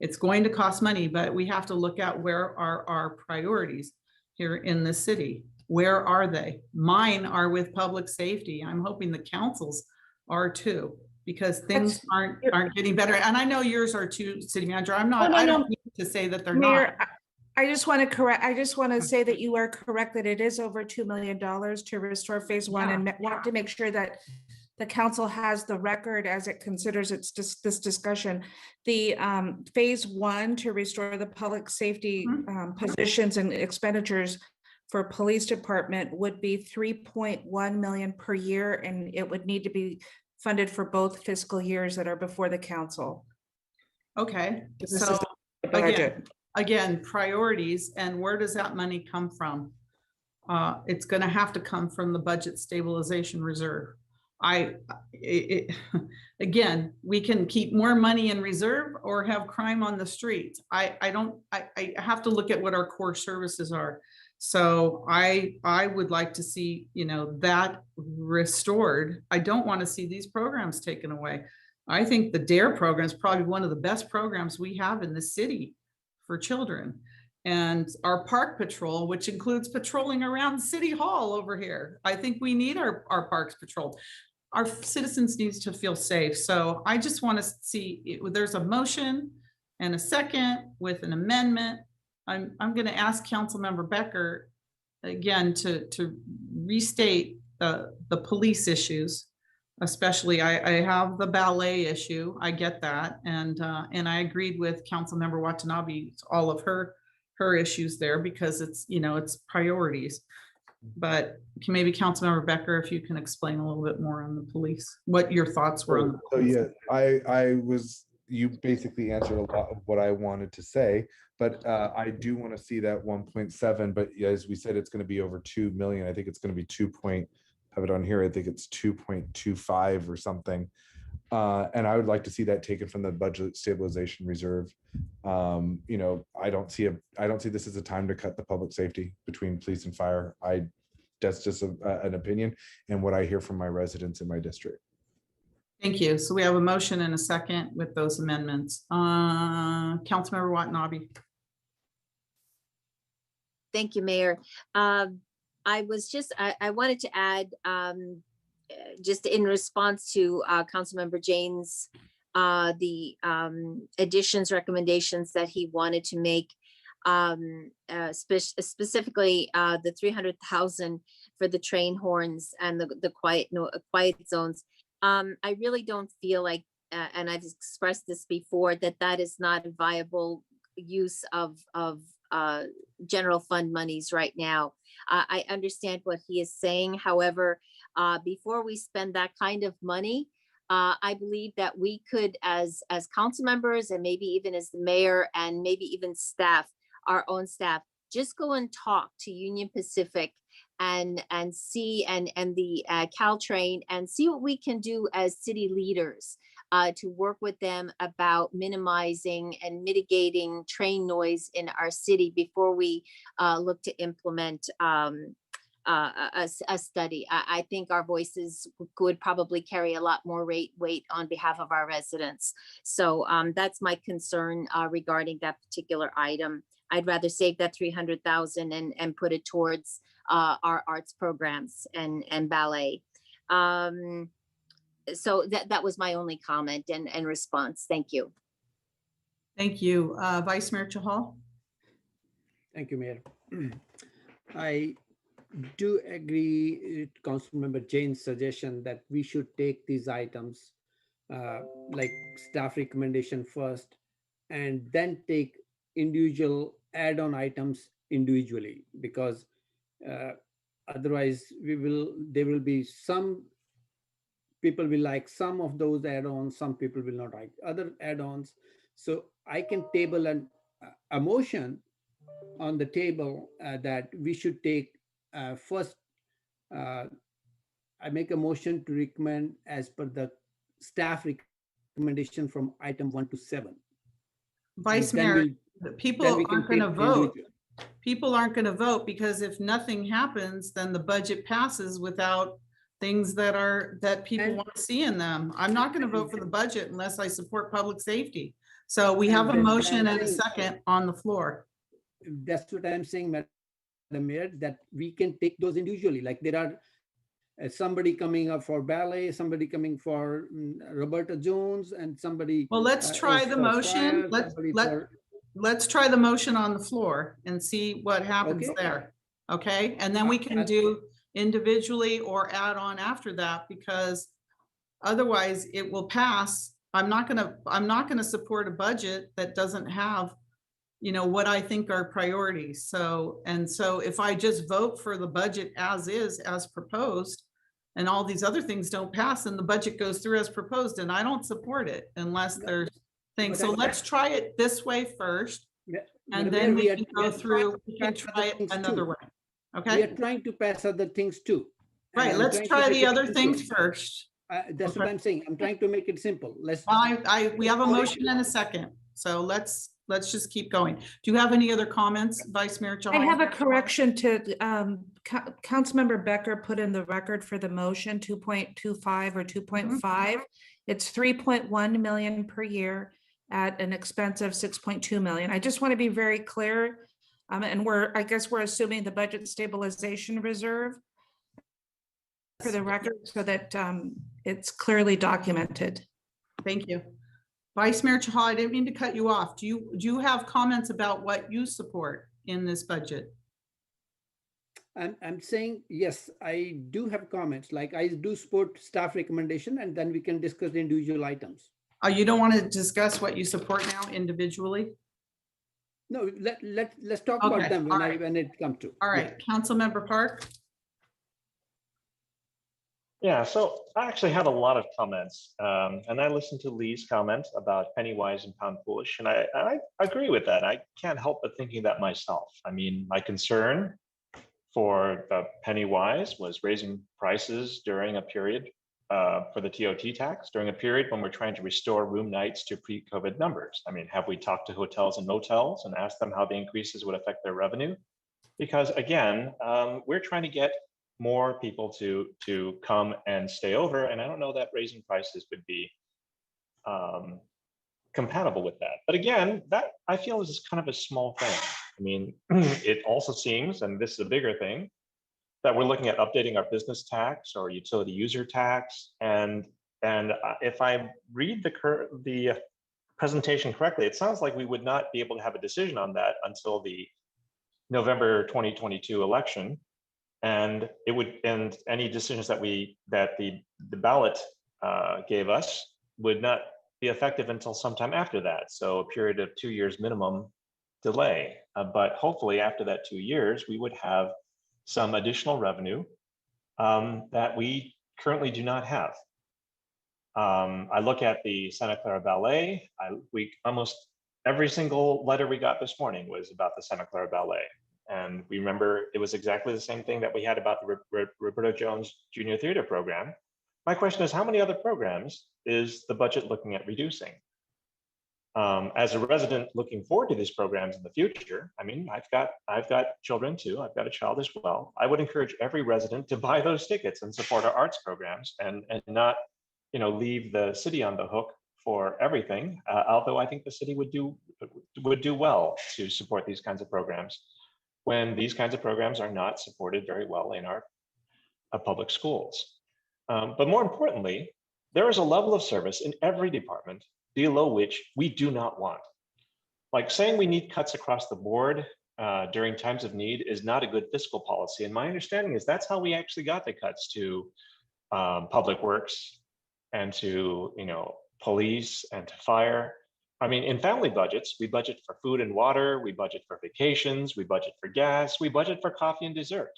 [SPEAKER 1] It's going to cost money, but we have to look at where are our priorities here in the city. Where are they? Mine are with public safety. I'm hoping the councils are too, because things aren't getting better. And I know yours are too, city manager. I don't mean to say that they're
[SPEAKER 21] Mayor,
[SPEAKER 1] not.
[SPEAKER 21] I just want to say that you are correct, that it is over $2 million to restore phase one, and want to make sure that the council has the record as it considers this discussion. The phase one to restore the public safety positions and expenditures for police department would be 3.1 million per year, and it would need to be funded for both fiscal years that are before the council.
[SPEAKER 1] Okay,
[SPEAKER 21] This is
[SPEAKER 1] so
[SPEAKER 21] the budget.
[SPEAKER 1] again, priorities, and where does that money come from? It's gonna have to come from the budget stabilization reserve. Again, we can keep more money in reserve or have crime on the streets. I have to look at what our core services are. So I would like to see, you know, that restored. I don't want to see these programs taken away. I think the DARE program is probably one of the best programs we have in the city for children. And our park patrol, which includes patrolling around City Hall over here. I think we need our parks patrolled. Our citizens needs to feel safe. So I just want to see, there's a motion and a second with an amendment. I'm going to ask Councilmember Becker again to restate the police issues. Especially, I have the ballet issue. I get that, and I agreed with Councilmember Watanabe, all of her issues there, because it's, you know, it's priorities. But maybe Councilmember Becker, if you can explain a little bit more on the police, what your thoughts were on the
[SPEAKER 12] So
[SPEAKER 1] police.
[SPEAKER 12] yeah, you basically answered a lot of what I wanted to say, but I do want to see that 1.7, but as we said, it's going to be over 2 million. I think it's going to be have it on here. I think it's 2.25 or something. And I would like to see that taken from the budget stabilization reserve. You know, I don't see this as a time to cut the public safety between police and fire. That's just an opinion and what I hear from my residents in my district.
[SPEAKER 1] Thank you. So we have a motion and a second with those amendments. Councilmember Watanabe.
[SPEAKER 11] Thank you, Mayor. I wanted to add, just in response to Councilmember Jane's, the additions, recommendations that he wanted to make, specifically the 300,000 for the train horns and the quiet zones. I really don't feel like, and I've expressed this before, that is not a viable use of general fund monies right now. I understand what he is saying. However, before we spend that kind of money, I believe that we could, as council members, and maybe even as the mayor, and maybe even staff, our own staff, just go and talk to Union Pacific and see, and the Caltrain, and see what we can do as city leaders to work with them about minimizing and mitigating train noise in our city before we look to implement a study. I think our voices would probably carry a lot more weight on behalf of our residents. So that's my concern regarding that particular item. I'd rather save that 300,000 and put it towards our arts programs and ballet. So that was my only comment and response. Thank you.
[SPEAKER 1] Thank you. Vice Mayor Chahal.
[SPEAKER 9] Thank you, Mayor. I do agree with Councilmember Jane's suggestion that we should take these items like staff recommendation first, and then take individual add-on items individually, because otherwise there will be some people will like some of those add-ons, some people will not like other add-ons. So I can table a motion on the table that we should take first. I make a motion to recommend as per the staff recommendation from item 1 to 7.
[SPEAKER 1] Vice Mayor, people aren't going to vote. People aren't going to vote because if nothing happens, then the budget passes without things that people want to see in them. I'm not going to vote for the budget unless I support public safety. So we have a motion and a second on the floor.
[SPEAKER 9] That's what I'm saying, Madam Mayor, that we can take those individually. Like there are somebody coming up for ballet, somebody coming for Roberta Jones, and somebody.
[SPEAKER 1] Well, let's try the motion. let's try the motion on the floor and see what happens
[SPEAKER 9] Okay.
[SPEAKER 1] there. Okay, and then we can do individually or add on after that, because otherwise it will pass. I'm not gonna support a budget that doesn't have, you know, what I think are priorities. So if I just vote for the budget as is, as proposed, and all these other things don't pass, and the budget goes through as proposed, and I don't support it unless there's things. So let's try it this way first. And then we can go through, we can try it another way.
[SPEAKER 9] We
[SPEAKER 1] Okay,
[SPEAKER 9] are trying to pass other things too. And
[SPEAKER 1] right,
[SPEAKER 9] I'm
[SPEAKER 1] let's
[SPEAKER 9] trying to
[SPEAKER 1] try
[SPEAKER 9] make
[SPEAKER 1] the
[SPEAKER 9] it
[SPEAKER 1] other
[SPEAKER 9] simple.
[SPEAKER 1] things first.
[SPEAKER 9] That's what I'm saying. I'm trying to make it simple. Let's.
[SPEAKER 1] We have a motion and a second, so let's just keep going. Do you have any other comments, Vice Mayor
[SPEAKER 21] I have a
[SPEAKER 1] Chahal?
[SPEAKER 21] correction to, Councilmember Becker put in the record for the motion, 2.25 or 2.5. It's 3.1 million per year at an expense of 6.2 million. I just want to be very clear. And I guess we're assuming the budget stabilization reserve for the record so that it's clearly documented.
[SPEAKER 1] Thank you. Vice Mayor Chahal, I didn't mean to cut you off. Do you have comments about what you support in this budget?
[SPEAKER 9] I'm saying, yes, I do have comments, like I do support staff recommendation, and then we can discuss the individual items.
[SPEAKER 1] You don't want to discuss what you support now individually?
[SPEAKER 9] No, let's talk
[SPEAKER 1] Okay,
[SPEAKER 9] about them
[SPEAKER 1] all
[SPEAKER 9] when
[SPEAKER 1] right.
[SPEAKER 9] when it comes to.
[SPEAKER 1] All right, Councilmember Park.
[SPEAKER 19] Yeah, so I actually have a lot of comments, and I listened to Lee's comment about penny wise and pound foolish, and I agree with that. I can't help but thinking that myself. I mean, my concern for the penny wise was raising prices during a period for the TOT tax, during a period when we're trying to restore room nights to pre-COVID numbers. I mean, have we talked to hotels and motels and asked them how the increases would affect their revenue? Because again, we're trying to get more people to come and stay over, and I don't know that raising prices would be compatible with that. But again, that I feel is kind of a small thing. I mean, it also seems, and this is a bigger thing, that we're looking at updating our business tax or utility user tax, and if I read the presentation correctly, it sounds like we would not be able to have a decision on that until the November 2022 election. And it would, and any decisions that the ballot gave us would not be effective until sometime after that. So a period of 2 years minimum delay. But hopefully after that 2 years, we would have some additional revenue that we currently do not have. I look at the Santa Clara Ballet. We almost every single letter we got this morning was about the Santa Clara Ballet. And we remember it was exactly the same thing that we had about the Roberto Jones Junior Theater program. My question is, how many other programs is the budget looking at reducing? As a resident looking forward to these programs in the future, I mean, I've got children too. I've got a child as well. I would encourage every resident to buy those tickets and support our arts programs, and not, you know, leave the city on the hook for everything. Although I think the city would do well to support these kinds of programs, when these kinds of programs are not supported very well in our public schools. But more importantly, there is a level of service in every department below which we do not want. Like saying we need cuts across the board during times of need is not a good fiscal policy. And my understanding is that's how we actually got the cuts to public works and to, you know, police and to fire. I mean, in family budgets, we budget for food and water, we budget for vacations, we budget for gas, we budget for coffee and dessert.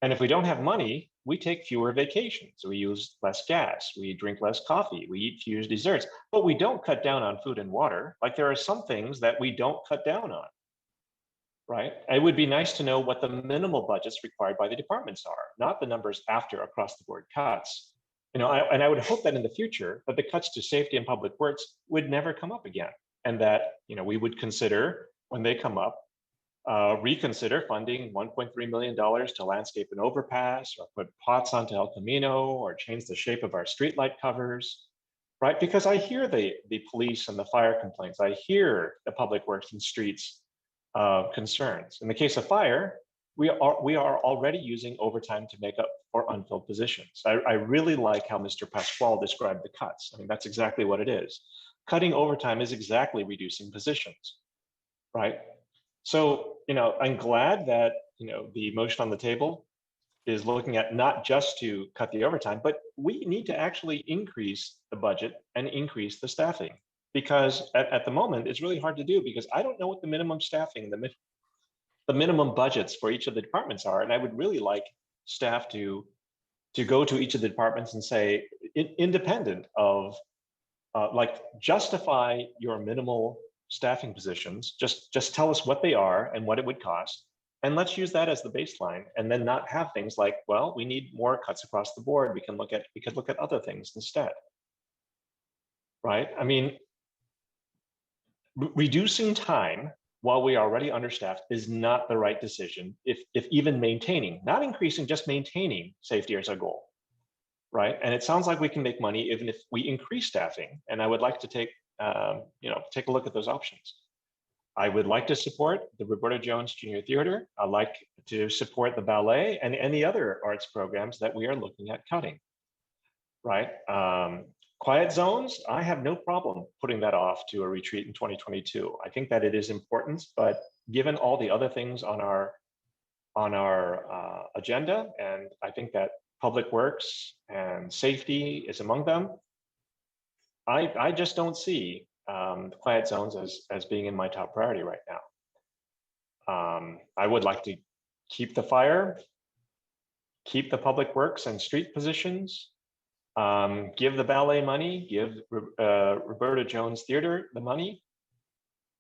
[SPEAKER 19] And if we don't have money, we take fewer vacations, we use less gas, we drink less coffee, we eat fewer desserts, but we don't cut down on food and water. Like there are some things that we don't cut down on, right? It would be nice to know what the minimal budgets required by the departments are, not the numbers after across the board cuts. You know, and I would hope that in the future that the cuts to safety and public works would never come up again, and that, you know, we would consider when they come up, reconsider funding $1.3 million to landscape an overpass, or put pots onto El Camino, or change the shape of our streetlight covers, right? Because I hear the police and the fire complaints. I hear the public works and streets concerns. In the case of fire, we are already using overtime to make up for unfilled positions. I really like how Mr. Pasquale described the cuts. I mean, that's exactly what it is. Cutting overtime is exactly reducing positions. right? So, I'm glad that, the motion on the table is looking at not just to cut the overtime, but we need to actually increase the budget and increase the staffing. Because at the moment, it's really hard to do because I don't know what the minimum staffing, the minimum budgets for each of the departments are. And I would really like staff to go to each of the departments and say, independent of, like, justify your minimal staffing positions, just tell us what they are and what it would cost. And let's use that as the baseline, and then not have things like, well, we need more cuts across the board. We could look at other things instead. Right? I mean, reducing time while we are already understaffed is not the right decision if even maintaining, not increasing, just maintaining safety as our goal. Right? And it sounds like we can make money even if we increase staffing. And I would like to take a look at those options. I would like to support the Roberta Jones Junior Theater. I'd like to support the ballet and any other arts programs that we are looking at cutting. Right? Quiet zones, I have no problem putting that off to a retreat in 2022. I think that it is important, but given all the other things on our agenda, and I think that public works and safety is among them, I just don't see quiet zones as being in my top priority right now. I would like to keep the fire, keep the public works and street positions, give the ballet money, give Roberta Jones Theater the money.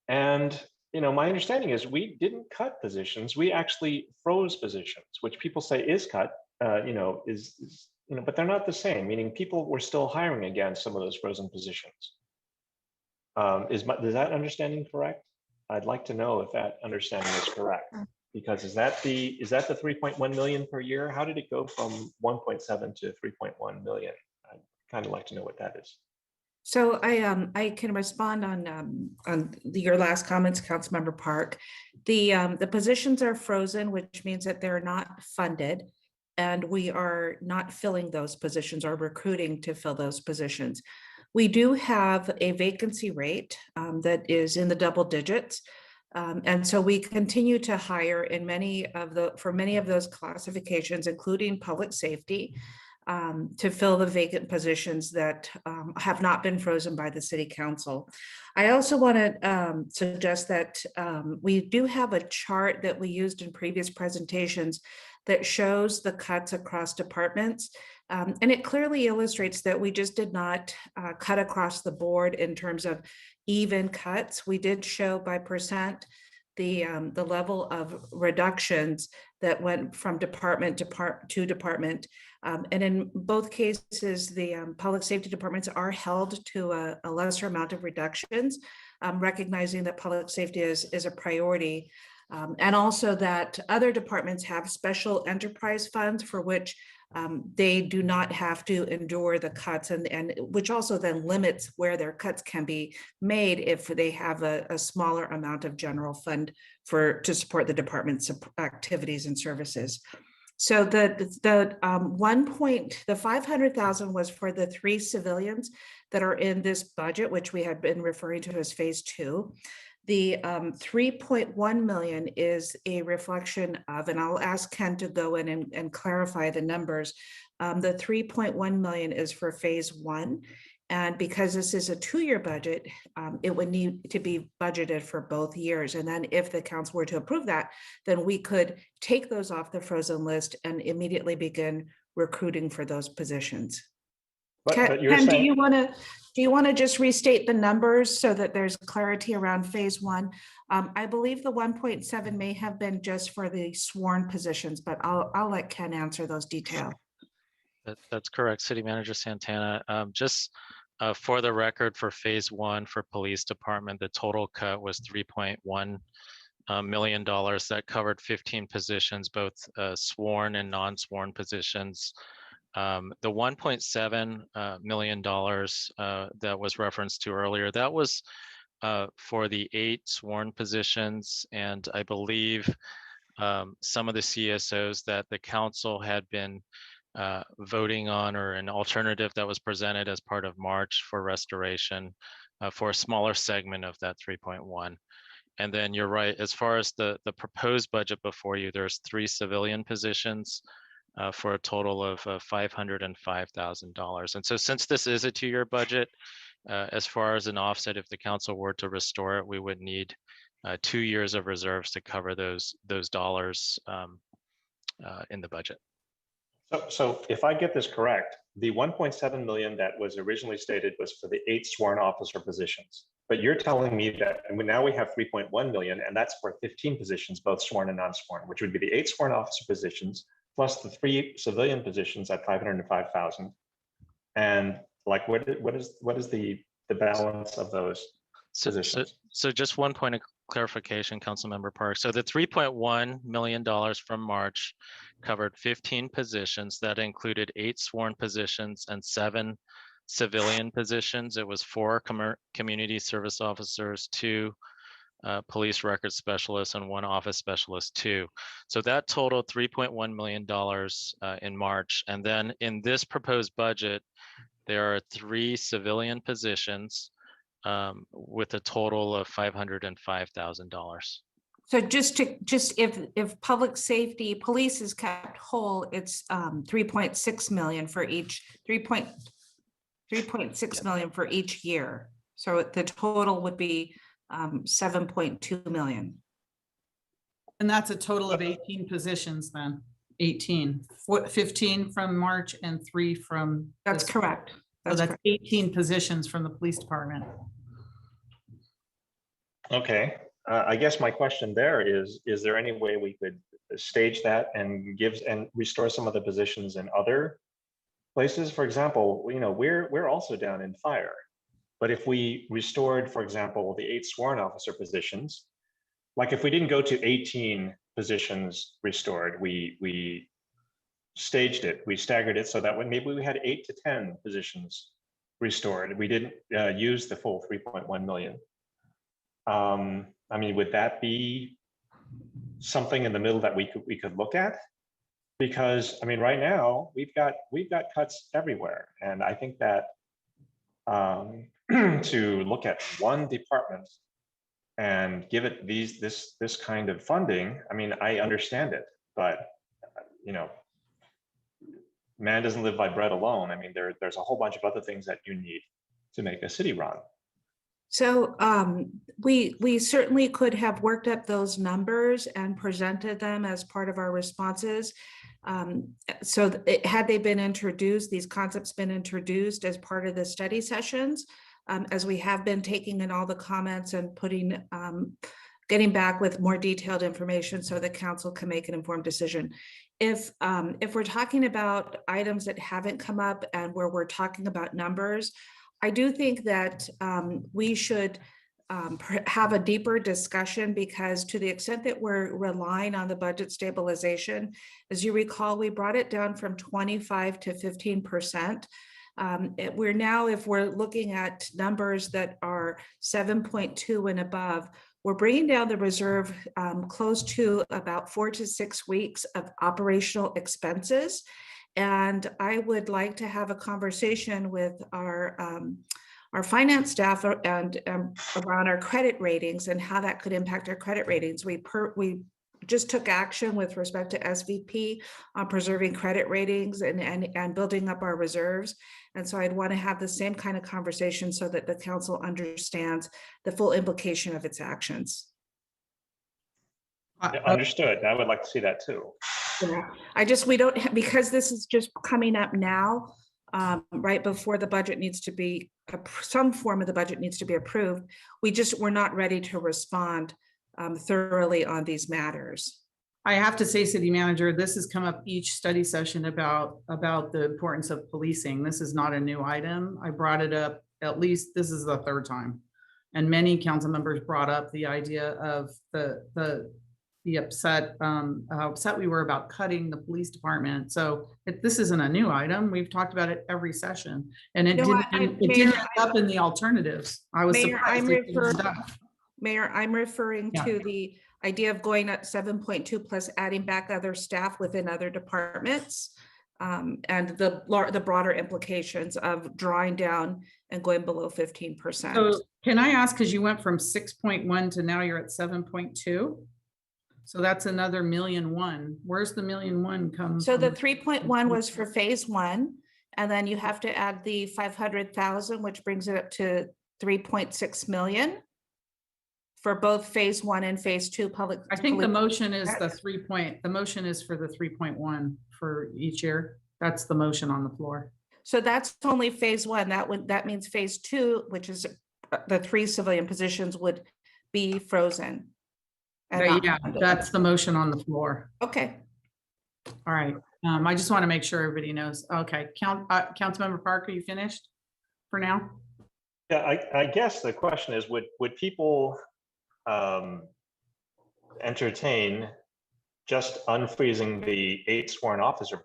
[SPEAKER 19] And my understanding is we didn't cut positions, we actually froze positions, which people say is cut, but they're not the same, meaning people were still hiring against some of those frozen positions. Is that understanding correct? I'd like to know if that understanding is correct, because is that the 3.1 million per year? How did it go from 1.7 to 3.1 million? I'd kind of like to know what that is.
[SPEAKER 21] So I can respond on your last comments, Councilmember Park. The positions are frozen, which means that they're not funded, and we are not filling those positions or recruiting to fill those positions. We do have a vacancy rate that is in the double digits. And so we continue to hire in for many of those classifications, including public safety, to fill the vacant positions that have not been frozen by the City Council. I also want to suggest that we do have a chart that we used in previous presentations that shows the cuts across departments. And it clearly illustrates that we just did not cut across the board in terms of even cuts. We did show by percent the level of reductions that went from department to department. And in both cases, the public safety departments are held to a lesser amount of reductions, recognizing that public safety is a priority. And also that other departments have special enterprise funds for which they do not have to endure the cuts, and which also then limits where their cuts can be made if they have a smaller amount of general fund to support the department's activities and services. So the 500,000 was for the 3 civilians that are in this budget, which we had been referring to as phase 2. The 3.1 million is a reflection of, and I'll ask Ken to go in and clarify the numbers. The 3.1 million is for phase 1. And because this is a 2-year budget, it would need to be budgeted for both years. And then if the council were to approve that, then we could take those off the frozen list and immediately begin recruiting for those positions.
[SPEAKER 19] But you're
[SPEAKER 21] Ken,
[SPEAKER 19] saying,
[SPEAKER 21] do you want to just restate the numbers so that there's clarity around phase 1? I believe the 1.7 may have been just for the sworn positions, but I'll let Ken answer those details.
[SPEAKER 4] That's correct, City Manager Santana. Just for the record, for phase 1 for police department, the total cut was $3.1 million. That covered 15 positions, both sworn and non-sworn positions. The $1.7 million that was referenced to earlier, that was for the 8 sworn positions, and I believe some of the CSOs that the council had been voting on, or an alternative that was presented as part of March for restoration for a smaller segment of that 3.1. And then you're right, as far as the proposed budget before you, there's 3 civilian positions for a total of $505,000. And so since this is a 2-year budget, as far as an offset, if the council were to restore it, we would need 2 years of reserves to cover those dollars in the budget.
[SPEAKER 19] So if I get this correct, the 1.7 million that was originally stated was for the 8 sworn officer positions. But you're telling me that now we have 3.1 million, and that's for 15 positions, both sworn and non-sworn, which would be the 8 sworn officer positions plus the 3 civilian positions at 505,000. And like, what is the balance of those positions?
[SPEAKER 4] So just one point of clarification, Councilmember Park. So the $3.1 million from March covered 15 positions that included 8 sworn positions and 7 civilian positions. It was 4 community service officers, 2 police record specialists, and 1 office specialist 2. So that totaled $3.1 million in March. And then in this proposed budget, there are 3 civilian positions with a total of $505,000.
[SPEAKER 21] So just if public safety, police is kept whole, it's 3.6 million for each, 3.6 million for each year. So the total would be 7.2 million.
[SPEAKER 1] And that's a total of 18 positions then, 18, 15 from March and 3 from.
[SPEAKER 21] That's correct.
[SPEAKER 1] So that's 18 positions from the police department.
[SPEAKER 19] Okay, I guess my question there is there any way we could stage that and restore some of the positions in other places? For example, we're also down in fire, but if we restored, for example, the 8 sworn officer positions, like if we didn't go to 18 positions restored, we staged it, we staggered it so that when maybe we had 8 to 10 positions restored, we didn't use the full 3.1 million. I mean, would that be something in the middle that we could look at? Because I mean, right now we've got cuts everywhere, and I think that to look at one department and give it this kind of funding, I mean, I understand it, but man doesn't live by bread alone. I mean, there's a whole bunch of other things that you need to make a city run.
[SPEAKER 21] So we certainly could have worked up those numbers and presented them as part of our responses. Had they been introduced, these concepts been introduced as part of the study sessions, as we have been taking in all the comments and getting back with more detailed information so the council can make an informed decision. If we're talking about items that haven't come up and where we're talking about numbers, I do think that we should have a deeper discussion, because to the extent that we're relying on the budget stabilization, as you recall, we brought it down from 25 to 15%. We're now, if we're looking at numbers that are 7.2 and above, we're bringing down the reserve close to about 4 to 6 weeks of operational expenses. And I would like to have a conversation with our finance staff and around our credit ratings and how that could impact our credit ratings. We just took action with respect to SVP on preserving credit ratings and building up our reserves. And so I'd want to have the same kind of conversation so that the council understands the full implication of its actions.
[SPEAKER 19] Understood. I would like to see that too.
[SPEAKER 21] Yeah, we don't, because this is just coming up now, right before the budget needs to be, some form of the budget needs to be approved. We're not ready to respond thoroughly on these matters.
[SPEAKER 1] I have to say, City Manager, this has come up each study session about the importance of policing. This is not a new item. I brought it up, at least this is the 3rd time. And many council members brought up the idea of how upset we were about cutting the police department. So this isn't a new item. We've talked about it every session, and it didn't end up in the alternatives. I was surprised.
[SPEAKER 21] Mayor, I'm referring to the idea of going at 7.2 plus adding back other staff within other departments. and the broader implications of drawing down and going below 15%.
[SPEAKER 1] So can I ask, because you went from 6.1 to now you're at 7.2? So that's another $1.1 million. Where's the $1.1 million come?
[SPEAKER 21] So the
[SPEAKER 1] from?
[SPEAKER 21] 3.1 was for phase one, and then you have to add the 500,000, which brings it up to 3.6 million for both phase one and phase two public.
[SPEAKER 1] I think the motion is the motion is for the 3.1 for each year. That's the motion on the floor.
[SPEAKER 21] So that's only phase one. That means phase two, which is the 3 civilian positions, would be frozen. and
[SPEAKER 1] But
[SPEAKER 21] not
[SPEAKER 1] yeah,
[SPEAKER 21] funded.
[SPEAKER 1] that's the motion on the floor.
[SPEAKER 21] Okay.
[SPEAKER 1] All right. I just want to make sure everybody knows. Okay, Councilmember Parker, you finished for now?
[SPEAKER 19] Yeah, I guess the question is, would people entertain just unfreezing the 8 sworn officer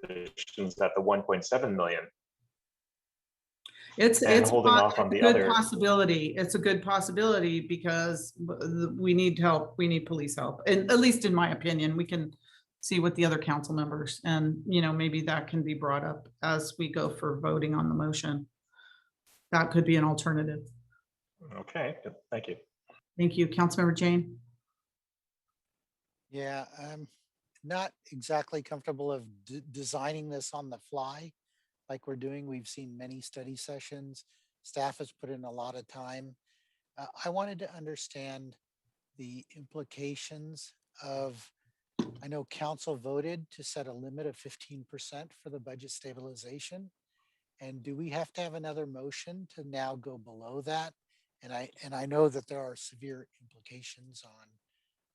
[SPEAKER 19] positions at the 1.7 million?
[SPEAKER 1] It's
[SPEAKER 19] holding off on the
[SPEAKER 1] good
[SPEAKER 19] other
[SPEAKER 1] possibility. It's a good possibility because we need help. We need police help, and at least in my opinion, we can see what the other council members, and maybe that can be brought up as we go for voting on the motion. That could be an alternative.
[SPEAKER 19] Okay, good. Thank you.
[SPEAKER 1] Thank you, Councilmember Jane.
[SPEAKER 10] Yeah, I'm not exactly comfortable of designing this on the fly like we're doing. We've seen many study sessions. Staff has put in a lot of time. I wanted to understand the implications of, I know council voted to set a limit of 15% for the budget stabilization. And do we have to have another motion to now go below that? And I know that there are severe implications on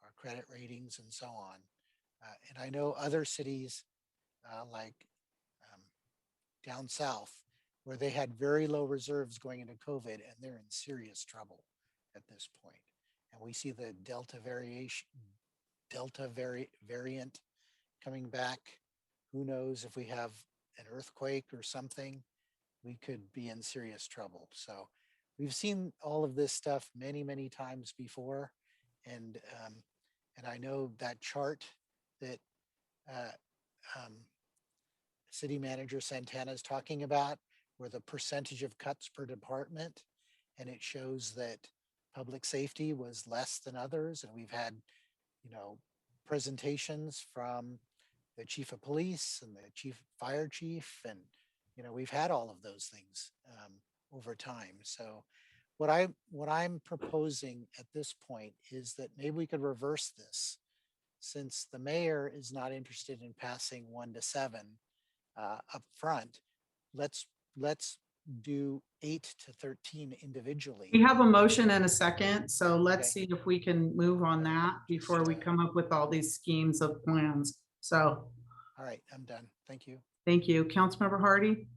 [SPEAKER 10] our credit ratings and so on. And I know other cities like down south, where they had very low reserves going into COVID, and they're in serious trouble at this point. And we see the Delta variant coming back. Who knows if we have an earthquake or something, we could be in serious trouble. So we've seen all of this stuff many, many times before. And I know that chart that City Manager Santana is talking about, where the percentage of cuts per department, and it shows that public safety was less than others. And we've had, presentations from the chief of police and the fire chief, and we've had all of those things over time. So what I'm proposing at this point is that maybe we could reverse this, since the mayor is not interested in passing 1 to 7 up front. Let's do 8 to 13 individually.
[SPEAKER 1] We have a motion and a second, so let's see if we can move on that before we come up with all these schemes of plans. So.
[SPEAKER 10] All right, I'm done. Thank you.
[SPEAKER 1] Thank you. Councilmember Hardy.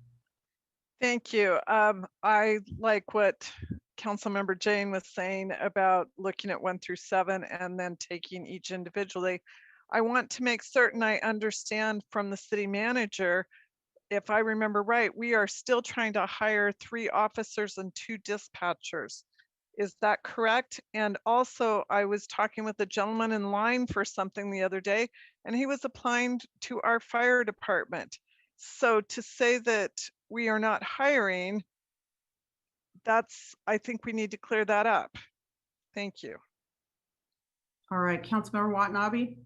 [SPEAKER 3] Thank you. I like what Councilmember Jane was saying about looking at 1 through 7 and then taking each individually. I want to make certain I understand from the city manager, if I remember right, we are still trying to hire 3 officers and 2 dispatchers. Is that correct? And also, I was talking with a gentleman in line for something the other day, and he was applying to our fire department. So to say that we are not hiring, I think we need to clear that up. Thank you.
[SPEAKER 1] All right, Councilmember Watanabe.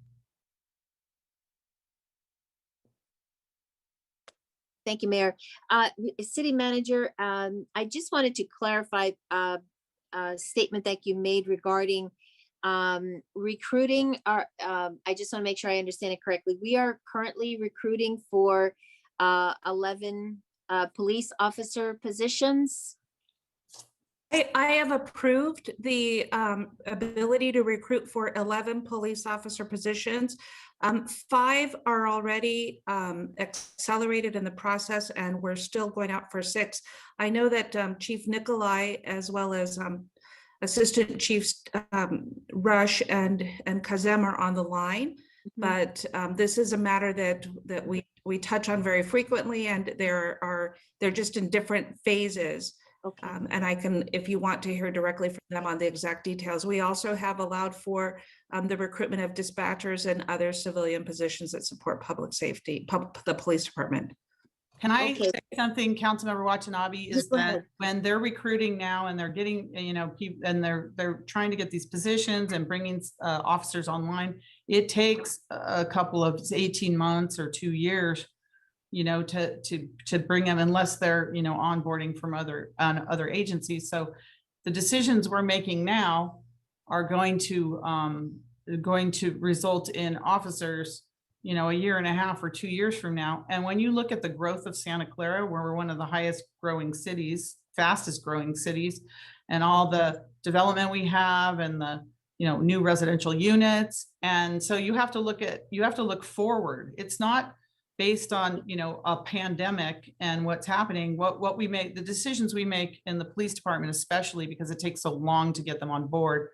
[SPEAKER 11] Thank you, Mayor. City Manager, I just wanted to clarify a statement that you made regarding recruiting. I just want to make sure I understand it correctly. We are currently recruiting for 11 police officer positions.
[SPEAKER 21] I have approved the ability to recruit for 11 police officer positions. 5 are already accelerated in the process, and we're still going out for 6. I know that Chief Nikolai, as well as Assistant Chiefs Rush and Kazem are on the line, but this is a matter that we touch on very frequently, and they're just in different phases
[SPEAKER 2] Okay.
[SPEAKER 21] And I can, if you want to hear directly from them on the exact details. We also have allowed for the recruitment of dispatchers and other civilian positions that support public safety, the police department.
[SPEAKER 1] Can I
[SPEAKER 2] Okay.
[SPEAKER 1] say something, Councilmember Watanabe, is
[SPEAKER 2] Go
[SPEAKER 1] that
[SPEAKER 2] ahead.
[SPEAKER 1] when they're recruiting now and they're getting, people, and they're trying to get these positions and bringing officers online, it takes a couple of 18 months or 2 years, to bring them, unless they're, onboarding from other agencies. So the decisions we're making now are going to result in officers, a year and a half or 2 years from now. And when you look at the growth of Santa Clara, where we're one of the highest growing cities, fastest growing cities, and all the development we have and the, new residential units. And so you have to look forward. It's not based on, a pandemic and what's happening. What we make, the decisions we make in the police department, especially because it takes so long to get them on board,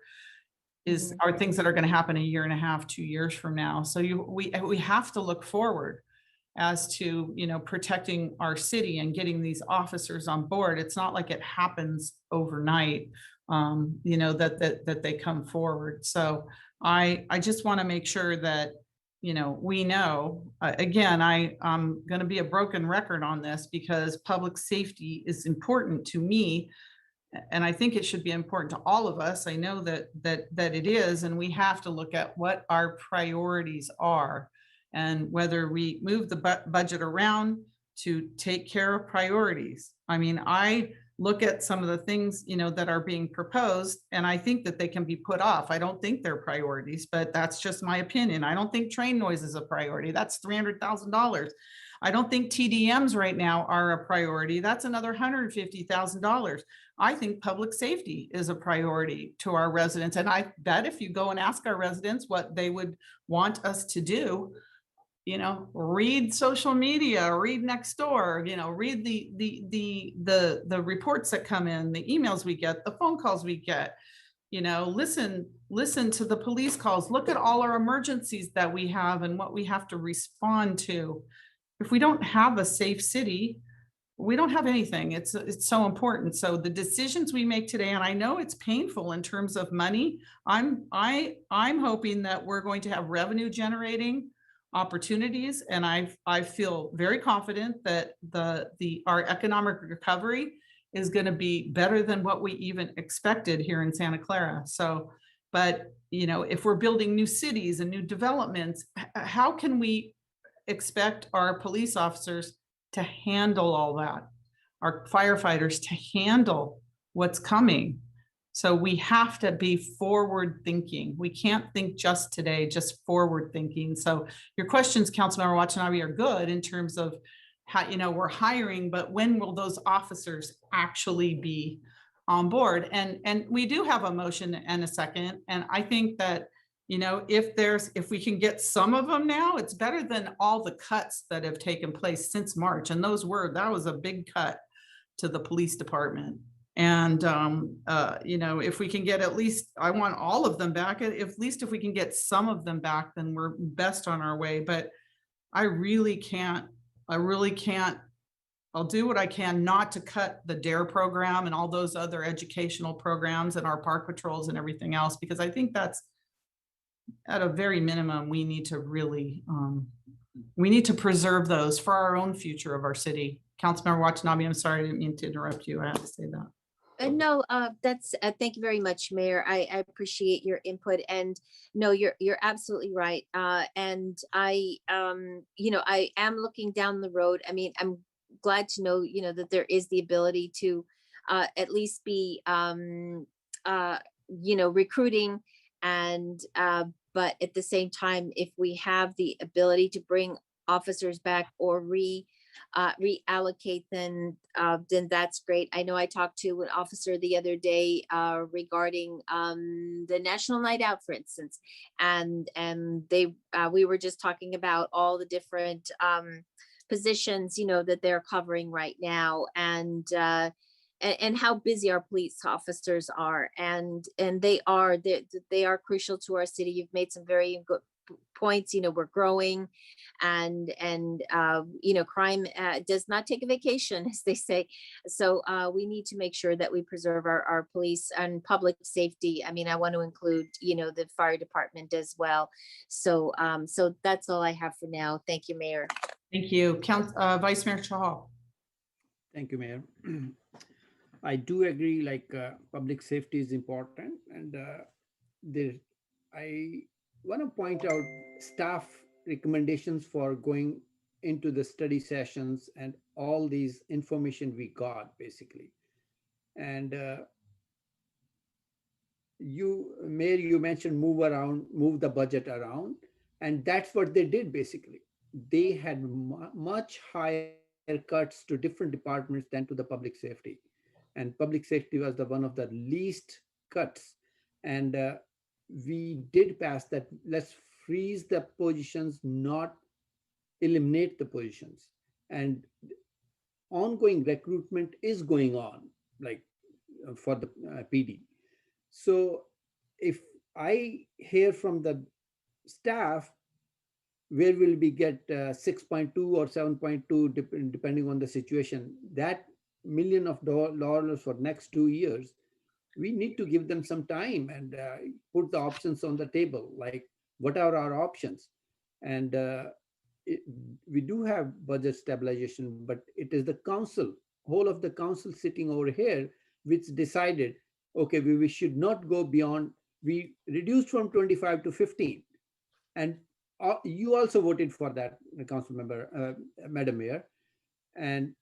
[SPEAKER 1] are things that are going to happen a year and a half, 2 years from now. So we have to look forward as to, protecting our city and getting these officers on board. It's not like it happens overnight, that they come forward. So I just want to make sure that, we know, again, I'm going to be a broken record on this because public safety is important to me. And I think it should be important to all of us. I know that it is, and we have to look at what our priorities are and whether we move the budget around to take care of priorities. I mean, I look at some of the things, that are being proposed, and I think that they can be put off. I don't think they're priorities, but that's just my opinion. I don't think train noise is a priority. That's $300,000. I don't think TDMs right now are a priority. That's another $150,000. I think public safety is a priority to our residents. And I bet if you go and ask our residents what they would want us to do, read social media, read Nextdoor, read the reports that come in, the emails we get, the phone calls we get, listen to the police calls, look at all our emergencies that we have and what we have to respond to. If we don't have a safe city, we don't have anything. It's so important. So the decisions we make today, and I know it's painful in terms of money, I'm hoping that we're going to have revenue generating opportunities. And I feel very confident that our economic recovery is going to be better than what we even expected here in Santa Clara. So, but if we're building new cities and new developments, how can we expect our police officers to handle all that, our firefighters to handle what's coming? So we have to be forward thinking. We can't think just today, just forward thinking. So your questions, Councilmember Watanabe, are good in terms of how, we're hiring, but when will those officers actually be on board? And we do have a motion and a second. And I think that, if we can get some of them now, it's better than all the cuts that have taken place since March. And that was a big cut to the police department. And, if we can get at least, I want all of them back, at least if we can get some of them back, then we're best on our way. But I really can't, I'll do what I can not to cut the DARE program and all those other educational programs and our park patrols and everything else, because I think that's, at a very minimum, we need to really, we need to preserve those for our own future of our city. Councilmember Watanabe, I'm sorry, I didn't mean to interrupt you. I had to say that.
[SPEAKER 11] No, that's thank you very much, Mayor. I appreciate your input, and no, you're absolutely right. And I am looking down the road. I mean, I'm glad to know, that there is the ability to at least be, recruiting, and but at the same time, if we have the ability to bring officers back or reallocate, then that's great. I know I talked to an officer the other day regarding the National Night Out, for instance, and we were just talking about all the different positions, that they're covering right now, and how busy our police officers are, and they are crucial to our city. You've made some very points, we're growing, and crime does not take a vacation, as they say. So we need to make sure that we preserve our police and public safety. I mean, I want to include, the fire department as well. So that's all I have for now. Thank you, Mayor.
[SPEAKER 1] Thank you. Vice Mayor Chahal.
[SPEAKER 9] Thank you, Mayor. I do agree, like public safety is important, and I want to point out staff recommendations for going into the study sessions and all these information we got basically. And Mayor, you mentioned move the budget around, and that's what they did basically. They had much higher cuts to different departments than to the public safety. And public safety was the one of the least cuts. And we did pass that, let's freeze the positions, not eliminate the positions. And ongoing recruitment is going on, like for the PD. So if I hear from the staff, where will we get 6.2 or 7.2, depending on the situation, that $1 million for next 2 years, we need to give them some time and put the options on the table, like what are our options? And we do have budget stabilization, but it is the council, whole of the council sitting over here, which decided, okay, we should not go beyond, we reduced from 25 to 15. And you also voted for that, council member, Madam Mayor. And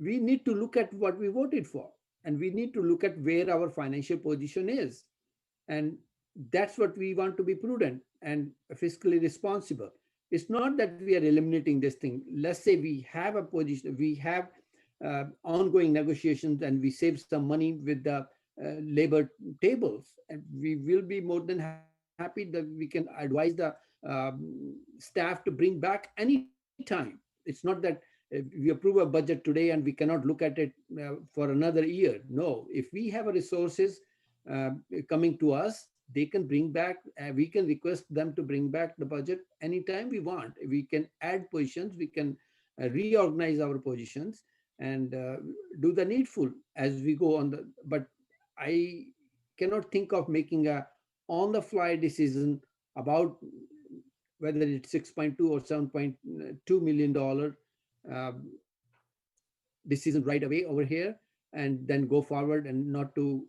[SPEAKER 9] we need to look at what we voted for, and we need to look at where our financial position is. And that's what we want to be prudent and fiscally responsible. It's not that we are eliminating this thing. Let's say we have a position, we have ongoing negotiations, and we save some money with the labor tables, and we will be more than happy that we can advise the staff to bring back any time. It's not that we approve a budget today and we cannot look at it for another year. No, if we have resources coming to us, they can bring back, we can request them to bring back the budget anytime we want. We can add positions, we can reorganize our positions and do the needful as we go on. But I cannot think of making a on-the-fly decision about whether it's 6.2 or $7.2 million decision right away over here, and then go forward and not to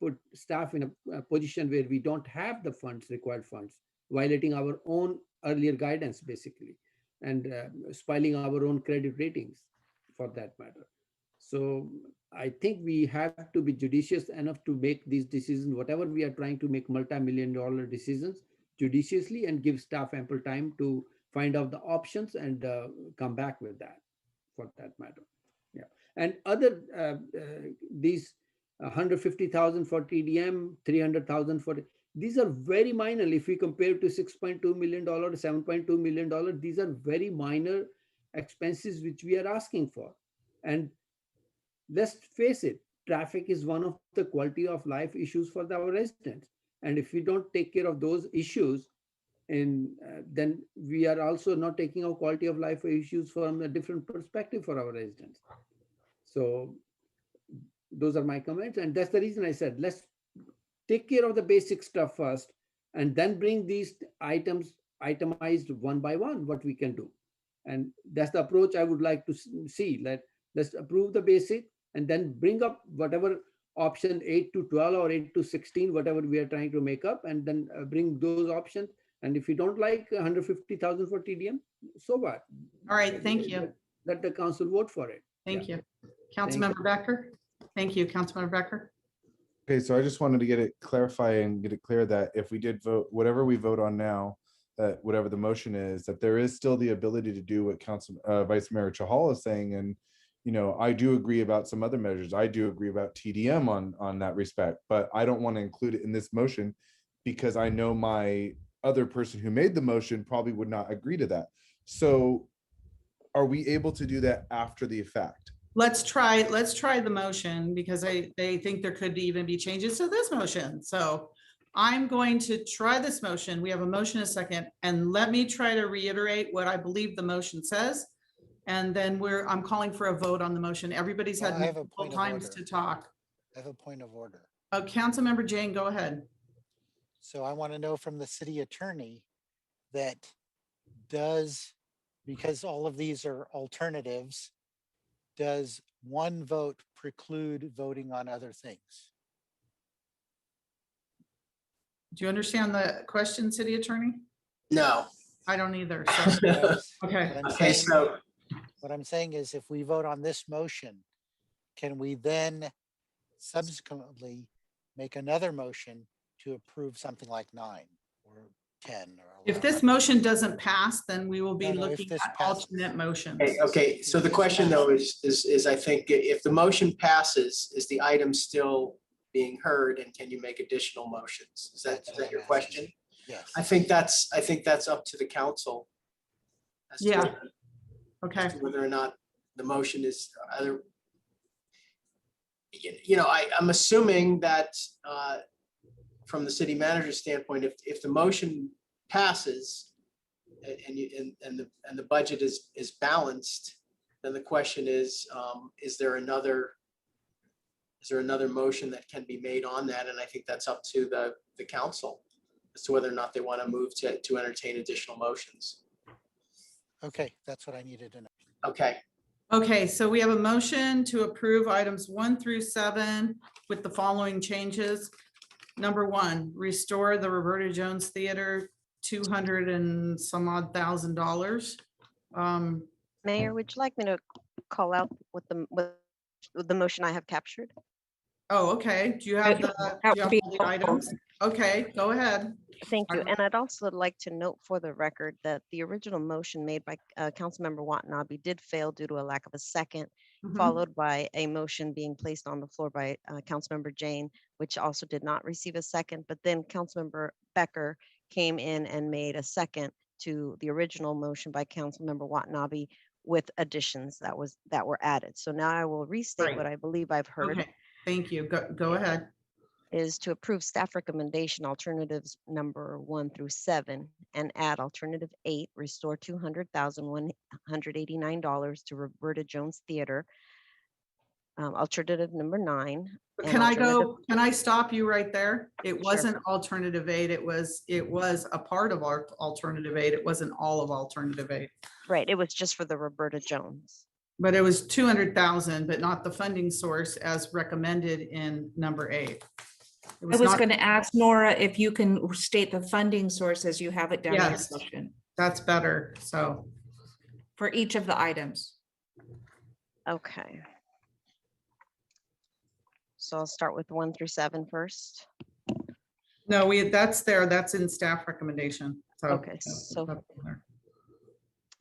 [SPEAKER 9] put staff in a position where we don't have the funds, required funds, violating our own earlier guidance basically, and spoiling our own credit ratings for that matter. So I think we have to be judicious enough to make these decisions, whatever we are trying to make multi-million-dollar decisions, judiciously, and give staff ample time to find out the options and come back with that for that matter. Yeah. And other, these 150,000 for TDM, 300,000 for, these are very minor. If we compare to $6.2 million, $7.2 million, these are very minor expenses which we are asking for. And let's face it, traffic is one of the quality of life issues for our residents. And if we don't take care of those issues, and then we are also not taking our quality of life issues from a different perspective for our residents. So those are my comments. And that's the reason I said, let's take care of the basic stuff first, and then bring these items itemized one by one, what we can do. And that's the approach I would like to see. Let's approve the basic and then bring up whatever option 8 to 12 or 8 to 16, whatever we are trying to make up, and then bring those options. And if you don't like 150,000 for TDM, so what?
[SPEAKER 1] All right, thank you.
[SPEAKER 9] Let the council vote for it.
[SPEAKER 1] Thank you. Councilmember Becker. Thank you, Councilmember Becker.
[SPEAKER 12] Okay, so I just wanted to get it clarified and get it clear that if we did vote, whatever we vote on now, that whatever the motion is, that there is still the ability to do what Vice Mayor Chahal is saying. And I do agree about some other measures. I do agree about TDM on that respect, but I don't want to include it in this motion because I know my other person who made the motion probably would not agree to that. So are we able to do that after the effect?
[SPEAKER 1] Let's try the motion, because I think there could even be changes to this motion. So I'm going to try this motion. We have a motion, a second, and let me try to reiterate what I believe the motion says. And then I'm calling for a vote on the motion. Everybody's
[SPEAKER 10] Well,
[SPEAKER 1] had
[SPEAKER 10] I have a
[SPEAKER 1] multiple
[SPEAKER 10] point of
[SPEAKER 1] times
[SPEAKER 10] order.
[SPEAKER 1] to talk.
[SPEAKER 10] I have a point of order.
[SPEAKER 1] Councilmember Jane, go ahead.
[SPEAKER 10] So I want to know from the city attorney that because all of these are alternatives, does one vote preclude voting on other things?
[SPEAKER 1] Do you understand the question, city attorney?
[SPEAKER 5] No.
[SPEAKER 1] I don't either. So, okay.
[SPEAKER 5] Okay, so
[SPEAKER 10] What I'm saying is if we vote on this motion, can we then subsequently make another motion to approve something like 9 or 10 or
[SPEAKER 1] If
[SPEAKER 10] 11?
[SPEAKER 1] this motion doesn't pass, then we will be
[SPEAKER 10] No, if
[SPEAKER 1] looking
[SPEAKER 10] this
[SPEAKER 1] at
[SPEAKER 10] passes.
[SPEAKER 1] alternate motions.
[SPEAKER 5] okay. So the question though is I think if the motion passes, is the item still being heard, and can you make additional motions? Is that your question?
[SPEAKER 10] Yes.
[SPEAKER 5] I think that's up to the council. As to
[SPEAKER 1] Yeah.
[SPEAKER 5] whether-
[SPEAKER 1] Okay.
[SPEAKER 5] as to whether or not the motion is either. I'm assuming that from the city manager's standpoint, if the motion passes and the budget is balanced, then the question is there another motion that can be made on that? And I think that's up to the council as to whether or not they want to move to entertain additional motions.
[SPEAKER 10] Okay, that's what I needed to know.
[SPEAKER 5] Okay.
[SPEAKER 1] Okay, so we have a motion to approve items 1 through 7 with the following changes. Number 1, restore the Roberta Jones Theater, $200 and some odd thousand.
[SPEAKER 2] Mayor, would you like me to call out with the motion I have captured?
[SPEAKER 1] Oh, okay. Do you have the items? Okay, go ahead.
[SPEAKER 2] Thank you. And I'd also like to note for the record that the original motion made by Councilmember Watanabe did fail due to a lack of a second, followed by a motion being placed on the floor by Councilmember Jane, which also did not receive a second. But then Councilmember Becker came in and made a second to the original motion by Councilmember Watanabe with additions that were added. So now I will restate
[SPEAKER 1] Right.
[SPEAKER 2] what I believe I've heard.
[SPEAKER 1] Okay, thank you. Go ahead.
[SPEAKER 2] Is to approve staff recommendation alternatives number 1 through 7 and add alternative 8, restore $200,189 to Roberta Jones Theater. Alternative number 9.
[SPEAKER 1] Can I stop you right there? It
[SPEAKER 2] Sure.
[SPEAKER 1] wasn't alternative 8. It was a part of our alternative 8. It wasn't all of alternative 8.
[SPEAKER 2] Right. It was just for the Roberta Jones.
[SPEAKER 1] But it was 200,000, but not the funding source as recommended in number 8.
[SPEAKER 21] I was going to ask Nora if you can state the funding sources you have it down in your
[SPEAKER 1] Yes,
[SPEAKER 21] motion
[SPEAKER 1] that's better. So
[SPEAKER 21] for each of the items.
[SPEAKER 2] Okay. So I'll start with 1 through 7 first.
[SPEAKER 1] no, that's in staff recommendation. So,
[SPEAKER 2] Okay, so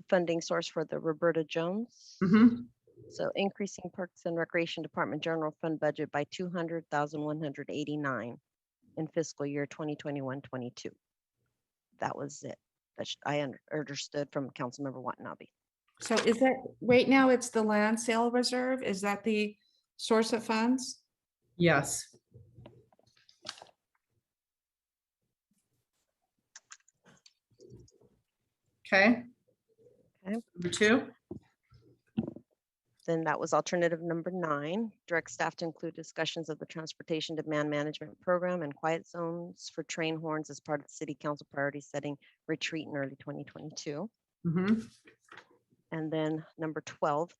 [SPEAKER 2] funding source for the Roberta Jones. So increasing Parks and Recreation Department general fund budget by $200,189 in fiscal year 2021-22. That was it. I understood from Councilmember Watanabe.
[SPEAKER 21] So is that right now it's the land sale reserve? Is that the source of funds?
[SPEAKER 1] Yes. Okay. Number 2.
[SPEAKER 2] Then that was alternative number 9. Direct staff to include discussions of the transportation demand management program and quiet zones for train horns as part of the city council priority setting retreat in early 2022. And then number 12,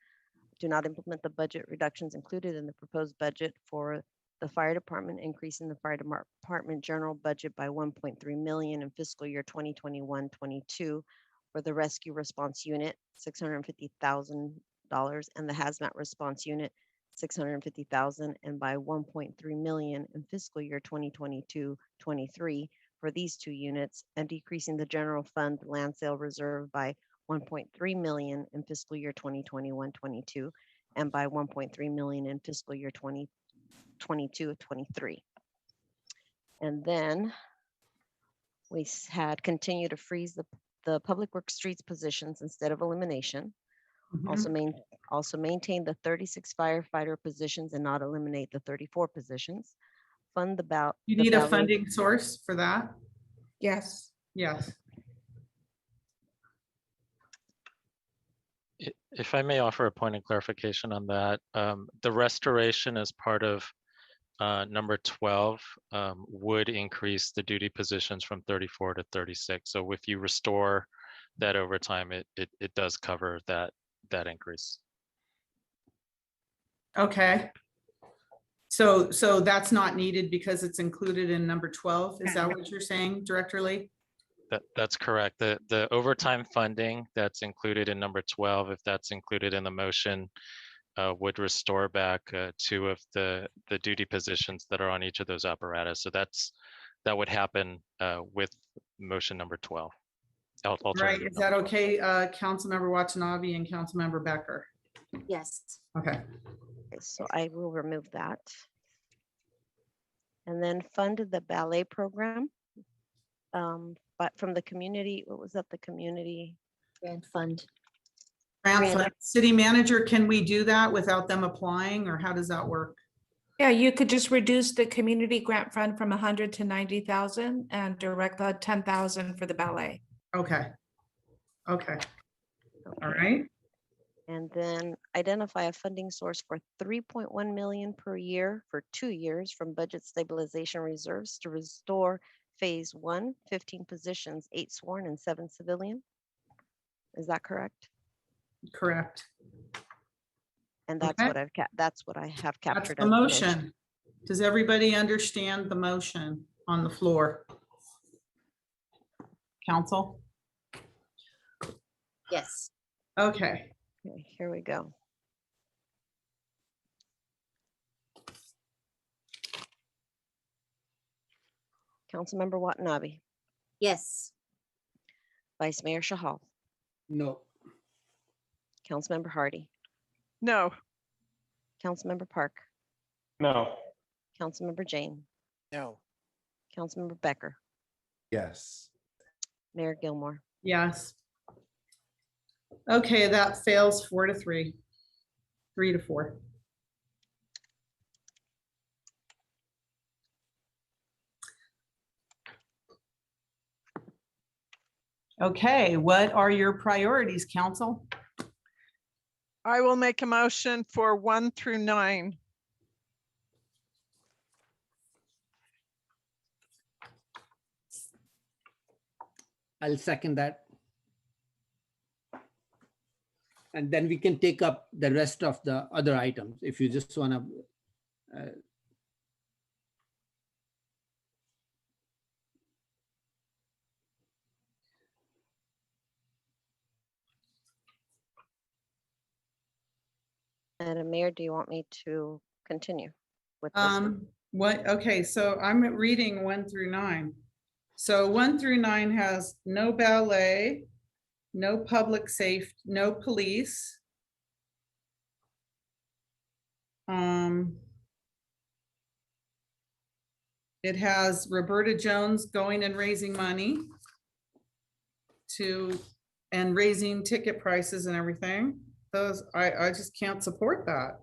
[SPEAKER 2] do not implement the budget reductions included in the proposed budget for the fire department, increasing the fire department general budget by 1.3 million in fiscal year 2021-22 for the rescue response unit, $650,000, and the hazmat response unit, $650,000, and by 1.3 million in fiscal year 2022-23 for these 2 units, and decreasing the general fund land sale reserve by 1.3 million in fiscal year 2021-22, and by 1.3 million in fiscal year 2022-23. And then we had continue to freeze the public works streets positions instead of elimination. Also maintain the 36 firefighter positions and not eliminate the 34 positions. fund the ballot.
[SPEAKER 1] You need a funding source for that?
[SPEAKER 21] Yes.
[SPEAKER 1] Yes.
[SPEAKER 4] If I may offer a point of clarification on that, the restoration as part of number 12 would increase the duty positions from 34 to 36. So if you restore that over time, it does cover that increase.
[SPEAKER 1] Okay. So that's not needed because it's included in number 12. Is that what you're saying, Director Lee?
[SPEAKER 4] That's correct. The overtime funding that's included in number 12, if that's included in the motion, would restore back 2 of the duty positions that are on each of those apparatus. So that would happen with motion number 12.
[SPEAKER 1] Right, is that okay, Councilmember Watanabe and Councilmember Becker?
[SPEAKER 11] Yes.
[SPEAKER 1] Okay.
[SPEAKER 2] Okay, so I will remove that. And then fund the ballet program. But from the community, what was that? The community
[SPEAKER 11] grant fund.
[SPEAKER 1] Grant fund. City manager, can we do that without them applying, or how does that work?
[SPEAKER 21] Yeah, you could just reduce the community grant fund from 100 to 90,000 and direct the 10,000 for the ballet.
[SPEAKER 1] Okay. Okay. All right.
[SPEAKER 2] And then identify a funding source for 3.1 million per year for 2 years from budget stabilization reserves to restore phase 1, 15 positions, 8 sworn and 7 civilian. Is that correct?
[SPEAKER 1] Correct.
[SPEAKER 2] And that's
[SPEAKER 1] Okay.
[SPEAKER 2] what that's what I have
[SPEAKER 1] That's
[SPEAKER 2] captured.
[SPEAKER 1] the
[SPEAKER 2] as
[SPEAKER 1] motion. Does everybody understand the motion on the floor? Council?
[SPEAKER 11] Yes.
[SPEAKER 1] Okay.
[SPEAKER 2] Okay, here we go. Councilmember Watanabe.
[SPEAKER 11] Yes.
[SPEAKER 2] Vice Mayor Shahal.
[SPEAKER 9] No.
[SPEAKER 2] Councilmember Hardy.
[SPEAKER 3] No.
[SPEAKER 2] Councilmember Park.
[SPEAKER 19] No.
[SPEAKER 2] Councilmember Jane.
[SPEAKER 10] No.
[SPEAKER 2] Councilmember Becker.
[SPEAKER 12] Yes.
[SPEAKER 2] Mayor Gilmore.
[SPEAKER 1] Yes. Okay, that fails 4-3. 3-4. Okay, what are your priorities, council?
[SPEAKER 3] I will make a motion for 1 through 9.
[SPEAKER 9] I'll second that. And then we can take up the rest of the other items if you just want to.
[SPEAKER 2] Madam Mayor, do you want me to continue with this one?
[SPEAKER 1] Okay, so I'm reading 1 through 9. So 1 through 9 has no ballet, no public safety, no police. It has Roberta Jones going and raising money and raising ticket prices and everything. Those, I just can't support that.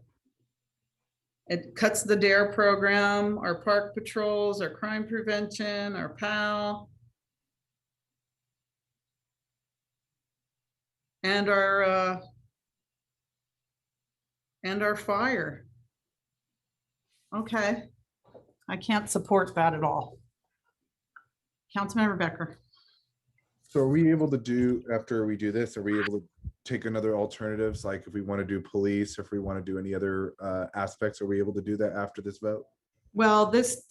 [SPEAKER 1] It cuts the DARE program, our park patrols, our crime prevention, our PAL. And our fire. Okay, I can't support that at all. Councilmember Becker.
[SPEAKER 12] So are we able to do, after we do this, are we able to take another alternatives? Like if we want to do police, if we want to do any other aspects, are we able to do that after this vote?
[SPEAKER 1] Well, this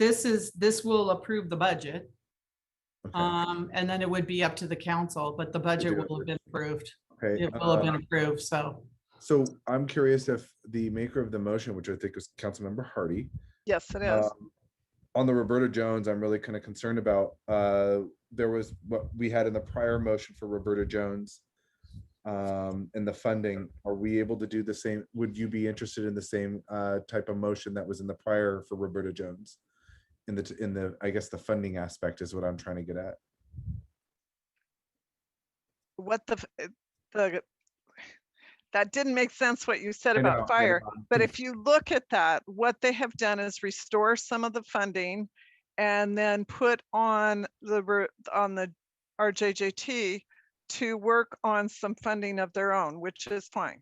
[SPEAKER 1] will approve the budget.
[SPEAKER 12] Okay.
[SPEAKER 1] And then it would be up to the council, but the budget will have been approved.
[SPEAKER 12] Okay.
[SPEAKER 1] It will have been approved, so.
[SPEAKER 12] So I'm curious if the maker of the motion, which I think is Councilmember Hardy.
[SPEAKER 3] Yes, it is.
[SPEAKER 12] On the Roberta Jones, I'm really kind of concerned about, there was what we had in the prior motion for Roberta Jones and the funding. Are we able to do the same? Would you be interested in the same type of motion that was in the prior for Roberta Jones? In the I guess the funding aspect is what I'm trying to get at.
[SPEAKER 3] What the that didn't make sense what you said
[SPEAKER 17] I know,
[SPEAKER 3] about
[SPEAKER 17] I
[SPEAKER 3] fire.
[SPEAKER 17] know.
[SPEAKER 3] But if you look at that, what they have done is restore some of the funding and then put on the RJJT to work on some funding of their own, which is fine.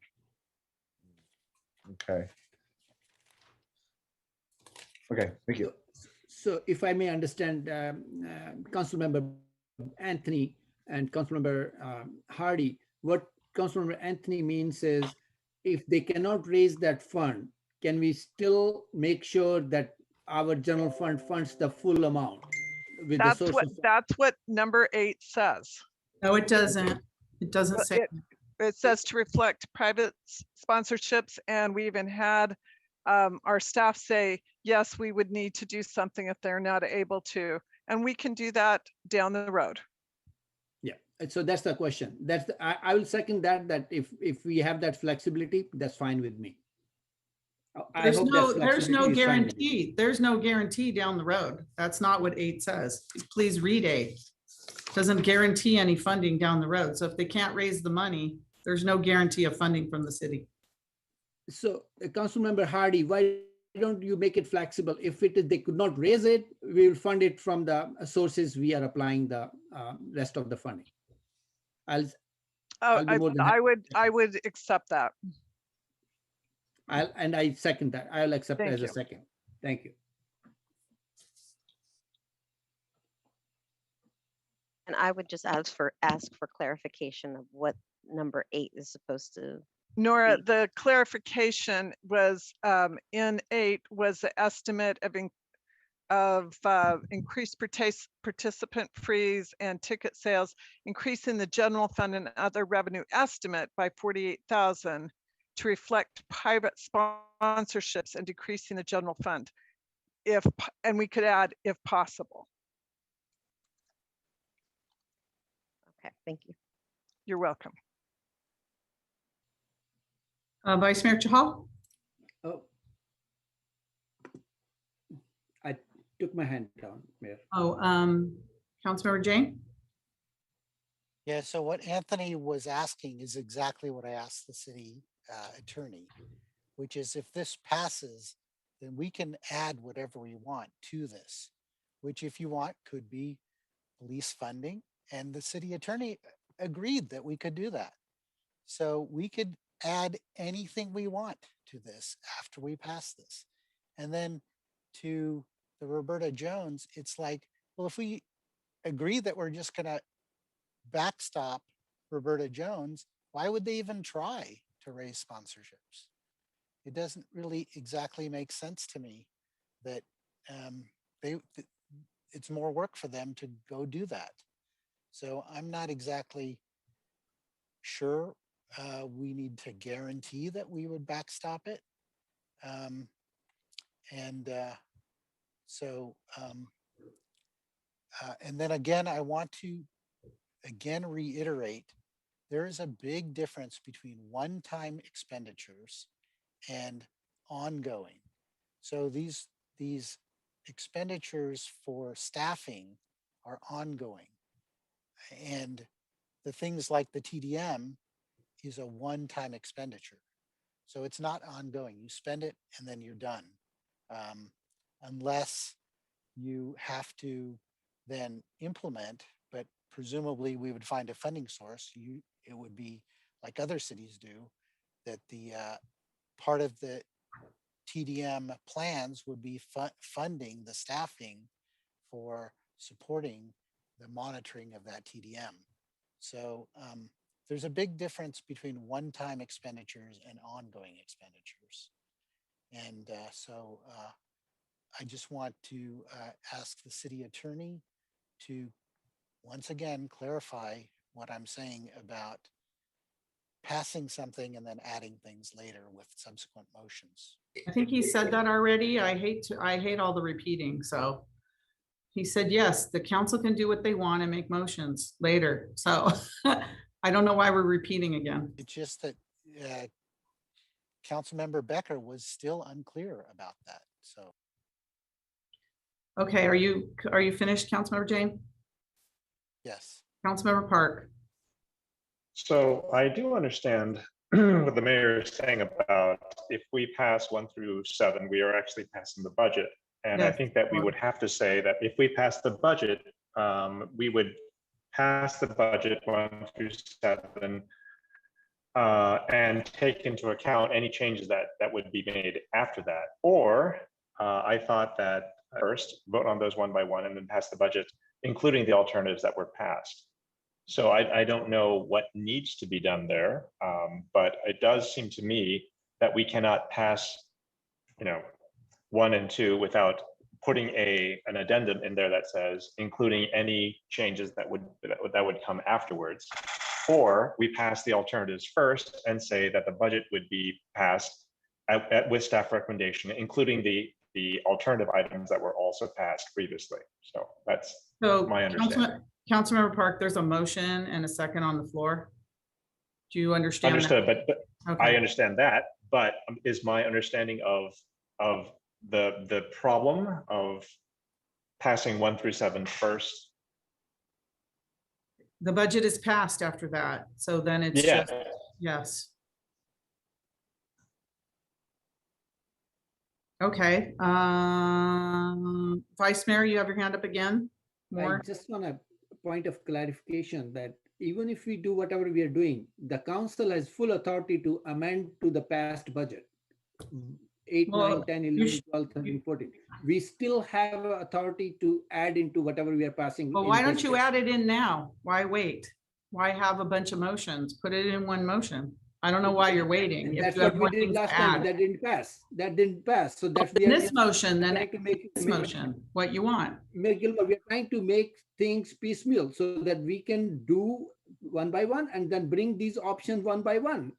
[SPEAKER 12] Okay. Okay, thank you.
[SPEAKER 9] So if I may understand, Councilmember Anthony and Councilmember Hardy, what Councilmember Anthony means is if they cannot raise that fund, can we still make sure that our general fund funds the full amount? With
[SPEAKER 3] That's what number 8 says.
[SPEAKER 1] No, it doesn't. It doesn't say.
[SPEAKER 3] It says to reflect private sponsorships, and we even had our staff say, yes, we would need to do something if they're not able to, and we can do that down the road.
[SPEAKER 9] Yeah, so that's the question. I will second that if we have that flexibility, that's fine with me.
[SPEAKER 1] There's no guarantee. There's no guarantee down the road. That's not what 8 says. Please read 8. Doesn't guarantee any funding down the road. So if they can't raise the money, there's no guarantee of funding from the city.
[SPEAKER 9] So Councilmember Hardy, why don't you make it flexible? If they could not raise it, we will fund it from the sources we are applying the rest of the funding. I
[SPEAKER 3] would accept that.
[SPEAKER 9] I second that. I'll accept as a second. Thank you.
[SPEAKER 2] And I would just ask for clarification of what number 8 is supposed to.
[SPEAKER 3] Nora, the clarification was in 8 was the estimate of increased participant fees and ticket sales, increasing the general fund and other revenue estimate by 48,000 to reflect private sponsorships and decreasing the general fund. And we could add if possible.
[SPEAKER 2] Okay, thank you.
[SPEAKER 3] You're welcome.
[SPEAKER 1] Vice Mayor Chahal?
[SPEAKER 9] Oh, I took my hand down, Mayor.
[SPEAKER 1] Oh, Councilmember Jane?
[SPEAKER 10] Yeah, so what Anthony was asking is exactly what I asked the city attorney, which is if this passes, then we can add whatever we want to this, which if you want could be police funding. And the city attorney agreed that we could do that. So we could add anything we want to this after we pass this. And then to the Roberta Jones, it's like, well, if we agree that we're just gonna backstop Roberta Jones, why would they even try to raise sponsorships? It doesn't really exactly make sense to me that it's more work for them to go do that. So I'm not exactly sure we need to guarantee that we would backstop it. And then again, I want to reiterate, there is a big difference between one-time expenditures and ongoing. So these expenditures for staffing are ongoing. And the things like the TDM is a one-time expenditure. So it's not ongoing. You spend it and then you're done. Unless you have to then implement, but presumably we would find a funding source. It would be like other cities do, that the part of the TDM plans would be funding the staffing for supporting the monitoring of that TDM. So there's a big difference between one-time expenditures and ongoing expenditures. And so I just want to ask the city attorney to once again clarify what I'm saying about passing something and then adding things later with subsequent motions.
[SPEAKER 1] I think he said that already. I hate all the repeating. So he said, yes, the council can do what they want and make motions later. So I don't know why we're repeating again.
[SPEAKER 10] It's just that Councilmember Becker was still unclear about that. So.
[SPEAKER 1] Okay, are you finished, Councilmember Jane?
[SPEAKER 10] Yes.
[SPEAKER 1] Councilmember Park.
[SPEAKER 19] So I do understand what the mayor is saying about if we pass 1 through 7, we are actually passing the budget. And I
[SPEAKER 1] Yes.
[SPEAKER 19] think that we would have to say that if we pass the budget, we would pass the budget 1 through 7 and take into account any changes that would be made after that. Or I thought that first vote on those one by one and then pass the budget, including the alternatives that were passed. So I don't know what needs to be done there, but it does seem to me that we cannot pass, 1 and 2 without putting an addendum in there that says including any changes that would come afterwards. Or we pass the alternatives first and say that the budget would be passed with staff recommendation, including the alternative items that were also passed previously. So that's my understanding.
[SPEAKER 1] Councilmember Park, there's a motion and a second on the floor. Do you understand?
[SPEAKER 19] Understood,
[SPEAKER 1] that?
[SPEAKER 19] but
[SPEAKER 1] Okay.
[SPEAKER 19] I understand that, but is my understanding of the problem of passing 1 through 7 first?
[SPEAKER 1] The budget is passed after that, so then it's
[SPEAKER 19] Yeah.
[SPEAKER 1] just, yes. Okay, Vice Mayor, you have your hand up again? More?
[SPEAKER 9] I just want a point of clarification that even if we do whatever we are doing, the council has full authority to amend to the past budget. 8,
[SPEAKER 1] Well,
[SPEAKER 9] 9, 10, 11, 12, 13, 14. We still have authority to add into whatever we are passing.
[SPEAKER 1] Well,
[SPEAKER 9] in
[SPEAKER 1] why don't
[SPEAKER 9] this
[SPEAKER 1] you
[SPEAKER 9] year.
[SPEAKER 1] add it in now? Why wait? Why have a bunch of motions? Put it in one motion. I don't know why you're waiting.
[SPEAKER 9] And
[SPEAKER 1] If
[SPEAKER 9] that's
[SPEAKER 1] you have
[SPEAKER 9] what we
[SPEAKER 1] more
[SPEAKER 9] did
[SPEAKER 1] things to
[SPEAKER 9] last time.
[SPEAKER 1] add.
[SPEAKER 9] That didn't pass. That didn't pass. So that's
[SPEAKER 1] In this motion, then
[SPEAKER 9] trying to make
[SPEAKER 1] this motion, what you want.
[SPEAKER 9] Mayor Gilbert, we are trying to make things piecemeal so that we can do one by one and then bring these options one by one.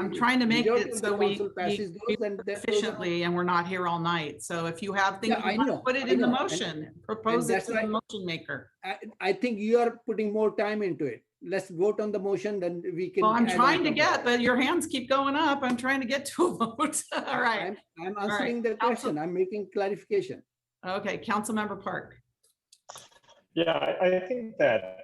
[SPEAKER 1] I'm trying to make
[SPEAKER 9] majority
[SPEAKER 1] it
[SPEAKER 9] of
[SPEAKER 1] so
[SPEAKER 9] the
[SPEAKER 1] we
[SPEAKER 9] council passes those and that goes on.
[SPEAKER 1] efficiently and we're not here all night. So if you have things,
[SPEAKER 9] Yeah, I
[SPEAKER 1] you want to
[SPEAKER 9] know,
[SPEAKER 1] put it
[SPEAKER 9] I
[SPEAKER 1] in the
[SPEAKER 9] know.
[SPEAKER 1] motion, propose it
[SPEAKER 9] that's
[SPEAKER 1] to the
[SPEAKER 9] why-
[SPEAKER 1] motion maker.
[SPEAKER 9] I think you are putting more time into it. Let's vote on the motion, then we can.
[SPEAKER 1] Well, I'm
[SPEAKER 9] add on
[SPEAKER 1] trying to
[SPEAKER 9] top of
[SPEAKER 1] get,
[SPEAKER 9] it.
[SPEAKER 1] but your hands keep going up. I'm trying to get to a vote. All right.
[SPEAKER 9] I'm
[SPEAKER 1] All right.
[SPEAKER 9] answering the question. I'm making clarification.
[SPEAKER 1] Okay, Councilmember Park.
[SPEAKER 19] Yeah, I think that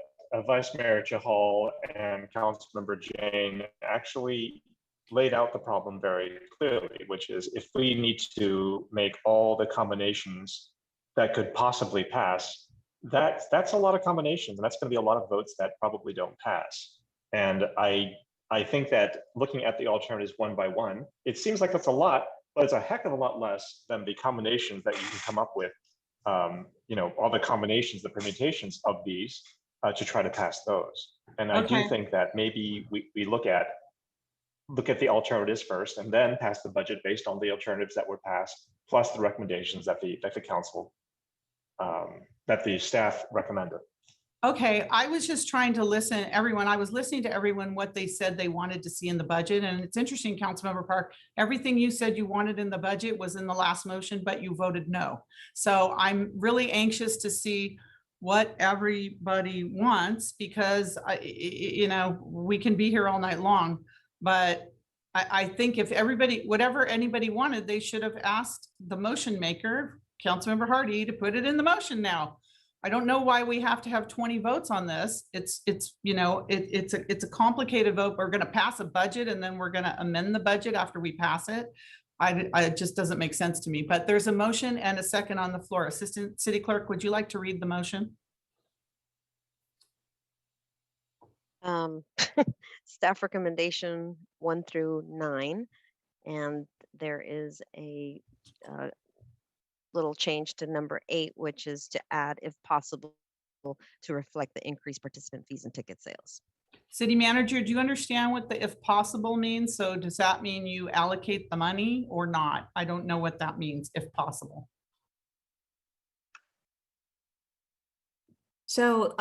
[SPEAKER 19] Vice Mayor Chahal and Councilmember Jane actually laid out the problem very clearly, which is if we need to make all the combinations that could possibly pass, that's a lot of combinations, and that's going to be a lot of votes that probably don't pass. And I think that looking at the alternatives one by one, it seems like that's a lot, but it's a heck of a lot less than the combinations that you can come up with. All the combinations, the permutations of these to try to pass those. And I do
[SPEAKER 1] Okay.
[SPEAKER 19] think that maybe we look at the alternatives first and then pass the budget based on the alternatives that were passed, plus the recommendations that the council, that the staff recommended.
[SPEAKER 1] Okay, I was just trying to listen, everyone, I was listening to everyone, what they said they wanted to see in the budget. And it's interesting, Councilmember Park, everything you said you wanted in the budget was in the last motion, but you voted no. So I'm really anxious to see what everybody wants because we can be here all night long, but I think if everybody, whatever anybody wanted, they should have asked the motion maker, Councilmember Hardy, to put it in the motion now. I don't know why we have to have 20 votes on this. It's a complicated vote. We're going to pass a budget and then we're going to amend the budget after we pass it. It just doesn't make sense to me, but there's a motion and a second on the floor. Assistant City Clerk, would you like to read the motion?
[SPEAKER 2] Staff recommendation 1 through 9, and there is a little change to number 8, which is to add, if possible, to reflect the increased participant fees and ticket sales.
[SPEAKER 1] City Manager, do you understand what the if possible means? So does that mean you allocate the money or not? I don't know what that means, if possible.
[SPEAKER 21] So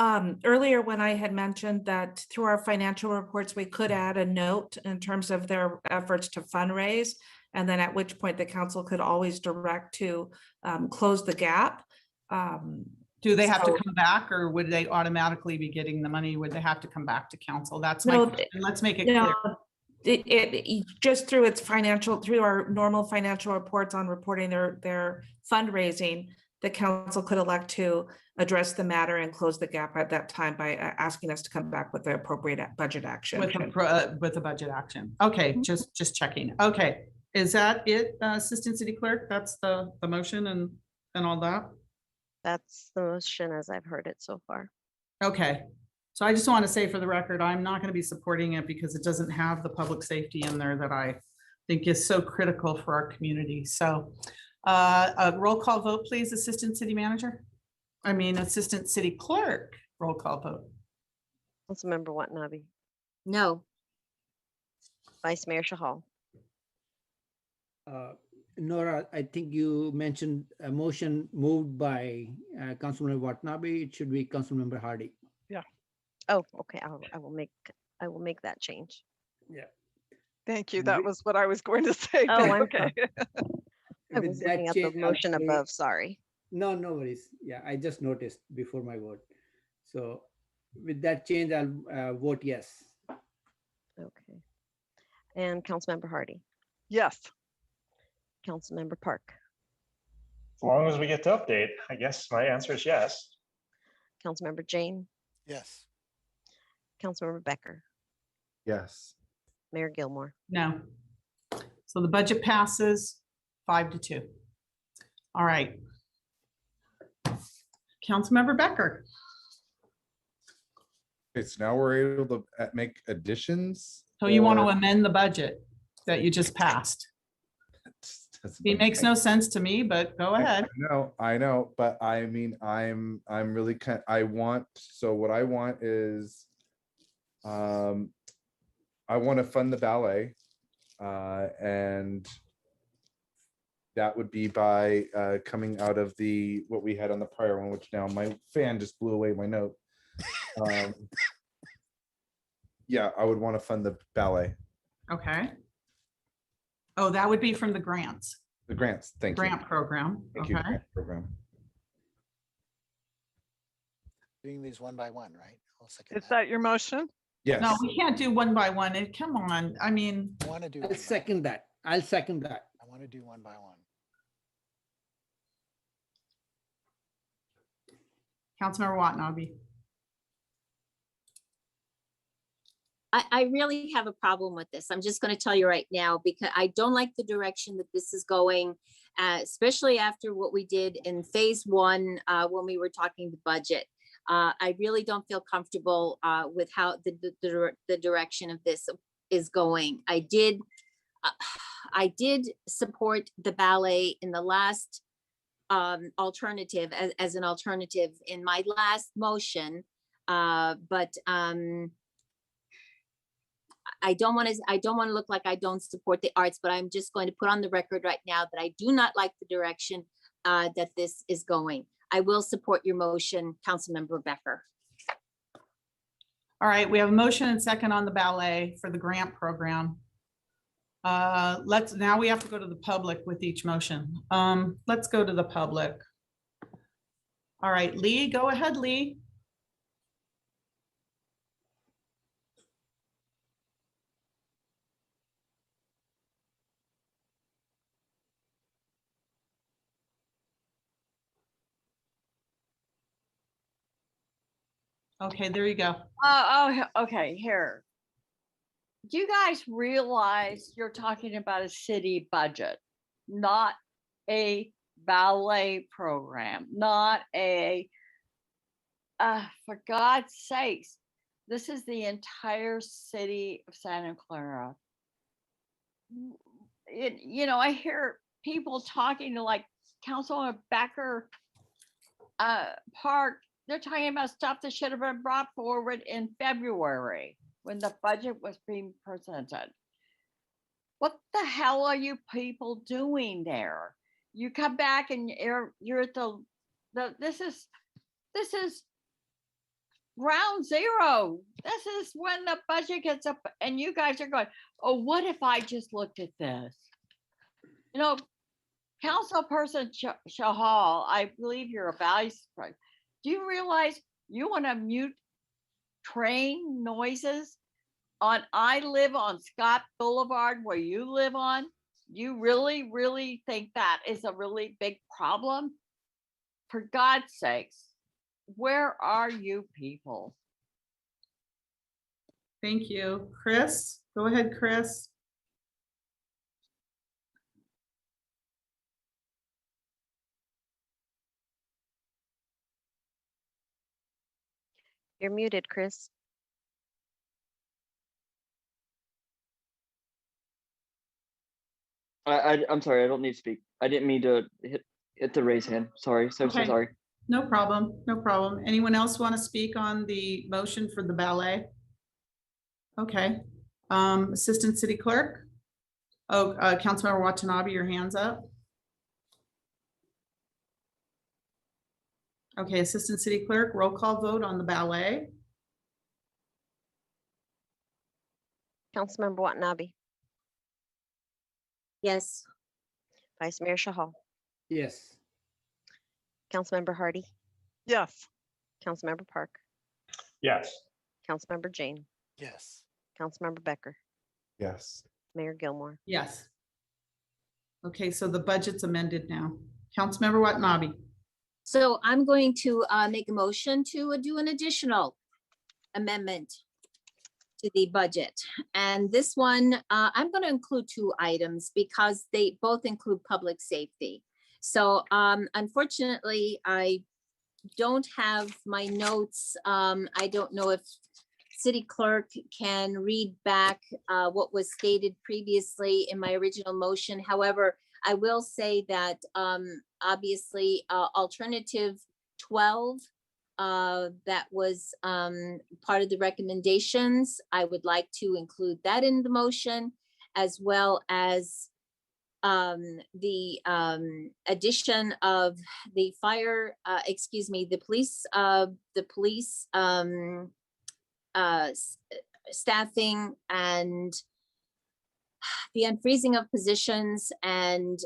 [SPEAKER 21] earlier when I had mentioned that through our financial reports, we could add a note in terms of their efforts to fundraise, and then at which point the council could always direct to close the gap.
[SPEAKER 1] Do they have to come back or would they automatically be getting the money? Would they have to come back to council? That's my question. Let's make it clear.
[SPEAKER 21] It just through our normal financial reports on reporting their fundraising, the council could elect to address the matter and close the gap at that time by asking us to come back with the appropriate budget action.
[SPEAKER 1] With a budget action. Okay, just checking. Okay, is that it, Assistant City Clerk? That's the motion and all that?
[SPEAKER 2] That's the motion as I've heard it so far.
[SPEAKER 1] Okay, so I just want to say for the record, I'm not going to be supporting it because it doesn't have the public safety in there that I think is so critical for our community. So a roll call vote, please, Assistant City Manager. I mean, Assistant City Clerk, roll call vote.
[SPEAKER 2] Councilmember Watanabe,
[SPEAKER 11] No.
[SPEAKER 2] Vice Mayor Shahal,
[SPEAKER 9] Nora, I think you mentioned a motion moved by Councilmember Watanabe. It should be Councilmember Hardy.
[SPEAKER 13] Yeah.
[SPEAKER 2] oh, okay, I will make that change.
[SPEAKER 9] Yeah.
[SPEAKER 13] Thank you. That was what I was going to say.
[SPEAKER 2] Oh,
[SPEAKER 13] but
[SPEAKER 2] I'm
[SPEAKER 13] okay.
[SPEAKER 2] I was looking at the motion above, sorry.
[SPEAKER 9] No worries. Yeah, I just noticed before my vote. So with that change, I'll vote yes.
[SPEAKER 2] Okay. And Councilmember Hardy,
[SPEAKER 13] Yes.
[SPEAKER 2] Councilmember Park,
[SPEAKER 19] As long as we get to update, I guess my answer is yes.
[SPEAKER 2] Councilmember Jane,
[SPEAKER 10] Yes.
[SPEAKER 2] Councilmember Becker,
[SPEAKER 12] Yes.
[SPEAKER 2] Mayor Gilmore.
[SPEAKER 1] No. So the budget passes 5-2. All right. Councilmember Becker.
[SPEAKER 12] Okay, so now we're able to make additions.
[SPEAKER 1] So you want to
[SPEAKER 12] or-
[SPEAKER 1] amend the budget that you just passed? It makes no sense to me, but go ahead.
[SPEAKER 12] I know, but I mean, I'm really so what I want is, I want to fund the ballet, and that would be by coming out of what we had on the prior one, which now my fan just blew away my note. Yeah, I would want to fund the ballet.
[SPEAKER 1] Okay. Oh, that would be from the grants.
[SPEAKER 12] The grants, thank you.
[SPEAKER 1] Grant program.
[SPEAKER 12] Thank you,
[SPEAKER 1] Okay.
[SPEAKER 12] grant program.
[SPEAKER 10] Doing these one by one, right? I'll second
[SPEAKER 13] Is that your motion?
[SPEAKER 12] Yes.
[SPEAKER 1] No, we can't do one by one. Come on. I mean,
[SPEAKER 10] I want to do.
[SPEAKER 9] I'll second that. I'll second that.
[SPEAKER 10] I want to do one by one.
[SPEAKER 1] Councilmember Watanabe.
[SPEAKER 11] I really have a problem with this. I'm just going to tell you right now, because I don't like the direction that this is going, especially after what we did in phase one when we were talking the budget. I really don't feel comfortable with how the direction of this is going. I did support the ballet in the last alternative as an alternative in my last motion, but I don't want to look like I don't support the arts, but I'm just going to put on the record right now that I do not like the direction that this is going. I will support your motion, Councilmember Becker.
[SPEAKER 1] All right, we have a motion and second on the ballet for the grant program. Now we have to go to the public with each motion. Let's go to the public. All right, Lee, go ahead, Lee. Okay, there you go.
[SPEAKER 22] Okay, here. Do you guys realize you're talking about a city budget, not a ballet program, not for God's sakes, this is the entire city of Santa Clara. I hear people talking to like Councilman Becker, Park. They're talking about stuff that should have been brought forward in February when the budget was being presented. What the hell are you people doing there? You come back and you're at this is ground zero. This is when the budget gets up and you guys are going, oh, what if I just looked at this? Councilperson Shahal, I believe you're a vice president. Do you realize you want to mute train noises I live on Scott Boulevard where you live on? You really, really think that is a really big problem? For God's sakes. where are you people?
[SPEAKER 1] Thank you. Chris, go ahead, Chris.
[SPEAKER 2] You're muted, Chris.
[SPEAKER 14] I'm sorry, I don't need to speak. I didn't mean to hit the raise hand. Sorry, so
[SPEAKER 1] Okay.
[SPEAKER 14] sorry.
[SPEAKER 1] No problem, no problem. Anyone else want to speak on the motion for the ballet? Okay, Assistant City Clerk? Oh, Councilmember Watanabe, your hand's up. Okay, Assistant City Clerk, roll call vote on the ballet.
[SPEAKER 2] Councilmember Watanabe,
[SPEAKER 11] Yes.
[SPEAKER 2] Vice Mayor Shahal,
[SPEAKER 9] Yes.
[SPEAKER 2] Councilmember Hardy,
[SPEAKER 13] Yes.
[SPEAKER 2] Councilmember Park,
[SPEAKER 19] Yes.
[SPEAKER 2] Councilmember Jane,
[SPEAKER 10] Yes.
[SPEAKER 2] Councilmember Becker,
[SPEAKER 12] Yes.
[SPEAKER 2] Mayor Gilmore.
[SPEAKER 1] Yes. Okay, so the budget's amended now. Councilmember Watanabe.
[SPEAKER 11] So I'm going to make a motion to do an additional amendment to the budget. And this one, I'm going to include two items because they both include public safety. So unfortunately, I don't have my notes. I don't know if City Clerk can read back what was stated previously in my original motion. However, I will say that obviously alternative 12 that was part of the recommendations. I would like to include that in the motion, as well as the addition of the fire, the police staffing and the unfreezing of positions and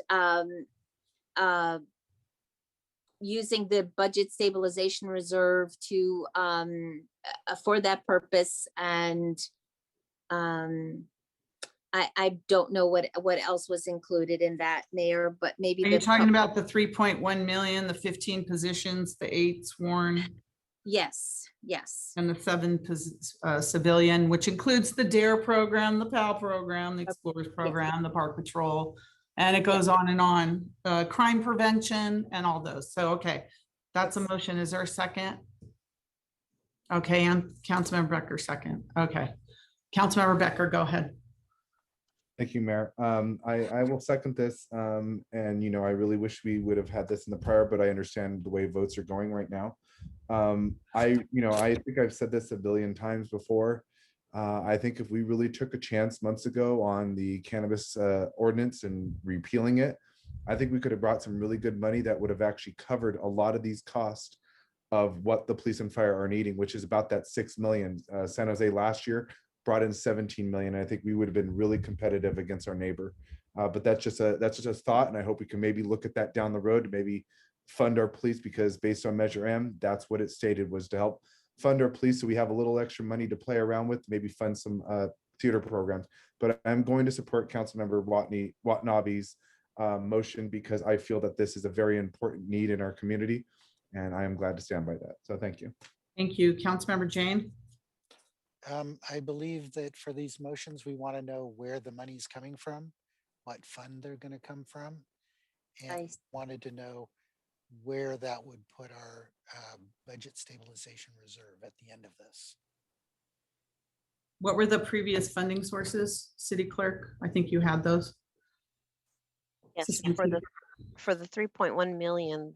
[SPEAKER 11] using the budget stabilization reserve to for that purpose. And I don't know what else was included in that, Mayor, but maybe.
[SPEAKER 1] Are you talking about the 3.1 million, the 15 positions, the 8 sworn?
[SPEAKER 11] Yes, yes.
[SPEAKER 1] And the 7 civilian, which includes the DARE program, the PAL program, the Explorers program, the Park Patrol, and it goes on and on. Crime prevention and all those. So, okay, that's a motion. Is there a second? Okay, and Councilmember Becker second. Okay, Councilmember Becker, go ahead.
[SPEAKER 12] Thank you, Mayor. I will second this. And, I really wish we would have had this in the prior, but I understand the way votes are going right now. I think I've said this a billion times before. I think if we really took a chance months ago on the cannabis ordinance and repealing it, I think we could have brought some really good money that would have actually covered a lot of these costs of what the police and fire are needing, which is about that 6 million. San Jose last year brought in 17 million. I think we would have been really competitive against our neighbor. But that's just a thought, and I hope we can maybe look at that down the road, maybe fund our police, because based on Measure M, that's what it stated, was to help fund our police so we have a little extra money to play around with, maybe fund some theater programs. But I'm going to support Councilmember Watanabe's motion because I feel that this is a very important need in our community, and I am glad to stand by that. So thank you.
[SPEAKER 1] Thank you. Councilmember Jane.
[SPEAKER 10] I believe that for these motions, we want to know where the money's coming from, what fund they're going to come from, and wanted to know where that would put our budget stabilization reserve at the end of this.
[SPEAKER 1] What were the previous funding sources, City Clerk? I think you had those.
[SPEAKER 2] Yes, for the 3.1 million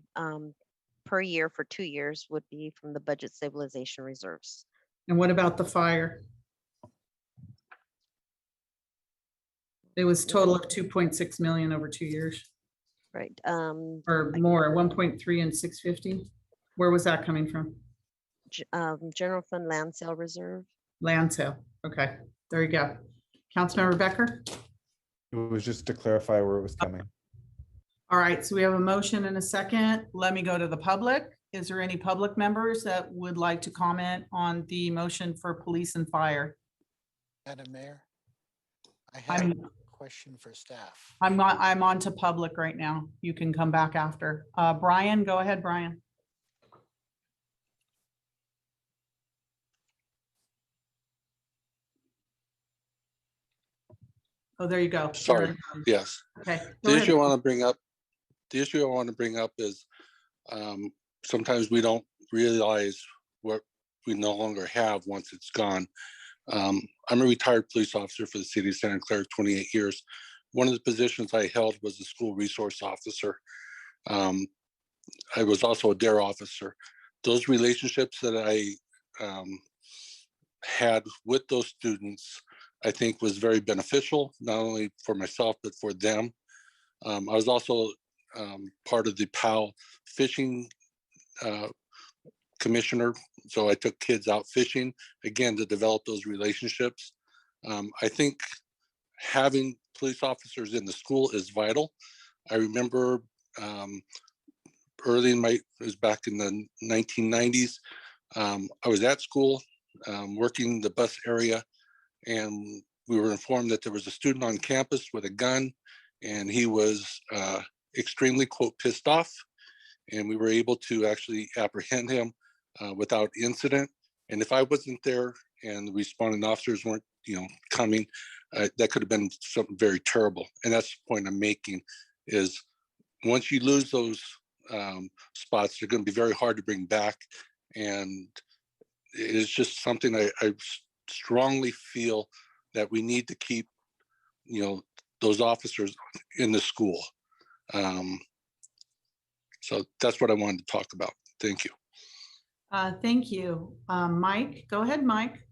[SPEAKER 2] per year for 2 years would be from the budget stabilization reserves.
[SPEAKER 1] And what about the fire? It was total of 2.6 million over 2 years.
[SPEAKER 2] Right.
[SPEAKER 1] Or more, 1.3 and 650. Where was that coming from?
[SPEAKER 2] General fund land sale reserve.
[SPEAKER 1] Land sale. Okay, there you go. Councilmember Becker.
[SPEAKER 12] It was just to clarify where it was coming.
[SPEAKER 1] All right, so we have a motion and a second. Let me go to the public. Is there any public members that would like to comment on the motion for police and fire?
[SPEAKER 10] Madam Mayor, I have a question for staff.
[SPEAKER 1] I'm on to public right now. You can come back after. Brian, go ahead, Brian. Oh, there you go.
[SPEAKER 15] Sorry. Yes.
[SPEAKER 1] Okay.
[SPEAKER 15] The
[SPEAKER 1] Go
[SPEAKER 15] issue I
[SPEAKER 1] ahead.
[SPEAKER 15] want to bring up, is sometimes we don't realize what we no longer have once it's gone. I'm a retired police officer for the city of Santa Clara, 28 years. One of the positions I held was a school resource officer. I was also a DARE officer. Those relationships that I had with those students, I think was very beneficial, not only for myself, but for them. I was also part of the PAL fishing commissioner. So I took kids out fishing, again, to develop those relationships. I think having police officers in the school is vital. I remember early in it was back in the 1990s, I was at school working the bus area, and we were informed that there was a student on campus with a gun, and he was extremely, quote, pissed off. And we were able to actually apprehend him without incident. And if I wasn't there and the responding officers weren't, coming, that could have been something very terrible. And that's the point I'm making is once you lose those spots, they're going to be very hard to bring back. And it's just something I strongly feel that we need to keep, those officers in the school. So that's what I wanted to talk about. Thank you.
[SPEAKER 1] Thank you. Mike, go ahead, Mike.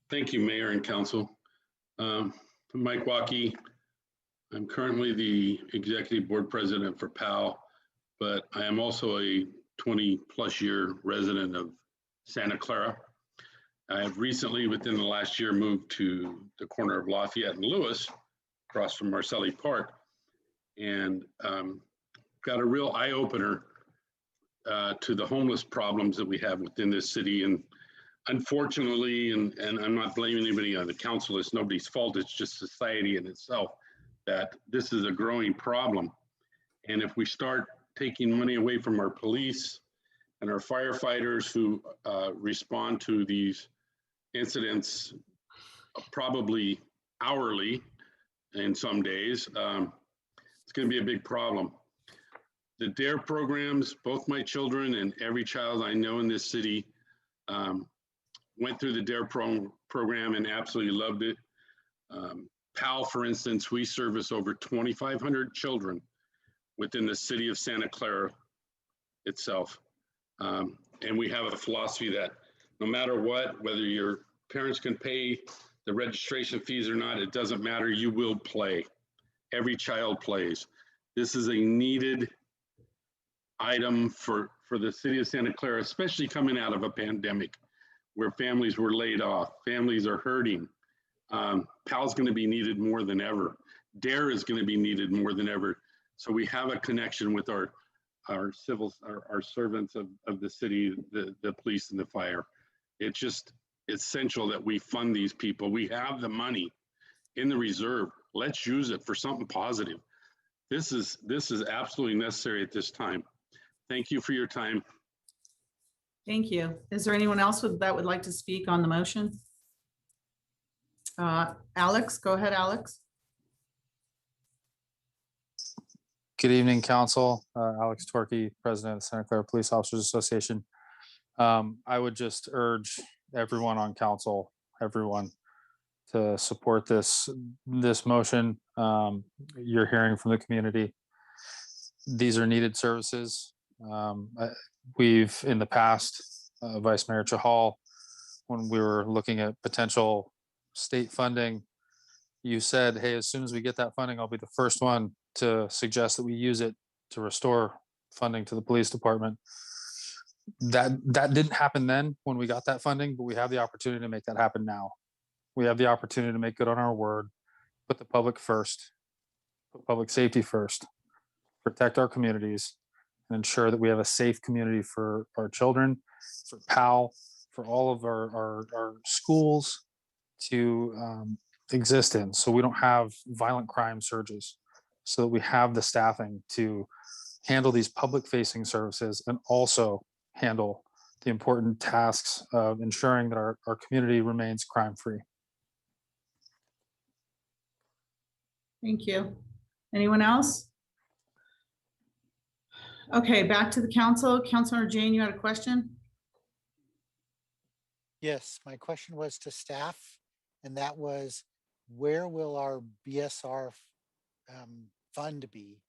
[SPEAKER 18] Thank you, Mayor and Council. I'm Mike Waukee. I'm currently the Executive Board President for PAL, but I am also a 20-plus year resident of Santa Clara. I have recently, within the last year, moved to the corner of Lafayette and Lewis, across from Marcelli Park, and got a real eye-opener to the homeless problems that we have within this city. And unfortunately, and I'm not blaming anybody on the council, it's nobody's fault, it's just society in itself, that this is a growing problem. And if we start taking money away from our police and our firefighters who respond to these incidents probably hourly in some days, it's going to be a big problem. The DARE programs, both my children and every child I know in this city went through the DARE program and absolutely loved it. PAL, for instance, we service over 2,500 children within the city of Santa Clara itself. And we have a philosophy that no matter what, whether your parents can pay the registration fees or not, it doesn't matter, you will play. Every child plays. This is a needed item for the city of Santa Clara, especially coming out of a pandemic where families were laid off, families are hurting. PAL's going to be needed more than ever. DARE is going to be needed more than ever. So we have a connection with our servants of the city, the police and the fire. It's just essential that we fund these people. We have the money in the reserve. Let's use it for something positive. This is absolutely necessary at this time. Thank you for your time.
[SPEAKER 1] Thank you. Is there anyone else that would like to speak on the motion? Alex, go ahead, Alex.
[SPEAKER 7] Good evening, Council. Alex Torkey, President of Santa Clara Police Officers Association. I would just urge everyone on council, everyone, to support this motion. You're hearing from the community. These are needed services. We've in the past, Vice Mayor Chahal, when we were looking at potential state funding, you said, hey, as soon as we get that funding, I'll be the first one to suggest that we use it to restore funding to the police department. That didn't happen then when we got that funding, but we have the opportunity to make that happen now. We have the opportunity to make good on our word, put the public first, put public safety first, protect our communities, and ensure that we have a safe community for our children, for PAL, for all of our schools to exist in, so we don't have violent crime surges, so that we have the staffing to handle these public facing services and also handle the important tasks of ensuring that our community remains crime-free.
[SPEAKER 1] Thank you. Anyone else? Okay, back to the council. Councilor Jane, you had a question?
[SPEAKER 10] Yes, my question was to staff, and that was, where will our BSR fund be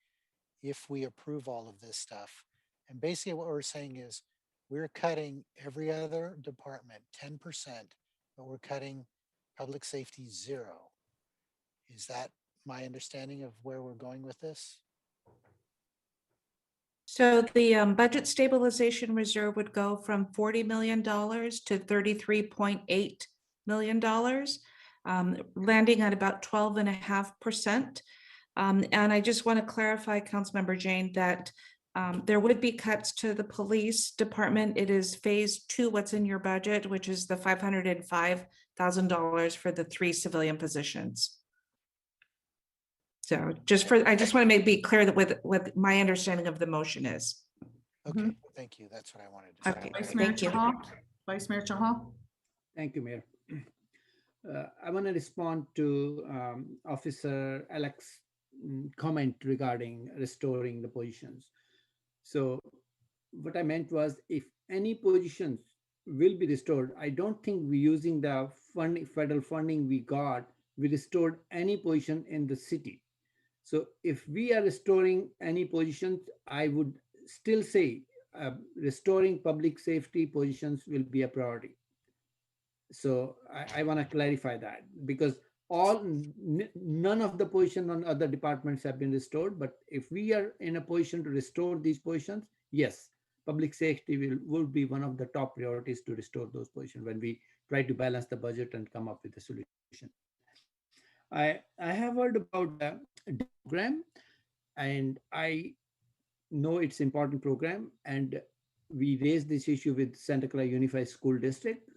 [SPEAKER 10] if we approve all of this stuff? And basically what we're saying is we're cutting every other department 10%, but we're cutting public safety 0. Is that my understanding of where we're going with this?
[SPEAKER 21] So the budget stabilization reserve would go from $40 million to $33.8 million, landing at about 12.5%. And I just want to clarify, Councilmember Jane, that there would be cuts to the police department. It is phase 2, what's in your budget, which is the $505,000 for the 3 civilian positions. So I just want to be clear that what my understanding of the motion is.
[SPEAKER 10] Okay, thank you. That's what I wanted to say.
[SPEAKER 21] Okay,
[SPEAKER 1] Vice Mayor
[SPEAKER 21] thank you.
[SPEAKER 1] Chahal? Vice Mayor Chahal?
[SPEAKER 9] Thank you, Mayor. I want to respond to Officer Alex comment regarding restoring the positions. So what I meant was, if any positions will be restored, I don't think we're using the federal funding we got. We restored any position in the city. So if we are restoring any positions, I would still say restoring public safety positions will be a priority. So I want to clarify that, because none of the positions on other departments have been restored. But if we are in a position to restore these positions, yes, public safety will be one of the top priorities to restore those positions when we try to balance the budget and come up with a solution. I have heard about the program, and I know it's an important program, and we raised this issue with Santa Clara Unified School District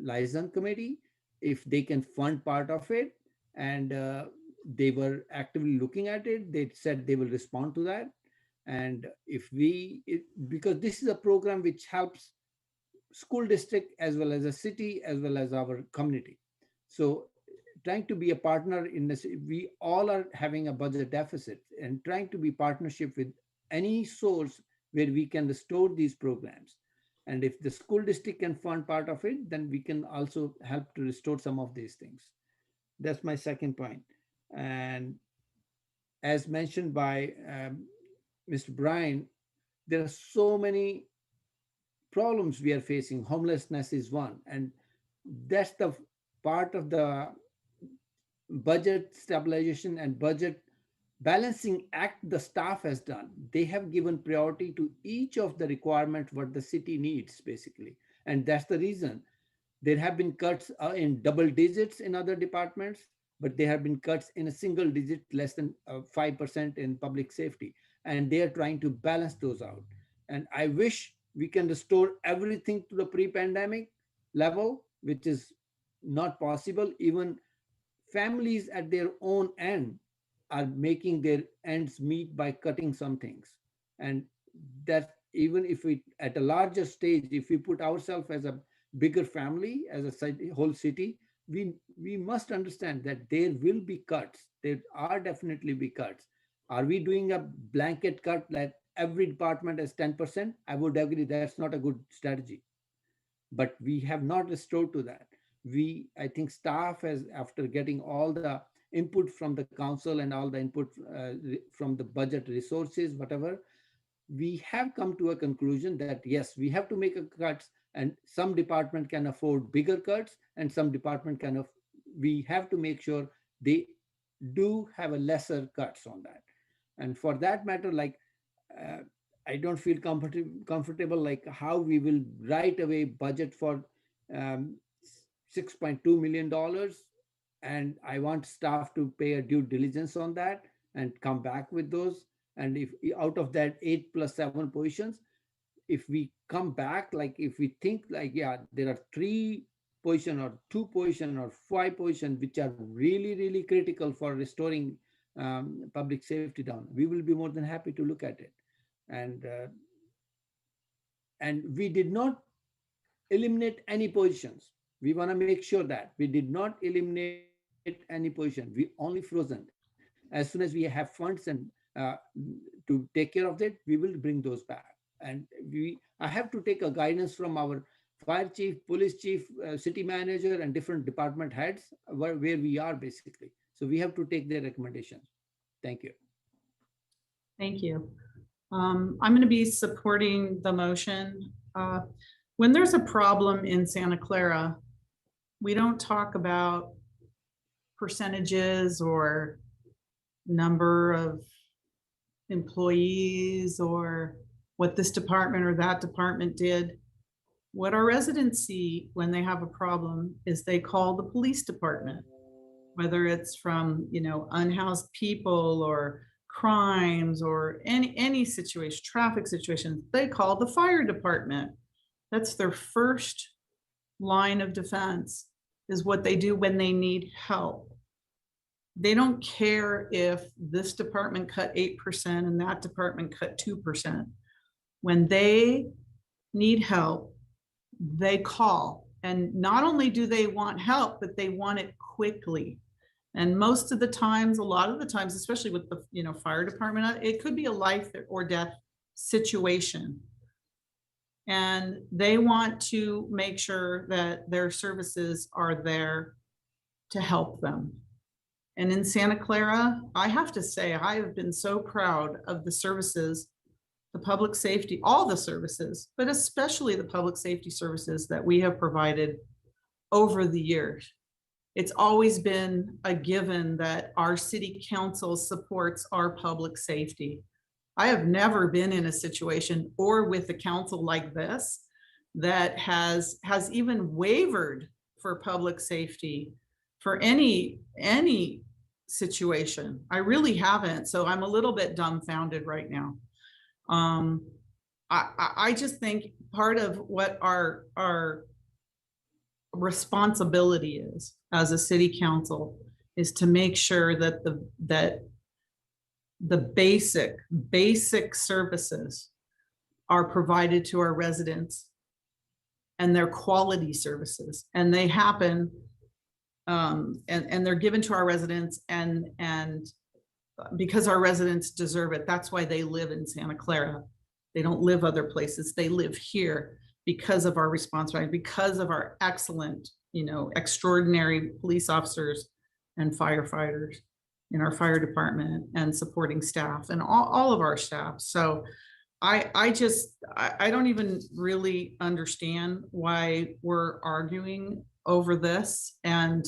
[SPEAKER 9] liaison committee, if they can fund part of it, and they were actively looking at it. They said they will respond to that. And because this is a program which helps school district as well as a city as well as our community. So trying to be a partner in this, we all are having a budget deficit, and trying to be partnership with any source where we can restore these programs. And if the school district can fund part of it, then we can also help to restore some of these things. That's my second point. And as mentioned by Mr. Bryan, there are so many problems we are facing. Homelessness is one, and that's the part of the budget stabilization and budget balancing act the staff has done. They have given priority to each of the requirements what the city needs, basically. And that's the reason there have been cuts in double digits in other departments, but there have been cuts in a single digit, less than 5% in public safety. And they are trying to balance those out. And I wish we can restore everything to the pre-pandemic level, which is not possible. Even families at their own end are making their ends meet by cutting some things. And that even if we, at a larger stage, if we put ourselves as a bigger family, as a whole city, we must understand that there will be cuts. There are definitely be cuts. Are we doing a blanket cut that every department has 10%? I would agree that's not a good strategy. But we have not restored to that. I think staff has, after getting all the input from the council and all the input from the budget resources, whatever, we have come to a conclusion that yes, we have to make a cuts, and some department can afford bigger cuts and some department we have to make sure they do have a lesser cuts on that. And for that matter, like I don't feel comfortable like how we will right away budget for $6.2 million. And I want staff to pay a due diligence on that and come back with those. And if out of that 8 + 7 positions, if we come back, like if we think like, yeah, there are 3 positions or 2 positions or 5 positions, which are really, really critical for restoring public safety down, we will be more than happy to look at it. And And we did not eliminate any positions. We want to make sure that we did not eliminate any position. We only frozen. As soon as we have funds and to take care of that, we will bring those back. And I have to take a guidance from our fire chief, police chief, city manager, and different department heads where we are basically. So we have to take their recommendations. Thank you.
[SPEAKER 1] Thank you. I'm going to be supporting the motion. When there's a problem in Santa Clara, we don't talk about percentages or number of employees or what this department or that department did. What our residents see when they have a problem is they call the police department, whether it's from, you know, unhoused people or crimes or any situation, traffic situation, they call the fire department. That's their first line of defense, is what they do when they need help. They don't care if this department cut 8% and that department cut 2%. When they need help, they call. And not only do they want help, but they want it quickly. And most of the times, a lot of the times, especially with the, you know, fire department, it could be a life or death situation. And they want to make sure that their services are there to help them. And in Santa Clara, I have to say, I have been so proud of the services, the public safety, all the services, but especially the public safety services that we have provided over the years. It's always been a given that our city council supports our public safety. I have never been in a situation or with a council like this that has even wavered for public safety for any situation. I really haven't. So I'm a little bit dumbfounded right now. I just think part of what our responsibility is as a city council is to make sure that the basic services are provided to our residents, and they're quality services, and they happen and they're given to our residents, and because our residents deserve it. That's why they live in Santa Clara. They don't live other places. They live here because of our responsibility, because of our excellent, you know, extraordinary police officers and firefighters in our fire department and supporting staff and all of our staff. So I don't even really understand why we're arguing over this and,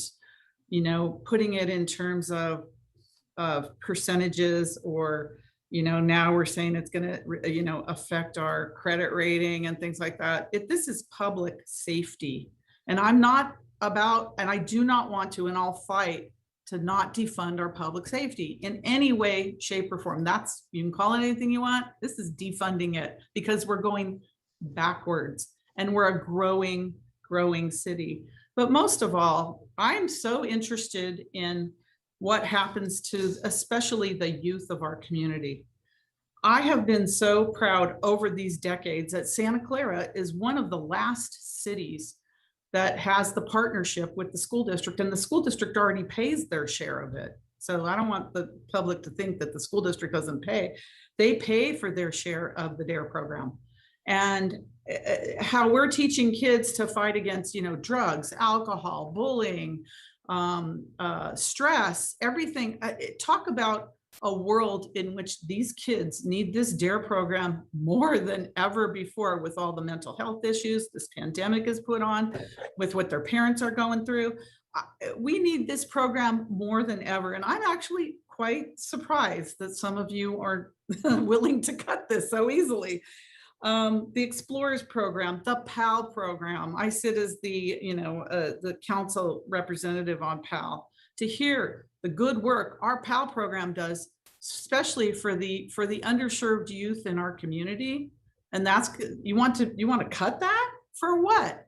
[SPEAKER 1] you know, putting it in terms of percentages, or, you know, now we're saying it's going to, you know, affect our credit rating and things like that. This is public safety, and I'm not about, and I do not want to, and I'll fight to not defund our public safety in any way, shape, or form. That's, you can call it anything you want. This is defunding it because we're going backwards and we're a growing city. But most of all, I'm so interested in what happens to especially the youth of our community. I have been so proud over these decades that Santa Clara is one of the last cities that has the partnership with the school district, and the school district already pays their share of it. So I don't want the public to think that the school district doesn't pay. They pay for their share of the DARE program. And how we're teaching kids to fight against, you know, drugs, alcohol, bullying, stress, everything. Talk about a world in which these kids need this DARE program more than ever before, with all the mental health issues this pandemic has put on, with what their parents are going through. We need this program more than ever. And I'm actually quite surprised that some of you are willing to cut this so easily. The Explorers program, the PAL program. I sit as the, you know, the council representative on PAL, to hear the good work our PAL program does, especially for the underserved youth in our community. And that's, you want to cut that for what?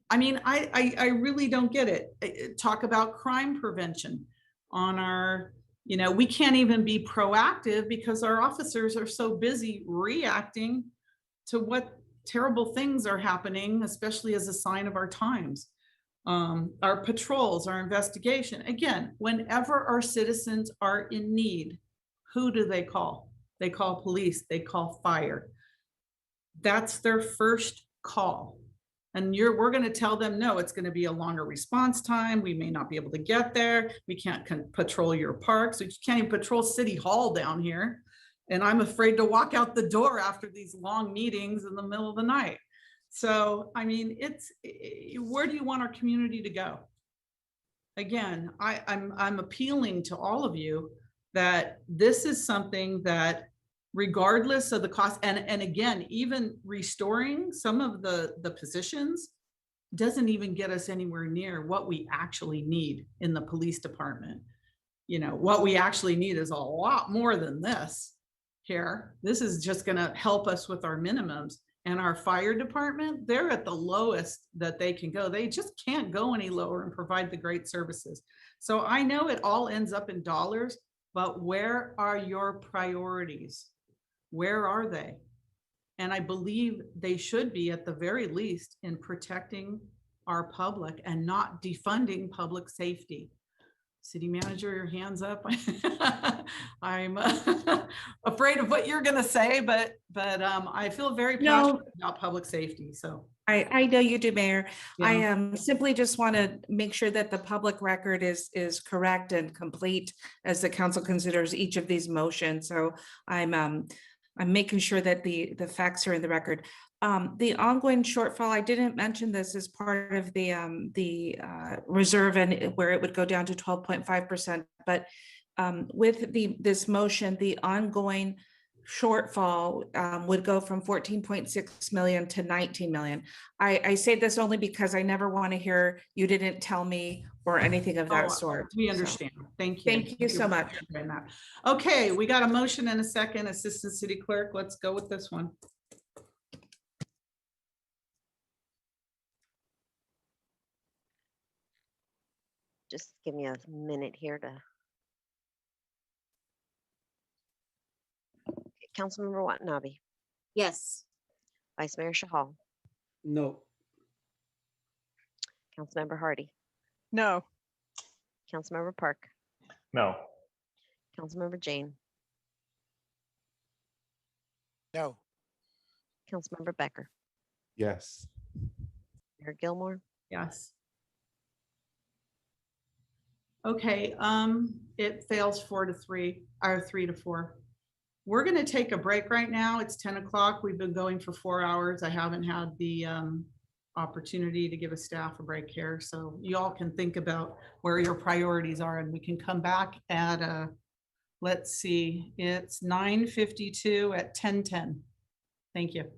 [SPEAKER 1] I mean, I really don't get it. Talk about crime prevention on our, you know, we can't even be proactive because our officers are so busy reacting to what terrible things are happening, especially as a sign of our times. Our patrols, our investigation. Again, whenever our citizens are in need, who do they call? They call police, they call fire. That's their first call. And we're going to tell them, no, it's going to be a longer response time. We may not be able to get there. We can't patrol your parks. We can't even patrol City Hall down here. And I'm afraid to walk out the door after these long meetings in the middle of the night. So, I mean, where do you want our community to go? Again, I'm appealing to all of you that this is something that regardless of the cost, and again, even restoring some of the positions doesn't even get us anywhere near what we actually need in the police department. You know, what we actually need is a lot more than this here. This is just going to help us with our minimums. And our fire department, they're at the lowest that they can go. They just can't go any lower and provide the great services. So I know it all ends up in dollars, but where are your priorities? Where are they? And I believe they should be at the very least in protecting our public and not defunding public safety. City manager, your hands up. I'm afraid of what you're going to say, but I feel very passionate about public safety. So
[SPEAKER 21] I know you do, Mayor.
[SPEAKER 1] Yeah.
[SPEAKER 21] I simply just want to make sure that the public record is correct and complete as the council considers each of these motions. So I'm making sure that the facts are in the record. The ongoing shortfall, I didn't mention this as part of the reserve and where it would go down to 12.5%, but with this motion, the ongoing shortfall would go from 14.6 million to 19 million. I say this only because I never want to hear you didn't tell me or anything of that sort.
[SPEAKER 1] We understand.
[SPEAKER 21] So,
[SPEAKER 1] thank you.
[SPEAKER 21] Thank you so much.
[SPEAKER 1] Okay, we got a motion and a second. Assistant City Clerk, let's go with this one.
[SPEAKER 2] Just give me a minute here to. Councilmember Watanabe,
[SPEAKER 11] Yes.
[SPEAKER 2] Vice Mayor Shahal,
[SPEAKER 9] No.
[SPEAKER 2] Councilmember Hardy,
[SPEAKER 13] No.
[SPEAKER 2] Councilmember Park,
[SPEAKER 19] No.
[SPEAKER 2] Councilmember Jane,
[SPEAKER 10] No.
[SPEAKER 2] Councilmember Becker,
[SPEAKER 12] Yes.
[SPEAKER 2] Mayor Gilmore,
[SPEAKER 1] Yes. Okay, it fails 4-3, or 3-4. We're going to take a break right now. It's 10 o'clock. We've been going for 4 hours. I haven't had the opportunity to give a staff a break here. So you all can think about where your priorities are, and we can come back at, let's see, it's 9:52 at 10:10. Thank you.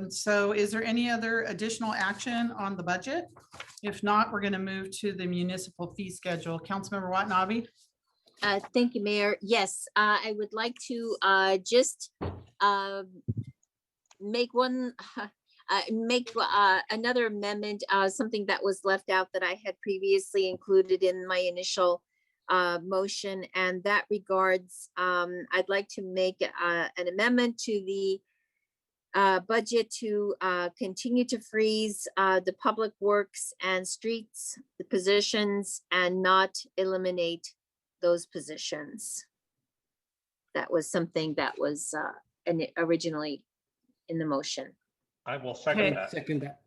[SPEAKER 1] So is there any other additional action on the budget? If not, we're going to move to the municipal fee schedule. Councilmember Watanabe?
[SPEAKER 11] Thank you, Mayor. Yes, I would like to just make one, make another amendment, something that was left out that I had previously included in my initial motion, and that regards, I'd like to make an amendment to the budget to continue to freeze the public works and streets, the positions, and not eliminate those positions. That was something that was originally in the motion.
[SPEAKER 19] I will second
[SPEAKER 1] Okay.
[SPEAKER 19] that.
[SPEAKER 9] Second that.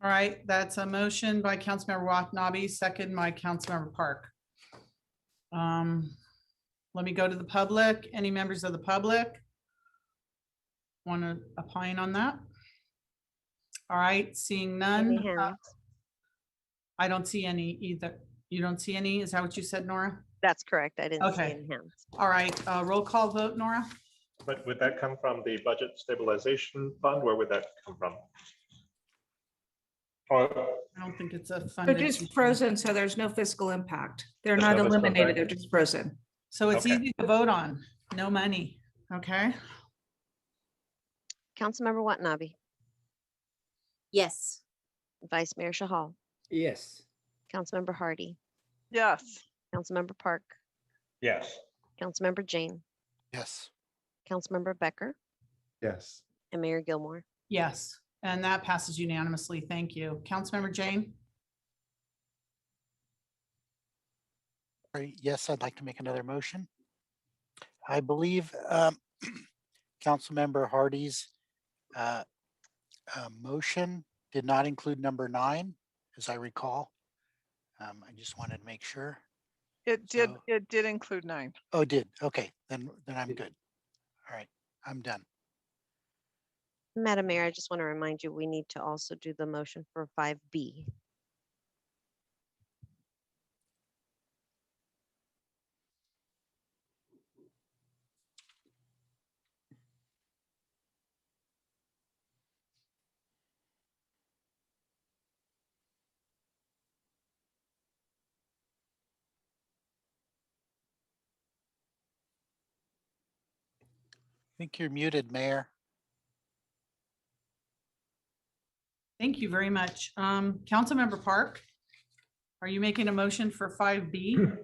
[SPEAKER 1] All right, that's a motion by Councilmember Watanabe, second by Councilmember Park. Let me go to the public. Any members of the public want to opine on that? All right, seeing none.
[SPEAKER 2] Any hands?
[SPEAKER 1] I don't see any either. You don't see any? Is that what you said, Nora?
[SPEAKER 2] That's correct. I didn't see
[SPEAKER 1] Okay.
[SPEAKER 2] any hands.
[SPEAKER 1] All right, roll call vote, Nora?
[SPEAKER 19] But would that come from the budget stabilization fund? Where would that come from? Or
[SPEAKER 1] I don't think it's a fund.
[SPEAKER 21] They're just frozen, so there's no fiscal impact. They're
[SPEAKER 19] There's
[SPEAKER 21] not
[SPEAKER 19] no fiscal
[SPEAKER 21] eliminated,
[SPEAKER 19] impact.
[SPEAKER 21] they're just frozen.
[SPEAKER 1] So it's
[SPEAKER 19] Okay.
[SPEAKER 1] easy to vote on. No money. Okay.
[SPEAKER 2] Councilmember Watanabe,
[SPEAKER 11] Yes.
[SPEAKER 2] Vice Mayor Shahal,
[SPEAKER 9] Yes.
[SPEAKER 2] Councilmember Hardy,
[SPEAKER 13] Yes.
[SPEAKER 2] Councilmember Park,
[SPEAKER 19] yes.
[SPEAKER 2] Councilmember Jane,
[SPEAKER 10] Yes.
[SPEAKER 2] Councilmember Becker,
[SPEAKER 12] Yes.
[SPEAKER 2] and Mayor Gilmore.
[SPEAKER 1] Yes, and that passes unanimously. Thank you. Councilmember Jane?
[SPEAKER 10] Right, yes, I'd like to make another motion. I believe Councilmember Hardy's motion did not include number 9, as I recall. I just wanted to make sure.
[SPEAKER 13] It did,
[SPEAKER 10] So-
[SPEAKER 13] it did include 9.
[SPEAKER 10] Oh, it did. Okay, then I'm good. All right, I'm done.
[SPEAKER 2] Madam Mayor, I just want to remind you, we need to also do the motion for 5B.
[SPEAKER 10] I think you're muted, Mayor.
[SPEAKER 1] Thank you very much. Councilmember Park? Are you making a motion for 5B?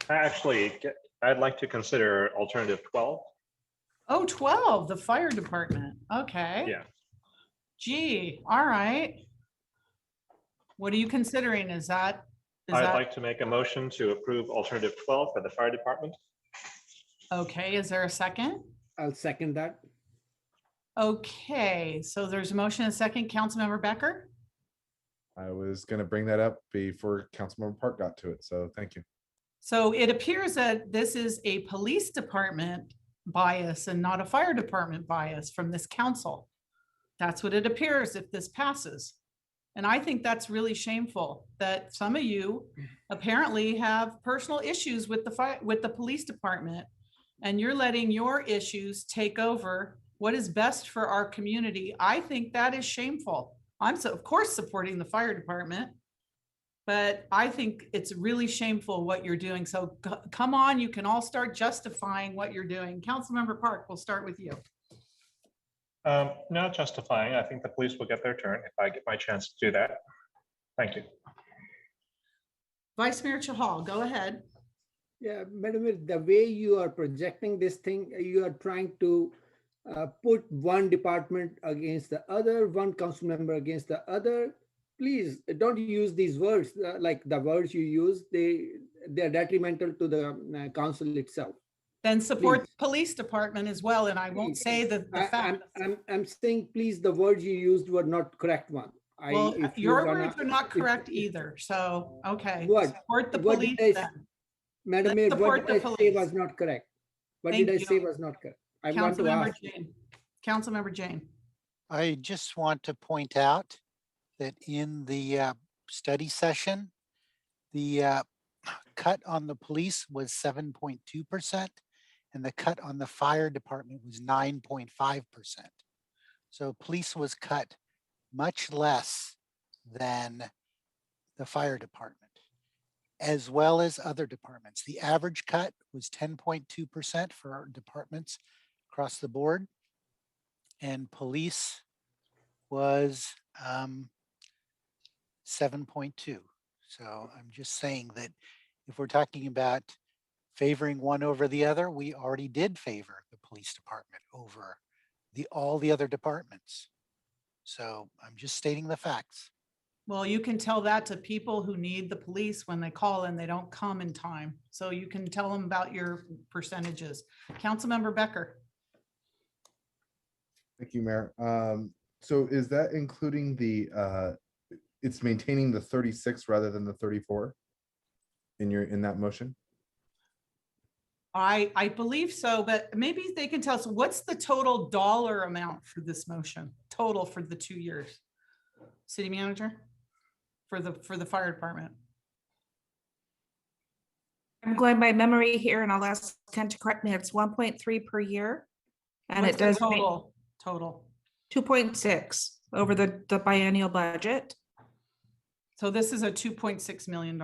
[SPEAKER 19] Actually, I'd like to consider alternative 12.
[SPEAKER 1] Oh, 12, the fire department. Okay.
[SPEAKER 19] Yeah.
[SPEAKER 1] Gee, all right. What are you considering? Is
[SPEAKER 19] I'd
[SPEAKER 1] that
[SPEAKER 19] like to make a motion to approve alternative 12 for the fire department.
[SPEAKER 1] okay? Is there a second?
[SPEAKER 9] I'll second that.
[SPEAKER 1] Okay, so there's a motion and a second. Councilmember Becker?
[SPEAKER 12] I was going to bring that up before Councilmember Park got to it. So thank you.
[SPEAKER 1] So it appears that this is a police department bias and not a fire department bias from this council. That's what it appears if this passes. And I think that's really shameful that some of you apparently have personal issues with the police department, and you're letting your issues take over what is best for our community. I think that is shameful. I'm of course supporting the fire department, but I think it's really shameful what you're doing. So come on, you can all start justifying what you're doing. Councilmember Park, we'll start with you.
[SPEAKER 19] Not justifying. I think the police will get their turn if I get my chance to do that. Thank you.
[SPEAKER 1] Vice Mayor Chahal, go ahead.
[SPEAKER 9] Yeah, Madam Mayor, the way you are projecting this thing, you are trying to put one department against the other, one council member against the other. Please don't use these words, like the words you use, they're detrimental to the council itself.
[SPEAKER 1] Then support
[SPEAKER 9] Please.
[SPEAKER 1] the police department as well. And I won't say the fact.
[SPEAKER 9] I'm saying, please, the words you used were not correct one.
[SPEAKER 1] Well,
[SPEAKER 9] If you
[SPEAKER 1] your
[SPEAKER 9] wanna-
[SPEAKER 1] words are not
[SPEAKER 9] if-
[SPEAKER 1] correct either. So, okay.
[SPEAKER 9] What?
[SPEAKER 1] Support the
[SPEAKER 9] What
[SPEAKER 1] police
[SPEAKER 9] did I
[SPEAKER 1] then.
[SPEAKER 9] Madam
[SPEAKER 1] Let's
[SPEAKER 9] Mayor,
[SPEAKER 1] support
[SPEAKER 9] what
[SPEAKER 1] the
[SPEAKER 9] did I say
[SPEAKER 1] police.
[SPEAKER 9] was not correct? What
[SPEAKER 1] Thank
[SPEAKER 9] did I
[SPEAKER 1] you.
[SPEAKER 9] say was not correct? I want to
[SPEAKER 1] Councilmember
[SPEAKER 9] ask.
[SPEAKER 1] Jane. Councilmember Jane.
[SPEAKER 10] I just want to point out that in the study session, the cut on the police was 7.2%, and the cut on the fire department was 9.5%. So police was cut much less than the fire department, as well as other departments. The average cut was 10.2% for our departments across the board. And police was 7.2. So I'm just saying that if we're talking about favoring one over the other, we already did favor the police department over all the other departments. So I'm just stating the facts.
[SPEAKER 1] Well, you can tell that to people who need the police when they call and they don't come in time. So you can tell them about your percentages. Councilmember Becker.
[SPEAKER 12] Thank you, Mayor. So is that including it's maintaining the 36 rather than the 34 in that motion?
[SPEAKER 1] I believe so, but maybe they can tell us what's the total dollar amount for this motion, total for the 2 years? City manager, for the fire department.
[SPEAKER 21] I'm going by memory here and I'll ask Ken to correct me. It's 1.3 per year. And
[SPEAKER 1] What's
[SPEAKER 21] it
[SPEAKER 1] the
[SPEAKER 21] does
[SPEAKER 1] total
[SPEAKER 21] 2.6 over the biennial budget.
[SPEAKER 1] So this is a $2.6 million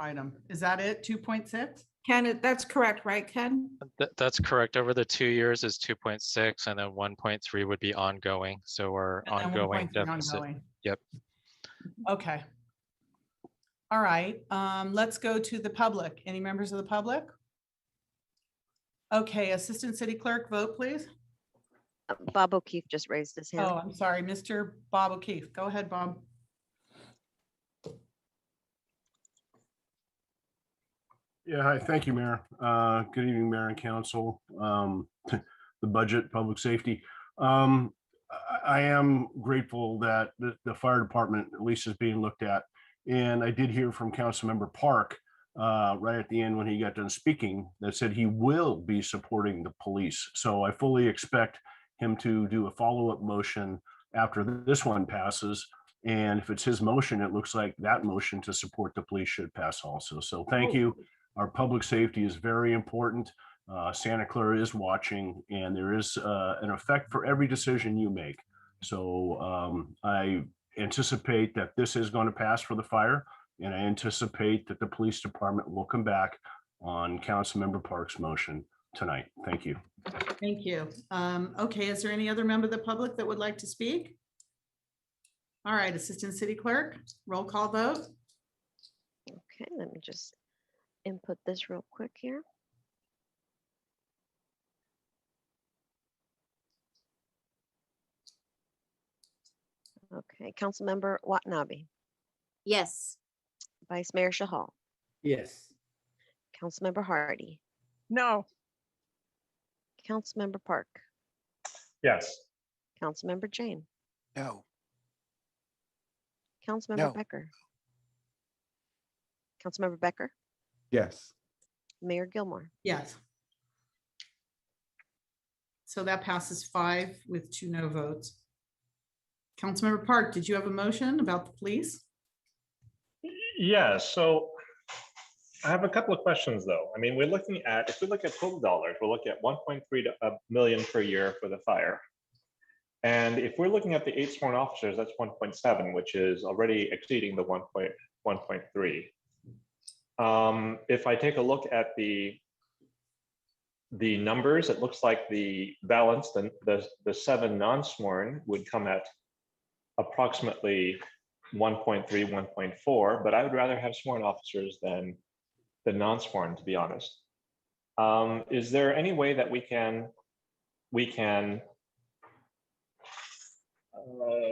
[SPEAKER 1] item. Is that it? 2.6?
[SPEAKER 21] Ken, that's correct, right, Ken?
[SPEAKER 4] That's correct. Over the 2 years is 2.6, and then 1.3 would be ongoing. So we're
[SPEAKER 1] And then
[SPEAKER 4] ongoing
[SPEAKER 1] 1.3
[SPEAKER 4] deficit.
[SPEAKER 1] ongoing.
[SPEAKER 4] Yep.
[SPEAKER 1] Okay. All right, let's go to the public. Any members of the public? Okay, Assistant City Clerk, vote please.
[SPEAKER 2] Bob O'Keefe just raised his hand.
[SPEAKER 1] Oh, I'm sorry, Mr. Bob O'Keefe. Go ahead, Bob.
[SPEAKER 8] Yeah, hi, thank you, Mayor. Good evening, Mayor and Council. The budget, public safety. I am grateful that the fire department at least is being looked at. And I did hear from Councilmember Park right at the end when he got done speaking that said he will be supporting the police. So I fully expect him to do a follow-up motion after this one passes. And if it's his motion, it looks like that motion to support the police should pass also. So thank you. Our public safety is very important. Santa Clara is watching, and there is an effect for every decision you make. So I anticipate that this is going to pass for the fire, and I anticipate that the police department will come back on Councilmember Park's motion tonight. Thank you.
[SPEAKER 1] Thank you. Okay, is there any other member of the public that would like to speak? All right, Assistant City Clerk, roll call vote.
[SPEAKER 2] Okay, let me just input this real quick here. Okay, Councilmember Watanabe.
[SPEAKER 11] Yes.
[SPEAKER 2] Vice Mayor Shahal.
[SPEAKER 9] Yes.
[SPEAKER 2] Councilmember Hardy.
[SPEAKER 13] No.
[SPEAKER 2] Councilmember Park.
[SPEAKER 19] Yes.
[SPEAKER 2] Councilmember Jane.
[SPEAKER 10] No.
[SPEAKER 2] Councilmember
[SPEAKER 10] No.
[SPEAKER 2] Becker. Councilmember Becker.
[SPEAKER 12] Yes.
[SPEAKER 2] Mayor Gilmore.
[SPEAKER 1] Yes. So that passes 5 with 2 no votes. Councilmember Park, did you have a motion about the police?
[SPEAKER 19] Yeah, so I have a couple of questions though. I mean, we're looking at, if we look at total dollars, we're looking at 1.3 million per year for the fire. And if we're looking at the 8 sworn officers, that's 1.7, which is already exceeding the 1.3. If I take a look at the numbers, it looks like the balance, the 7 non-sworn would come at approximately 1.3, 1.4, but I would rather have sworn officers than the non-sworn, to be honest. Is there any way that we can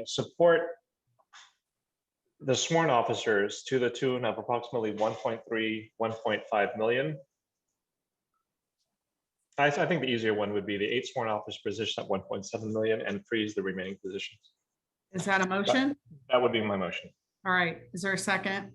[SPEAKER 19] support the sworn officers to the tune of approximately 1.3, 1.5 million? I think the easier one would be the 8 sworn officer position at 1.7 million and freeze the remaining positions.
[SPEAKER 1] Is that a motion?
[SPEAKER 19] That would be my motion.
[SPEAKER 1] All right, is there a second?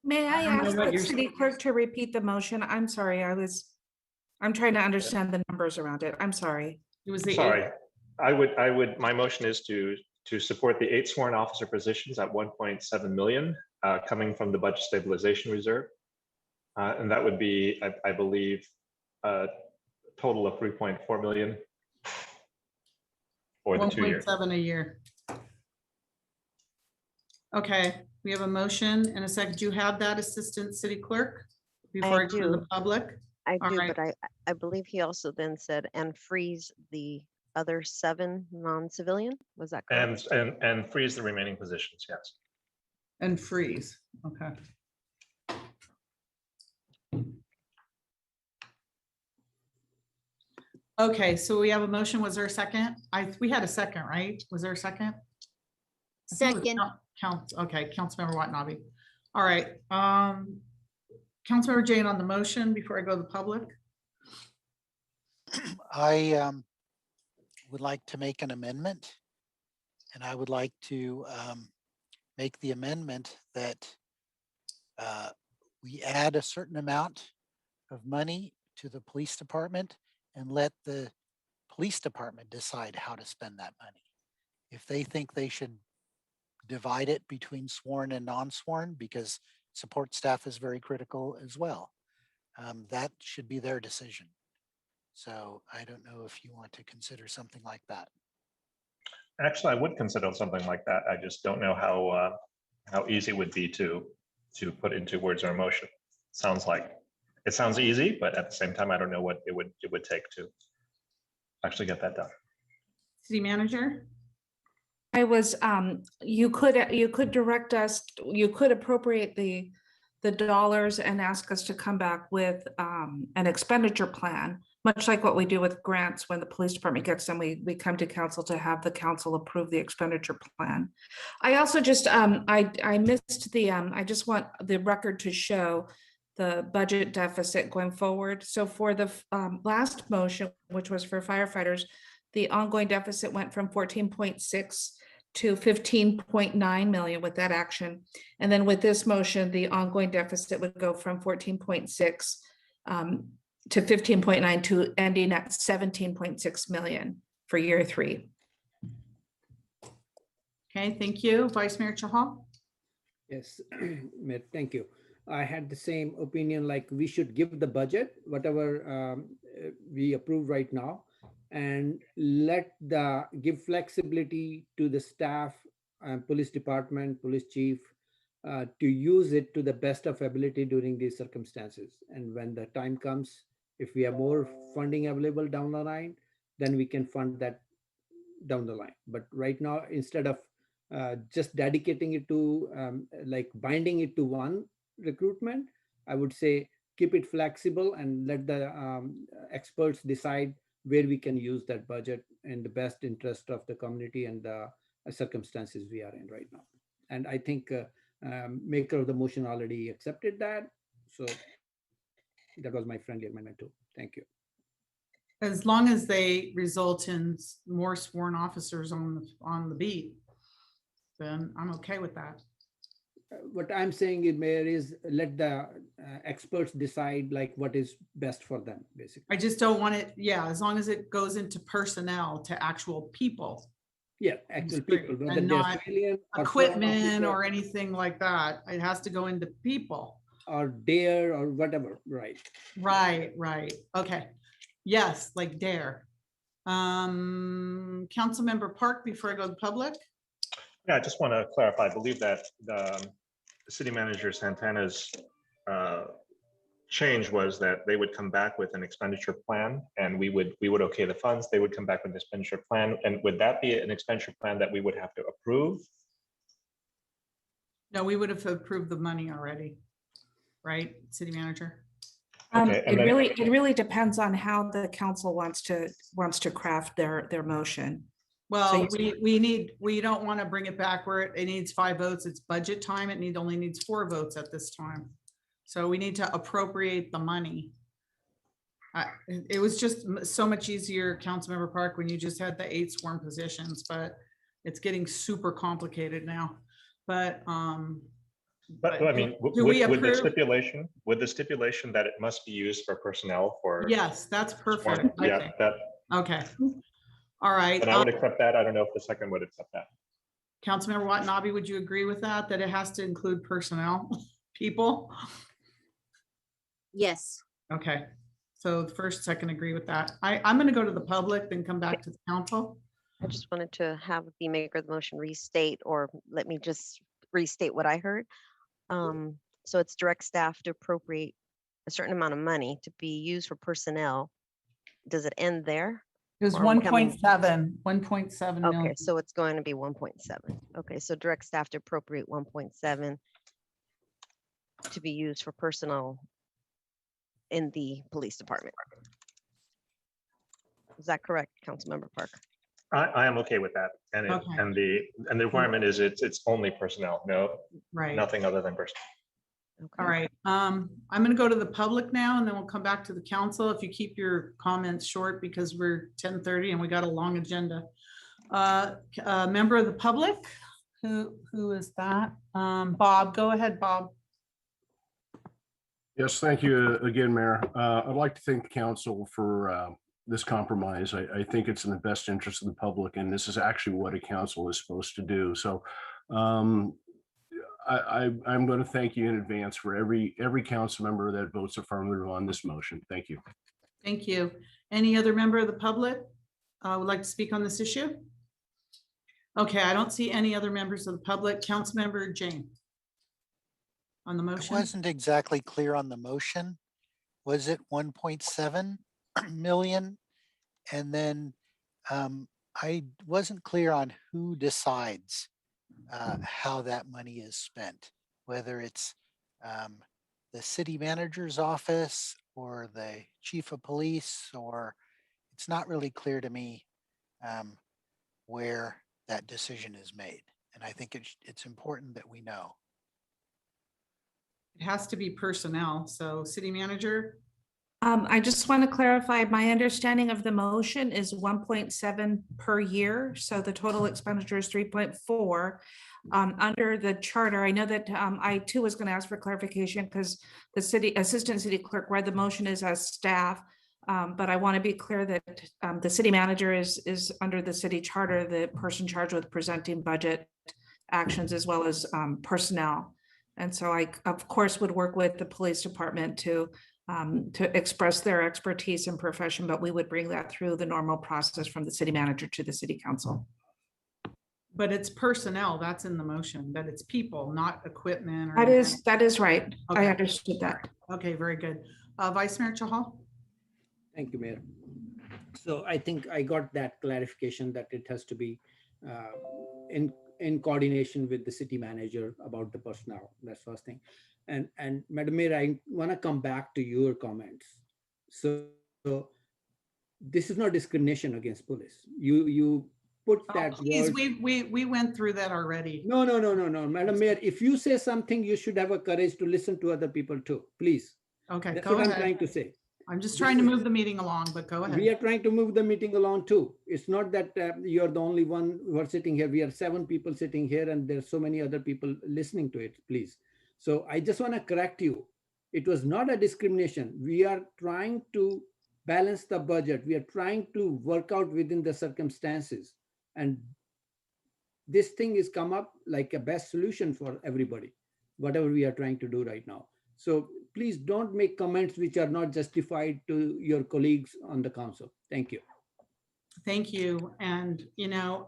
[SPEAKER 21] May I
[SPEAKER 1] don't know
[SPEAKER 21] ask
[SPEAKER 1] what
[SPEAKER 21] the
[SPEAKER 1] you're
[SPEAKER 21] city
[SPEAKER 1] saying.
[SPEAKER 21] clerk to repeat the motion? I'm sorry, I'm trying to understand the numbers around it. I'm sorry.
[SPEAKER 1] It was the
[SPEAKER 19] Sorry, my motion is to support the 8 sworn officer positions at 1.7 million coming from the budget stabilization reserve. And that would be, I believe, total of 3.4 million for the 2 years.
[SPEAKER 1] 1.7 a year. Okay, we have a motion and a second. Do you have that, Assistant City Clerk? Before I go to the public?
[SPEAKER 2] I
[SPEAKER 1] All
[SPEAKER 2] do,
[SPEAKER 1] right.
[SPEAKER 2] but I believe he also then said, and freeze the other 7 non-civilian, was that correct?
[SPEAKER 19] And freeze the remaining positions, yes.
[SPEAKER 1] And freeze, okay. Okay, so we have a motion. Was there a second? We had a second, right? Was there a second?
[SPEAKER 11] Second.
[SPEAKER 1] Okay, Councilmember Watanabe. All right, Councilmember Jane on the motion before I go to the public.
[SPEAKER 10] I would like to make an amendment, and I would like to make the amendment that we add a certain amount of money to the police department and let the police department decide how to spend that money. If they think they should divide it between sworn and non-sworn, because support staff is very critical as well, that should be their decision. So I don't know if you want to consider something like that.
[SPEAKER 19] Actually, I would consider something like that. I just don't know how easy it would be to put into words or emotion. It sounds easy, but at the same time, I don't know what it would take to actually get that done.
[SPEAKER 1] City Manager?
[SPEAKER 21] I was, you could direct us, you could appropriate the dollars and ask us to come back with an expenditure plan, much like what we do with grants. When the police department gets them, we come to council to have the council approve the expenditure plan. I also just, I missed the, I just want the record to show the budget deficit going forward. So for the last motion, which was for firefighters, the ongoing deficit went from 14.6 to 15.9 million with that action. And then with this motion, the ongoing deficit would go from 14.6 to 15.9 to ending at 17.6 million for year 3.
[SPEAKER 1] Okay, thank you. Vice Mayor Chahal?
[SPEAKER 9] Yes, Mayor, thank you. I had the same opinion, like we should give the budget, whatever we approve right now, and give flexibility to the staff, police department, police chief, to use it to the best of ability during these circumstances. And when the time comes, if we have more funding available down the line, then we can fund that down the line. But right now, instead of just dedicating it to like binding it to one recruitment, I would say keep it flexible and let the experts decide where we can use that budget in the best interest of the community and the circumstances we are in right now. And I think maker of the motion already accepted that. So that was my friendly amendment too. Thank you.
[SPEAKER 1] As long as they result in more sworn officers on the beat, then I'm okay with that.
[SPEAKER 9] What I'm saying, Mayor, is let the experts decide like what is best for them, basically.
[SPEAKER 1] I just don't want it, yeah, as long as it goes into personnel to actual people.
[SPEAKER 9] Yeah, actual people, whether
[SPEAKER 1] And
[SPEAKER 9] they're
[SPEAKER 1] not
[SPEAKER 9] civilian or
[SPEAKER 1] equipment or anything like that. It has to go into people.
[SPEAKER 9] or dare or whatever, right?
[SPEAKER 1] Right. Okay. Yes, like dare. Councilmember Park, before I go to the public.
[SPEAKER 19] Yeah, I just want to clarify. I believe that the city manager Santana's change was that they would come back with an expenditure plan, and we would okay the funds. They would come back with an expenditure plan, and would that be an expenditure plan that we would have to approve?
[SPEAKER 1] No, we would have approved the money already, right, city manager?
[SPEAKER 19] Okay,
[SPEAKER 21] It really depends on how the council wants to craft their motion.
[SPEAKER 1] Well, we don't want to bring it back where it needs 5 votes. It's budget time. It only needs 4 votes at this time. So we need to appropriate the money. It was just so much easier, Councilmember Park, when you just had the 8 sworn positions, but it's getting super complicated now. But
[SPEAKER 19] I mean,
[SPEAKER 1] do we
[SPEAKER 19] with the
[SPEAKER 1] approve?
[SPEAKER 19] stipulation that it must be used for personnel for.
[SPEAKER 1] Yes, that's perfect.
[SPEAKER 19] Yeah, that.
[SPEAKER 1] Okay. All right.
[SPEAKER 19] And I would accept that. I don't know if the second would accept that.
[SPEAKER 1] Councilmember Watanabe, would you agree with that it has to include personnel people?
[SPEAKER 11] Yes.
[SPEAKER 1] Okay. So the first, second agree with that. I'm going to go to the public, then come back to the council.
[SPEAKER 2] I just wanted to have the maker of the motion restate, or let me just restate what I heard. So it's direct staff to appropriate a certain amount of money to be used for personnel. Does it end there?
[SPEAKER 1] It was
[SPEAKER 2] Or are we coming-
[SPEAKER 1] 1.7 million.
[SPEAKER 2] Okay, so it's going to be 1.7. Okay, so direct staff to appropriate 1.7 to be used for personnel in the police department. Is that correct, Councilmember Park?
[SPEAKER 19] I am okay with that. And it,
[SPEAKER 1] Okay.
[SPEAKER 19] and the requirement is it's only personnel,
[SPEAKER 1] Right.
[SPEAKER 19] nothing other than personnel.
[SPEAKER 1] All right. I'm going to go to the public now, and then we'll come back to the council. If you keep your comments short, because we're 10:30 and we got a long agenda. A member of the public, who is that? Bob, go ahead, Bob.
[SPEAKER 8] Yes, thank you again, Mayor. I'd like to thank the council for this compromise. I think it's in the best interest of the public, and this is actually what a council is supposed to do. So I'm going to thank you in advance for every council member that votes affirmative on this motion. Thank you.
[SPEAKER 1] Thank you. Any other member of the public would like to speak on this issue? Okay, I don't see any other members of the public. Councilmember Jane. On the
[SPEAKER 10] I
[SPEAKER 1] motion?
[SPEAKER 10] wasn't exactly clear on the motion. Was it 1.7 million? And then I wasn't clear on who decides how that money is spent, whether it's the city manager's office or the chief of police, or it's not really clear to me where that decision is made. And I think it's important that we know.
[SPEAKER 1] It has to be personnel. So city manager.
[SPEAKER 21] I just want to clarify, my understanding of the motion is 1.7 per year. So the total expenditure is 3.4. Under the charter, I know that I too was going to ask for clarification because the assistant city clerk read the motion as staff. But I want to be clear that the city manager is under the city charter, the person charged with presenting budget actions as well as personnel. And so I, of course, would work with the police department to express their expertise and profession, but we would bring that through the normal process from the city manager to the city council.
[SPEAKER 1] But it's personnel, that's in the motion, that it's people, not equipment. Or
[SPEAKER 21] That
[SPEAKER 1] anything.
[SPEAKER 21] is right.
[SPEAKER 1] Okay.
[SPEAKER 21] I understood that.
[SPEAKER 1] Okay, very good. Vice Mayor Chahal?
[SPEAKER 9] Thank you, Mayor. So I think I got that clarification that it has to be in coordination with the city manager about the personnel. That's first thing. And Madam Mayor, I want to come back to your comments. So this is not discrimination against police. You put that
[SPEAKER 1] Please,
[SPEAKER 9] word.
[SPEAKER 1] we went through that already.
[SPEAKER 9] No, Madam Mayor, if you say something, you should have a courage to listen to other people too, please.
[SPEAKER 1] Okay,
[SPEAKER 9] That's
[SPEAKER 1] go
[SPEAKER 9] what
[SPEAKER 1] ahead.
[SPEAKER 9] I'm trying to say.
[SPEAKER 1] I'm just trying to move the meeting along, but go ahead.
[SPEAKER 9] We are trying to move the meeting along too. It's not that you're the only one who are sitting here. We are 7 people sitting here and there's so many other people listening to it, please. So I just want to correct you. It was not a discrimination. We are trying to balance the budget. We are trying to work out within the circumstances. And this thing is come up like a best solution for everybody, whatever we are trying to do right now. So please don't make comments which are not justified to your colleagues on the council. Thank you.
[SPEAKER 1] Thank you. And,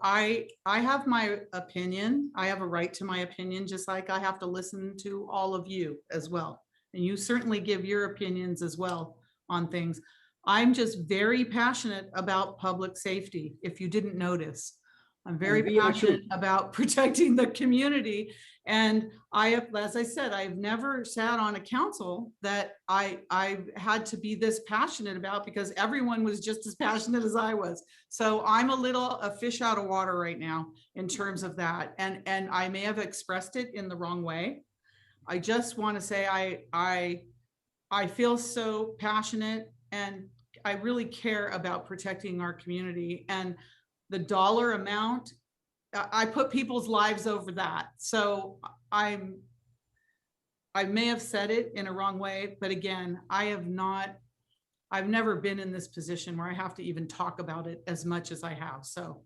[SPEAKER 1] I have my opinion. I have a right to my opinion, just like I have to listen to all of you as well. And you certainly give your opinions as well on things. I'm just very passionate about public safety, if you didn't notice. I'm very passionate about protecting the community. And as I said, I've never sat on a council that I had to be this passionate about, because everyone was just as passionate as I was. So I'm a fish out of water right now in terms of that. And I may have expressed it in the wrong way. I just want to say I feel so passionate, and I really care about protecting our community. And the dollar amount, I put people's lives over that. So I may have said it in a wrong way, but again, I've never been in this position where I have to even talk about it as much as I have. So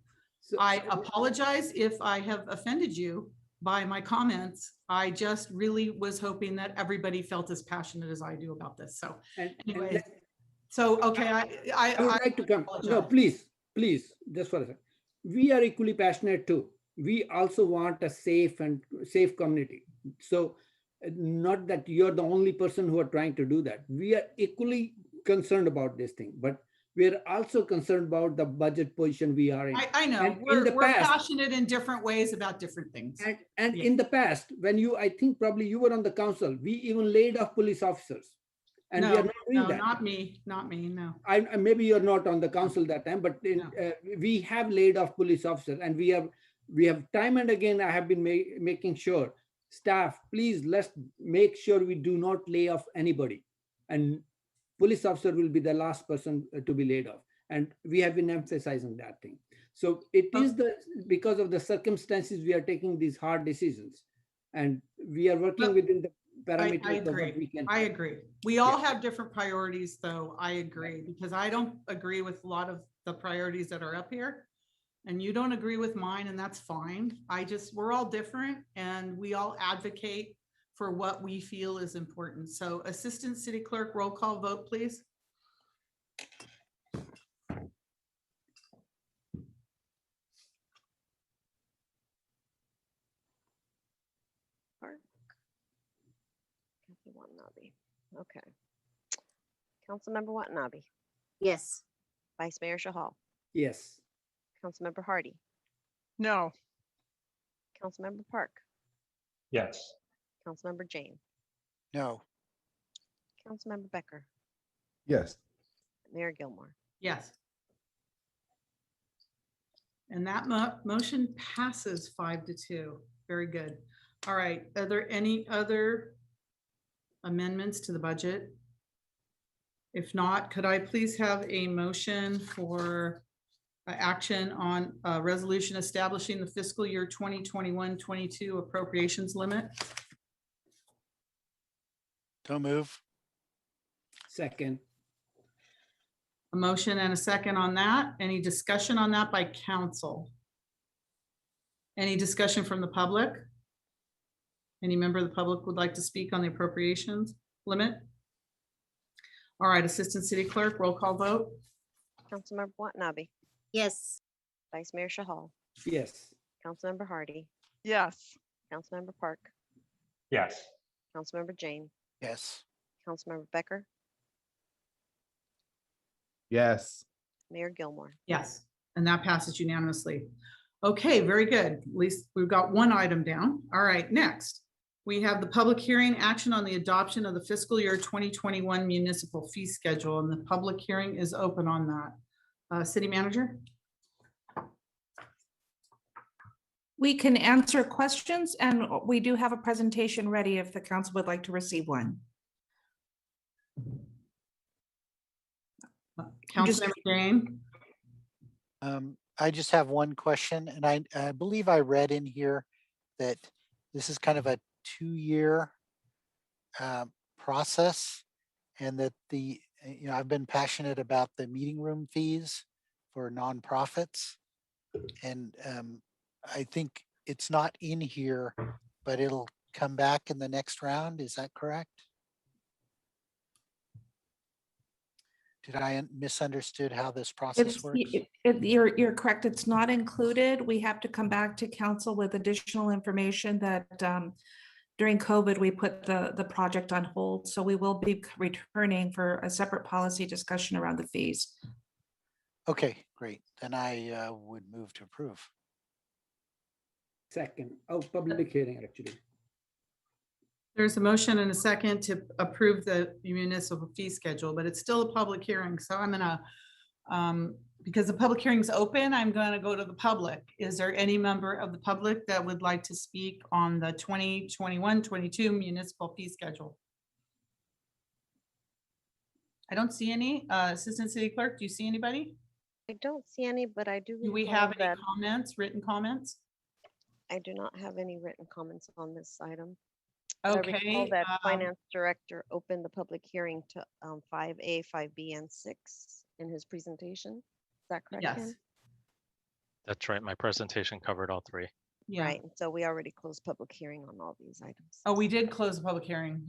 [SPEAKER 1] I apologize if I have offended you by my comments. I just really was hoping that everybody felt as passionate as I do about this. So anyway, So, okay,
[SPEAKER 9] I would like to come. No, please, just for a second. We are equally passionate too. We also want a safe community. So not that you're the only person who are trying to do that. We are equally concerned about this thing, but we're also concerned about the budget position we are in.
[SPEAKER 1] I know,
[SPEAKER 9] And
[SPEAKER 1] we're passionate in different ways about different things.
[SPEAKER 9] And in the past, when I think probably you were on the council, we even laid off police officers. And we are not doing that.
[SPEAKER 1] Not me, no.
[SPEAKER 9] Maybe you're not on the council that time, but we have laid off police officers, and we have time and again, I have been making sure, staff, please, let's make sure we do not lay off anybody. And police officer will be the last person to be laid off. And we have been emphasizing that thing. So it is because of the circumstances, we are taking these hard decisions, and we are working within the parameters of what we can.
[SPEAKER 1] I agree. We all have different priorities, though. I agree, because I don't agree with a lot of the priorities that are up here. And you don't agree with mine, and that's fine. We're all different, and we all advocate for what we feel is important. So Assistant City Clerk, roll call vote, please.
[SPEAKER 2] Watanabe. Okay. Councilmember Watanabe.
[SPEAKER 11] Yes.
[SPEAKER 2] Vice Mayor Shahal.
[SPEAKER 9] Yes.
[SPEAKER 2] Councilmember Hardy.
[SPEAKER 13] No.
[SPEAKER 2] Councilmember Park.
[SPEAKER 19] Yes.
[SPEAKER 2] Councilmember Jane.
[SPEAKER 10] No.
[SPEAKER 2] Councilmember Becker.
[SPEAKER 12] Yes.
[SPEAKER 2] Mayor Gilmore.
[SPEAKER 1] Yes. And that motion passes 5-2. Very good. All right. Are there any other amendments to the budget? If not, could I please have a motion for action on a resolution establishing the fiscal year 2021-22 appropriations limit?
[SPEAKER 10] Don't move.
[SPEAKER 9] Second.
[SPEAKER 1] A motion and a second on that. Any discussion on that by council? Any discussion from the public? Any member of the public would like to speak on the appropriations limit? All right, Assistant City Clerk, roll call vote.
[SPEAKER 2] Councilmember Watanabe.
[SPEAKER 11] Yes.
[SPEAKER 2] Vice Mayor Shahal.
[SPEAKER 9] Yes.
[SPEAKER 2] Councilmember Hardy.
[SPEAKER 13] Yes.
[SPEAKER 2] Councilmember Park.
[SPEAKER 19] Yes.
[SPEAKER 2] Councilmember Jane.
[SPEAKER 10] Yes.
[SPEAKER 2] Councilmember Becker.
[SPEAKER 12] Yes.
[SPEAKER 2] Mayor Gilmore.
[SPEAKER 1] Yes, and that passes unanimously. Okay, very good. At least we've got one item down. All right, next. We have the public hearing action on the adoption of the fiscal year 2021 municipal fee schedule, and the public hearing is open on that. City Manager?
[SPEAKER 21] We can answer questions, and we do have a presentation ready if the council would like to receive one.
[SPEAKER 1] Councilmember Jane?
[SPEAKER 10] I just have one question, and I believe I read in here that this is kind of a 2-year process, and that I've been passionate about the meeting room fees for nonprofits, and I think it's not in here, but it'll come back in the next round. Is that correct? Did I misunderstood how this process works?
[SPEAKER 21] You're correct. It's not included. We have to come back to council with additional information that during COVID, we put the project on hold. So we will be returning for a separate policy discussion around the fees.
[SPEAKER 10] Okay, great. Then I would move to approve.
[SPEAKER 9] Second. Oh, public hearing, actually.
[SPEAKER 1] There's a motion and a second to approve the municipal fee schedule, but it's still a public hearing. So I'm gonna, because the public hearing's open, I'm gonna go to the public. Is there any member of the public that would like to speak on the 2021-22 municipal fee schedule? I don't see any. Assistant City Clerk, do you see anybody?
[SPEAKER 2] I don't see any, but I do.
[SPEAKER 1] Do we
[SPEAKER 2] recall
[SPEAKER 1] have any
[SPEAKER 2] that
[SPEAKER 1] comments, written comments?
[SPEAKER 2] I do not have any written comments on this item. I recall
[SPEAKER 1] Okay.
[SPEAKER 2] that Finance Director opened the public hearing to 5A, 5B, and 6 in his presentation. Is that correct?
[SPEAKER 1] Yes.
[SPEAKER 2] Ken?
[SPEAKER 4] That's right. My presentation covered all three.
[SPEAKER 1] Yeah.
[SPEAKER 2] Right, and so we already closed public hearing on all these items.
[SPEAKER 1] Oh, we did close the public hearing.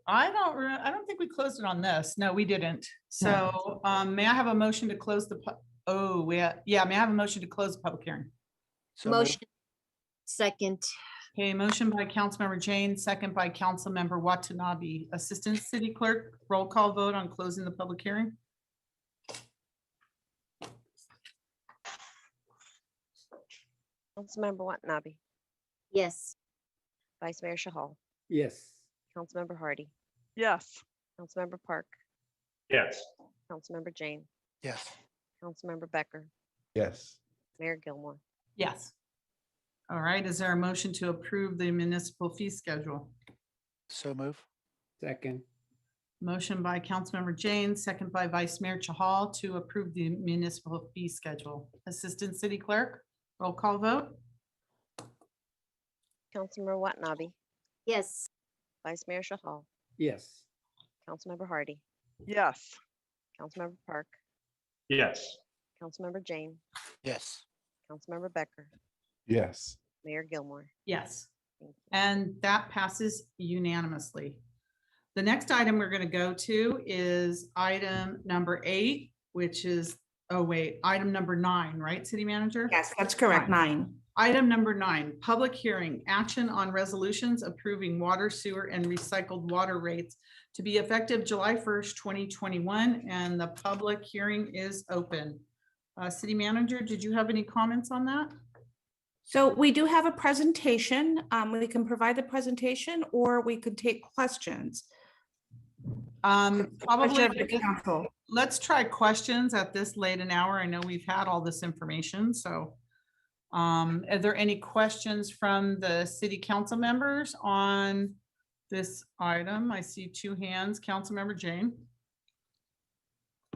[SPEAKER 1] I don't think we closed it on this. No, we didn't. So may I have a motion to close the, yeah, may I have a motion to close the public hearing?
[SPEAKER 10] So moved.
[SPEAKER 11] Motion. Second.
[SPEAKER 1] Okay, motion by Councilmember Jane, second by Councilmember Watanabe. Assistant City Clerk, roll call vote on closing the public hearing.
[SPEAKER 2] Councilmember Watanabe,
[SPEAKER 11] Yes.
[SPEAKER 2] Vice Mayor Shahal,
[SPEAKER 9] Yes.
[SPEAKER 2] Councilmember Hardy,
[SPEAKER 13] Yes.
[SPEAKER 2] Councilmember Park,
[SPEAKER 19] Yes.
[SPEAKER 2] Councilmember Jane,
[SPEAKER 10] Yes.
[SPEAKER 2] Councilmember Becker,
[SPEAKER 12] Yes.
[SPEAKER 2] Mayor Gilmore.
[SPEAKER 1] Yes. All right, is there a motion to approve the municipal fee schedule?
[SPEAKER 10] So move.
[SPEAKER 9] Second.
[SPEAKER 1] Motion by Councilmember Jane, second by Vice Mayor Chahal to approve the municipal fee schedule. Assistant City Clerk, roll call vote.
[SPEAKER 2] Councilmember Watanabe,
[SPEAKER 11] Yes.
[SPEAKER 2] Vice Mayor Shahal,
[SPEAKER 9] Yes.
[SPEAKER 2] Councilmember Hardy,
[SPEAKER 13] Yes.
[SPEAKER 2] Councilmember Park,
[SPEAKER 19] Yes.
[SPEAKER 2] Councilmember Jane,
[SPEAKER 10] Yes.
[SPEAKER 2] Councilmember Becker,
[SPEAKER 12] Yes.
[SPEAKER 2] Mayor Gilmore.
[SPEAKER 1] Yes.
[SPEAKER 2] Thank you.
[SPEAKER 1] And that passes unanimously. The next item we're going to go to is item number 8, which is, item number 9, right, City Manager?
[SPEAKER 21] Yes, that's correct. 9.
[SPEAKER 1] Item number 9, public hearing, action on resolutions approving water, sewer, and recycled water rates to be effective July 1st, 2021, and the public hearing is open. City Manager, did you have any comments on that?
[SPEAKER 21] So we do have a presentation. We can provide the presentation or we could take questions.
[SPEAKER 1] Probably
[SPEAKER 21] Pleasure of the council.
[SPEAKER 1] let's try questions at this late an hour. I know we've had all this information, so are there any questions from the city council members on this item? I see 2 hands. Councilmember Jane.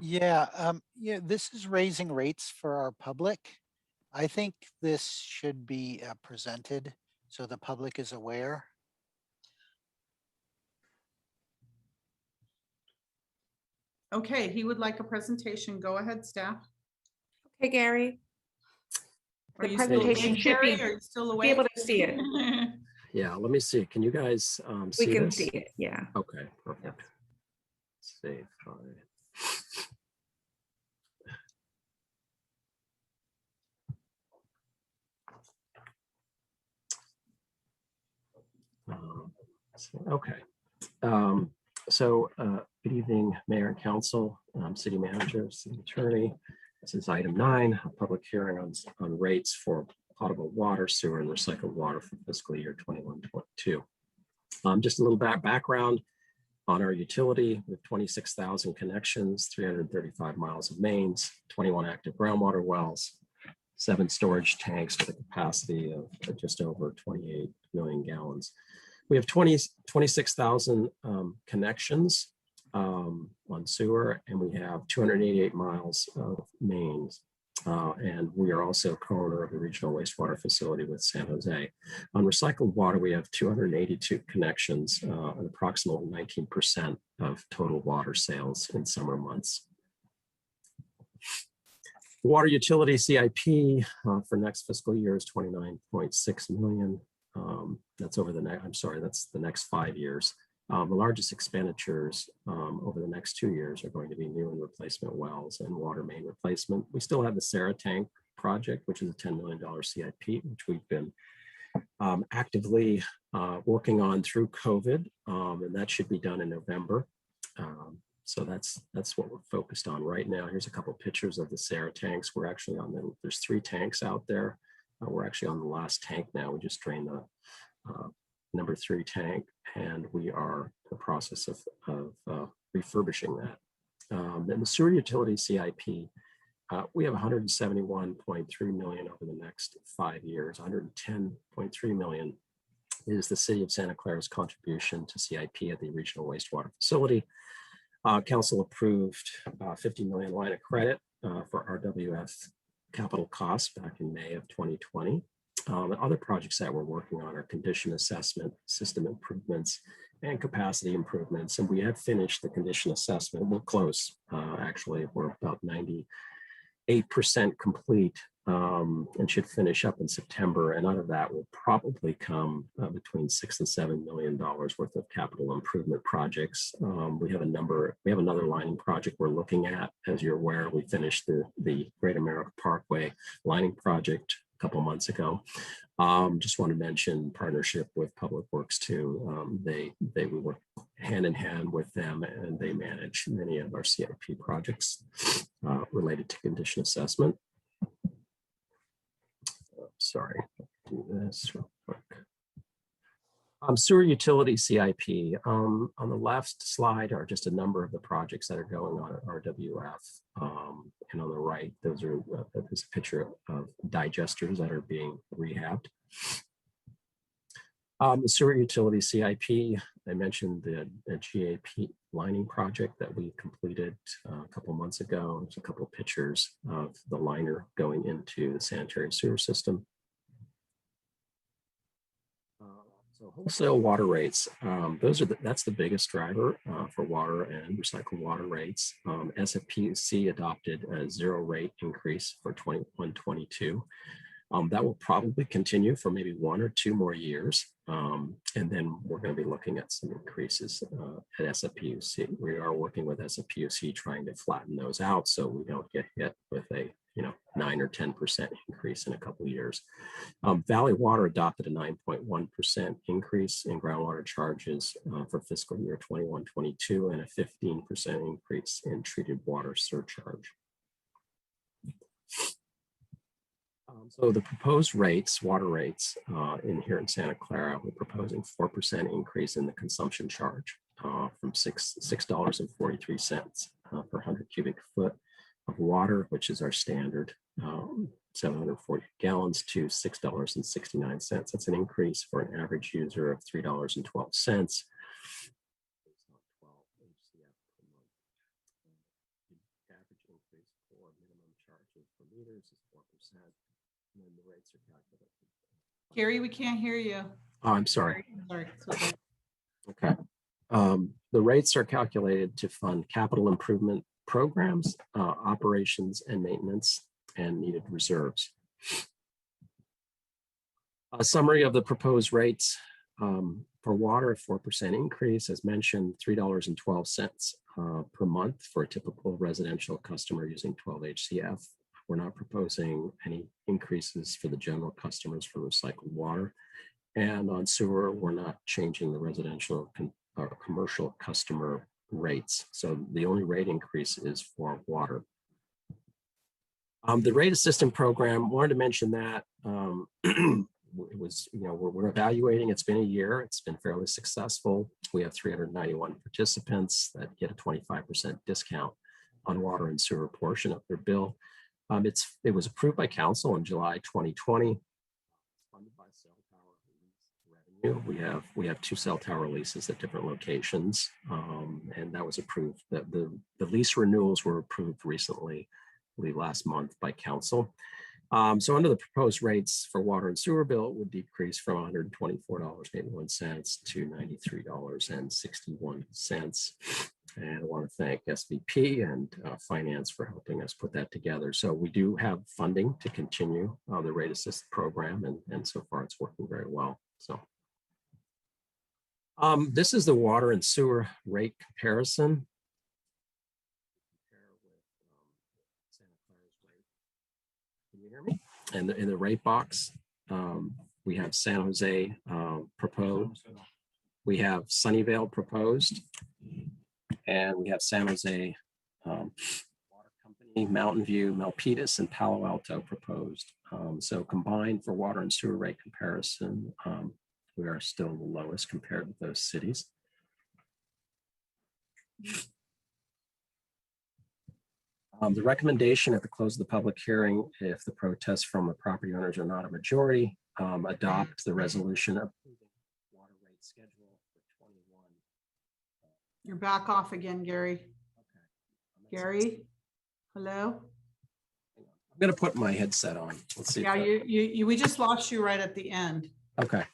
[SPEAKER 10] Yeah, this is raising rates for our public. I think this should be presented so the public is aware.
[SPEAKER 1] Okay, he would like a presentation. Go ahead, staff.
[SPEAKER 21] Okay, Gary.
[SPEAKER 1] Are
[SPEAKER 21] The
[SPEAKER 1] you still
[SPEAKER 21] presentation
[SPEAKER 1] awake,
[SPEAKER 21] should
[SPEAKER 1] Gary?
[SPEAKER 21] be,
[SPEAKER 1] Are you still
[SPEAKER 21] be
[SPEAKER 1] awake?
[SPEAKER 21] able to see it.
[SPEAKER 6] Yeah, let me see. Can you guys see
[SPEAKER 21] We can
[SPEAKER 6] this?
[SPEAKER 21] see it, yeah.
[SPEAKER 6] Okay, perfect. Let's see. All right. Okay. Good evening, Mayor and Council, City Manager, City Attorney. This is item 9, a public hearing on rates for potable water, sewer, and recycled water for fiscal year 21-22. Just a little background on our utility with 26,000 connections, 335 miles of mains, 21 active groundwater wells, 7 storage tanks with a capacity of just over 28 million gallons. We have 26,000 connections on sewer, and we have 288 miles of mains. And we are also co-owner of the regional wastewater facility with San Jose. On recycled water, we have 282 connections, and approximately 19% of total water sales in summer months. Water utility CIP for next fiscal year is 29.6 million. That's over the next, I'm sorry, that's the next 5 years. The largest expenditures over the next 2 years are going to be new and replacement wells and water main replacement. We still have the Sarah Tank project, which is a $10 million CIP, which we've been actively working on through COVID, and that should be done in November. So that's what we're focused on right now. Here's a couple of pictures of the Sarah tanks. We're actually on them. There's 3 tanks out there. We're actually on the last tank now. We just drained the number 3 tank, and we are in the process of refurbishing that. Then the sewer utility CIP, we have 171.3 million over the next 5 years. 110.3 million is the city of Santa Clara's contribution to CIP at the regional wastewater facility. Council approved 50 million line of credit for RWF capital costs back in May of 2020. And other projects that we're working on are condition assessment, system improvements, and capacity improvements. And we have finished the condition assessment. We're close. Actually, we're about 98% complete and should finish up in September. And out of that will probably come between $6 and $7 million worth of capital improvement projects. We have another lining project we're looking at. As you're aware, we finished the Great America Parkway lining project a couple months ago. Just want to mention partnership with Public Works too. We work hand in hand with them, and they manage many of our CIP projects related to condition assessment. Sorry, do this real quick. Sewer utility CIP. On the left slide are just a number of the projects that are going on at RWF. And on the right, there's a picture of digesters that are being rehabbed. The sewer utility CIP, I mentioned the GAP lining project that we completed a couple months ago. There's a couple of pictures of the liner going into the sanitary sewer system. So wholesale water rates, that's the biggest driver for water and recycled water rates. SFPUC adopted a 0 rate increase for 21-22. That will probably continue for maybe 1 or 2 more years. And then we're going to be looking at some increases at SFPUC. We are working with SFPUC trying to flatten those out so we don't get hit with a 9 or 10% increase in a couple of years. Valley Water adopted a 9.1% increase in groundwater charges for fiscal year 21-22 and a 15% increase in treated water surcharge. So the proposed rates, water rates here in Santa Clara, we're proposing 4% increase in the consumption charge from $6.43 per 100 cubic foot of water, which is our standard 740 gallons, to $6.69. That's an increase for an average user of $3.12.
[SPEAKER 1] Gary, we can't hear you.
[SPEAKER 6] Oh, I'm sorry.
[SPEAKER 1] Sorry.
[SPEAKER 6] Okay. The rates are calculated to fund capital improvement programs, operations and maintenance, and needed reserves. A summary of the proposed rates for water, a 4% increase, as mentioned, $3.12 per month for a typical residential customer using 12 HCF. We're not proposing any increases for the general customers for recycled water. And on sewer, we're not changing the residential or commercial customer rates. So the only rate increase is for water. The rate assistance program, wanted to mention that it was, we're evaluating. It's been a year. It's been fairly successful. We have 391 participants that get a 25% discount on water and sewer portion of their bill. It was approved by council in July 2020. Funded by cell tower lease revenue. We have 2 cell tower leases at different locations, and that was approved. The lease renewals were approved recently, I believe last month, by council. So under the proposed rates for water and sewer bill, it would decrease from $124.81 to $93.61. And I want to thank SVP and Finance for helping us put that together. So we do have funding to continue the rate assist program, and so far it's working very well. So this is the water and sewer rate comparison. Can you hear me? And in the rate box, we have San Jose proposed. We have Sunnyvale proposed. And we have San Jose Water Company, Mountain View, Milpitas, and Palo Alto proposed. So combined for water and sewer rate comparison, we are still the lowest compared with those cities. The recommendation at the close of the public hearing, if the protests from the property owners are not a majority, adopt the resolution approving water rate schedule for 21.
[SPEAKER 1] You're back off again, Gary. Okay. Gary, hello?
[SPEAKER 6] I'm going to put my headset on. Let's see.
[SPEAKER 1] Yeah, we just lost you right at the end.
[SPEAKER 6] Okay.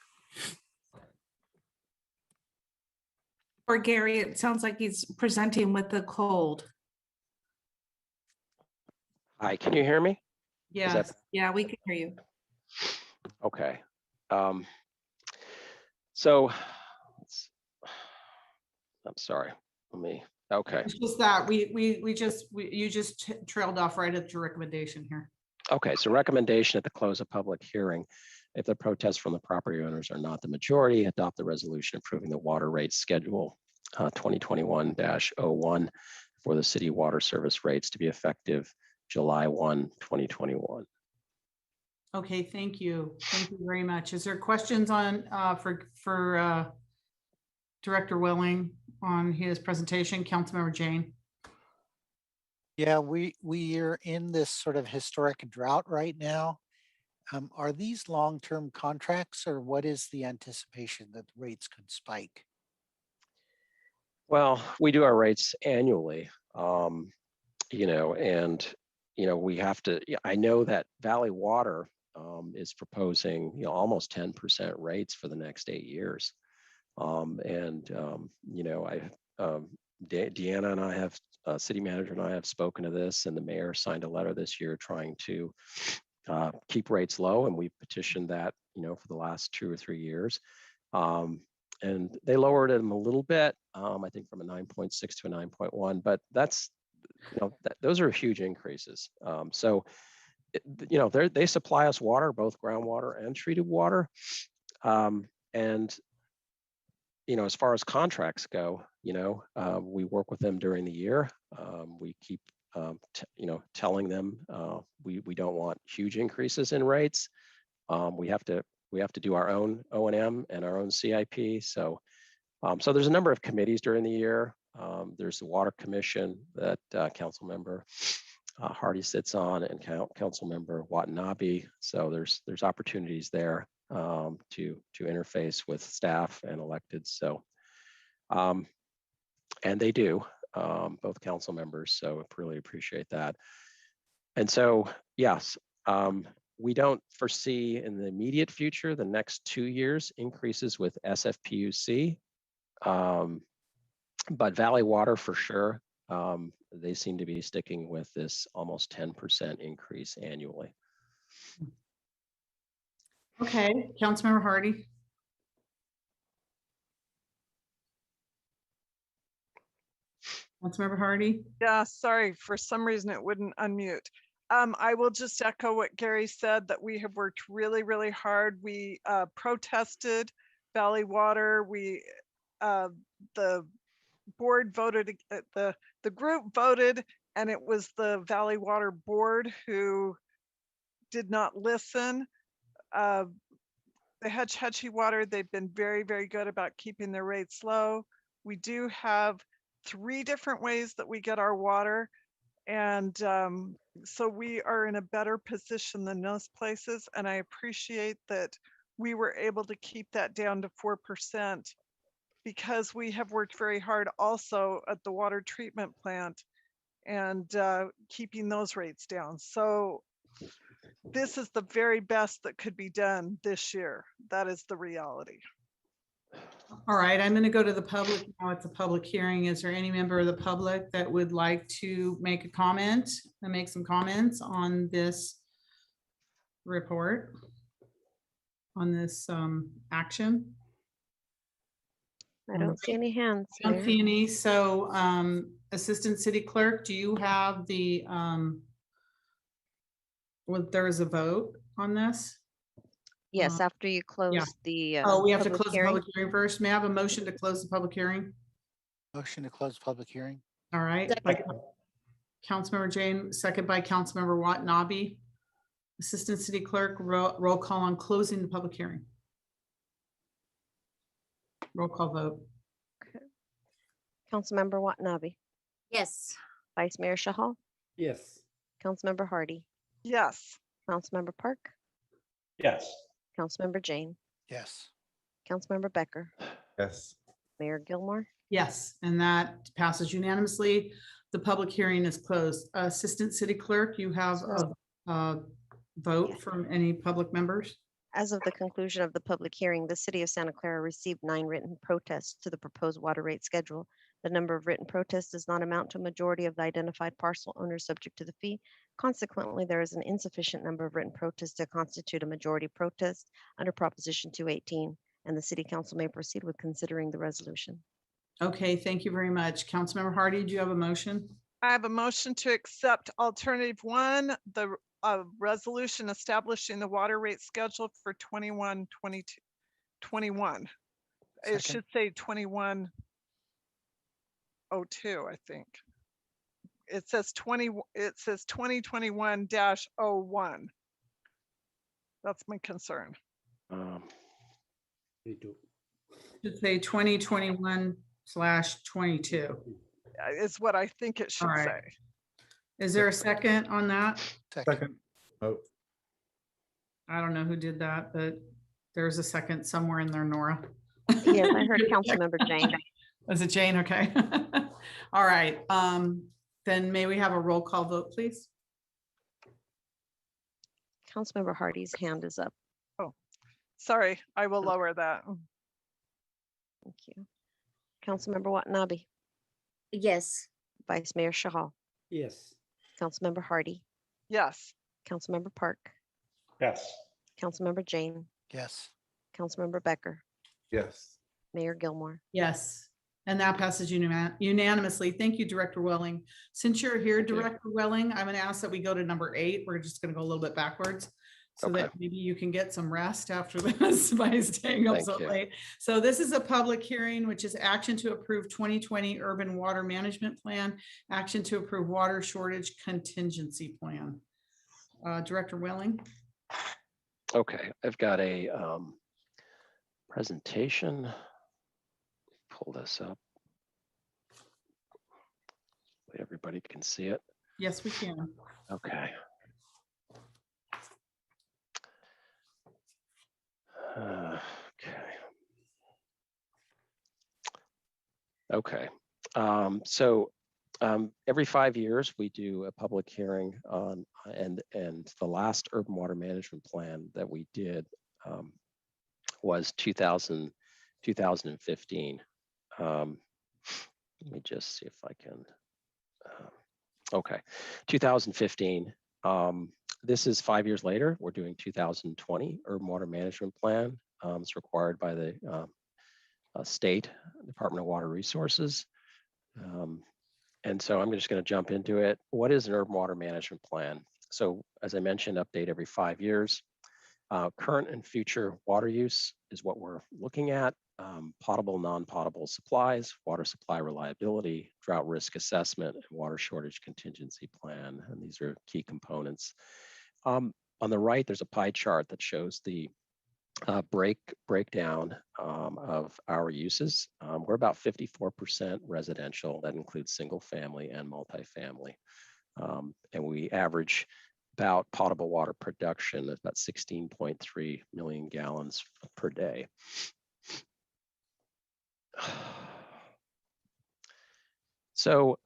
[SPEAKER 21] For Gary, it sounds like he's presenting with a cold.
[SPEAKER 16] Hi, can you hear me?
[SPEAKER 1] Yes.
[SPEAKER 21] Yeah, we can hear you.
[SPEAKER 6] Okay. So I'm sorry. Okay.
[SPEAKER 1] It's just that you just trailed off right at your recommendation here.
[SPEAKER 6] Okay, so recommendation at the close of public hearing, if the protests from the property owners are not the majority, adopt the resolution approving the water rate schedule 2021-01 for the city water service rates to be effective July 1, 2021.
[SPEAKER 1] Okay, thank you. Thank you very much. Is there questions on for Director Willing on his presentation? Councilmember Jane?
[SPEAKER 10] Yeah, we are in this sort of historic drought right now. Are these long-term contracts, or what is the anticipation that the rates could spike?
[SPEAKER 6] Well, we do our rates annually, and we have to. I know that Valley Water is proposing almost 10% rates for the next 8 years, Deanna and I have, city manager and I have spoken to this, and the mayor signed a letter this year trying to keep rates low, and we petitioned that for the last 2 or 3 years. And they lowered them a little bit, I think from a 9.6 to a 9.1, but that's, those are huge increases. They supply us water, both groundwater and treated water. And as far as contracts go, we work with them during the year. We keep, telling them we don't want huge increases in rates. We have to do our own O&M and our own CIP. So there's a number of committees during the year. There's the Water Commission that Council Member Hardy sits on, and Council Member Watanabe. So there's opportunities there to interface with staff and electeds. So, and they do, both council members. So I really appreciate that. And so, yes, we don't foresee in the immediate future, the next 2 years, increases with SFPUC. But Valley Water for sure, they seem to be sticking with this almost 10% increase annually.
[SPEAKER 1] Okay, Councilmember Hardy. Councilmember Hardy.
[SPEAKER 13] Yeah, sorry, for some reason it wouldn't unmute. I will just echo what Gary said, that we have worked really, really hard. We protested Valley Water. The board voted, the group voted, and it was the Valley Water board who did not listen. The Hetch Hetchy Water, they've been very, very good about keeping their rates low. We do have 3 different ways that we get our water. And so we are in a better position than most places. And I appreciate that we were able to keep that down to 4%, because we have worked very hard also at the water treatment plant and keeping those rates down. So this is the very best that could be done this year. That is the reality.
[SPEAKER 1] All right, I'm going to go to the public now. It's a public hearing. Is there any member of the public that would like to make a comment and make some comments on this report, on this action?
[SPEAKER 2] I don't see any hands.
[SPEAKER 1] I don't
[SPEAKER 2] Mayor.
[SPEAKER 1] see any. So Assistant City Clerk, do you have the, there is a vote on this?
[SPEAKER 2] Yes, after you close
[SPEAKER 1] yeah.
[SPEAKER 2] the
[SPEAKER 1] Oh, we have to
[SPEAKER 2] public
[SPEAKER 1] close
[SPEAKER 2] hearing.
[SPEAKER 1] the public hearing first. May I have a motion to close the public hearing?
[SPEAKER 10] Motion to close public hearing.
[SPEAKER 1] All right. By Councilmember Jane, second by Councilmember Watanabe. Assistant City Clerk, roll call on closing the public hearing. Roll call vote.
[SPEAKER 2] Okay. Councilmember Watanabe.
[SPEAKER 11] Yes.
[SPEAKER 2] Vice Mayor Shahal.
[SPEAKER 9] Yes.
[SPEAKER 2] Councilmember Hardy.
[SPEAKER 13] Yes.
[SPEAKER 2] Councilmember Park.
[SPEAKER 19] Yes.
[SPEAKER 2] Councilmember Jane.
[SPEAKER 10] Yes.
[SPEAKER 2] Councilmember Becker.
[SPEAKER 12] Yes.
[SPEAKER 2] Mayor Gilmore.
[SPEAKER 1] Yes, and that passes unanimously. The public hearing is closed. Assistant City Clerk, you have a vote from any public members?
[SPEAKER 2] As of the conclusion of the public hearing, the city of Santa Clara received 9 written protests to the proposed water rate schedule. The number of written protests does not amount to a majority of the identified parcel owners subject to the fee. Consequently, there is an insufficient number of written protests to constitute a majority protest under Proposition 218, and the City Council may proceed with considering the resolution.
[SPEAKER 1] Okay, thank you very much. Councilmember Hardy, do you have a motion?
[SPEAKER 13] I have a motion to accept alternative 1, the resolution establishing the water rate schedule for 21, 22, 21. It should say 2102, I think. It says 2021-01. That's my concern.
[SPEAKER 1] Should say 2021/22.
[SPEAKER 13] Is what I think it should
[SPEAKER 1] All right.
[SPEAKER 13] say.
[SPEAKER 1] Is there a second on that?
[SPEAKER 12] Second. Oh,
[SPEAKER 1] I don't know who did that, but there's a second somewhere in there, Nora.
[SPEAKER 2] Yes, I heard Councilmember Jane.
[SPEAKER 1] Was it Jane? Okay. All right. Then may we have a roll call vote, please?
[SPEAKER 2] Councilmember Hardy's hand is up.
[SPEAKER 13] Oh, sorry. I will lower that.
[SPEAKER 2] Thank you. Councilmember Watanabe.
[SPEAKER 11] Yes.
[SPEAKER 2] Vice Mayor Shahal.
[SPEAKER 9] Yes.
[SPEAKER 2] Councilmember Hardy.
[SPEAKER 13] Yes.
[SPEAKER 2] Councilmember Park.
[SPEAKER 19] Yes.
[SPEAKER 2] Councilmember Jane.
[SPEAKER 10] Yes.
[SPEAKER 2] Councilmember Becker.
[SPEAKER 12] yes.
[SPEAKER 2] Mayor Gilmore.
[SPEAKER 1] Yes. And that passes unanimously. Thank you, Director Welling. Since you're here, Director Welling, I'm going to ask that we go to number 8. We're just going to go a little bit backwards so that maybe you can get some rest after this by staying up so late. So this is a public hearing, which is action to approve 2020 Urban Water Management Plan, action to approve water shortage contingency plan. Director Welling.
[SPEAKER 6] Okay, I've got a presentation. Pull this up. Everybody can see it.
[SPEAKER 1] Yes, we can.
[SPEAKER 6] Okay. Okay. Every 5 years we do a public hearing on and the last urban water management plan that we did was 2015. Let me just see if I can. Okay, 2015. This is 5 years later. We're doing 2020 urban water management plan. It's required by the state Department of Water Resources. And so I'm just going to jump into it. What is an urban water management plan? So as I mentioned, update every 5 years. Current and future water use is what we're looking at. Potable, non-potable supplies, water supply reliability, drought risk assessment, and water shortage contingency plan. And these are key components. On the right, there's a pie chart that shows the breakdown of our uses. We're about 54% residential. That includes single family and multifamily. And we average about potable water production of about 16.3 million gallons per day. So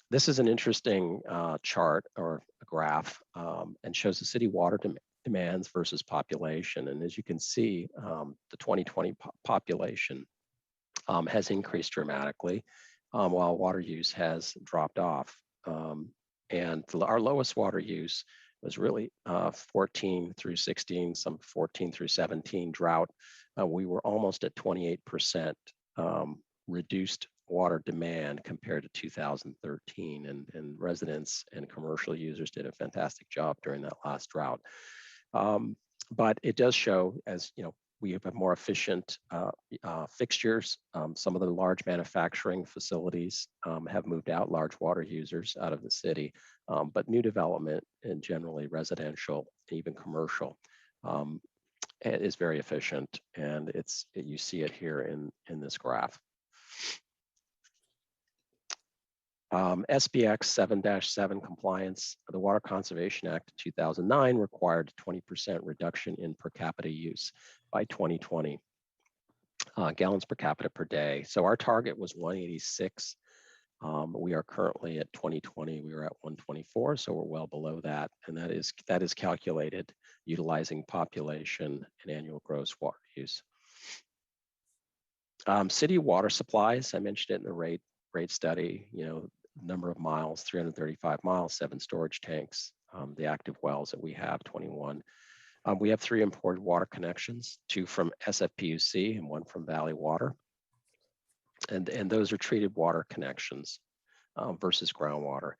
[SPEAKER 6] this is an interesting chart or a graph and shows the city water demands versus population. And as you can see, the 2020 population has increased dramatically while water use has dropped off. And our lowest water use was really 14 through 16, some 14 through 17 drought. We were almost at 28% reduced water demand compared to 2013, and residents and commercial users did a fantastic job during that last drought. But it does show, as you know, we have more efficient fixtures. Some of the large manufacturing facilities have moved out, large water users out of the city, but new development and generally residential, even commercial, is very efficient, and you see it here in this graph. SBX 7-7 compliance. The Water Conservation Act of 2009 required a 20% reduction in per capita use by 2020, gallons per capita per day. So our target was 186. We are currently at 2020, we were at 124, so we're well below that. And that is calculated utilizing population and annual gross water use. City water supplies, I mentioned it in the rate study. You know, number of miles, 335 miles, 7 storage tanks. The active wells that we have, 21. We have 3 imported water connections, 2 from SFPUC and 1 from Valley Water. And those are treated water connections versus groundwater.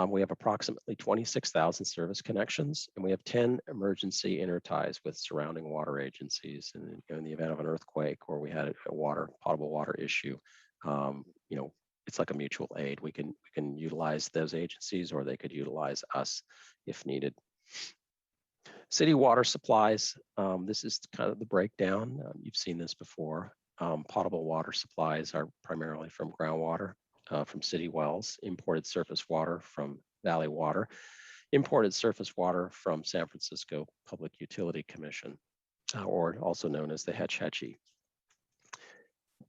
[SPEAKER 6] We have approximately 26,000 service connections, and we have 10 emergency interties with surrounding water agencies. And in the event of an earthquake or we had a potable water issue, it's like a mutual aid. We can utilize those agencies, or they could utilize us if needed. City water supplies. This is kind of the breakdown. You've seen this before. Potable water supplies are primarily from groundwater, from city wells, imported surface water from Valley Water, imported surface water from San Francisco Public Utility Commission, or also known as the Hetch Hetchy.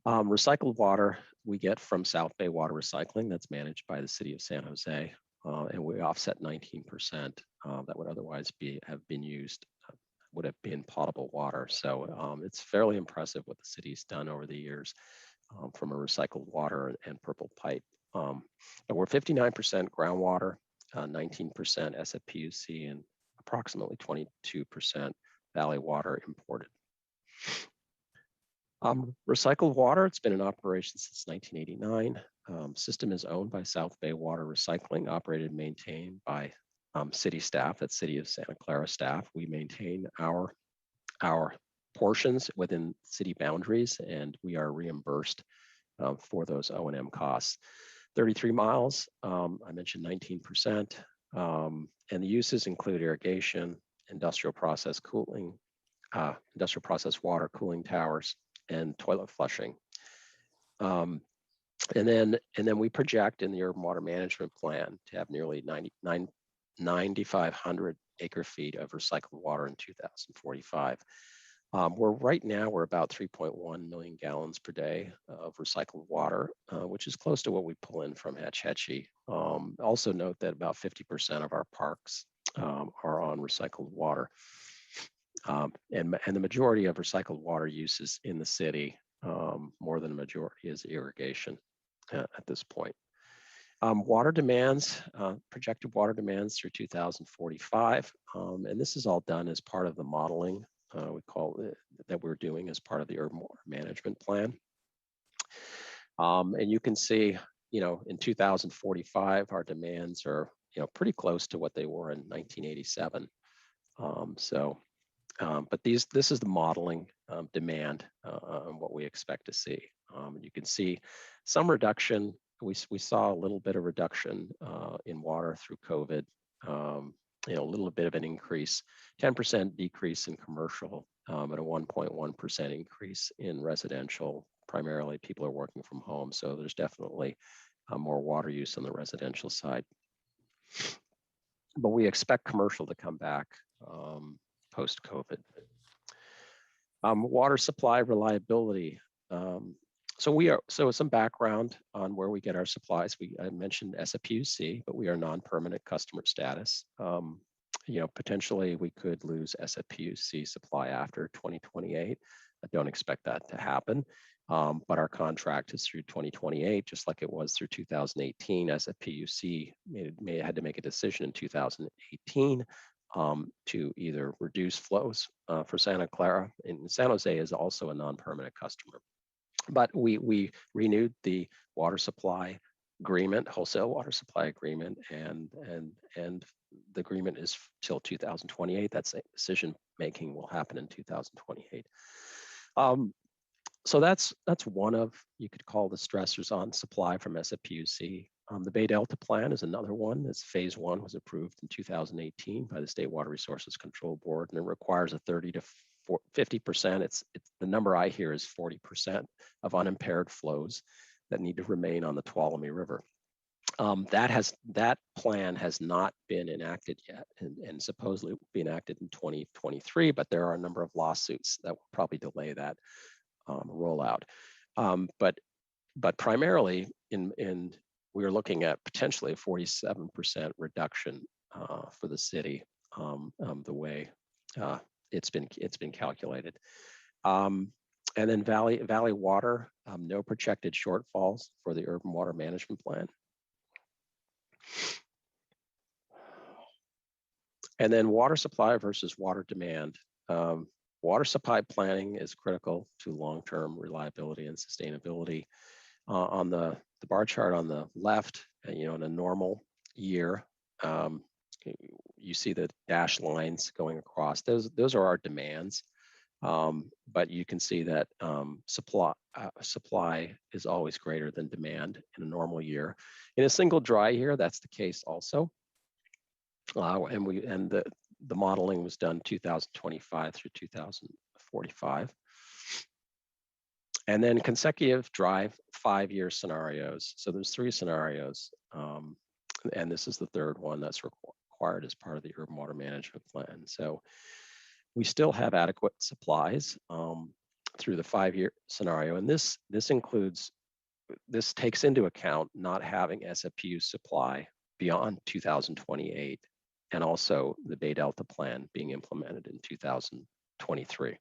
[SPEAKER 6] Recycled water we get from South Bay Water Recycling, that's managed by the city of San Jose, and we offset 19% that would otherwise have been used, would have been potable water. So it's fairly impressive what the city's done over the years from a recycled water and purple pipe. And we're 59% groundwater, 19% SFPUC, and approximately 22% Valley Water imported. Recycled water, it's been in operation since 1989. System is owned by South Bay Water Recycling, operated and maintained by city staff, that's City of Santa Clara staff. We maintain our portions within city boundaries, and we are reimbursed for those O&M costs. 33 miles, I mentioned 19%, and the uses include irrigation, industrial process cooling, industrial process water cooling towers, and toilet flushing. And then we project in the urban water management plan to have nearly 9,500 acre feet of recycled water in 2045. Right now we're about 3.1 million gallons per day of recycled water, which is close to what we pull in from Hetch Hetchy. Also note that about 50% of our parks are on recycled water. And the majority of recycled water uses in the city, more than a majority, is irrigation at this point. Water demands, projected water demands through 2045. And this is all done as part of the modeling we call it, that we're doing as part of the urban water management plan. And you can see, in 2045, our demands are, pretty close to what they were in 1987. But this is the modeling demand and what we expect to see. You can see some reduction. We saw a little bit of reduction in water through COVID, a little bit of an increase, 10% decrease in commercial, but a 1.1% increase in residential. Primarily, people are working from home, so there's definitely more water use on the residential side. But we expect commercial to come back post-COVID. Water supply reliability. So some background on where we get our supplies. I mentioned SFPUC, but we are non-permanent customer status. Potentially we could lose SFPUC supply after 2028. I don't expect that to happen. But our contract is through 2028, just like it was through 2018. SFPUC had to make a decision in 2018 to either reduce flows for Santa Clara, and San Jose is also a non-permanent customer. But we renewed the water supply agreement, wholesale water supply agreement, and the agreement is till 2028. That's decision making will happen in 2028. So that's one of, you could call, the stressors on supply from SFPUC. The Bay Delta plan is another one. This phase 1 was approved in 2018 by the State Water Resources Control Board, and it requires a 30 to 50%. It's the number I hear is 40% of unimpaired flows that need to remain on the Tuolumne River. That plan has not been enacted yet, and supposedly will be enacted in 2023, but there are a number of lawsuits that will probably delay that rollout. But primarily we are looking at potentially a 47% reduction for the city, the way it's been calculated. And then Valley Water, no projected shortfalls for the urban water management plan. And then water supply versus water demand. Water supply planning is critical to long-term reliability and sustainability. On the bar chart on the left, in a normal year, you see the dashed lines going across. Those are our demands. But you can see that supply is always greater than demand in a normal year. In a single dry year, that's the case also. And the modeling was done 2025 through 2045. And then consecutive dry 5-year scenarios. So there's 3 scenarios. And this is the third one that's required as part of the urban water management plan. So we still have adequate supplies through the 5-year scenario. And this takes into account not having SFPU supply beyond 2028, and also the Bay Delta plan being implemented in 2023.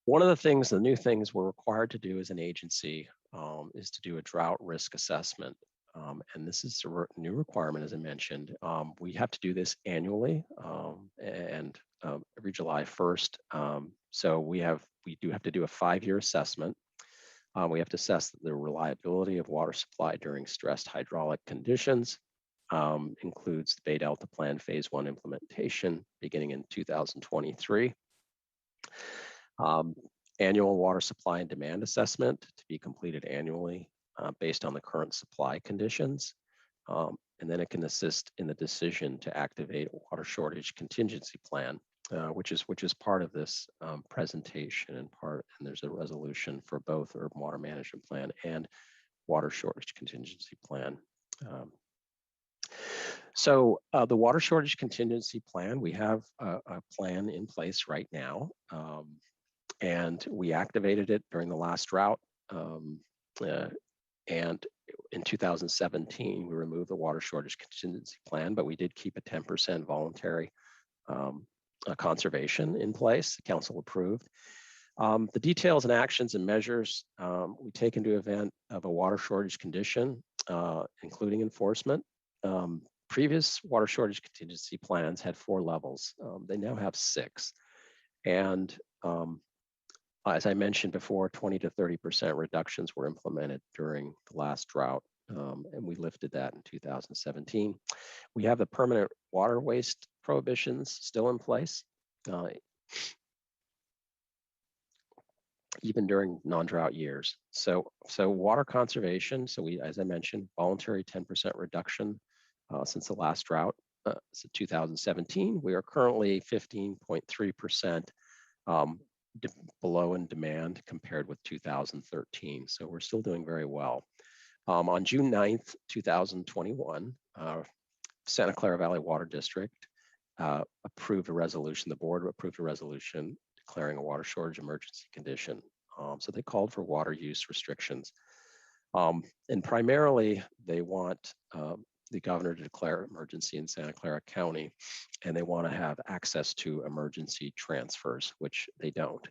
[SPEAKER 6] One of the new things we're required to do as an agency is to do a drought risk assessment. And this is a new requirement, as I mentioned. We have to do this annually and every July 1st. So we do have to do a 5-year assessment. We have to assess the reliability of water supply during stressed hydraulic conditions. Includes the Bay Delta Plan Phase 1 implementation beginning in 2023. Annual water supply and demand assessment to be completed annually based on the current supply conditions. And then it can assist in the decision to activate a water shortage contingency plan, which is part of this presentation and there's a resolution for both urban water management plan and water shortage contingency plan. So the water shortage contingency plan, we have a plan in place right now, and we activated it during the last drought. And in 2017, we removed the water shortage contingency plan, but we did keep a 10% voluntary conservation in place. The council approved. The details and actions and measures we take into event of a water shortage condition, including enforcement. Previous water shortage contingency plans had 4 levels. They now have 6. And as I mentioned before, 20 to 30% reductions were implemented during the last drought, and we lifted that in 2017. We have the permanent water waste prohibitions still in place, even during non-drought years. So water conservation, as I mentioned, voluntary 10% reduction since the last drought, so 2017. We are currently 15.3% below in demand compared with 2013. So we're still doing very well. On June 9th, 2021, Santa Clara Valley Water District approved a resolution, the board approved a resolution declaring a water shortage emergency condition. So they called for water use restrictions. And primarily they want the governor to declare emergency in Santa Clara County, and they want to have access to emergency transfers, which they don't.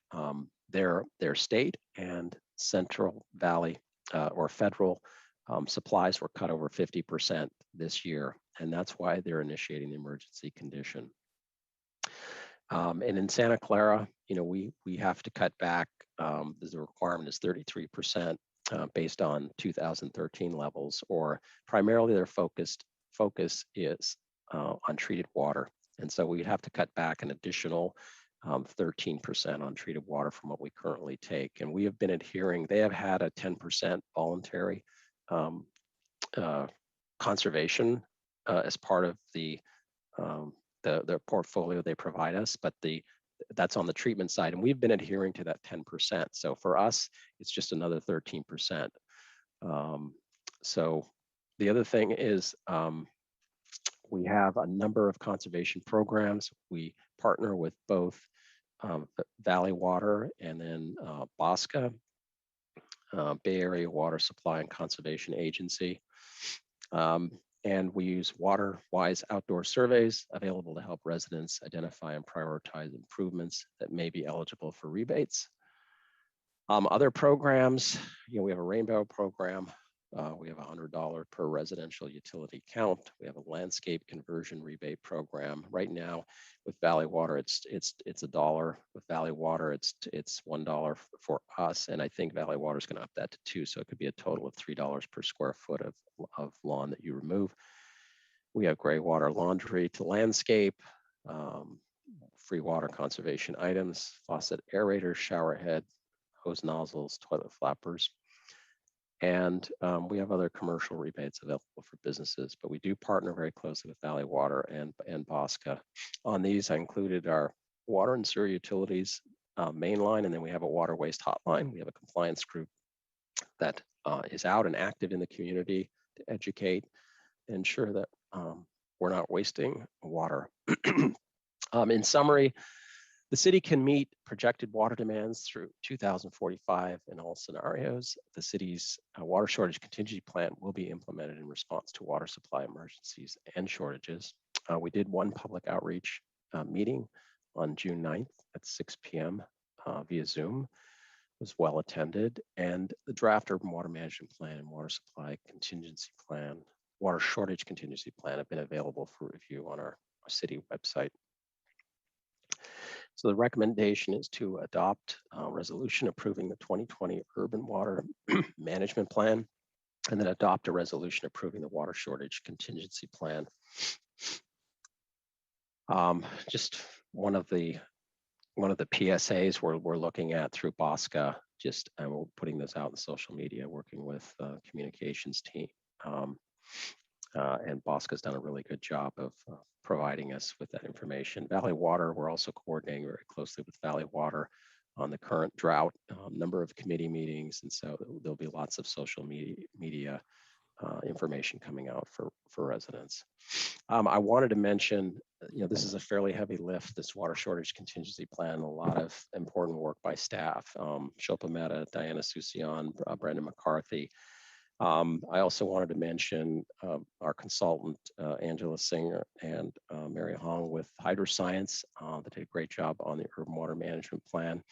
[SPEAKER 6] Their state and Central Valley or federal supplies were cut over 50% this year, and that's why they're initiating the emergency condition. And in Santa Clara, we have to cut back. The requirement is 33%. Based on 2013 levels, or primarily their focus is on treated water. And so we'd have to cut back an additional 13% on treated water from what we currently take. And we have been adhering, they have had a 10% voluntary conservation as part of the portfolio they provide us, but that's on the treatment side, and we've been adhering to that 10%. So for us, it's just another 13%. So the other thing is we have a number of conservation programs. We partner with both Valley Water and then BOSCA, Bay Area Water Supply and Conservation Agency. And we use water-wise outdoor surveys available to help residents identify and prioritize improvements that may be eligible for rebates. Other programs, we have a rainbow program We have a $100 per residential utility count. We have a landscape conversion rebate program. Right now with Valley Water, it's $1. With Valley Water, it's $1 for us. And I think Valley Water is going to up that to $2. So it could be a total of $3 per square foot of lawn that you remove. We have gray water laundry to landscape, free water conservation items, faucet aerators, shower head, hose nozzles, toilet flappers. And we have other commercial rebates available for businesses, but we do partner very closely with Valley Water and Bosca. On these, I included our water and sewer utilities main line, and then we have a water waste hotline. We have a compliance group that is out and active in the community to educate, ensure that we're not wasting water. In summary, the city can meet projected water demands through 2045 in all scenarios. The city's water shortage contingency plan will be implemented in response to water supply emergencies and shortages. We did one public outreach meeting on June 9th at 6 p.m. Via Zoom. It was well attended, and the draft urban water management plan and water supply contingency plan, water shortage contingency plan have been available for review on our city website. So the recommendation is to adopt a resolution approving the 2020 urban water management plan, and then adopt a resolution approving the water shortage contingency plan. Just one of the PSAs we're looking at through Bosca, and we're putting this out in social media, working with the communications team. And Bosca's done a really good job of providing us with that information. Valley Water, we're also coordinating very closely with Valley Water on the current drought, number of committee meetings, and so there'll be lots of social media information coming out for residents. I wanted to mention, this is a fairly heavy lift, this water shortage contingency plan, a lot of important work by staff, Shilpa Mehta, Diana Susion, Brendan McCarthy. I also wanted to mention our consultant, Angela Singer and Mary Hong with Hydroscience. They did a great job on the urban water management plan.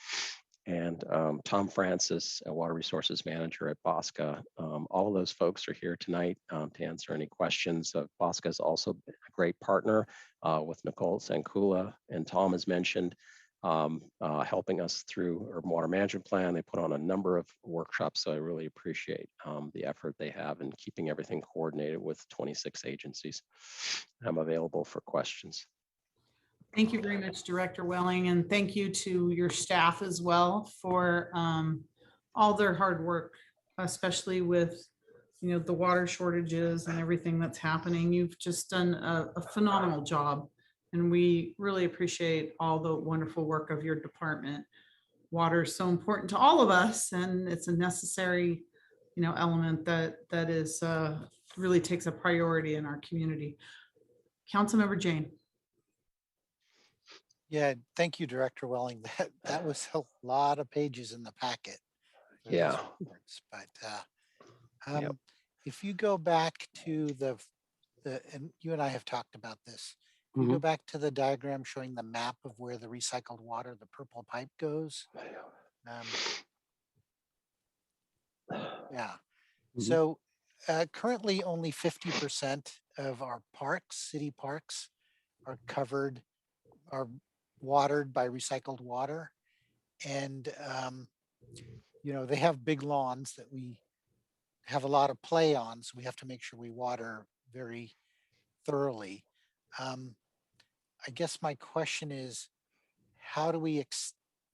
[SPEAKER 6] And Tom Francis, a water resources manager at Bosca. All of those folks are here tonight to answer any questions. Bosca is also a great partner with Nicole Sankula, and Tom has mentioned helping us through urban water management plan. They put on a number of workshops, so I really appreciate the effort they have in keeping everything coordinated with 26 agencies. I'm available for questions.
[SPEAKER 1] Thank you very much, Director Welling, and thank you to your staff as well for all their hard work, especially with the water shortages and everything that's happening. You've just done a phenomenal job, and we really appreciate all the wonderful work of your department. Water is so important to all of us, and it's a necessary element that is really takes a priority in our community. Councilmember Jane.
[SPEAKER 10] Yeah, thank you, Director Welling. That was a lot of pages in the packet.
[SPEAKER 6] Yeah.
[SPEAKER 10] But if you go back to the and you and I have talked about this. You go back to the diagram showing the map of where the recycled water, the purple pipe goes. Yeah. So currently only 50% of our parks, city parks, are watered by recycled water. And, they have big lawns that we have a lot of play on. So we have to make sure we water very thoroughly. I guess my question is,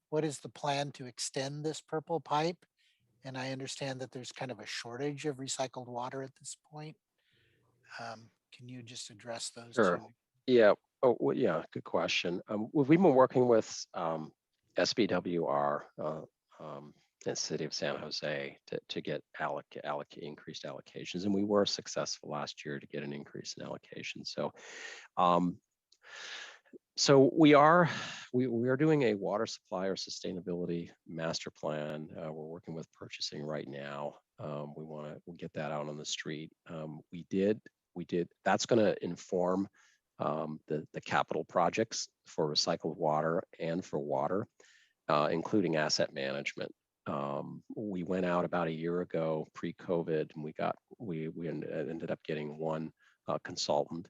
[SPEAKER 10] what is the plan to extend this purple pipe? And I understand that there's kind of a shortage of recycled water at this point. Can you just address those two?
[SPEAKER 6] Yeah. Oh, well, yeah, good question. We've been working with SBWR and City of San Jose to get increased allocations, and we were successful last year to get an increase in allocation. So we are doing a water supply or sustainability master plan. We're working with purchasing right now. We'll get that out on the street. We did. That's going to inform the capital projects for recycled water and for water, including asset management. We went out about a year ago pre-COVID, and we ended up getting one consultant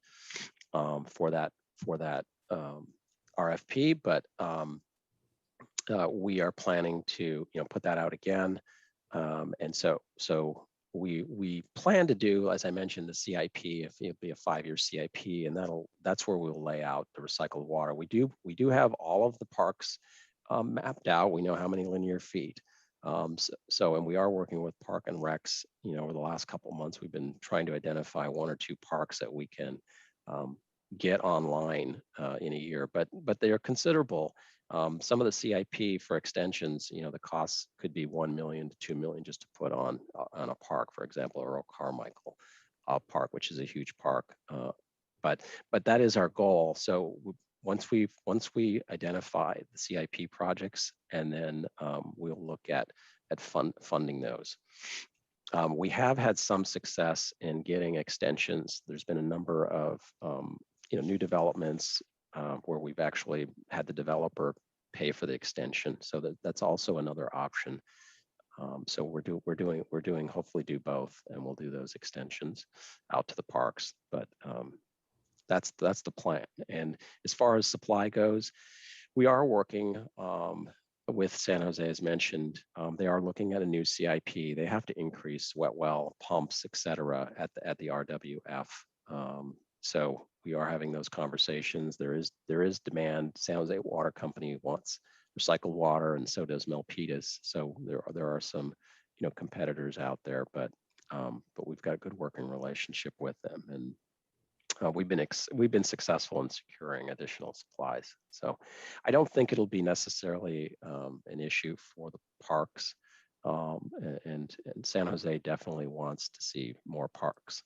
[SPEAKER 6] for that RFP, but we are planning to put that out again, and so we plan to do, as I mentioned, the CIP. If it'll be a 5-year CIP, and that's where we'll lay out the recycled water. We do have all of the parks mapped out. We know how many linear feet. And we are working with Park and Recs. Over the last couple of months, we've been trying to identify 1 or 2 parks that we can get online in a year, but they are considerable. Some of the CIP for extensions, the costs could be $1 million to $2 million just to put on a park, for example, Earl Carmichael Park, which is a huge park. But that is our goal. So once we identify the CIP projects, and then we'll look at funding those. We have had some success in getting extensions. There's been a number of new developments where we've actually had the developer pay for the extension, so that's also another option. So we're doing hopefully do both, and we'll do those extensions out to the parks. But that's the plan. And as far as supply goes, we are working with San Jose, as mentioned. They are looking at a new CIP. They have to increase wet well pumps, et cetera, at the RWF. So we are having those conversations. There is demand. San Jose Water Company wants recycled water, and so does Milpitas. So there are some competitors out there, but we've got a good working relationship with them, and we've been successful in securing additional supplies. So I don't think it'll be necessarily an issue for the parks, and San Jose definitely wants to see more parks.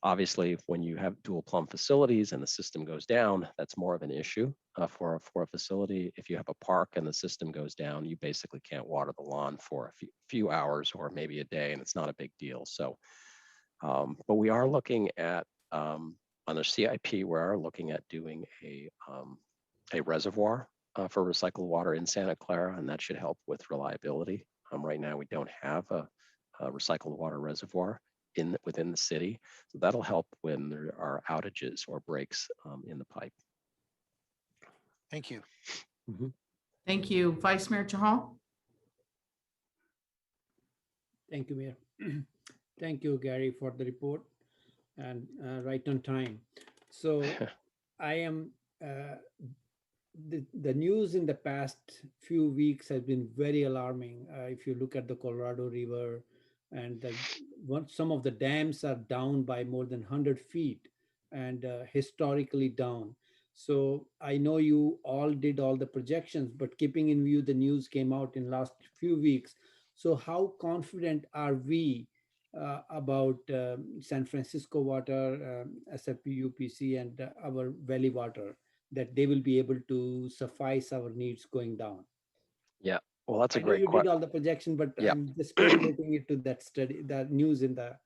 [SPEAKER 6] Obviously, when you have dual plumb facilities and the system goes down, that's more of an issue for a facility. If you have a park and the system goes down, you basically can't water the lawn for a few hours or maybe a day, and it's not a big deal. So, but we are looking at on the CIP, we are looking at doing a reservoir for recycled water in Santa Clara, and that should help with reliability. Right now, we don't have a recycled water reservoir within the city, so that'll help when there are outages or breaks in the pipe.
[SPEAKER 10] Thank you.
[SPEAKER 6] Mm-hmm.
[SPEAKER 1] Thank you, Vice Mayor Chahal.
[SPEAKER 9] Thank you, Mayor. Thank you, Gary, for the report, and right on time. So I am the news in the past few weeks has been very alarming. If you look at the Colorado River, and some of the dams are down by more than 100 feet and historically down. So I know you all did all the projections, but keeping in view the news came out in last few weeks. So how confident are we about San Francisco Water, SFPUPC, and our Valley Water, that they will be able to suffice our needs going down?
[SPEAKER 6] Yeah, well, that's a great
[SPEAKER 9] question. You did
[SPEAKER 6] question.
[SPEAKER 9] all the projection, but
[SPEAKER 6] Yeah.
[SPEAKER 9] I'm just correlating it to that study, that news in the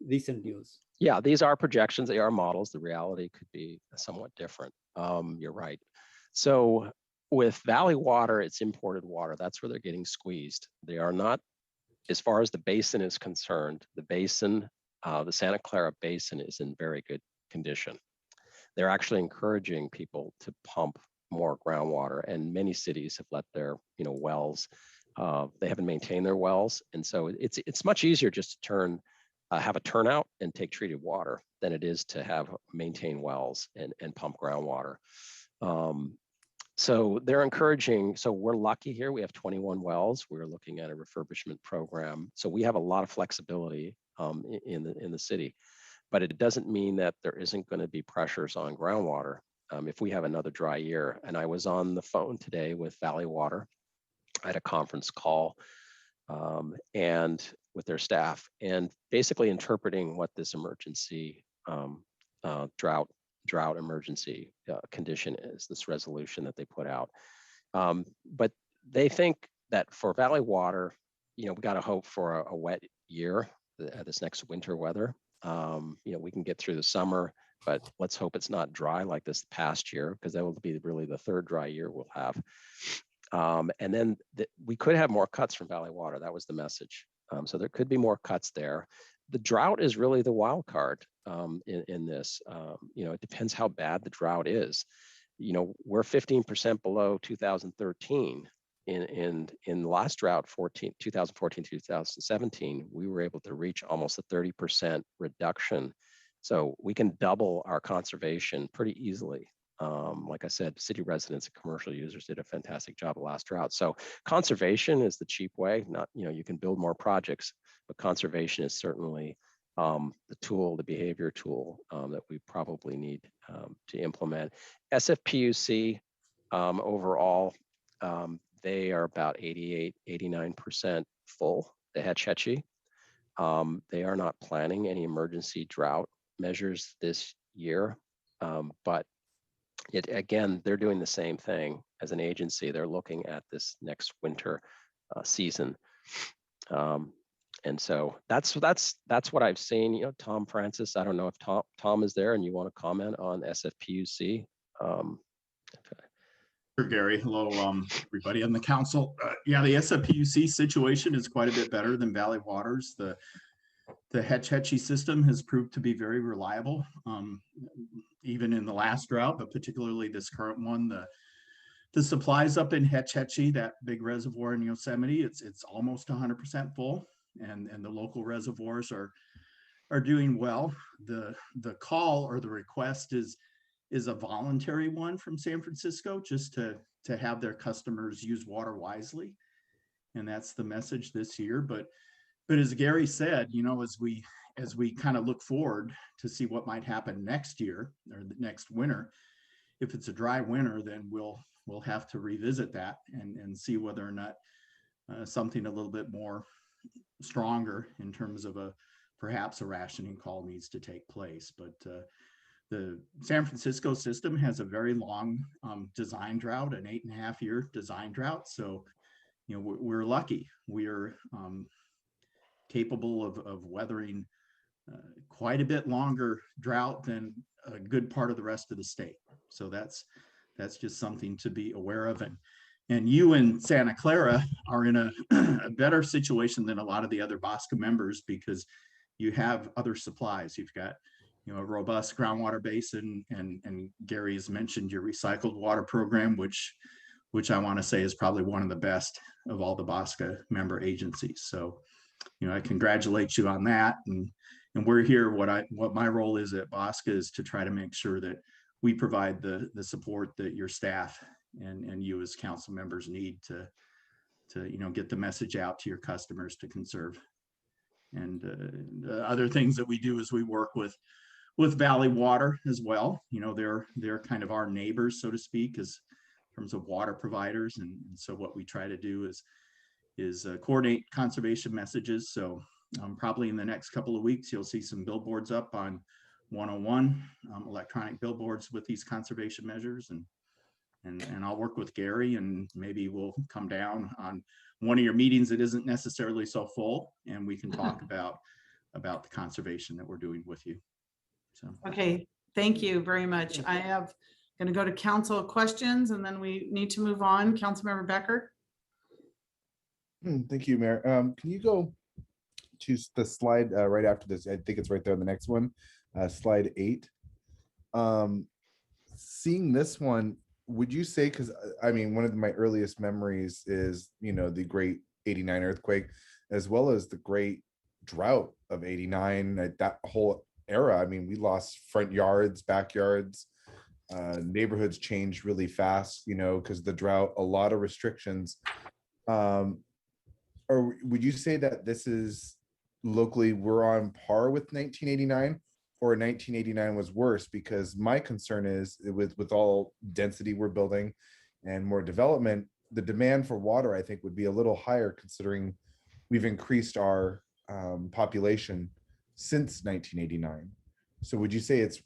[SPEAKER 9] recent news.
[SPEAKER 6] Yeah, these are projections, they are models. The reality could be somewhat different. You're right. So with Valley Water, it's imported water. That's where they're getting squeezed. They are not, as far as the basin is concerned, the basin, the Santa Clara Basin is in very good condition. They're actually encouraging people to pump more groundwater, and many cities have let their wells, they haven't maintained their wells, and so it's much easier just to have a turnout and take treated water than it is to have maintain wells and pump groundwater. So they're encouraging. So we're lucky here. We have 21 wells. We're looking at a refurbishment program, so we have a lot of flexibility in the city. But it doesn't mean that there isn't going to be pressures on groundwater if we have another dry year. And I was on the phone today with Valley Water. I had a conference call and with their staff, and basically interpreting what this emergency drought emergency condition is, this resolution that they put out. But they think that for Valley Water, we got to hope for a wet year, this next winter weather. We can get through the summer, but let's hope it's not dry like this past year, because that will be really the third dry year we'll have. And then we could have more cuts from Valley Water. That was the message. So there could be more cuts there. The drought is really the wild card in this. It depends how bad the drought is. We're 15% below 2013. In the last drought, 2014, 2017, we were able to reach almost a 30% reduction. So we can double our conservation pretty easily. Like I said, city residents and commercial users did a fantastic job last drought. So conservation is the cheap way. Not, you can build more projects, but conservation is certainly the tool, the behavior tool that we probably need to implement. SFPUC overall, they are about 88, 89% full, the Hetch Hetchy. They are not planning any emergency drought measures this year, but again, they're doing the same thing as an agency. They're looking at this next winter season. And so that's what I've seen. Tom Francis, I don't know if Tom is there and you want to comment on SFPUC.
[SPEAKER 16] Sure, Gary. Hello, everybody on the council. Yeah, the SFPUC situation is quite a bit better than Valley Waters. The Hetch Hetchy system has proved to be very reliable, even in the last drought, but particularly this current one. The supplies up in Hetch Hetchy, that big reservoir in Yosemite, it's almost 100% full, and the local reservoirs are doing well. The call or the request is a voluntary one from San Francisco, just to have their customers use water wisely, and that's the message this year. But as Gary said, as we kind of look forward to see what might happen next year or the next winter, if it's a dry winter, then we'll have to revisit that and see whether or not something a little bit more stronger in terms of perhaps a rationing call needs to take place. But the San Francisco system has a very long design drought, an 8.5-year design drought. So, we're lucky. We're capable of weathering quite a bit longer drought than a good part of the rest of the state. So that's just something to be aware of. And you in Santa Clara are in a better situation than a lot of the other BOSCA members, because you have other supplies. You've got a robust groundwater basin, and Gary has mentioned your recycled water program, which I want to say is probably one of the best of all the BOSCA member agencies. So I congratulate you on that. And we're here, what my role is at BOSCA is to try to make sure that we provide the support that your staff and you as council members need to get the message out to your customers to conserve. And the other things that we do is we work with Valley Water as well. They're kind of our neighbors, so to speak, as in terms of water providers. And so what we try to do is coordinate conservation messages. So probably in the next couple of weeks, you'll see some billboards up on 101, electronic billboards with these conservation measures. And I'll work with Gary, and maybe we'll come down on one of your meetings that isn't necessarily so full, and we can talk about the conservation that we're doing with you. So.
[SPEAKER 1] Okay, thank you very much. I have going to go to council questions, and then we need to move on. Councilmember Becker.
[SPEAKER 12] Thank you, Mayor. Can you go to the slide right after this? I think it's right there on the next one, slide 8. Seeing this one, would you say, because I mean, one of my earliest memories is, the great 89 earthquake, as well as the great drought of 89, that whole era. I mean, we lost front yards, backyards, neighborhoods changed really fast, because the drought, a lot of restrictions. Or would you say that this is locally, we're on par with 1989, or 1989 was worse? Because my concern is with all density we're building and more development, the demand for water, I think, would be a little higher, considering we've increased our population since 1989. So would you say it's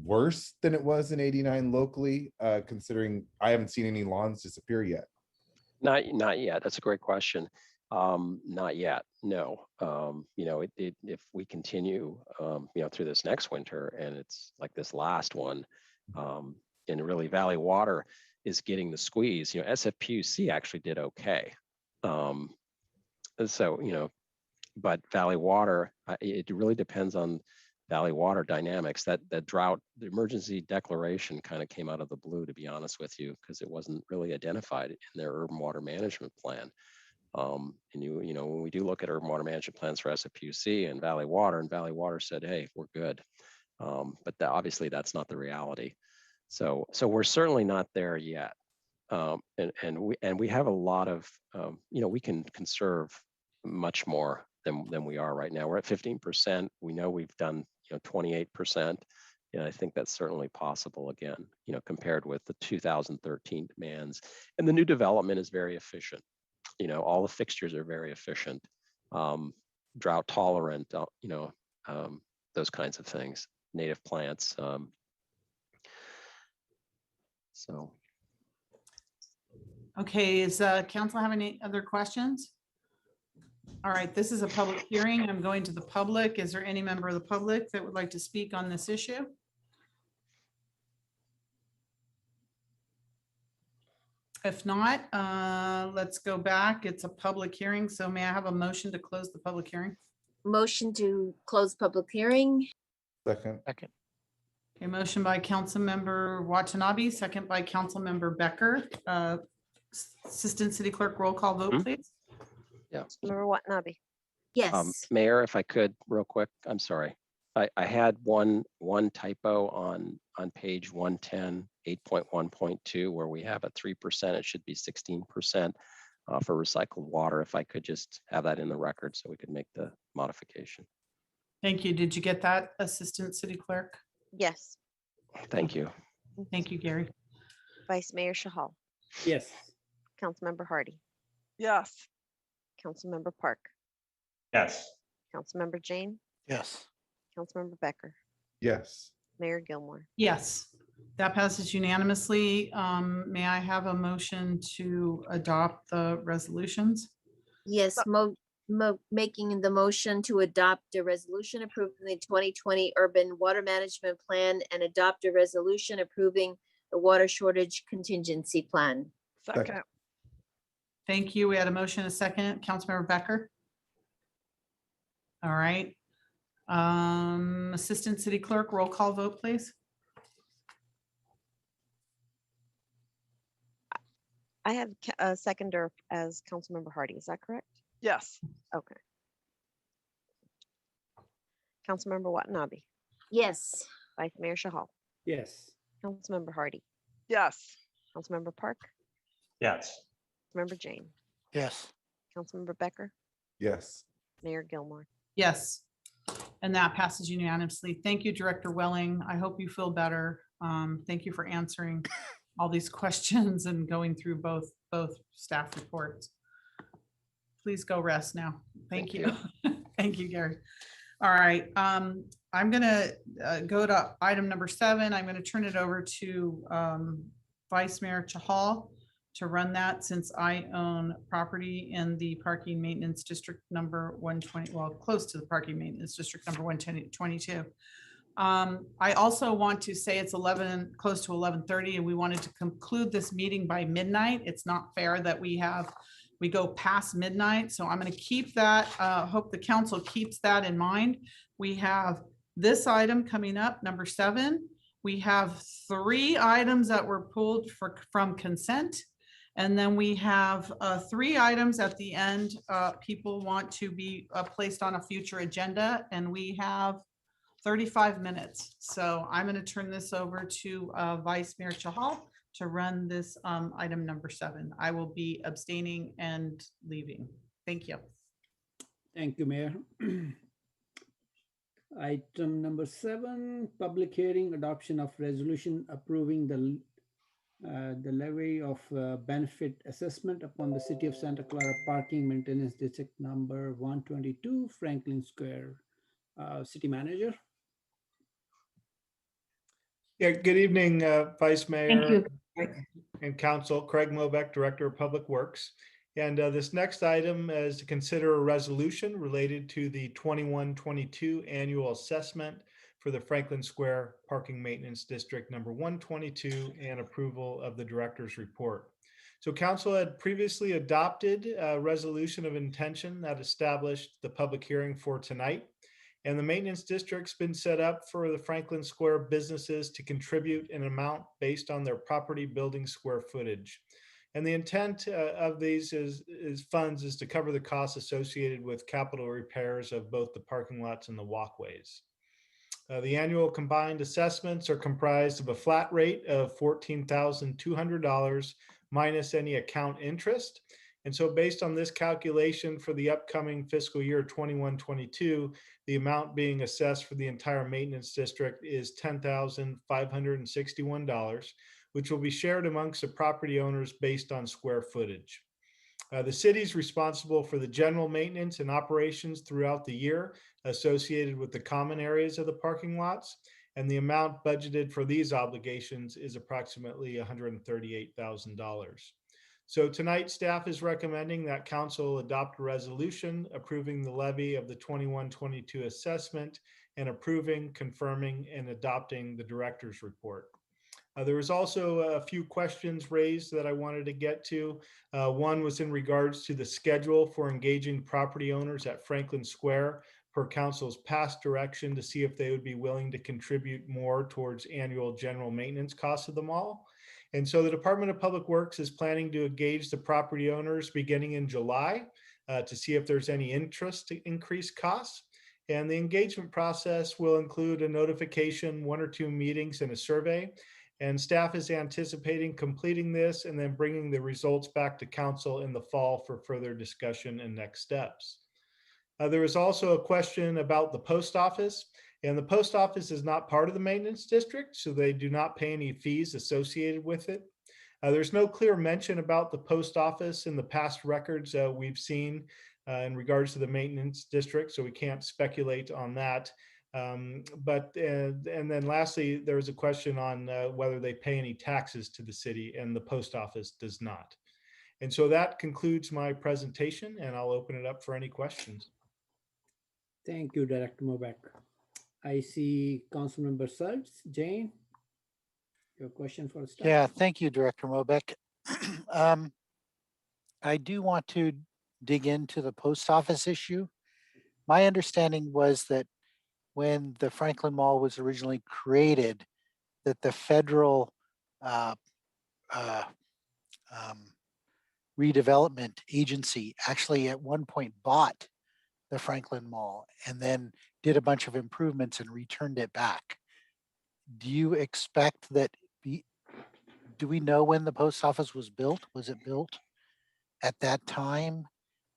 [SPEAKER 12] worse than it was in 89 locally, considering I haven't seen any lawns disappear yet?
[SPEAKER 6] Not yet. That's a great question. Not yet. No. If we continue, through this next winter, and it's like this last one, and really Valley Water is getting the squeeze. SFPUC actually did okay. So, but Valley Water, it really depends on Valley Water dynamics. That drought, the emergency declaration kind of came out of the blue, to be honest with you, because it wasn't really identified in their urban water management plan. And when we do look at urban water management plans for SFPUC and Valley Water said, hey, we're good. But obviously that's not the reality. So we're certainly not there yet. And we have a lot of, we can conserve much more than we are right now. We're at 15%. We know we've done 28%. And I think that's certainly possible again, compared with the 2013 demands. And the new development is very efficient. All the fixtures are very efficient, drought tolerant, those kinds of things, native plants. So.
[SPEAKER 1] Okay, is council have any other questions? All right, this is a public hearing. I'm going to the public. Is there any member of the public that would like to speak on this issue? If not, let's go back. It's a public hearing. So may I have a motion to close the public hearing?
[SPEAKER 11] Motion to close public hearing.
[SPEAKER 12] Second.
[SPEAKER 10] Second.
[SPEAKER 1] A motion by Councilmember Watanabe, second by Councilmember Becker. Assistant City Clerk, roll call vote, please.
[SPEAKER 6] Yeah.
[SPEAKER 2] Member Watanabe.
[SPEAKER 11] Yes.
[SPEAKER 6] Mayor, if I could, real quick, I'm sorry. I had one typo on page 110, 8.1.2, where we have a 3%. It should be 16% for recycled water. If I could just have that in the record so we could make the modification.
[SPEAKER 1] Thank you. Did you get that, Assistant City Clerk?
[SPEAKER 2] Yes.
[SPEAKER 6] Thank you.
[SPEAKER 1] Thank you, Gary.
[SPEAKER 2] Vice Mayor Shahal.
[SPEAKER 9] Yes.
[SPEAKER 2] Councilmember Hardy.
[SPEAKER 13] Yes.
[SPEAKER 2] Councilmember Park.
[SPEAKER 19] Yes.
[SPEAKER 2] Councilmember Jane.
[SPEAKER 10] Yes.
[SPEAKER 2] Councilmember Becker.
[SPEAKER 12] Yes.
[SPEAKER 2] Mayor Gilmore.
[SPEAKER 1] Yes, that passes unanimously. May I have a motion to adopt the resolutions?
[SPEAKER 11] Yes, making the motion to adopt a resolution approving the 2020 urban water management plan and adopt a resolution approving the water shortage contingency plan.
[SPEAKER 13] Second.
[SPEAKER 1] Thank you. We had a motion, a second. Councilmember Becker. All right. Assistant City Clerk, roll call vote, please.
[SPEAKER 2] I have a seconder as Councilmember Hardy. Is that correct?
[SPEAKER 13] Yes.
[SPEAKER 2] Okay. Councilmember Watanabe.
[SPEAKER 11] Yes.
[SPEAKER 2] Vice Mayor Shahal.
[SPEAKER 9] Yes.
[SPEAKER 2] Councilmember Hardy.
[SPEAKER 13] Yes.
[SPEAKER 2] Councilmember Park.
[SPEAKER 19] Yes.
[SPEAKER 2] Member Jane.
[SPEAKER 10] Yes.
[SPEAKER 2] Councilmember Becker.
[SPEAKER 12] Yes.
[SPEAKER 2] Mayor Gilmore.
[SPEAKER 1] Yes, and that passes unanimously. Thank you, Director Welling. I hope you feel better. Thank you for answering all these questions and going through both staff reports. Please go rest now. Thank you. Thank you, Gary. All right, I'm gonna go to item number 7. I'm gonna turn it over to Vice Mayor Chahal to run that, since I own property in the parking maintenance district number 120, well, close to the parking maintenance district number 122. I also want to say it's close to 11:30, and we wanted to conclude this meeting by midnight. It's not fair that we go past midnight. So I'm going to keep that, hope the council keeps that in mind. We have this item coming up, number 7. We have 3 items that were pulled from consent. And then we have 3 items at the end. People want to be placed on a future agenda, and we have 35 minutes. So I'm going to turn this over to Vice Mayor Chahal to run this item number 7. I will be abstaining and leaving. Thank you.
[SPEAKER 9] Thank you, Mayor. Item number 7, public hearing, adoption of resolution approving the levy of benefit assessment upon the City of Santa Clara Parking Maintenance District number 122, Franklin Square. City Manager.
[SPEAKER 5] Yeah, good evening, Vice Mayor
[SPEAKER 21] Thank
[SPEAKER 5] and Council. Craig Mobeck, Director of Public Works. And this next item is to consider a resolution related to the 21-22 annual assessment for the Franklin Square Parking Maintenance District number 122 and approval of the director's report. So council had previously adopted a resolution of intention that established the public hearing for tonight. And the maintenance district's been set up for the Franklin Square businesses to contribute an amount based on their property building square footage. And the intent of these funds is to cover the costs associated with capital repairs of both the parking lots and the walkways. The annual combined assessments are comprised of a flat rate of $14,200 minus any account interest. And so based on this calculation for the upcoming fiscal year 21-22, the amount being assessed for the entire maintenance district is $10,561, which will be shared amongst the property owners based on square footage. The city is responsible for the general maintenance and operations throughout the year associated with the common areas of the parking lots, and the amount budgeted for these obligations is approximately $138,000. So tonight, staff is recommending that council adopt a resolution approving the levy of the 21-22 assessment and approving, confirming, and adopting the director's report. There was also a few questions raised that I wanted to get to. One was in regards to the schedule for engaging property owners at Franklin Square per council's past direction to see if they would be willing to contribute more towards annual general maintenance costs of the mall. And so the Department of Public Works is planning to engage the property owners beginning in July to see if there's any interest to increase costs. And the engagement process will include a notification, 1 or 2 meetings, and a survey. And staff is anticipating completing this and then bringing the results back to council in the fall for further discussion and next steps. There was also a question about the post office, and the post office is not part of the maintenance district, so they do not pay any fees associated with it. There's no clear mention about the post office in the past records we've seen in regards to the maintenance district, so we can't speculate on that. And then lastly, there was a question on whether they pay any taxes to the city, and the post office does not. And so that concludes my presentation, and I'll open it up for any questions.
[SPEAKER 9] Thank you, Director Mobeck. I see Councilmember Schultz. Jane, your question for staff?
[SPEAKER 10] Yeah, thank you, Director Mobeck. I do want to dig into the post office issue. My understanding was that when the Franklin Mall was originally created, that the federal redevelopment agency actually at one point bought the Franklin Mall and then did a bunch of improvements and returned it back. Do you expect that, do we know when the post office was built? Was it built at that time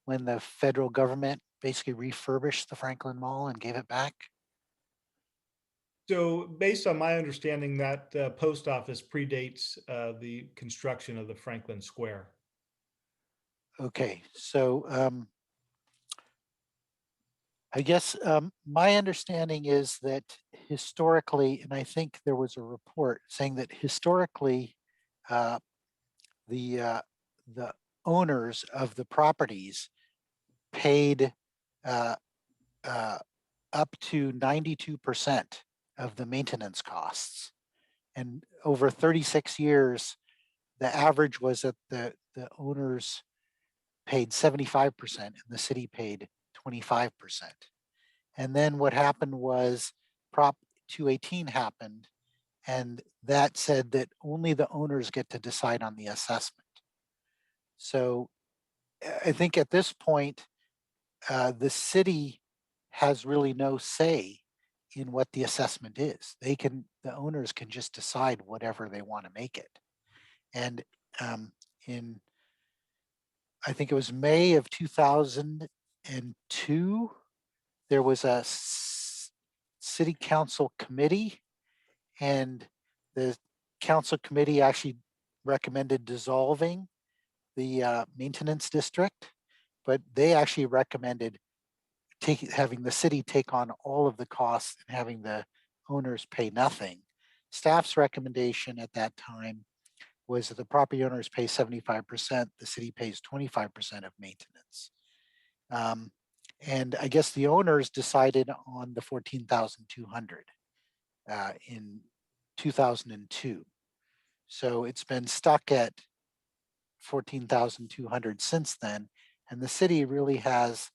[SPEAKER 10] when the federal government basically refurbished the Franklin Mall and gave it back?
[SPEAKER 5] So based on my understanding, that post office predates the construction of the Franklin Square.
[SPEAKER 10] Okay, so I guess my understanding is that historically, and I think there was a report saying that historically, the owners of the properties paid up to 92% of the maintenance costs. And over 36 years, the average was that the owners paid 75% and the city paid 25%. And then what happened was Prop 218 happened, and that said that only the owners get to decide on the assessment. So I think at this point, the city has really no say in what the assessment is. The owners can just decide whatever they want to make it. And I think it was May of 2002, there was a city council committee, and the council committee actually recommended dissolving the maintenance district, but they actually recommended having the city take on all of the costs and having the owners pay nothing. Staff's recommendation at that time was that the property owners pay 75%, the city pays 25% of maintenance. And I guess the owners decided on the $14,200. in 2002. So it's been stuck at 14,200 since then. And the city really has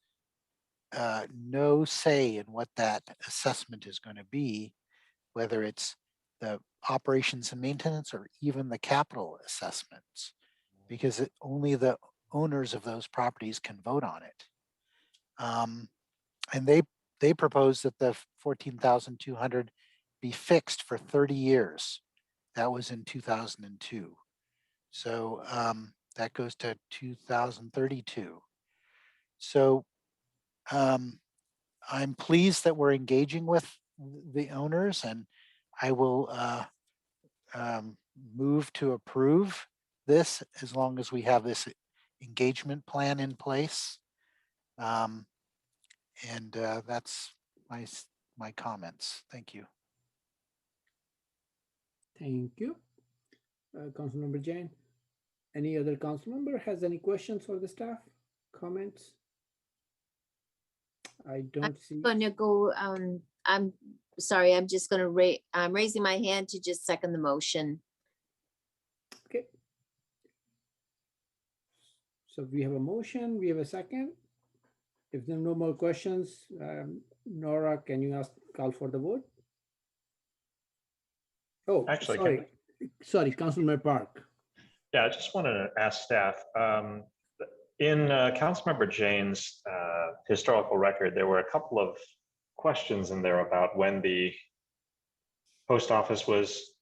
[SPEAKER 10] no say in what that assessment is going to be, whether it's the operations and maintenance or even the capital assessments, because only the owners of those properties can vote on it. And they propose that the 14,200 be fixed for 30 years. That was in 2002. So that goes to 2032. So I'm pleased that we're engaging with the owners, and I will move to approve this as long as we have this engagement plan in place. And that's my comments. Thank you.
[SPEAKER 9] Thank you. Councilmember Jain. Any other council member has any questions for the staff? Comments? I don't see.
[SPEAKER 11] Gonna go, I'm sorry, I'm just gonna I'm raising my hand to just second the motion.
[SPEAKER 9] Okay. So we have a motion, we have a second. If there are no more questions, Nora, can you call for the vote? Oh,
[SPEAKER 19] Actually,
[SPEAKER 9] sorry, Councilmember Park.
[SPEAKER 19] Yeah, I just wanted to ask staff, in Councilmember Jane's historical record, there were a couple of questions in there about when the post office was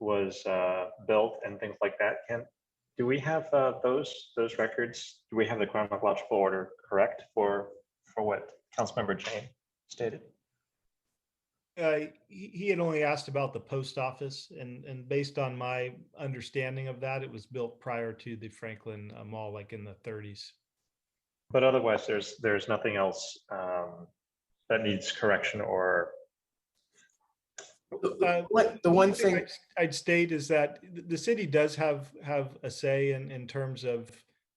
[SPEAKER 19] built and things like that. Do we have those records? Do we have the chronological order correct for what Councilmember Jane stated?
[SPEAKER 5] He had only asked about the post office, and based on my understanding of that, it was built prior to the Franklin Mall, like in the 30s.
[SPEAKER 19] But otherwise, there's nothing else that needs correction or.
[SPEAKER 5] The one thing I'd state is that the city does have a say in terms of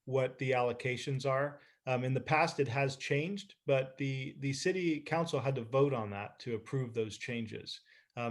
[SPEAKER 5] what the allocations are. In the past, it has changed, but the city council had to vote on that to approve those changes.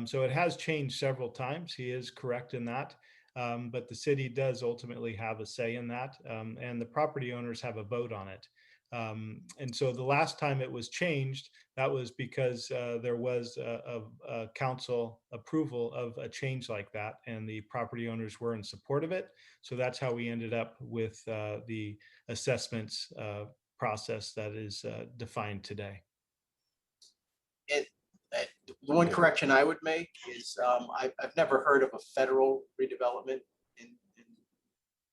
[SPEAKER 5] So it has changed several times. He is correct in that. But the city does ultimately have a say in that, and the property owners have a vote on it. And so the last time it was changed, that was because there was a council approval of a change like that, and the property owners were in support of it. So that's how we ended up with the assessments process that is defined today.
[SPEAKER 17] The one correction I would make is I've never heard of a federal redevelopment in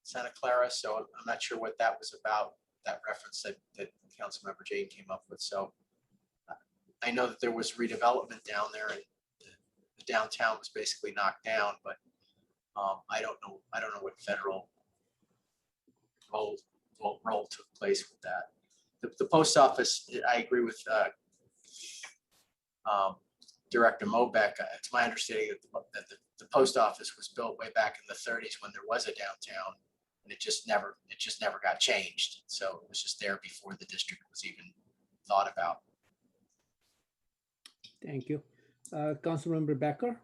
[SPEAKER 17] Santa Clara, so I'm not sure what that was about, that reference that Councilmember Jane came up with. So I know that there was redevelopment down there, and the downtown was basically knocked down, but I don't know what federal role took place with that. The post office, I agree with Director Mobeck. It's my understanding that the post office was built way back in the 30s when there was a downtown, and it just never got changed. So it was just there before the district was even thought about.
[SPEAKER 9] Thank you. Councilmember Becker.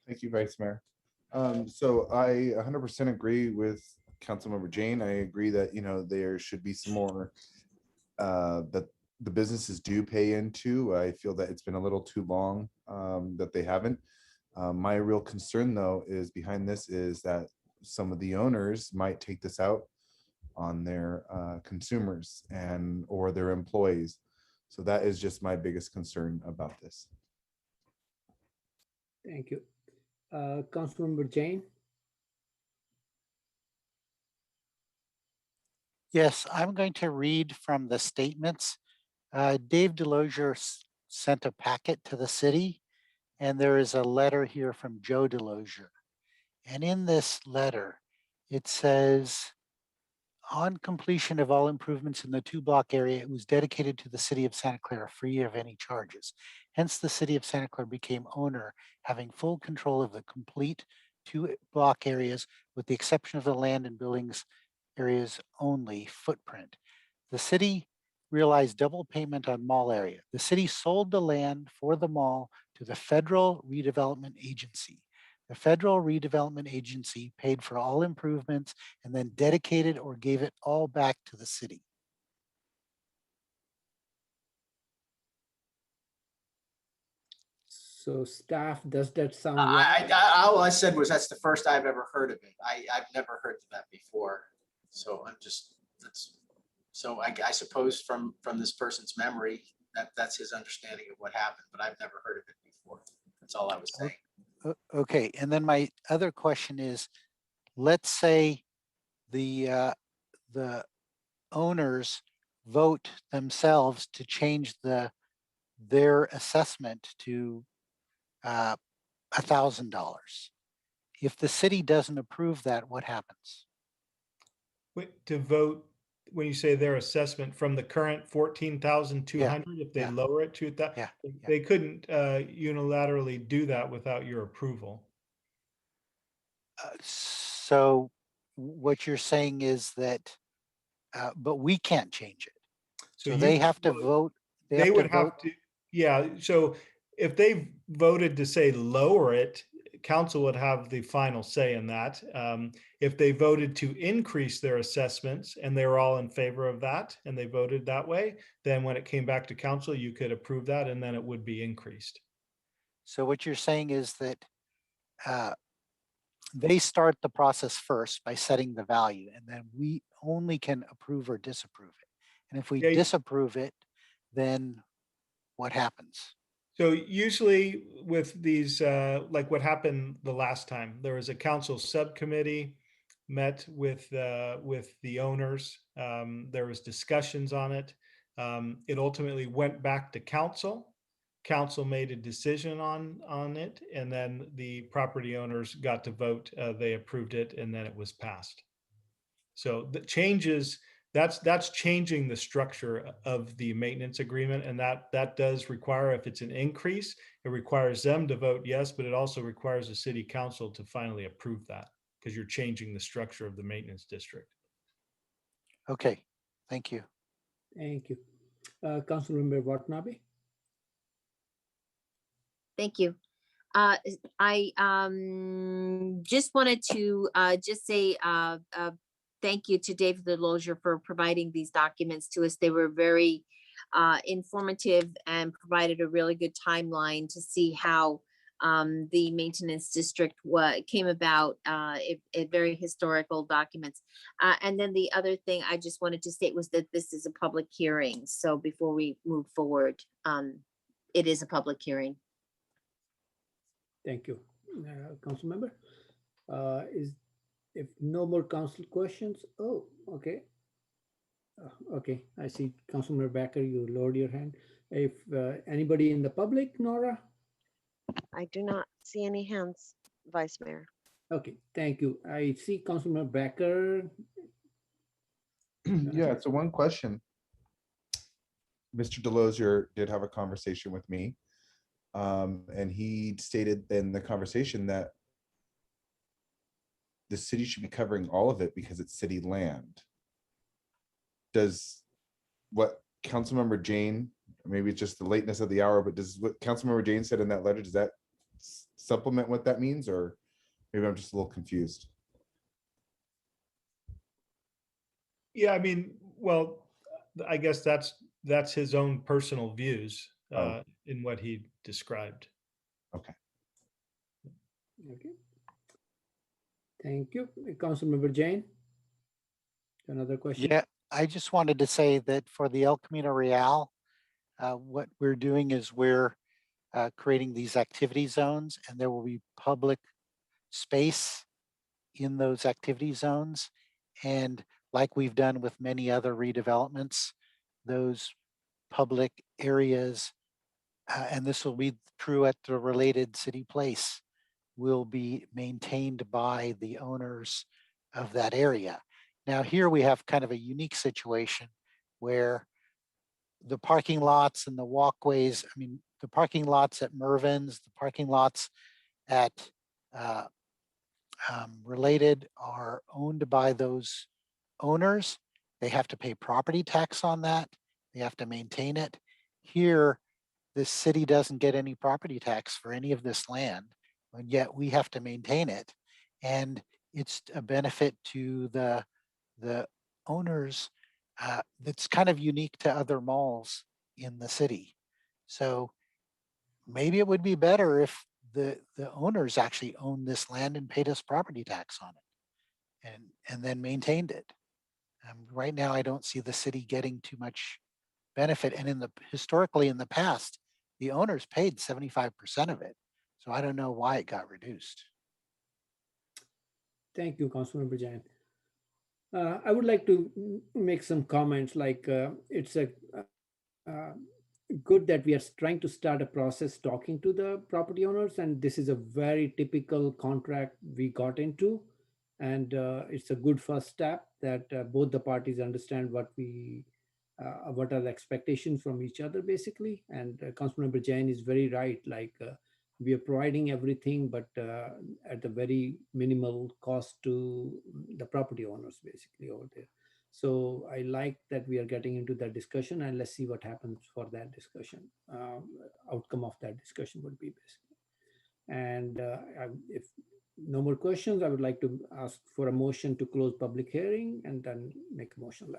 [SPEAKER 12] Thank you, Vice Mayor. So I 100% agree with Councilmember Jane. I agree that, there should be some more that the businesses do pay into. I feel that it's been a little too long that they haven't. My real concern, though, is behind this is that some of the owners might take this out on their consumers or their employees. So that is just my biggest concern about this.
[SPEAKER 9] Thank you. Councilmember Jane.
[SPEAKER 10] Yes, I'm going to read from the statements. Dave Delosier sent a packet to the city, and there is a letter here from Joe Delosier. And in this letter, it says, on completion of all improvements in the 2-block area, it was dedicated to the city of Santa Clara free of any charges. Hence, the city of Santa Clara became owner, having full control of the complete 2-block areas, with the exception of the land and buildings areas only footprint. The city realized double payment on mall area. The city sold the land for the mall to the Federal Redevelopment Agency. The Federal Redevelopment Agency paid for all improvements and then dedicated or gave it all back to the city.
[SPEAKER 9] So staff, does that sound right?
[SPEAKER 17] All I said was that's the first I've ever heard of it. I've never heard of that before. So I'm just, so I suppose from this person's memory, that's his understanding of what happened, but I've never heard of it before. That's all I was saying.
[SPEAKER 10] Okay, and then my other question is, let's say the owners vote themselves to change their assessment to $1,000. If the city doesn't approve that, what happens?
[SPEAKER 5] Wait, to vote, when you say their assessment from the current 14,200, if they lower it to that, they couldn't unilaterally do that without your approval.
[SPEAKER 10] So what you're saying is that, but we can't change it. So they have to vote.
[SPEAKER 5] They would have to, yeah. So if they voted to say lower it, council would have the final say in that. If they voted to increase their assessments and they were all in favor of that and they voted that way, then when it came back to council, you could approve that and then it would be increased.
[SPEAKER 10] So what you're saying is that they start the process first by setting the value, and then we only can approve or disapprove it. And if we disapprove it, then what happens?
[SPEAKER 5] So usually with these, like what happened the last time, there was a council subcommittee met with the owners. There was discussions on it. It ultimately went back to council. Council made a decision on it, and then the property owners got to vote. They approved it, and then it was passed. So the changes, that's changing the structure of the maintenance agreement, and that does require, if it's an increase, it requires them to vote yes, but it also requires the city council to finally approve that because you're changing the structure of the maintenance district.
[SPEAKER 10] Okay, thank you.
[SPEAKER 9] Thank you. Councilmember Watanabe.
[SPEAKER 11] Thank you. I just wanted to just say thank you to David Delosier for providing these documents to us. They were very informative and provided a really good timeline to see how the maintenance district came about, very historical documents. And then the other thing I just wanted to state was that this is a public hearing. So before we move forward, it is a public hearing.
[SPEAKER 9] Thank you, council member. If no more council questions, okay. Okay, I see Councilmember Backer, you lowered your hand. If anybody in the public, Nora?
[SPEAKER 2] I do not see any hands, Vice Mayor.
[SPEAKER 9] Okay, thank you. I see Councilmember Backer.
[SPEAKER 12] Yeah, so one question. Mr. Delosier did have a conversation with me. And he stated in the conversation that the city should be covering all of it because it's city land. Does what Councilmember Jane, maybe it's just the lateness of the hour, but does what Councilmember Jane said in that letter, does that supplement what that means? Or maybe I'm just a little confused.
[SPEAKER 5] Yeah, I mean, well, I guess that's his own personal views in what he described.
[SPEAKER 12] Okay.
[SPEAKER 9] Okay. Thank you. Councilmember Jane. Another question?
[SPEAKER 10] Yeah, I just wanted to say that for the El Camino Real, what we're doing is we're creating these activity zones, and there will be public space in those activity zones. And like we've done with many other redevelopments, those public areas, and this will be true at the related city place, will be maintained by the owners of that area. Now here we have kind of a unique situation where the parking lots and the walkways, I mean, the parking lots at Mervin's, the parking lots at Related are owned by those owners. They have to pay property tax on that. they have to maintain it. Here, this city doesn't get any property tax for any of this land, and yet we have to maintain it. And it's a benefit to the owners that's kind of unique to other malls in the city. So maybe it would be better if the owners actually owned this land and paid us property tax on it and then maintained it. Right now, I don't see the city getting too much benefit. And historically in the past, the owners paid 75% of it. So I don't know why it got reduced.
[SPEAKER 9] Thank you, Councilmember Jain. I would like to make some comments like it's uh, good that we are trying to start a process talking to the property owners, and this is a very typical contract we got into, and it's a good first step that both the parties understand what are the expectations from each other basically. And Councilmember Jain is very right, like we are providing everything, but at a very minimal cost to the property owners basically over there. So I like that we are getting into that discussion, and let's see what happens for that discussion. Outcome of that discussion would be basically. And if no more questions, I would like to ask for a motion to close public hearing and then make a motion.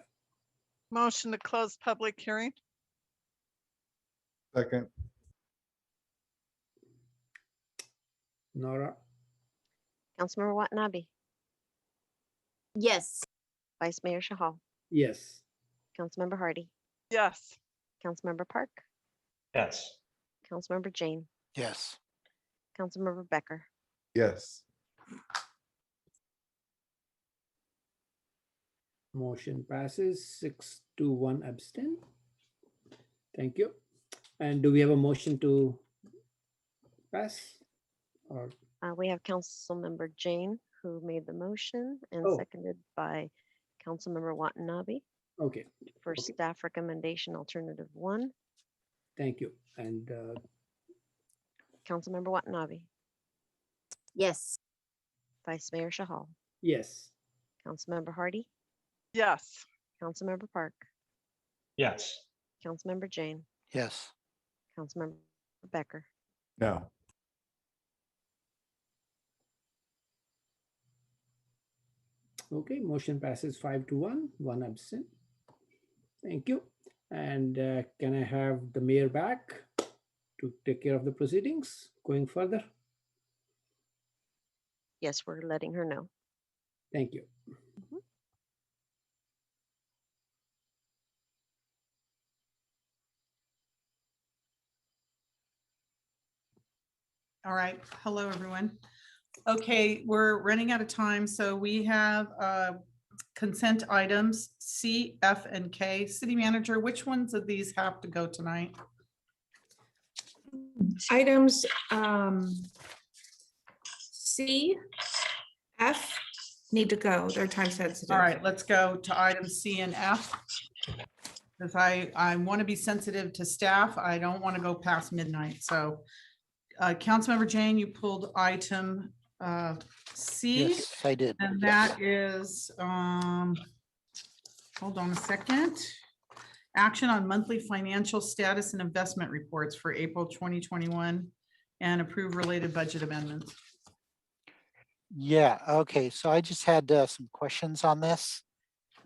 [SPEAKER 13] Motion to close public hearing.
[SPEAKER 12] Second.
[SPEAKER 9] Nora?
[SPEAKER 2] Councilmember Watanabe,
[SPEAKER 11] Yes.
[SPEAKER 2] Vice Mayor Shahal,
[SPEAKER 9] Yes.
[SPEAKER 2] Councilmember Hardy,
[SPEAKER 13] Yes.
[SPEAKER 2] Councilmember Park,
[SPEAKER 19] Yes.
[SPEAKER 2] Councilmember Jane,
[SPEAKER 10] Yes.
[SPEAKER 2] Councilmember Becker.
[SPEAKER 12] Yes.
[SPEAKER 9] Motion passes 6-1 abstain. Thank you. And do we have a motion to pass? Or
[SPEAKER 2] We have Councilmember Jane who made the motion and seconded by Councilmember Watanabe
[SPEAKER 9] okay,
[SPEAKER 2] for staff recommendation alternative 1.
[SPEAKER 9] thank you. And
[SPEAKER 2] Councilmember Watanabe,
[SPEAKER 11] Yes.
[SPEAKER 2] Vice Mayor Shahal,
[SPEAKER 9] yes.
[SPEAKER 2] Councilmember Hardy,
[SPEAKER 13] Yes.
[SPEAKER 2] Councilmember Park,
[SPEAKER 19] Yes.
[SPEAKER 2] Councilmember Jane,
[SPEAKER 10] Yes.
[SPEAKER 2] Councilmember Becker.
[SPEAKER 12] No.
[SPEAKER 9] Okay, motion passes 5-1, 1 absent. Thank you. And can I have the mayor back to take care of the proceedings going further?
[SPEAKER 2] Yes, we're letting her know.
[SPEAKER 9] Thank you.
[SPEAKER 1] All right. Hello, everyone. Okay, we're running out of time. So we have consent items C, F, and K. City manager, which ones of these have to go tonight?
[SPEAKER 21] Items C, F need to go. They're time sensitive.
[SPEAKER 1] All right, let's go to items C and F. Because I want to be sensitive to staff. I don't want to go past midnight. So Councilmember Jane, you pulled item C.
[SPEAKER 10] Yes, I did.
[SPEAKER 1] And that is, hold on a second. Action on monthly financial status and investment reports for April 2021 and approve related budget amendments.
[SPEAKER 10] Yeah, okay. So I just had some questions on this.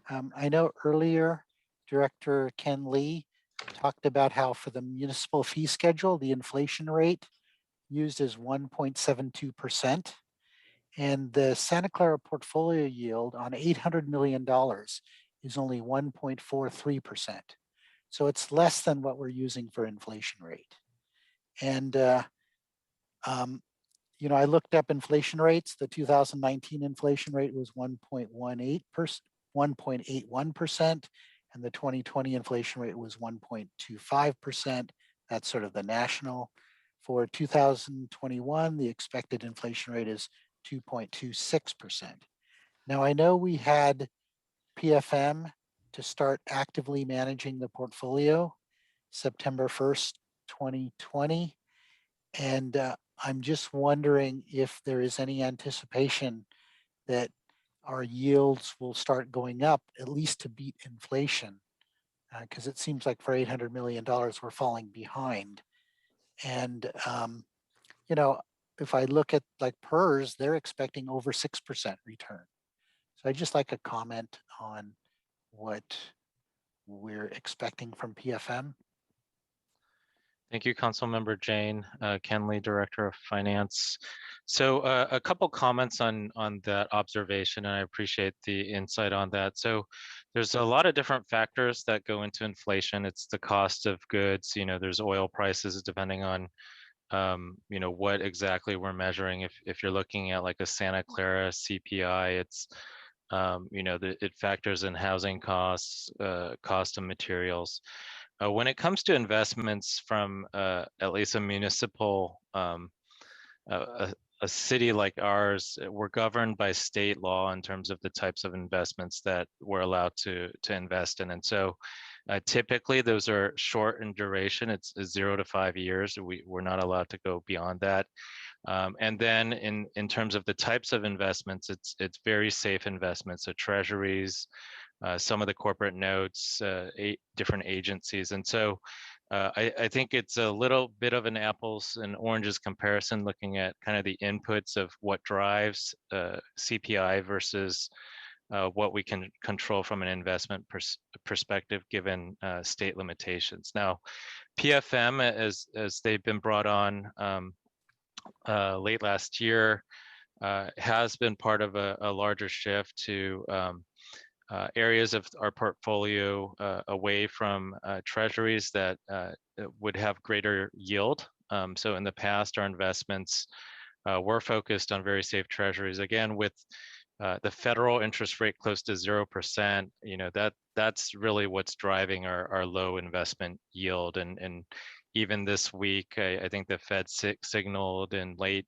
[SPEAKER 10] I know earlier Director Ken Lee talked about how for the municipal fee schedule, the inflation rate used is 1.72%. And the Santa Clara portfolio yield on $800 million is only 1.43%. So it's less than what we're using for inflation rate. And, you know, I looked up inflation rates. The 2019 inflation rate was 1.81%, and the 2020 inflation rate was 1.25%. That's sort of the national. For 2021, the expected inflation rate is 2.26%. Now, I know we had PFM to start actively managing the portfolio September 1st, 2020. And I'm just wondering if there is any anticipation that our yields will start going up, at least to beat inflation Because it seems like for $800 million, we're falling behind. And, you know, if I look at like PERS, they're expecting over 6% return. So I'd just like a comment on what we're expecting from PFM.
[SPEAKER 4] Thank you, Councilmember Jane, Ken Lee, Director of Finance. So a couple comments on that observation, and I appreciate the insight on that. So there's a lot of different factors that go into inflation. It's the cost of goods, you know, there's oil prices depending on, you know, what exactly we're measuring. If you're looking at like a Santa Clara CPI, it's, you know, it factors in housing costs, cost of materials. When it comes to investments from at least a municipal, a city like ours, we're governed by state law in terms of the types of investments that we're allowed to invest in. And so typically those are short in duration. It's 0 to 5 years. We're not allowed to go beyond that. And then in terms of the types of investments, it's very safe investments. So treasuries, some of the corporate notes, different agencies. And so I think it's a little bit of an apples and oranges comparison, looking at kind of the inputs of what drives CPI versus what we can control from an investment perspective, given state limitations. Now, PFM, as they've been brought on late last year, has been part of a larger shift to areas of our portfolio away from treasuries that would have greater yield. So in the past, our investments were focused on very safe treasuries. Again, with the federal interest rate close to 0%, you know, that's really what's driving our low investment yield. And even this week, I think the Fed signaled in late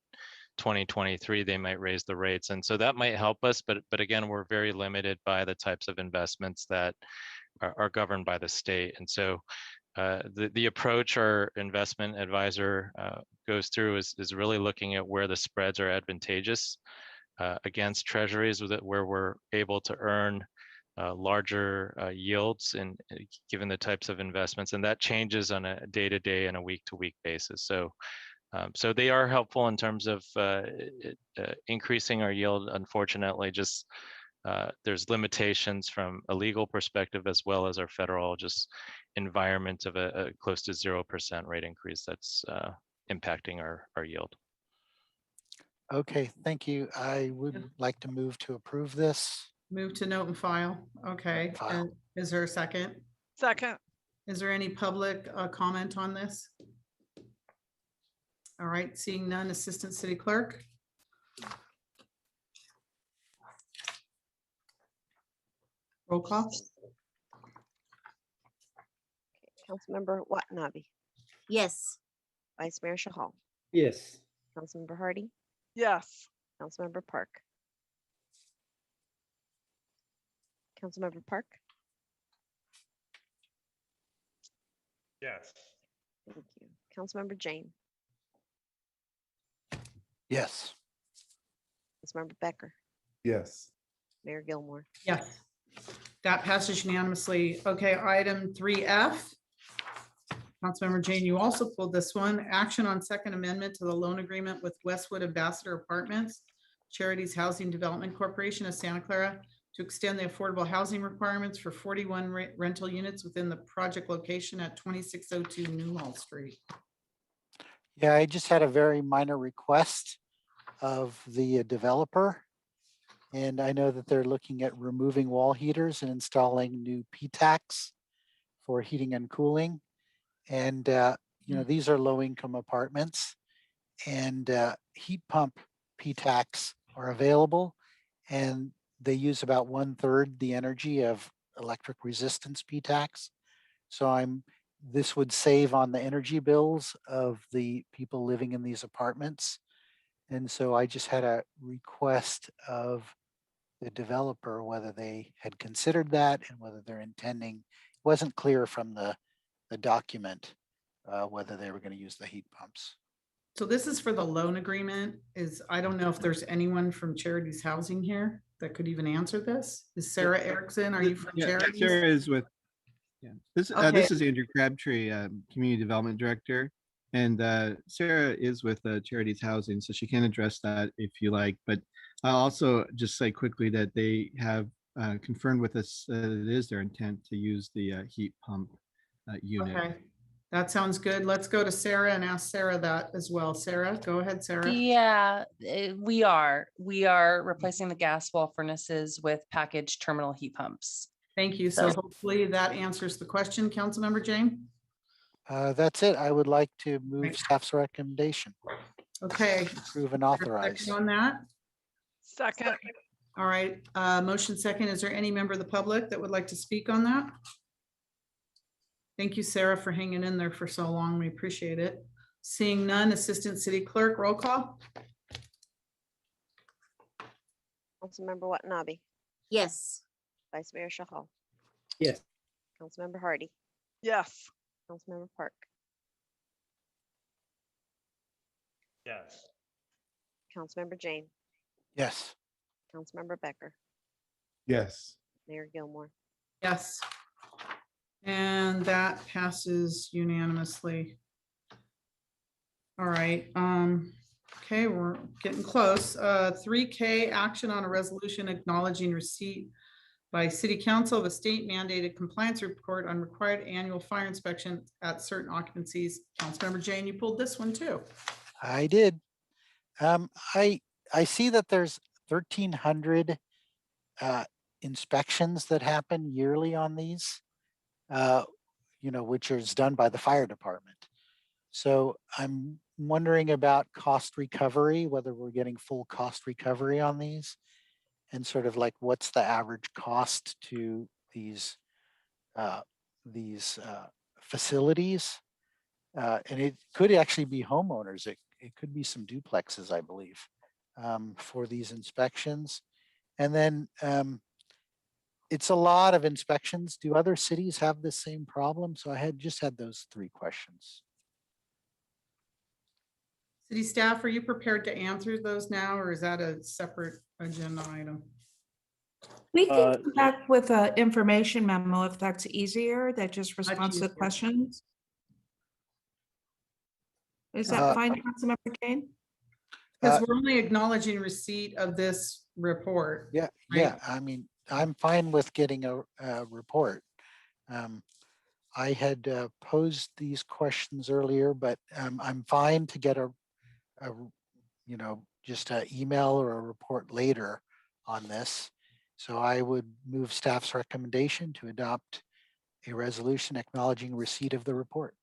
[SPEAKER 4] 2023 they might raise the rates, and so that might help us, but again, we're very limited by the types of investments that are governed by the state. And so the approach our investment advisor goes through is really looking at where the spreads are advantageous against treasuries, where we're able to earn larger yields and given the types of investments, and that changes on a day-to-day and a week-to-week basis. So they are helpful in terms of increasing our yield. Unfortunately, just there's limitations from a legal perspective as well as our federal just environment of a close to 0% rate increase that's impacting our yield.
[SPEAKER 10] Okay, thank you. I would like to move to approve this.
[SPEAKER 1] Move to note and file. Okay. And is there a second?
[SPEAKER 13] Second.
[SPEAKER 1] Is there any public comment on this? All right, seeing none, Assistant City Clerk. Roll call.
[SPEAKER 2] Councilmember Watanabe,
[SPEAKER 11] Yes.
[SPEAKER 2] Vice Mayor Shahal,
[SPEAKER 9] Yes.
[SPEAKER 2] Councilmember Hardy,
[SPEAKER 13] Yes.
[SPEAKER 2] Councilmember Park. Councilmember Park.
[SPEAKER 18] Yes.
[SPEAKER 2] Thank you. Councilmember Jane,
[SPEAKER 10] Yes.
[SPEAKER 2] Councilmember Becker,
[SPEAKER 12] Yes.
[SPEAKER 2] Mayor Gilmore.
[SPEAKER 1] Yes. That passes unanimously. Okay, item 3F. Councilmember Jane, you also pulled this one. Action on second amendment to the loan agreement with Westwood Ambassador Apartments, Charities Housing Development Corporation of Santa Clara, to extend the affordable housing requirements for 41 rental units within the project location at 2602 Newhall Street.
[SPEAKER 10] Yeah, I just had a very minor request of the developer. And I know that they're looking at removing wall heaters and installing new PTACs for heating and cooling. And, you know, these are low-income apartments, and heat pump PTACs are available, and they use about 1/3 the energy of electric resistance PTACs. So this would save on the energy bills of the people living in these apartments. And so I just had a request of the developer, whether they had considered that and whether they're intending. It wasn't clear from the document whether they were going to use the heat pumps.
[SPEAKER 1] So this is for the loan agreement. I don't know if there's anyone from Charities Housing here that could even answer this. Is Sarah Erickson? Are you from Charities?
[SPEAKER 3] Sarah is with Yeah,
[SPEAKER 1] Okay.
[SPEAKER 3] this is Andrew Crabtree, Community Development Director. And Sarah is with Charities Housing, so she can address that if you like. But I'll also just say quickly that they have confirmed with us that it is their intent to use the heat pump unit.
[SPEAKER 1] Okay, that sounds good. Let's go to Sarah and ask Sarah that as well. Sarah, go ahead, Sarah.
[SPEAKER 20] Yeah, we are replacing the gas wall furnaces with packaged terminal heat pumps.
[SPEAKER 1] Thank you. So hopefully that answers the question, Councilmember Jane.
[SPEAKER 10] That's it. I would like to move staff's recommendation.
[SPEAKER 1] Okay.
[SPEAKER 10] Approve and authorize.
[SPEAKER 1] Second on that.
[SPEAKER 13] Second.
[SPEAKER 1] All right, motion second. Is there any member of the public that would like to speak on that? Thank you, Sarah, for hanging in there for so long. We appreciate it. Seeing none, Assistant City Clerk, roll call.
[SPEAKER 2] Councilmember Watanabe,
[SPEAKER 11] Yes.
[SPEAKER 2] Vice Mayor Shahal,
[SPEAKER 9] Yes.
[SPEAKER 2] Councilmember Hardy,
[SPEAKER 13] Yes.
[SPEAKER 2] Councilmember Park,
[SPEAKER 19] Yes.
[SPEAKER 2] Councilmember Jane,
[SPEAKER 10] Yes.
[SPEAKER 2] Councilmember Becker,
[SPEAKER 12] Yes.
[SPEAKER 2] Mayor Gilmore.
[SPEAKER 1] Yes. And that passes unanimously. All right, okay, we're getting close. 3K, action on a resolution acknowledging receipt by City Council of a state mandated compliance report on required annual fire inspection at certain occupancies. Councilmember Jane, you pulled this one too.
[SPEAKER 10] I did. I see that there's 1,300 inspections that happen yearly on these, which is done by the fire department. So I'm wondering about cost recovery, whether we're getting full cost recovery on these, and sort of like what's the average cost to these facilities. And it could actually be homeowners. It could be some duplexes, I believe, for these inspections. And then it's a lot of inspections. Do other cities have the same problem? So I had those 3 questions.
[SPEAKER 1] City staff, are you prepared to answer those now, or is that a separate agenda item?
[SPEAKER 21] We can come back with an information memo if that's easier, that just responds to
[SPEAKER 1] easier.
[SPEAKER 21] questions. Is that fine, Councilmember Jane?
[SPEAKER 1] Because we're only acknowledging receipt of this report.
[SPEAKER 10] Yeah,
[SPEAKER 1] right?
[SPEAKER 10] yeah. I mean, I'm fine with getting a report. I had posed these questions earlier, but I'm fine to get just an email or a report later on this. So I would move staff's recommendation to adopt a resolution acknowledging receipt of the report.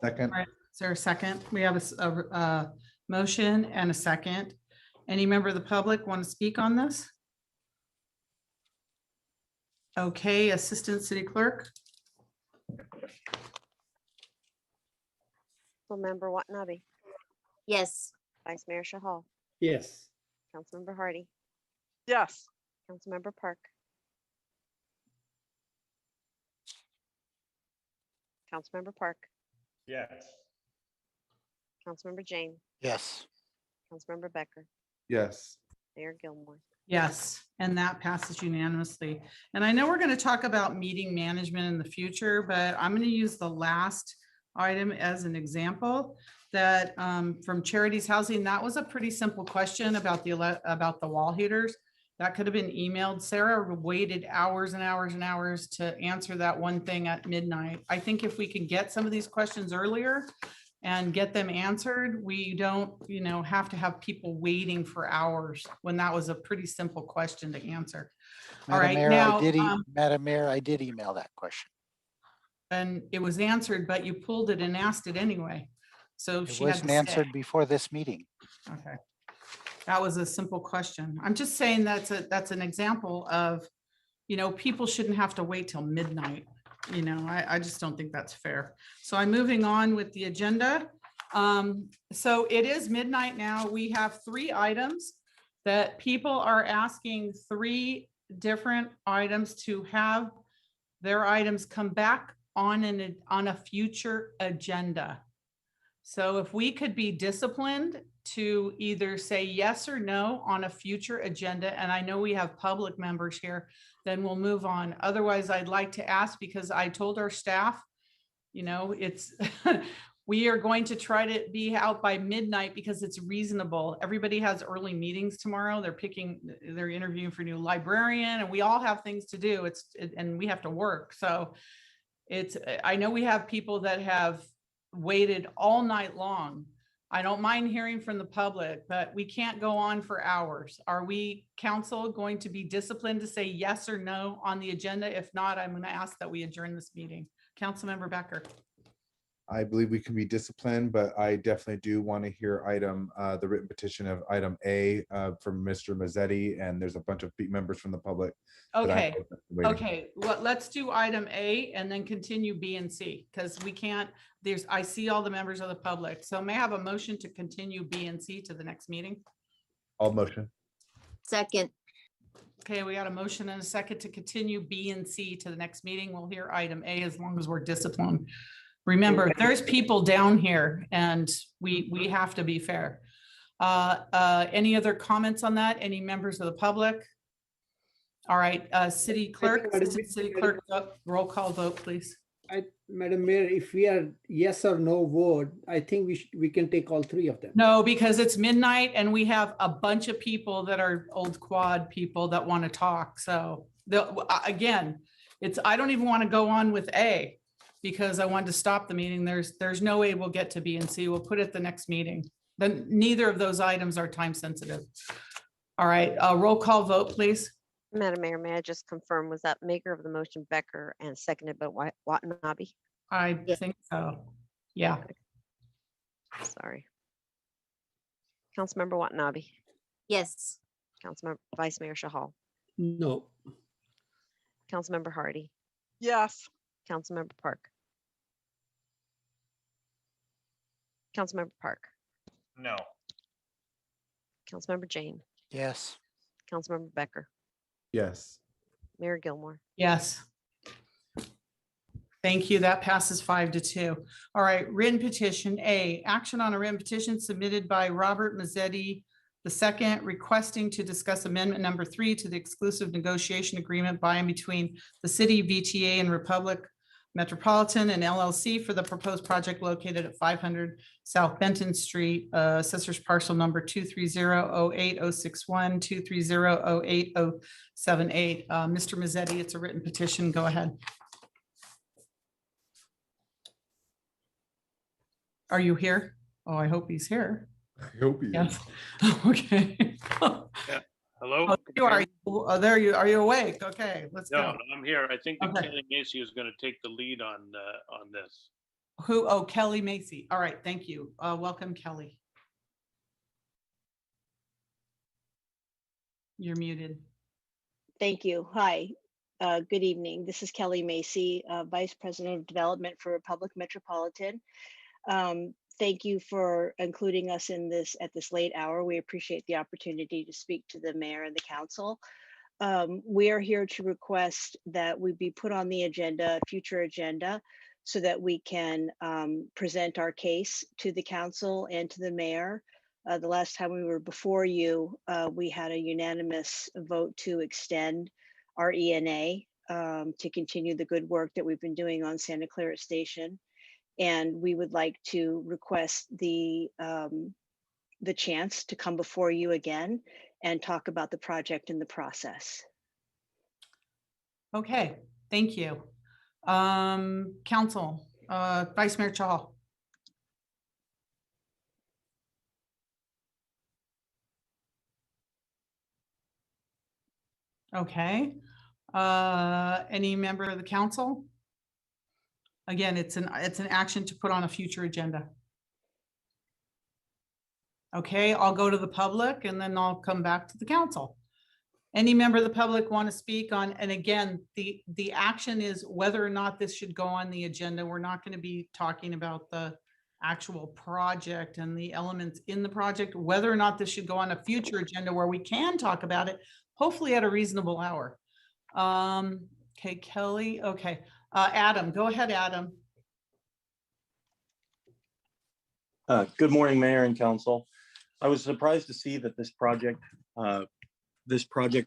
[SPEAKER 12] Second.
[SPEAKER 1] All right, is there a second? We have a motion and a second. Any member of the public want to speak on this? Okay, Assistant City Clerk.
[SPEAKER 2] Councilmember Watanabe,
[SPEAKER 11] Yes.
[SPEAKER 2] Vice Mayor Shahal,
[SPEAKER 9] Yes.
[SPEAKER 2] Councilmember Hardy,
[SPEAKER 13] Yes.
[SPEAKER 2] Councilmember Park, Councilmember Park,
[SPEAKER 19] Yes.
[SPEAKER 2] Councilmember Jane,
[SPEAKER 10] Yes.
[SPEAKER 2] Councilmember Becker,
[SPEAKER 12] Yes.
[SPEAKER 2] Mayor Gilmore.
[SPEAKER 1] Yes, and that passes unanimously. And I know we're going to talk about meeting management in the future, but I'm going to use the last item as an example that from Charities Housing, that was a pretty simple question about the wall heaters. That could have been emailed. Sarah waited hours and hours and hours to answer that one thing at midnight. I think if we can get some of these questions earlier and get them answered, we don't, have to have people waiting for hours when that was a pretty simple question to answer. All right,
[SPEAKER 10] Mayor,
[SPEAKER 1] now,
[SPEAKER 10] Madam Mayor, I did email that question.
[SPEAKER 1] and it was answered, but you pulled it and asked it anyway. So
[SPEAKER 10] It
[SPEAKER 1] she had
[SPEAKER 10] wasn't
[SPEAKER 1] to
[SPEAKER 10] answered
[SPEAKER 1] stay.
[SPEAKER 10] before this meeting.
[SPEAKER 1] Okay. That was a simple question. I'm just saying that's an example of, people shouldn't have to wait till midnight. I just don't think that's fair. So I'm moving on with the agenda. So it is midnight now. We have 3 items that people are asking 3 different items to have their items come back on a future agenda. So if we could be disciplined to either say yes or no on a future agenda, and I know we have public members here, then we'll move on. Otherwise, I'd like to ask, because I told our staff, you know, it's, we are going to try to be out by midnight because it's reasonable. Everybody has early meetings tomorrow. They're interviewing for a new librarian, and we all have things to do. And we have to work. So I know we have people that have waited all night long. I don't mind hearing from the public, but we can't go on for hours. Are we, council, going to be disciplined to say yes or no on the agenda? If not, I'm going to ask that we adjourn this meeting. Councilmember Becker.
[SPEAKER 12] I believe we can be disciplined, but I definitely do want to hear the written petition of item A from Mr. Mazzetti, and there's a bunch of members from the public.
[SPEAKER 1] Okay. Okay. Well, let's do item A and then continue B and C, because we can't, I see all the members of the public. So may I have a motion to continue B and C to the next meeting?
[SPEAKER 12] All motion.
[SPEAKER 11] Second.
[SPEAKER 1] Okay, we got a motion and a second to continue B and C to the next meeting. We'll hear item A as long as we're disciplined. Remember, there's people down here and we have to be fair. Any other comments on that? Any members of the public? All right, city clerk, roll call vote, please.
[SPEAKER 9] Madam Mayor, if we are yes or no vote, I think we can take all three of them.
[SPEAKER 1] No, because it's midnight and we have a bunch of people that are old quad people that want to talk. So again, I don't even want to go on with A, because I wanted to stop the meeting. There's no way we'll get to B and C. We'll put it the next meeting. Then neither of those items are time sensitive. All right, roll call vote, please.
[SPEAKER 2] Madam Mayor, may I just confirm, was that maker of the motion Becker and seconded by Watanabe?
[SPEAKER 1] I think so. Yeah.
[SPEAKER 2] Sorry. Councilmember Watanabe.
[SPEAKER 11] Yes.
[SPEAKER 2] Councilmember Vice Mayor Shahal.
[SPEAKER 9] No.
[SPEAKER 2] Councilmember Hardy.
[SPEAKER 13] Yes.
[SPEAKER 2] Councilmember Park. Councilmember Park.
[SPEAKER 14] No.
[SPEAKER 2] Councilmember Jane.
[SPEAKER 10] Yes.
[SPEAKER 2] Councilmember Becker.
[SPEAKER 12] Yes.
[SPEAKER 2] Mayor Gilmore.
[SPEAKER 1] Yes. Thank you. That passes 5-2. All right, written petition A, action on a written petition submitted by Robert Mazzetti II, requesting to discuss amendment number 3 to the exclusive negotiation agreement by and between the city, VTA, and Republic Metropolitan and LLC for the proposed project located at 500 South Benton Street, assessor's parcel number 230-08061, 230-08078. Mr. Mazzetti, it's a written petition. Go ahead. Are you here? Oh, I hope he's here.
[SPEAKER 12] I hope he
[SPEAKER 1] is. Okay.
[SPEAKER 14] Yeah. Hello?
[SPEAKER 1] Oh, you are. Oh, there you are. You awake? Okay, let's
[SPEAKER 14] No,
[SPEAKER 1] go.
[SPEAKER 14] no, I'm here. I think that
[SPEAKER 1] Okay.
[SPEAKER 14] Kelly Macy is going to take the lead on this.
[SPEAKER 1] Who? Oh, Kelly Macy. All right, thank you. Welcome, Kelly. You're muted.
[SPEAKER 22] Thank you. Hi, good evening. This is Kelly Macy, Vice President of Development for Republic Metropolitan. Thank you for including us in this at this late hour. We appreciate the opportunity to speak to the mayor and the council. We are here to request that we be put on the agenda, future agenda, so that we can present our case to the council and to the mayor. The last time we were before you, we had a unanimous vote to extend our ENA to continue the good work that we've been doing on Santa Clara Station. And we would like to request the chance to come before you again and talk about the project and the process.
[SPEAKER 1] Okay, thank you. Council, Vice Mayor Chahal. Okay. Any member of the council? Again, it's an action to put on a future agenda. Okay, I'll go to the public and then I'll come back to the council. Any member of the public want to speak on, and again, the action is whether or not this should go on the agenda. We're not going to be talking about the actual project and the elements in the project, whether or not this should go on a future agenda where we can talk about it, hopefully at a reasonable hour. Okay, Kelly, okay. Adam, go ahead, Adam.
[SPEAKER 23] Good morning, Mayor and Council.
[SPEAKER 7] I was surprised to see that this project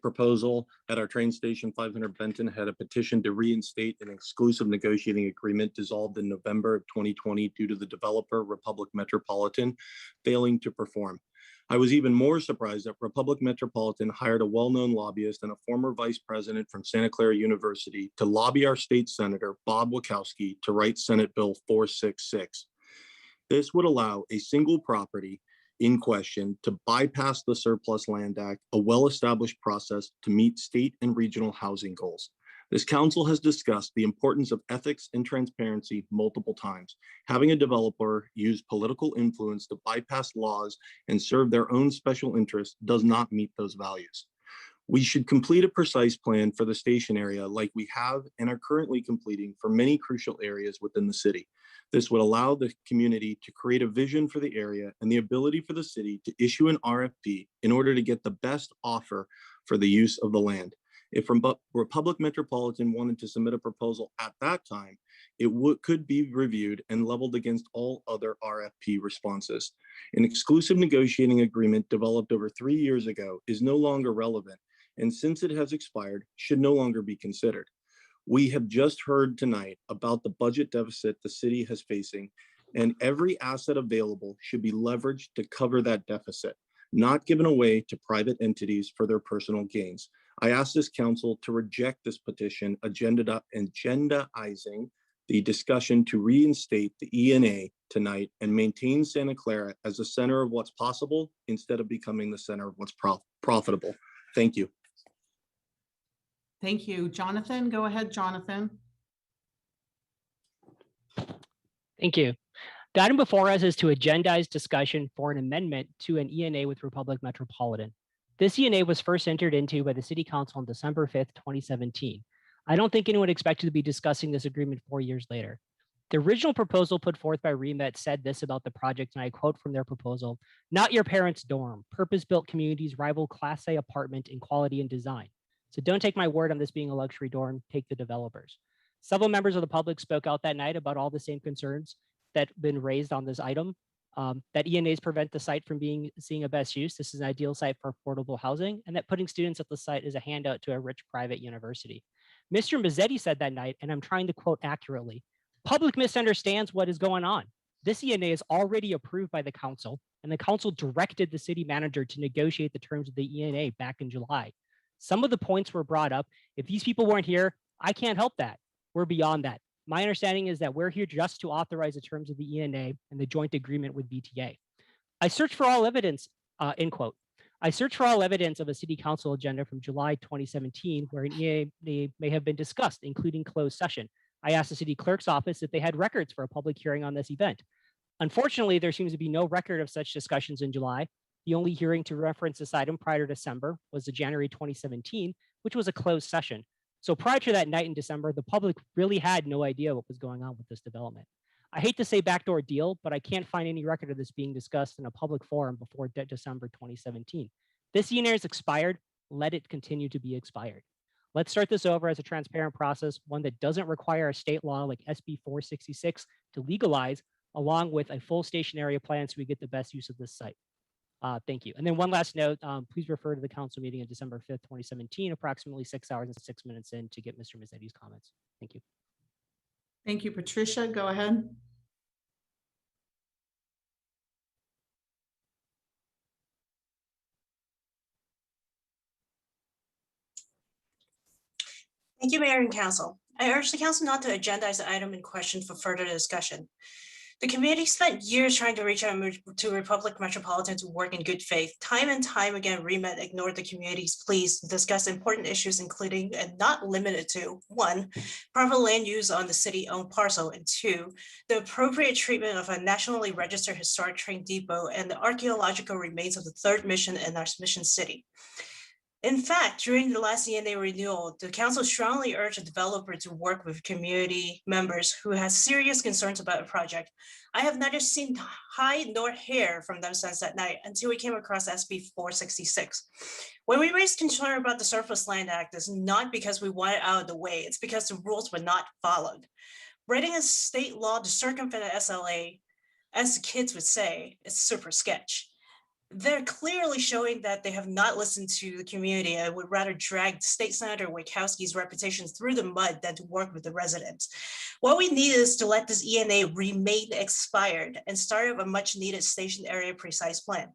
[SPEAKER 7] proposal at our train station 500 Benton had a petition to reinstate an exclusive negotiating agreement dissolved in November of 2020 due to the developer Republic Metropolitan failing to perform. I was even more surprised that Republic Metropolitan hired a well-known lobbyist and a former vice president from Santa Clara University to lobby our state senator, Bob Wachowski, to write Senate Bill 466. This would allow a single property in question to bypass the Surplus Land Act, a well-established process to meet state and regional housing goals. This council has discussed the importance of ethics and transparency multiple times. Having a developer use political influence to bypass laws and serve their own special interests does not meet those values. We should complete a precise plan for the station area like we have and are currently completing for many crucial areas within the city. This would allow the community to create a vision for the area and the ability for the city to issue an RFP in order to get the best offer for the use of the land. If Republic Metropolitan wanted to submit a proposal at that time, it could be reviewed and leveled against all other RFP responses. An exclusive negotiating agreement developed over 3 years ago is no longer relevant, and since it has expired, should no longer be considered. We have just heard tonight about the budget deficit the city is facing, and every asset available should be leveraged to cover that deficit, not given away to private entities for their personal gains. I ask this council to reject this petition, agendaizing the discussion to reinstate the ENA tonight and maintain Santa Clara as the center of what's possible instead of becoming the center of what's profitable. Thank you.
[SPEAKER 1] Thank you. Jonathan, go ahead, Jonathan.
[SPEAKER 15] Thank you. The item before us is to agendize discussion for an amendment to an ENA with Republic Metropolitan. This ENA was first entered into by the City Council on December 5th, 2017. I don't think anyone expected to be discussing this agreement 4 years later. The original proposal put forth by REMET said this about the project, and I quote from their proposal: "Not your parents' dorm, purpose-built communities rival Class A apartment in quality and design. So don't take my word on this being a luxury dorm, take the developers." Several members of the public spoke out that night about all the same concerns that have been raised on this item. That ENAs prevent the site from seeing a best use. This is an ideal site for affordable housing, and that putting students at the site is a handout to a rich private university. Mr. Mazzetti said that night, and I'm trying to quote accurately, "Public misunderstands what is going on. This ENA is already approved by the council, and the council directed the city manager to negotiate the terms of the ENA back in July. Some of the points were brought up. If these people weren't here, I can't help that. We're beyond that. My understanding is that we're here just to authorize the terms of the ENA and the joint agreement with BTA. I searched for all evidence," end quote. "I searched for all evidence of a city council agenda from July 2017 where an ENA may have been discussed, including closed session. I asked the city clerk's office if they had records for a public hearing on this event. Unfortunately, there seems to be no record of such discussions in July. The only hearing to reference this item prior to December was the January 2017, which was a closed session. So prior to that night in December, the public really had no idea what was going on with this development. I hate to say backdoor deal, but I can't find any record of this being discussed in a public forum before December 2017. This ENA is expired. Let it continue to be expired. Let's start this over as a transparent process, one that doesn't require a state law like SB 466 to legalize, along with a full station area plan so we get the best use of this site. Thank you. And then one last note, please refer to the council meeting on December 5th, 2017, approximately 6 hours and 6 minutes in to get Mr. Mazzetti's comments. Thank you.
[SPEAKER 1] Thank you, Patricia. Go ahead.
[SPEAKER 23] Thank you, Mayor and Council. I urge the Council not to agendize the item in question for further discussion. The committee spent years trying to reach out to Republic Metropolitan to work in good faith. Time and time again, REMET ignored the community's pleas to discuss important issues, including and not limited to 1, proper land use on the city-owned parcel, and 2, the appropriate treatment of a nationally registered historic train depot and the archaeological remains of the third mission in our mission city. In fact, during the last ENA renewal, the council strongly urged the developer to work with community members who have serious concerns about a project. I have neither seen hide nor hair from them since that night until we came across SB 466. When we raised concern about the Surplus Land Act, it's not because we want it out of the way, it's because the rules were not followed. Writing a state law to circumvent the SLA, as the kids would say, is super sketch. they're clearly showing that they have not listened to the community and would rather drag State Senator Wachowski's reputation through the mud than to work with the residents. What we need is to let this ENA remain expired and start up a much needed station area precise plan.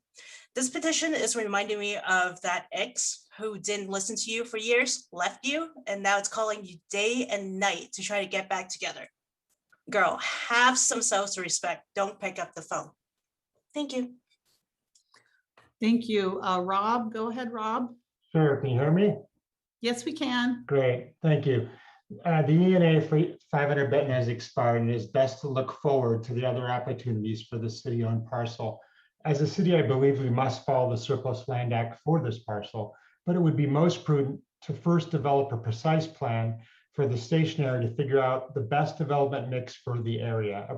[SPEAKER 23] This petition is reminding me of that ex who didn't listen to you for years, left you, and now it's calling you day and night to try to get back together. Girl, have some self-respect. Don't pick up the phone. Thank you.
[SPEAKER 1] Thank you. Rob, go ahead, Rob.
[SPEAKER 6] Sure, can you hear me?
[SPEAKER 1] Yes, we can.
[SPEAKER 6] Great, thank you. The ENA for 500 Benton has expired, and it is best to look forward to the other opportunities for the city-owned parcel. As a city, I believe we must follow the Surplus Land Act for this parcel, but it would be most prudent to first develop a precise plan for the station area to figure out the best development mix for the area.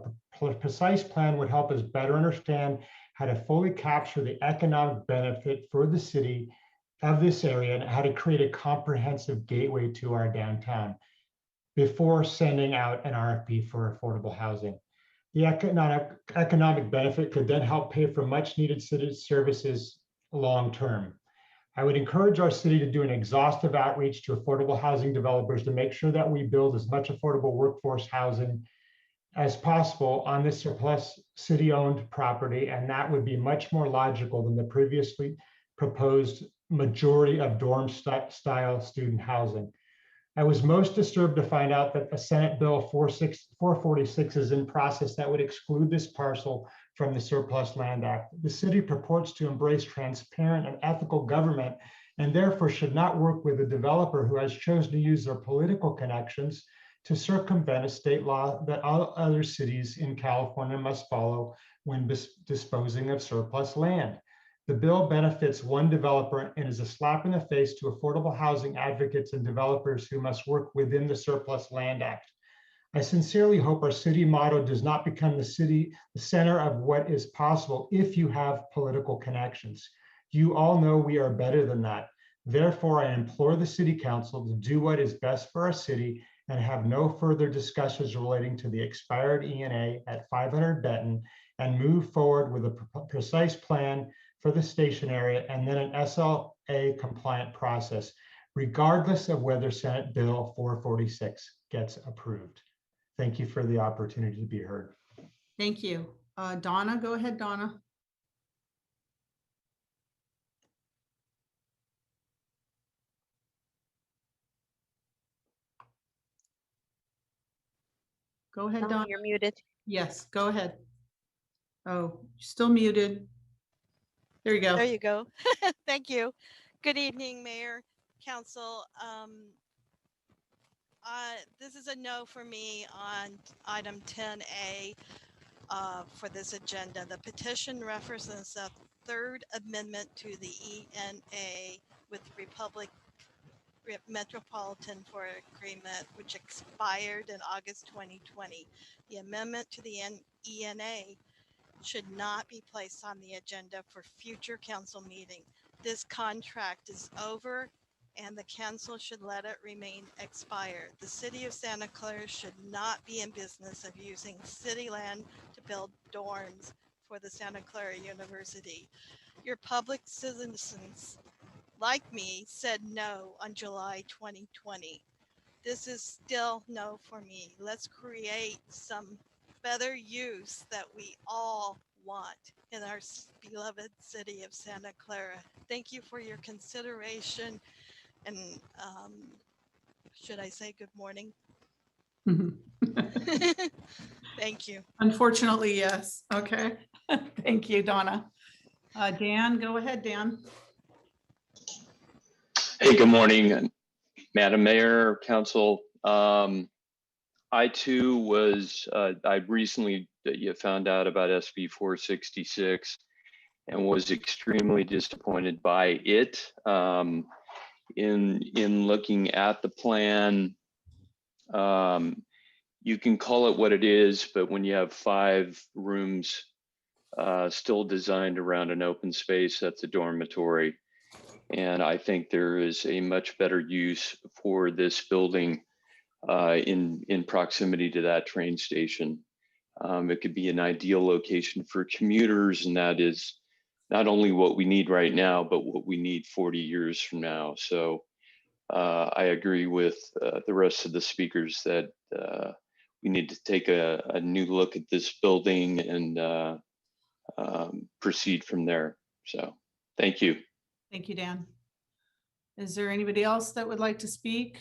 [SPEAKER 6] A precise plan would help us better understand how to fully capture the economic benefit for the city of this area and how to create a comprehensive gateway to our downtown before sending out an RFP for affordable housing. The economic benefit could then help pay for much needed city services long-term. I would encourage our city to do an exhaustive outreach to affordable housing developers to make sure that we build as much affordable workforce housing as possible on this surplus city-owned property, and that would be much more logical than the previously proposed majority of dorm-style student housing. I was most disturbed to find out that the Senate Bill 446 is in process that would exclude this parcel from the Surplus Land Act. The city purports to embrace transparent and ethical government and therefore should not work with a developer who has chosen to use their political connections to circumvent a state law that all other cities in California must follow when disposing of surplus land. The bill benefits one developer and is a slap in the face to affordable housing advocates and developers who must work within the Surplus Land Act. I sincerely hope our city motto does not become the center of what is possible if you have political connections. You all know we are better than that. Therefore, I implore the city council to do what is best for our city and have no further discussions relating to the expired ENA at 500 Benton and move forward with a precise plan for the station area and then an SLA compliant process, regardless of whether Senate Bill 446 gets approved. Thank you for the opportunity to be heard.
[SPEAKER 1] Thank you. Donna, go ahead, Donna. Go ahead, Donna.
[SPEAKER 2] You're muted.
[SPEAKER 1] Yes, go ahead. Oh, still muted. There you go.
[SPEAKER 8] There you go. Thank you. Good evening, Mayor, Council. This is a no for me on item 10A for this agenda. The petition references a third amendment to the ENA with Republic Metropolitan for Agreement, which expired in August 2020. The amendment to the ENA should not be placed on the agenda for future council meeting. This contract is over and the council should let it remain expired. The city of Santa Clara should not be in business of using city land to build dorms for the Santa Clara University. Your public citizens, like me, said no on July 2020. This is still no for me. Let's create some better use that we all want in our beloved city of Santa Clara. Thank you for your consideration. And should I say good morning? Thank you.
[SPEAKER 1] Unfortunately, yes. Okay. Thank you, Donna. Dan, go ahead, Dan.
[SPEAKER 16] Hey, good morning, Madam Mayor, Council. I too was, I recently found out about SB 466 and was extremely disappointed by it. In looking at the plan, you can call it what it is, but when you have 5 rooms still designed around an open space, that's a dormitory. And I think there is a much better use for this building in proximity to that train station. It could be an ideal location for commuters, and that is not only what we need right now, but what we need 40 years from now. So I agree with the rest of the speakers that we need to take a new look at this building and proceed from there. So thank you.
[SPEAKER 1] Thank you, Dan. Is there anybody else that would like to speak?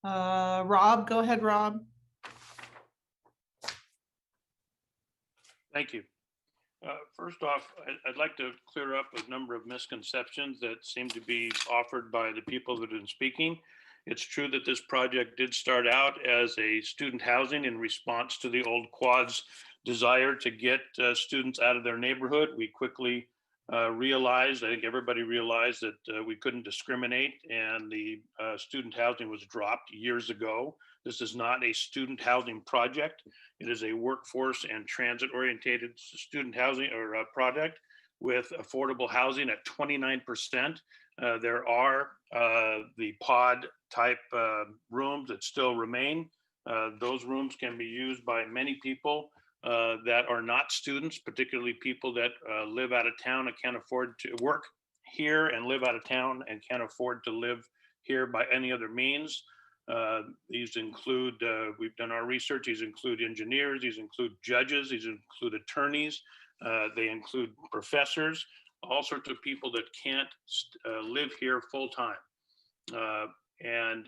[SPEAKER 1] Rob, go ahead, Rob.
[SPEAKER 14] Thank you. First off, I'd like to clear up a number of misconceptions that seem to be offered by the people that have been speaking. It's true that this project did start out as a student housing in response to the old quad's desire to get students out of their neighborhood. We quickly realized, I think everybody realized that we couldn't discriminate, and the student housing was dropped years ago. This is not a student housing project. It is a workforce and transit orientated student housing or project with affordable housing at 29%. There are the pod type rooms that still remain. Those rooms can be used by many people that are not students, particularly people that live out of town and can't afford to work here and live out of town and can't afford to live here by any other means. These include, we've done our research, these include engineers, these include judges, these include attorneys, they include professors, all sorts of people that can't live here full time. And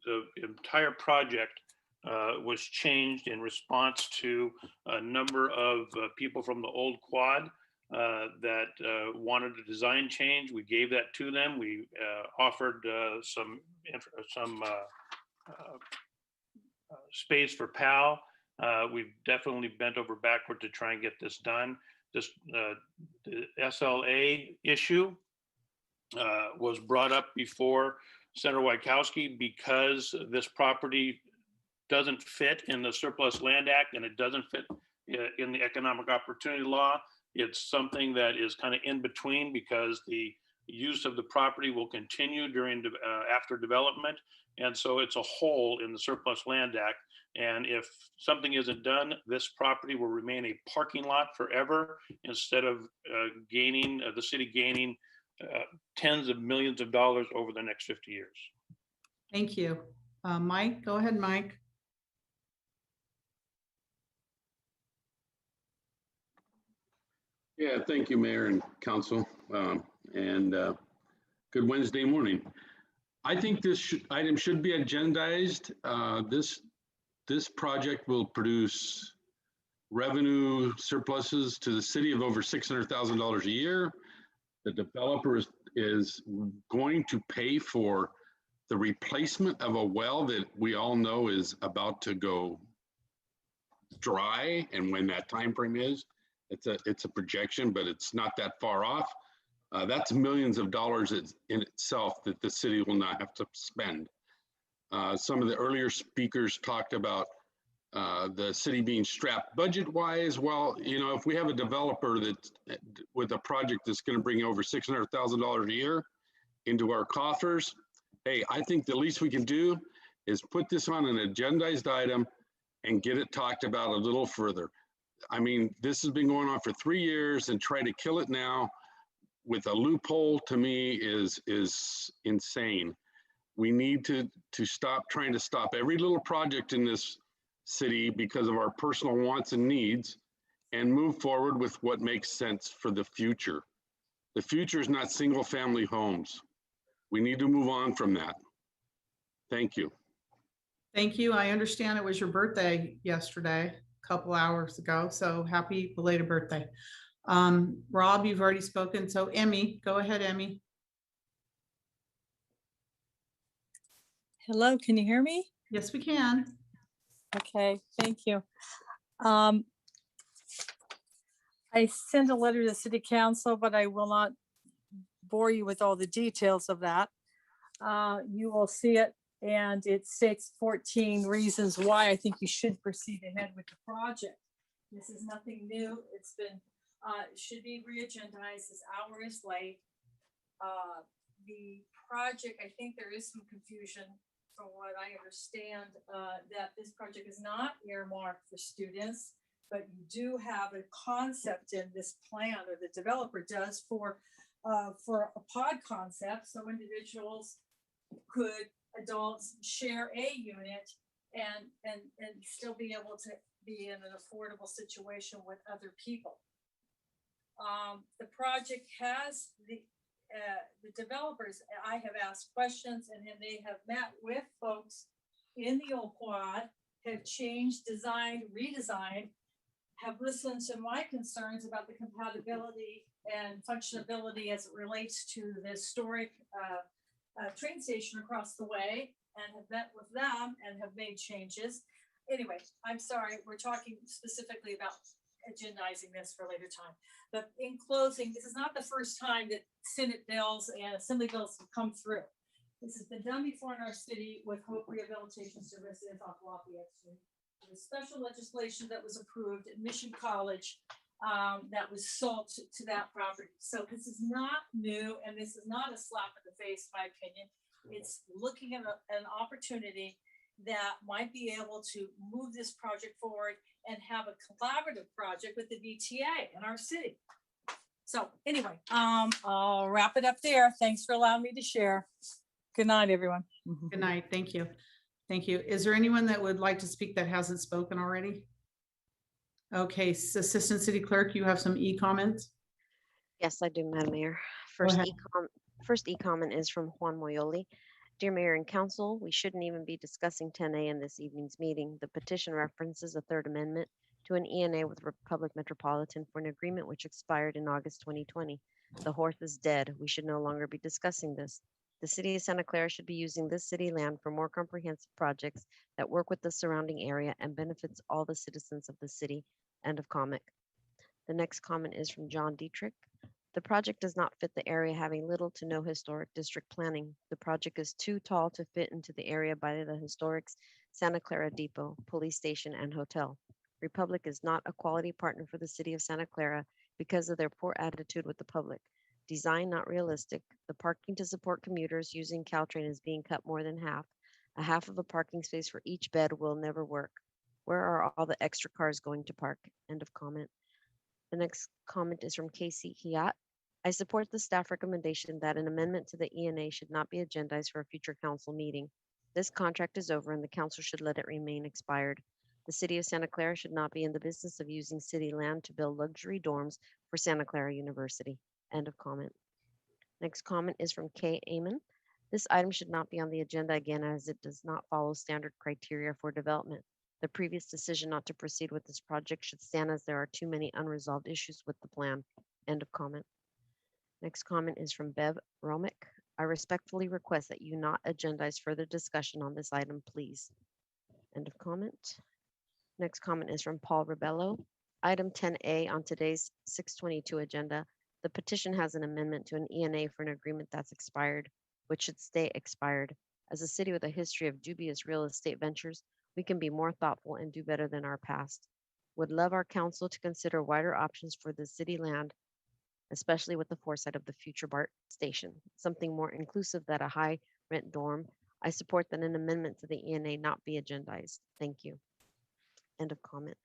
[SPEAKER 14] the entire project was changed in response to a number of people from the old quad that wanted a design change. We gave that to them. We offered some space for PAL. We've definitely bent over backward to try and get this done. This the SLA issue was brought up before Senator Wachowski because this property doesn't fit in the Surplus Land Act and it doesn't fit in the Economic Opportunity Law. It's something that is kind of in between because the use of the property will continue during after development. And so it's a hole in the Surplus Land Act. And if something isn't done, this property will remain a parking lot forever instead of the city gaining tens of millions of dollars over the next 50 years.
[SPEAKER 1] Thank you. Mike, go ahead, Mike.
[SPEAKER 18] Yeah, thank you, Mayor and Council, and good Wednesday morning. I think this item should be agendized. This project will produce revenue surpluses to the city of over $600,000 a year. The developer is going to pay for the replacement of a well that we all know is about to go dry, and when that time frame is, it's a projection, but it's not that far off. That's millions of dollars in itself that the city will not have to spend. Some of the earlier speakers talked about the city being strapped budget-wise. Well, you know, if we have a developer that with a project that's going to bring over $600,000 a year into our coffers, hey, I think the least we can do is put this on an agendized item and get it talked about a little further. I mean, this has been going on for 3 years, and try to kill it now with a loophole to me is insane. We need to stop trying to stop every little project in this city because of our personal wants and needs and move forward with what makes sense for the future. The future is not single family homes. We need to move on from that. Thank you.
[SPEAKER 1] Thank you. I understand it was your birthday yesterday, a couple hours ago, so happy belated birthday. Rob, you've already spoken, so Emmy, go ahead, Emmy.
[SPEAKER 4] Hello, can you hear me?
[SPEAKER 1] Yes, we can.
[SPEAKER 4] Okay, thank you. I sent a letter to the city council, but I will not bore you with all the details of that. You will see it, and it states 14 reasons why I think you should proceed ahead with the project. This is nothing new. It's been, should be re-agendized. This hour is late. The project, I think there is some confusion from what I understand, that this project is not earmarked for students. but you do have a concept in this plan, or the developer does, for a pod concept. So individuals could, adults share a unit and still be able to be in an affordable situation with other people. The project has the developers, I have asked questions, and then they have met with folks in the old quad, have changed, designed, redesigned, have listened to my concerns about the compatibility and functionability as it relates to the historic train station across the way, and have met with them and have made changes. Anyway, I'm sorry, we're talking specifically about agendizing this for a later time. But in closing, this is not the first time that Senate bills and Assembly bills have come through. This has been done before in our city with Hope Rehabilitation Services off Lafayette Street. There's special legislation that was approved at Mission College that was sold to that property. So this is not new, and this is not a slap in the face, in my opinion. It's looking at an opportunity that might be able to move this project forward and have a collaborative project with the VTA in our city. So anyway, I'll wrap it up there. Thanks for allowing me to share. Good night, everyone.
[SPEAKER 1] Good night. Thank you. Thank you. Is there anyone that would like to speak that hasn't spoken already? Okay, so Assistant City Clerk, you have some e-comments?
[SPEAKER 2] Yes, I do, Madam Mayor.
[SPEAKER 1] ahead.
[SPEAKER 2] First e-comment is from Juan Moyoli. Dear Mayor and Council, we shouldn't even be discussing 10A in this evening's meeting. The petition references a third amendment to an ENA with Republic Metropolitan for an agreement which expired in August 2020. The horse is dead. We should no longer be discussing this. The city of Santa Clara should be using this city land for more comprehensive projects that work with the surrounding area and benefits all the citizens of the city. End of comment. The next comment is from John Dietrich. The project does not fit the area, having little to no historic district planning. The project is too tall to fit into the area by the historic Santa Clara Depot, police station, and hotel. Republic is not a quality partner for the city of Santa Clara because of their poor attitude with the public. Design not realistic. The parking to support commuters using Caltrain is being cut more than half. A half of a parking space for each bed will never work. Where are all the extra cars going to park? End of comment. The next comment is from Casey Hiat. I support the staff recommendation that an amendment to the ENA should not be agendized for a future council meeting. This contract is over and the council should let it remain expired. The city of Santa Clara should not be in the business of using city land to build luxury dorms for Santa Clara University. End of comment. Next comment is from Kay Amon. This item should not be on the agenda again as it does not follow standard criteria for development. The previous decision not to proceed with this project should stand as there are too many unresolved issues with the plan. End of comment. Next comment is from Bev Romick. I respectfully request that you not agendize further discussion on this item, please. End of comment. Next comment is from Paul Rebello. Item 10A on today's 622 agenda. The petition has an amendment to an ENA for an agreement that's expired, which should stay expired. As a city with a history of dubious real estate ventures, we can be more thoughtful and do better than our past. Would love our council to consider wider options for the city land, especially with the foresight of the future BART station, something more inclusive than a high rent dorm. I support that an amendment to the ENA not be agendized. Thank you. End of comment.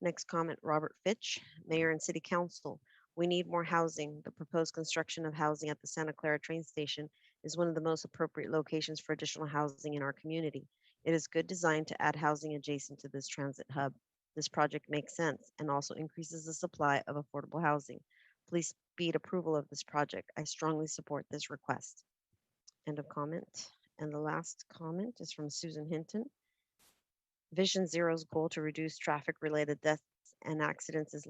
[SPEAKER 2] Next comment, Robert Fitch, Mayor and City Council. We need more housing. The proposed construction of housing at the Santa Clara train station is one of the most appropriate locations for additional housing in our community. It is good design to add housing adjacent to this transit hub. This project makes sense and also increases the supply of affordable housing. Please speed approval of this project. I strongly support this request. End of comment. And the last comment is from Susan Hinton. Vision Zero's goal to reduce traffic-related deaths and accidents is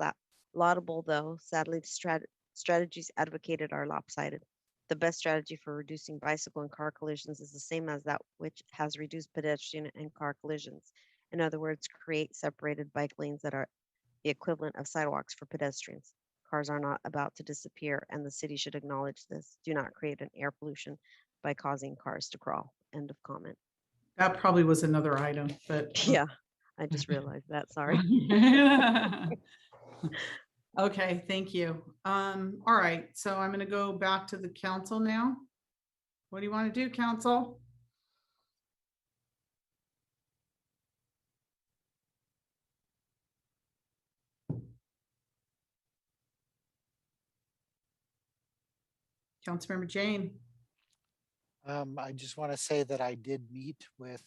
[SPEAKER 2] laudable, though sadly the strategies advocated are lopsided. The best strategy for reducing bicycle and car collisions is the same as that which has reduced pedestrian and car collisions. In other words, create separated bike lanes that are the equivalent of sidewalks for pedestrians. Cars are not about to disappear, and the city should acknowledge this. Do not create an air pollution by causing cars to crawl. End of comment.
[SPEAKER 1] That probably was another item, but.
[SPEAKER 2] Yeah, I just realized that. Sorry.
[SPEAKER 1] Okay, thank you. All right, so I'm going to go back to the council now. What do you want to do, council? Councilmember Jane.
[SPEAKER 10] I just want to say that I did meet with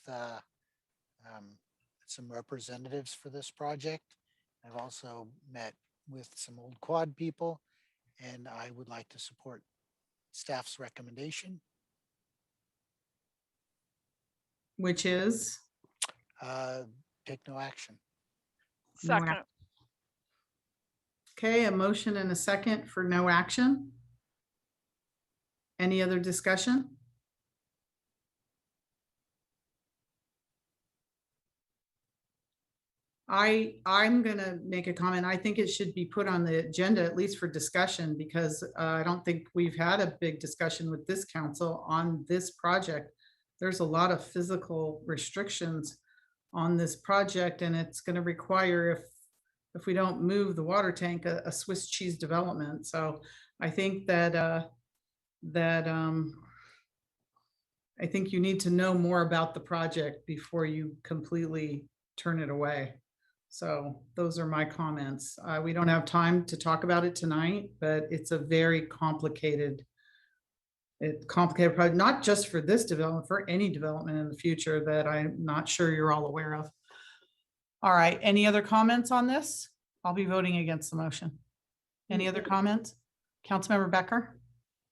[SPEAKER 10] some representatives for this project. I've also met with some old quad people, and I would like to support staff's recommendation.
[SPEAKER 1] Which is?
[SPEAKER 10] Take no action.
[SPEAKER 1] No
[SPEAKER 13] Second.
[SPEAKER 1] Okay, a motion and a second for no action. Any other discussion? I'm gonna make a comment. I think it should be put on the agenda, at least for discussion, because I don't think we've had a big discussion with this council on this project. There's a lot of physical restrictions on this project, and it's gonna require, if we don't move the water tank, a Swiss cheese development. So I think that I think you need to know more about the project before you completely turn it away. So those are my comments. We don't have time to talk about it tonight, but it's a very complicated project, not just for this development, for any development in the future that I'm not sure you're all aware of. All right, any other comments on this? I'll be voting against the motion. Any other comments? Councilmember Becker?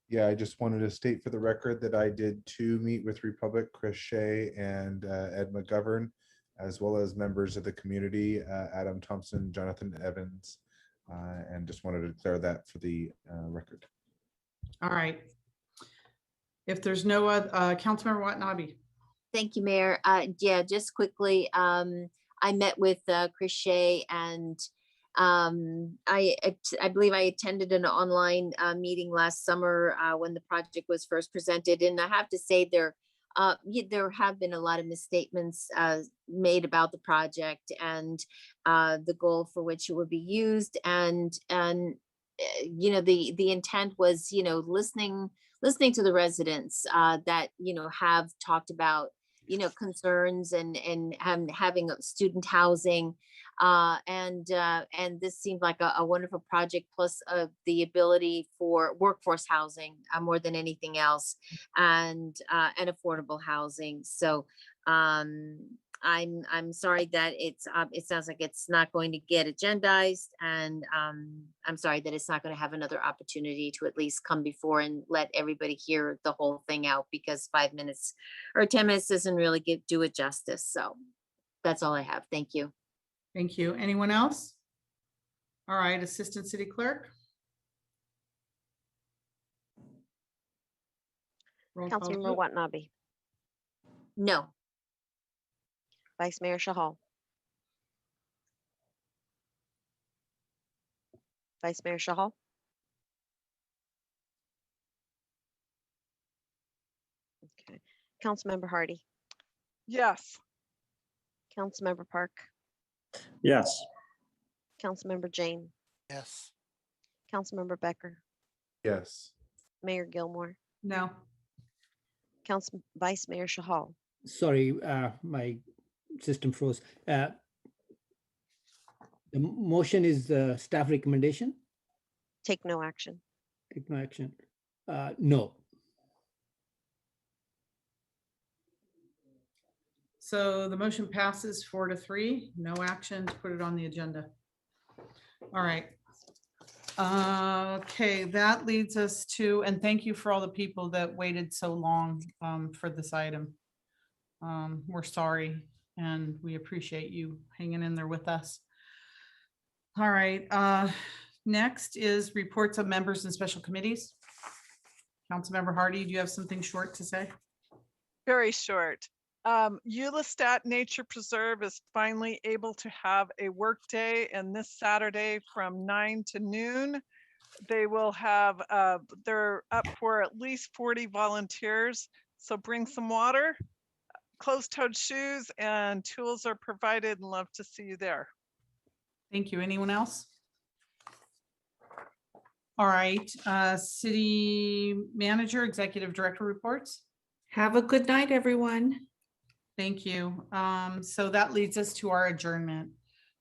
[SPEAKER 12] Yeah, I just wanted to state for the record that I did too meet with Republic, Chris Shea and Ed McGovern, as well as members of the community, Adam Thompson, Jonathan Evans, and just wanted to declare that for the record.
[SPEAKER 1] All right. If there's no other, Councilmember Watanabe.
[SPEAKER 11] Thank you, Mayor. Yeah, just quickly, I met with Chris Shea, and I believe I attended an online meeting last summer when the project was first presented, and I have to say there have been a lot of misstatements made about the project and the goal for which it would be used, and you know, the intent was, you know, listening to the residents that, you know, have talked about, you know, concerns and having student housing, and this seemed like a wonderful project, plus the ability for workforce housing more than anything else, and affordable housing. So I'm sorry that it sounds like it's not going to get agendized, and I'm sorry that it's not going to have another opportunity to at least come before and let everybody hear the whole thing out, because 5 minutes or 10 minutes doesn't really do it justice. So that's all I have. Thank you.
[SPEAKER 1] Thank you. Anyone else? All right, Assistant City Clerk. Roll call
[SPEAKER 2] Councilmember
[SPEAKER 1] vote.
[SPEAKER 2] Watanabe,
[SPEAKER 11] No.
[SPEAKER 2] Vice Mayor Shahal, Vice Mayor Shahal, okay. Councilmember Hardy,
[SPEAKER 13] Yes.
[SPEAKER 2] Councilmember Park,
[SPEAKER 3] Yes.
[SPEAKER 2] Councilmember Jane,
[SPEAKER 10] Yes.
[SPEAKER 2] Councilmember Becker,
[SPEAKER 12] Yes.
[SPEAKER 2] Mayor Gilmore,
[SPEAKER 1] No.
[SPEAKER 2] Vice Mayor Shahal,
[SPEAKER 9] Sorry, my system froze. The motion is the staff recommendation.
[SPEAKER 2] take no action.
[SPEAKER 9] Take no action. No.
[SPEAKER 1] So the motion passes 4-3, no action to put it on the agenda. All right. Okay, that leads us to, and thank you for all the people that waited so long for this item. We're sorry, and we appreciate you hanging in there with us. All right, next is reports of members and special committees. Councilmember Hardy, do you have something short to say?
[SPEAKER 13] Very short. Ulistat Nature Preserve is finally able to have a work day, and this Saturday from 9 to noon, they will have, they're up for at least 40 volunteers. So bring some water, closed-toed shoes, and tools are provided, and love to see you there.
[SPEAKER 1] Thank you. Anyone else? All right, city manager, executive director reports.
[SPEAKER 21] Have a good night, everyone.
[SPEAKER 1] Thank you. So that leads us to our adjournment.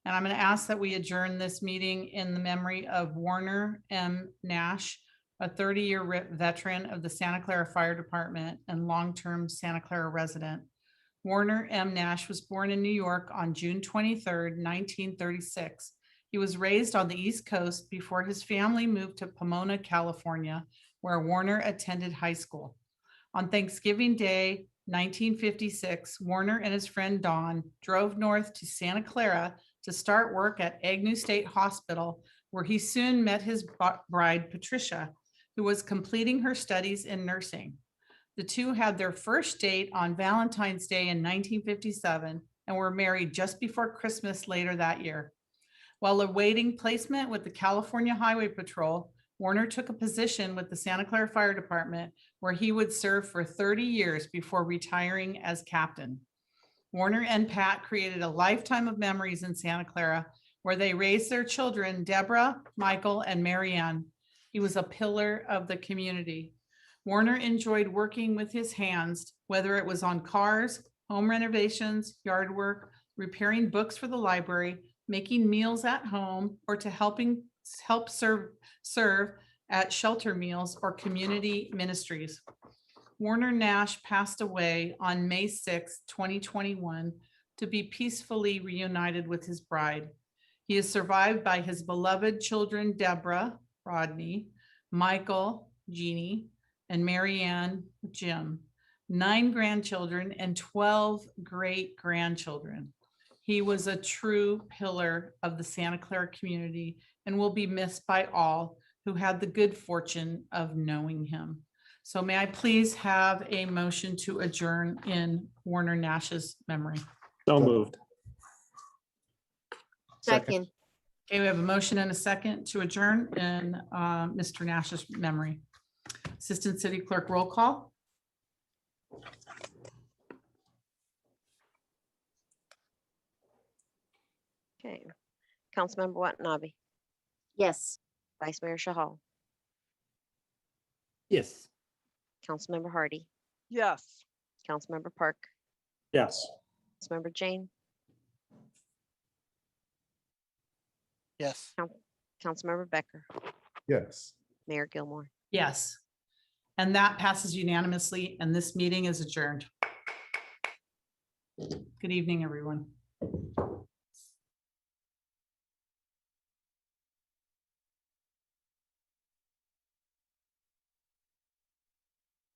[SPEAKER 1] And I'm going to ask that we adjourn this meeting in the memory of Warner M. Nash, a 30-year veteran of the Santa Clara Fire Department and long-term Santa Clara resident. Warner M. Nash was born in New York on June 23rd, 1936. He was raised on the East Coast before his family moved to Pomona, California, where Warner attended high school. On Thanksgiving Day, 1956, Warner and his friend Don drove north to Santa Clara to start work at Agnew State Hospital, where he soon met his bride, Patricia, who was completing her studies in nursing. The two had their first date on Valentine's Day in 1957 and were married just before Christmas later that year. While awaiting placement with the California Highway Patrol, Warner took a position with the Santa Clara Fire Department where he would serve for 30 years before retiring as captain. Warner and Pat created a lifetime of memories in Santa Clara where they raised their children, Deborah, Michael, and Marianne. He was a pillar of the community. Warner enjoyed working with his hands, whether it was on cars, home renovations, yard work, repairing books for the library, making meals at home, or to help serve at shelter meals or community ministries. Warner Nash passed away on May 6, 2021, to be peacefully reunited with his bride. He is survived by his beloved children, Deborah, Rodney, Michael, Jeannie, and Marianne, Jim, 9 grandchildren, and 12 great-grandchildren. He was a true pillar of the Santa Clara community and will be missed by all who had the good fortune of knowing him. So may I please have a motion to adjourn in Warner Nash's memory?
[SPEAKER 3] So moved.
[SPEAKER 11] Second.
[SPEAKER 1] Okay, we have a motion and a second to adjourn in Mr. Nash's memory. Assistant City Clerk, roll call.
[SPEAKER 2] Okay. Councilmember Watanabe,
[SPEAKER 11] Yes.
[SPEAKER 2] Vice Mayor Shahal,
[SPEAKER 3] Yes.
[SPEAKER 2] Councilmember Hardy,
[SPEAKER 13] Yes.
[SPEAKER 2] Councilmember Park,
[SPEAKER 3] Yes.
[SPEAKER 2] Councilmember Jane,
[SPEAKER 10] Yes.
[SPEAKER 2] Councilmember Becker,
[SPEAKER 12] Yes.
[SPEAKER 2] Mayor Gilmore.
[SPEAKER 1] Yes. And that passes unanimously, and this meeting is adjourned. Good evening, everyone.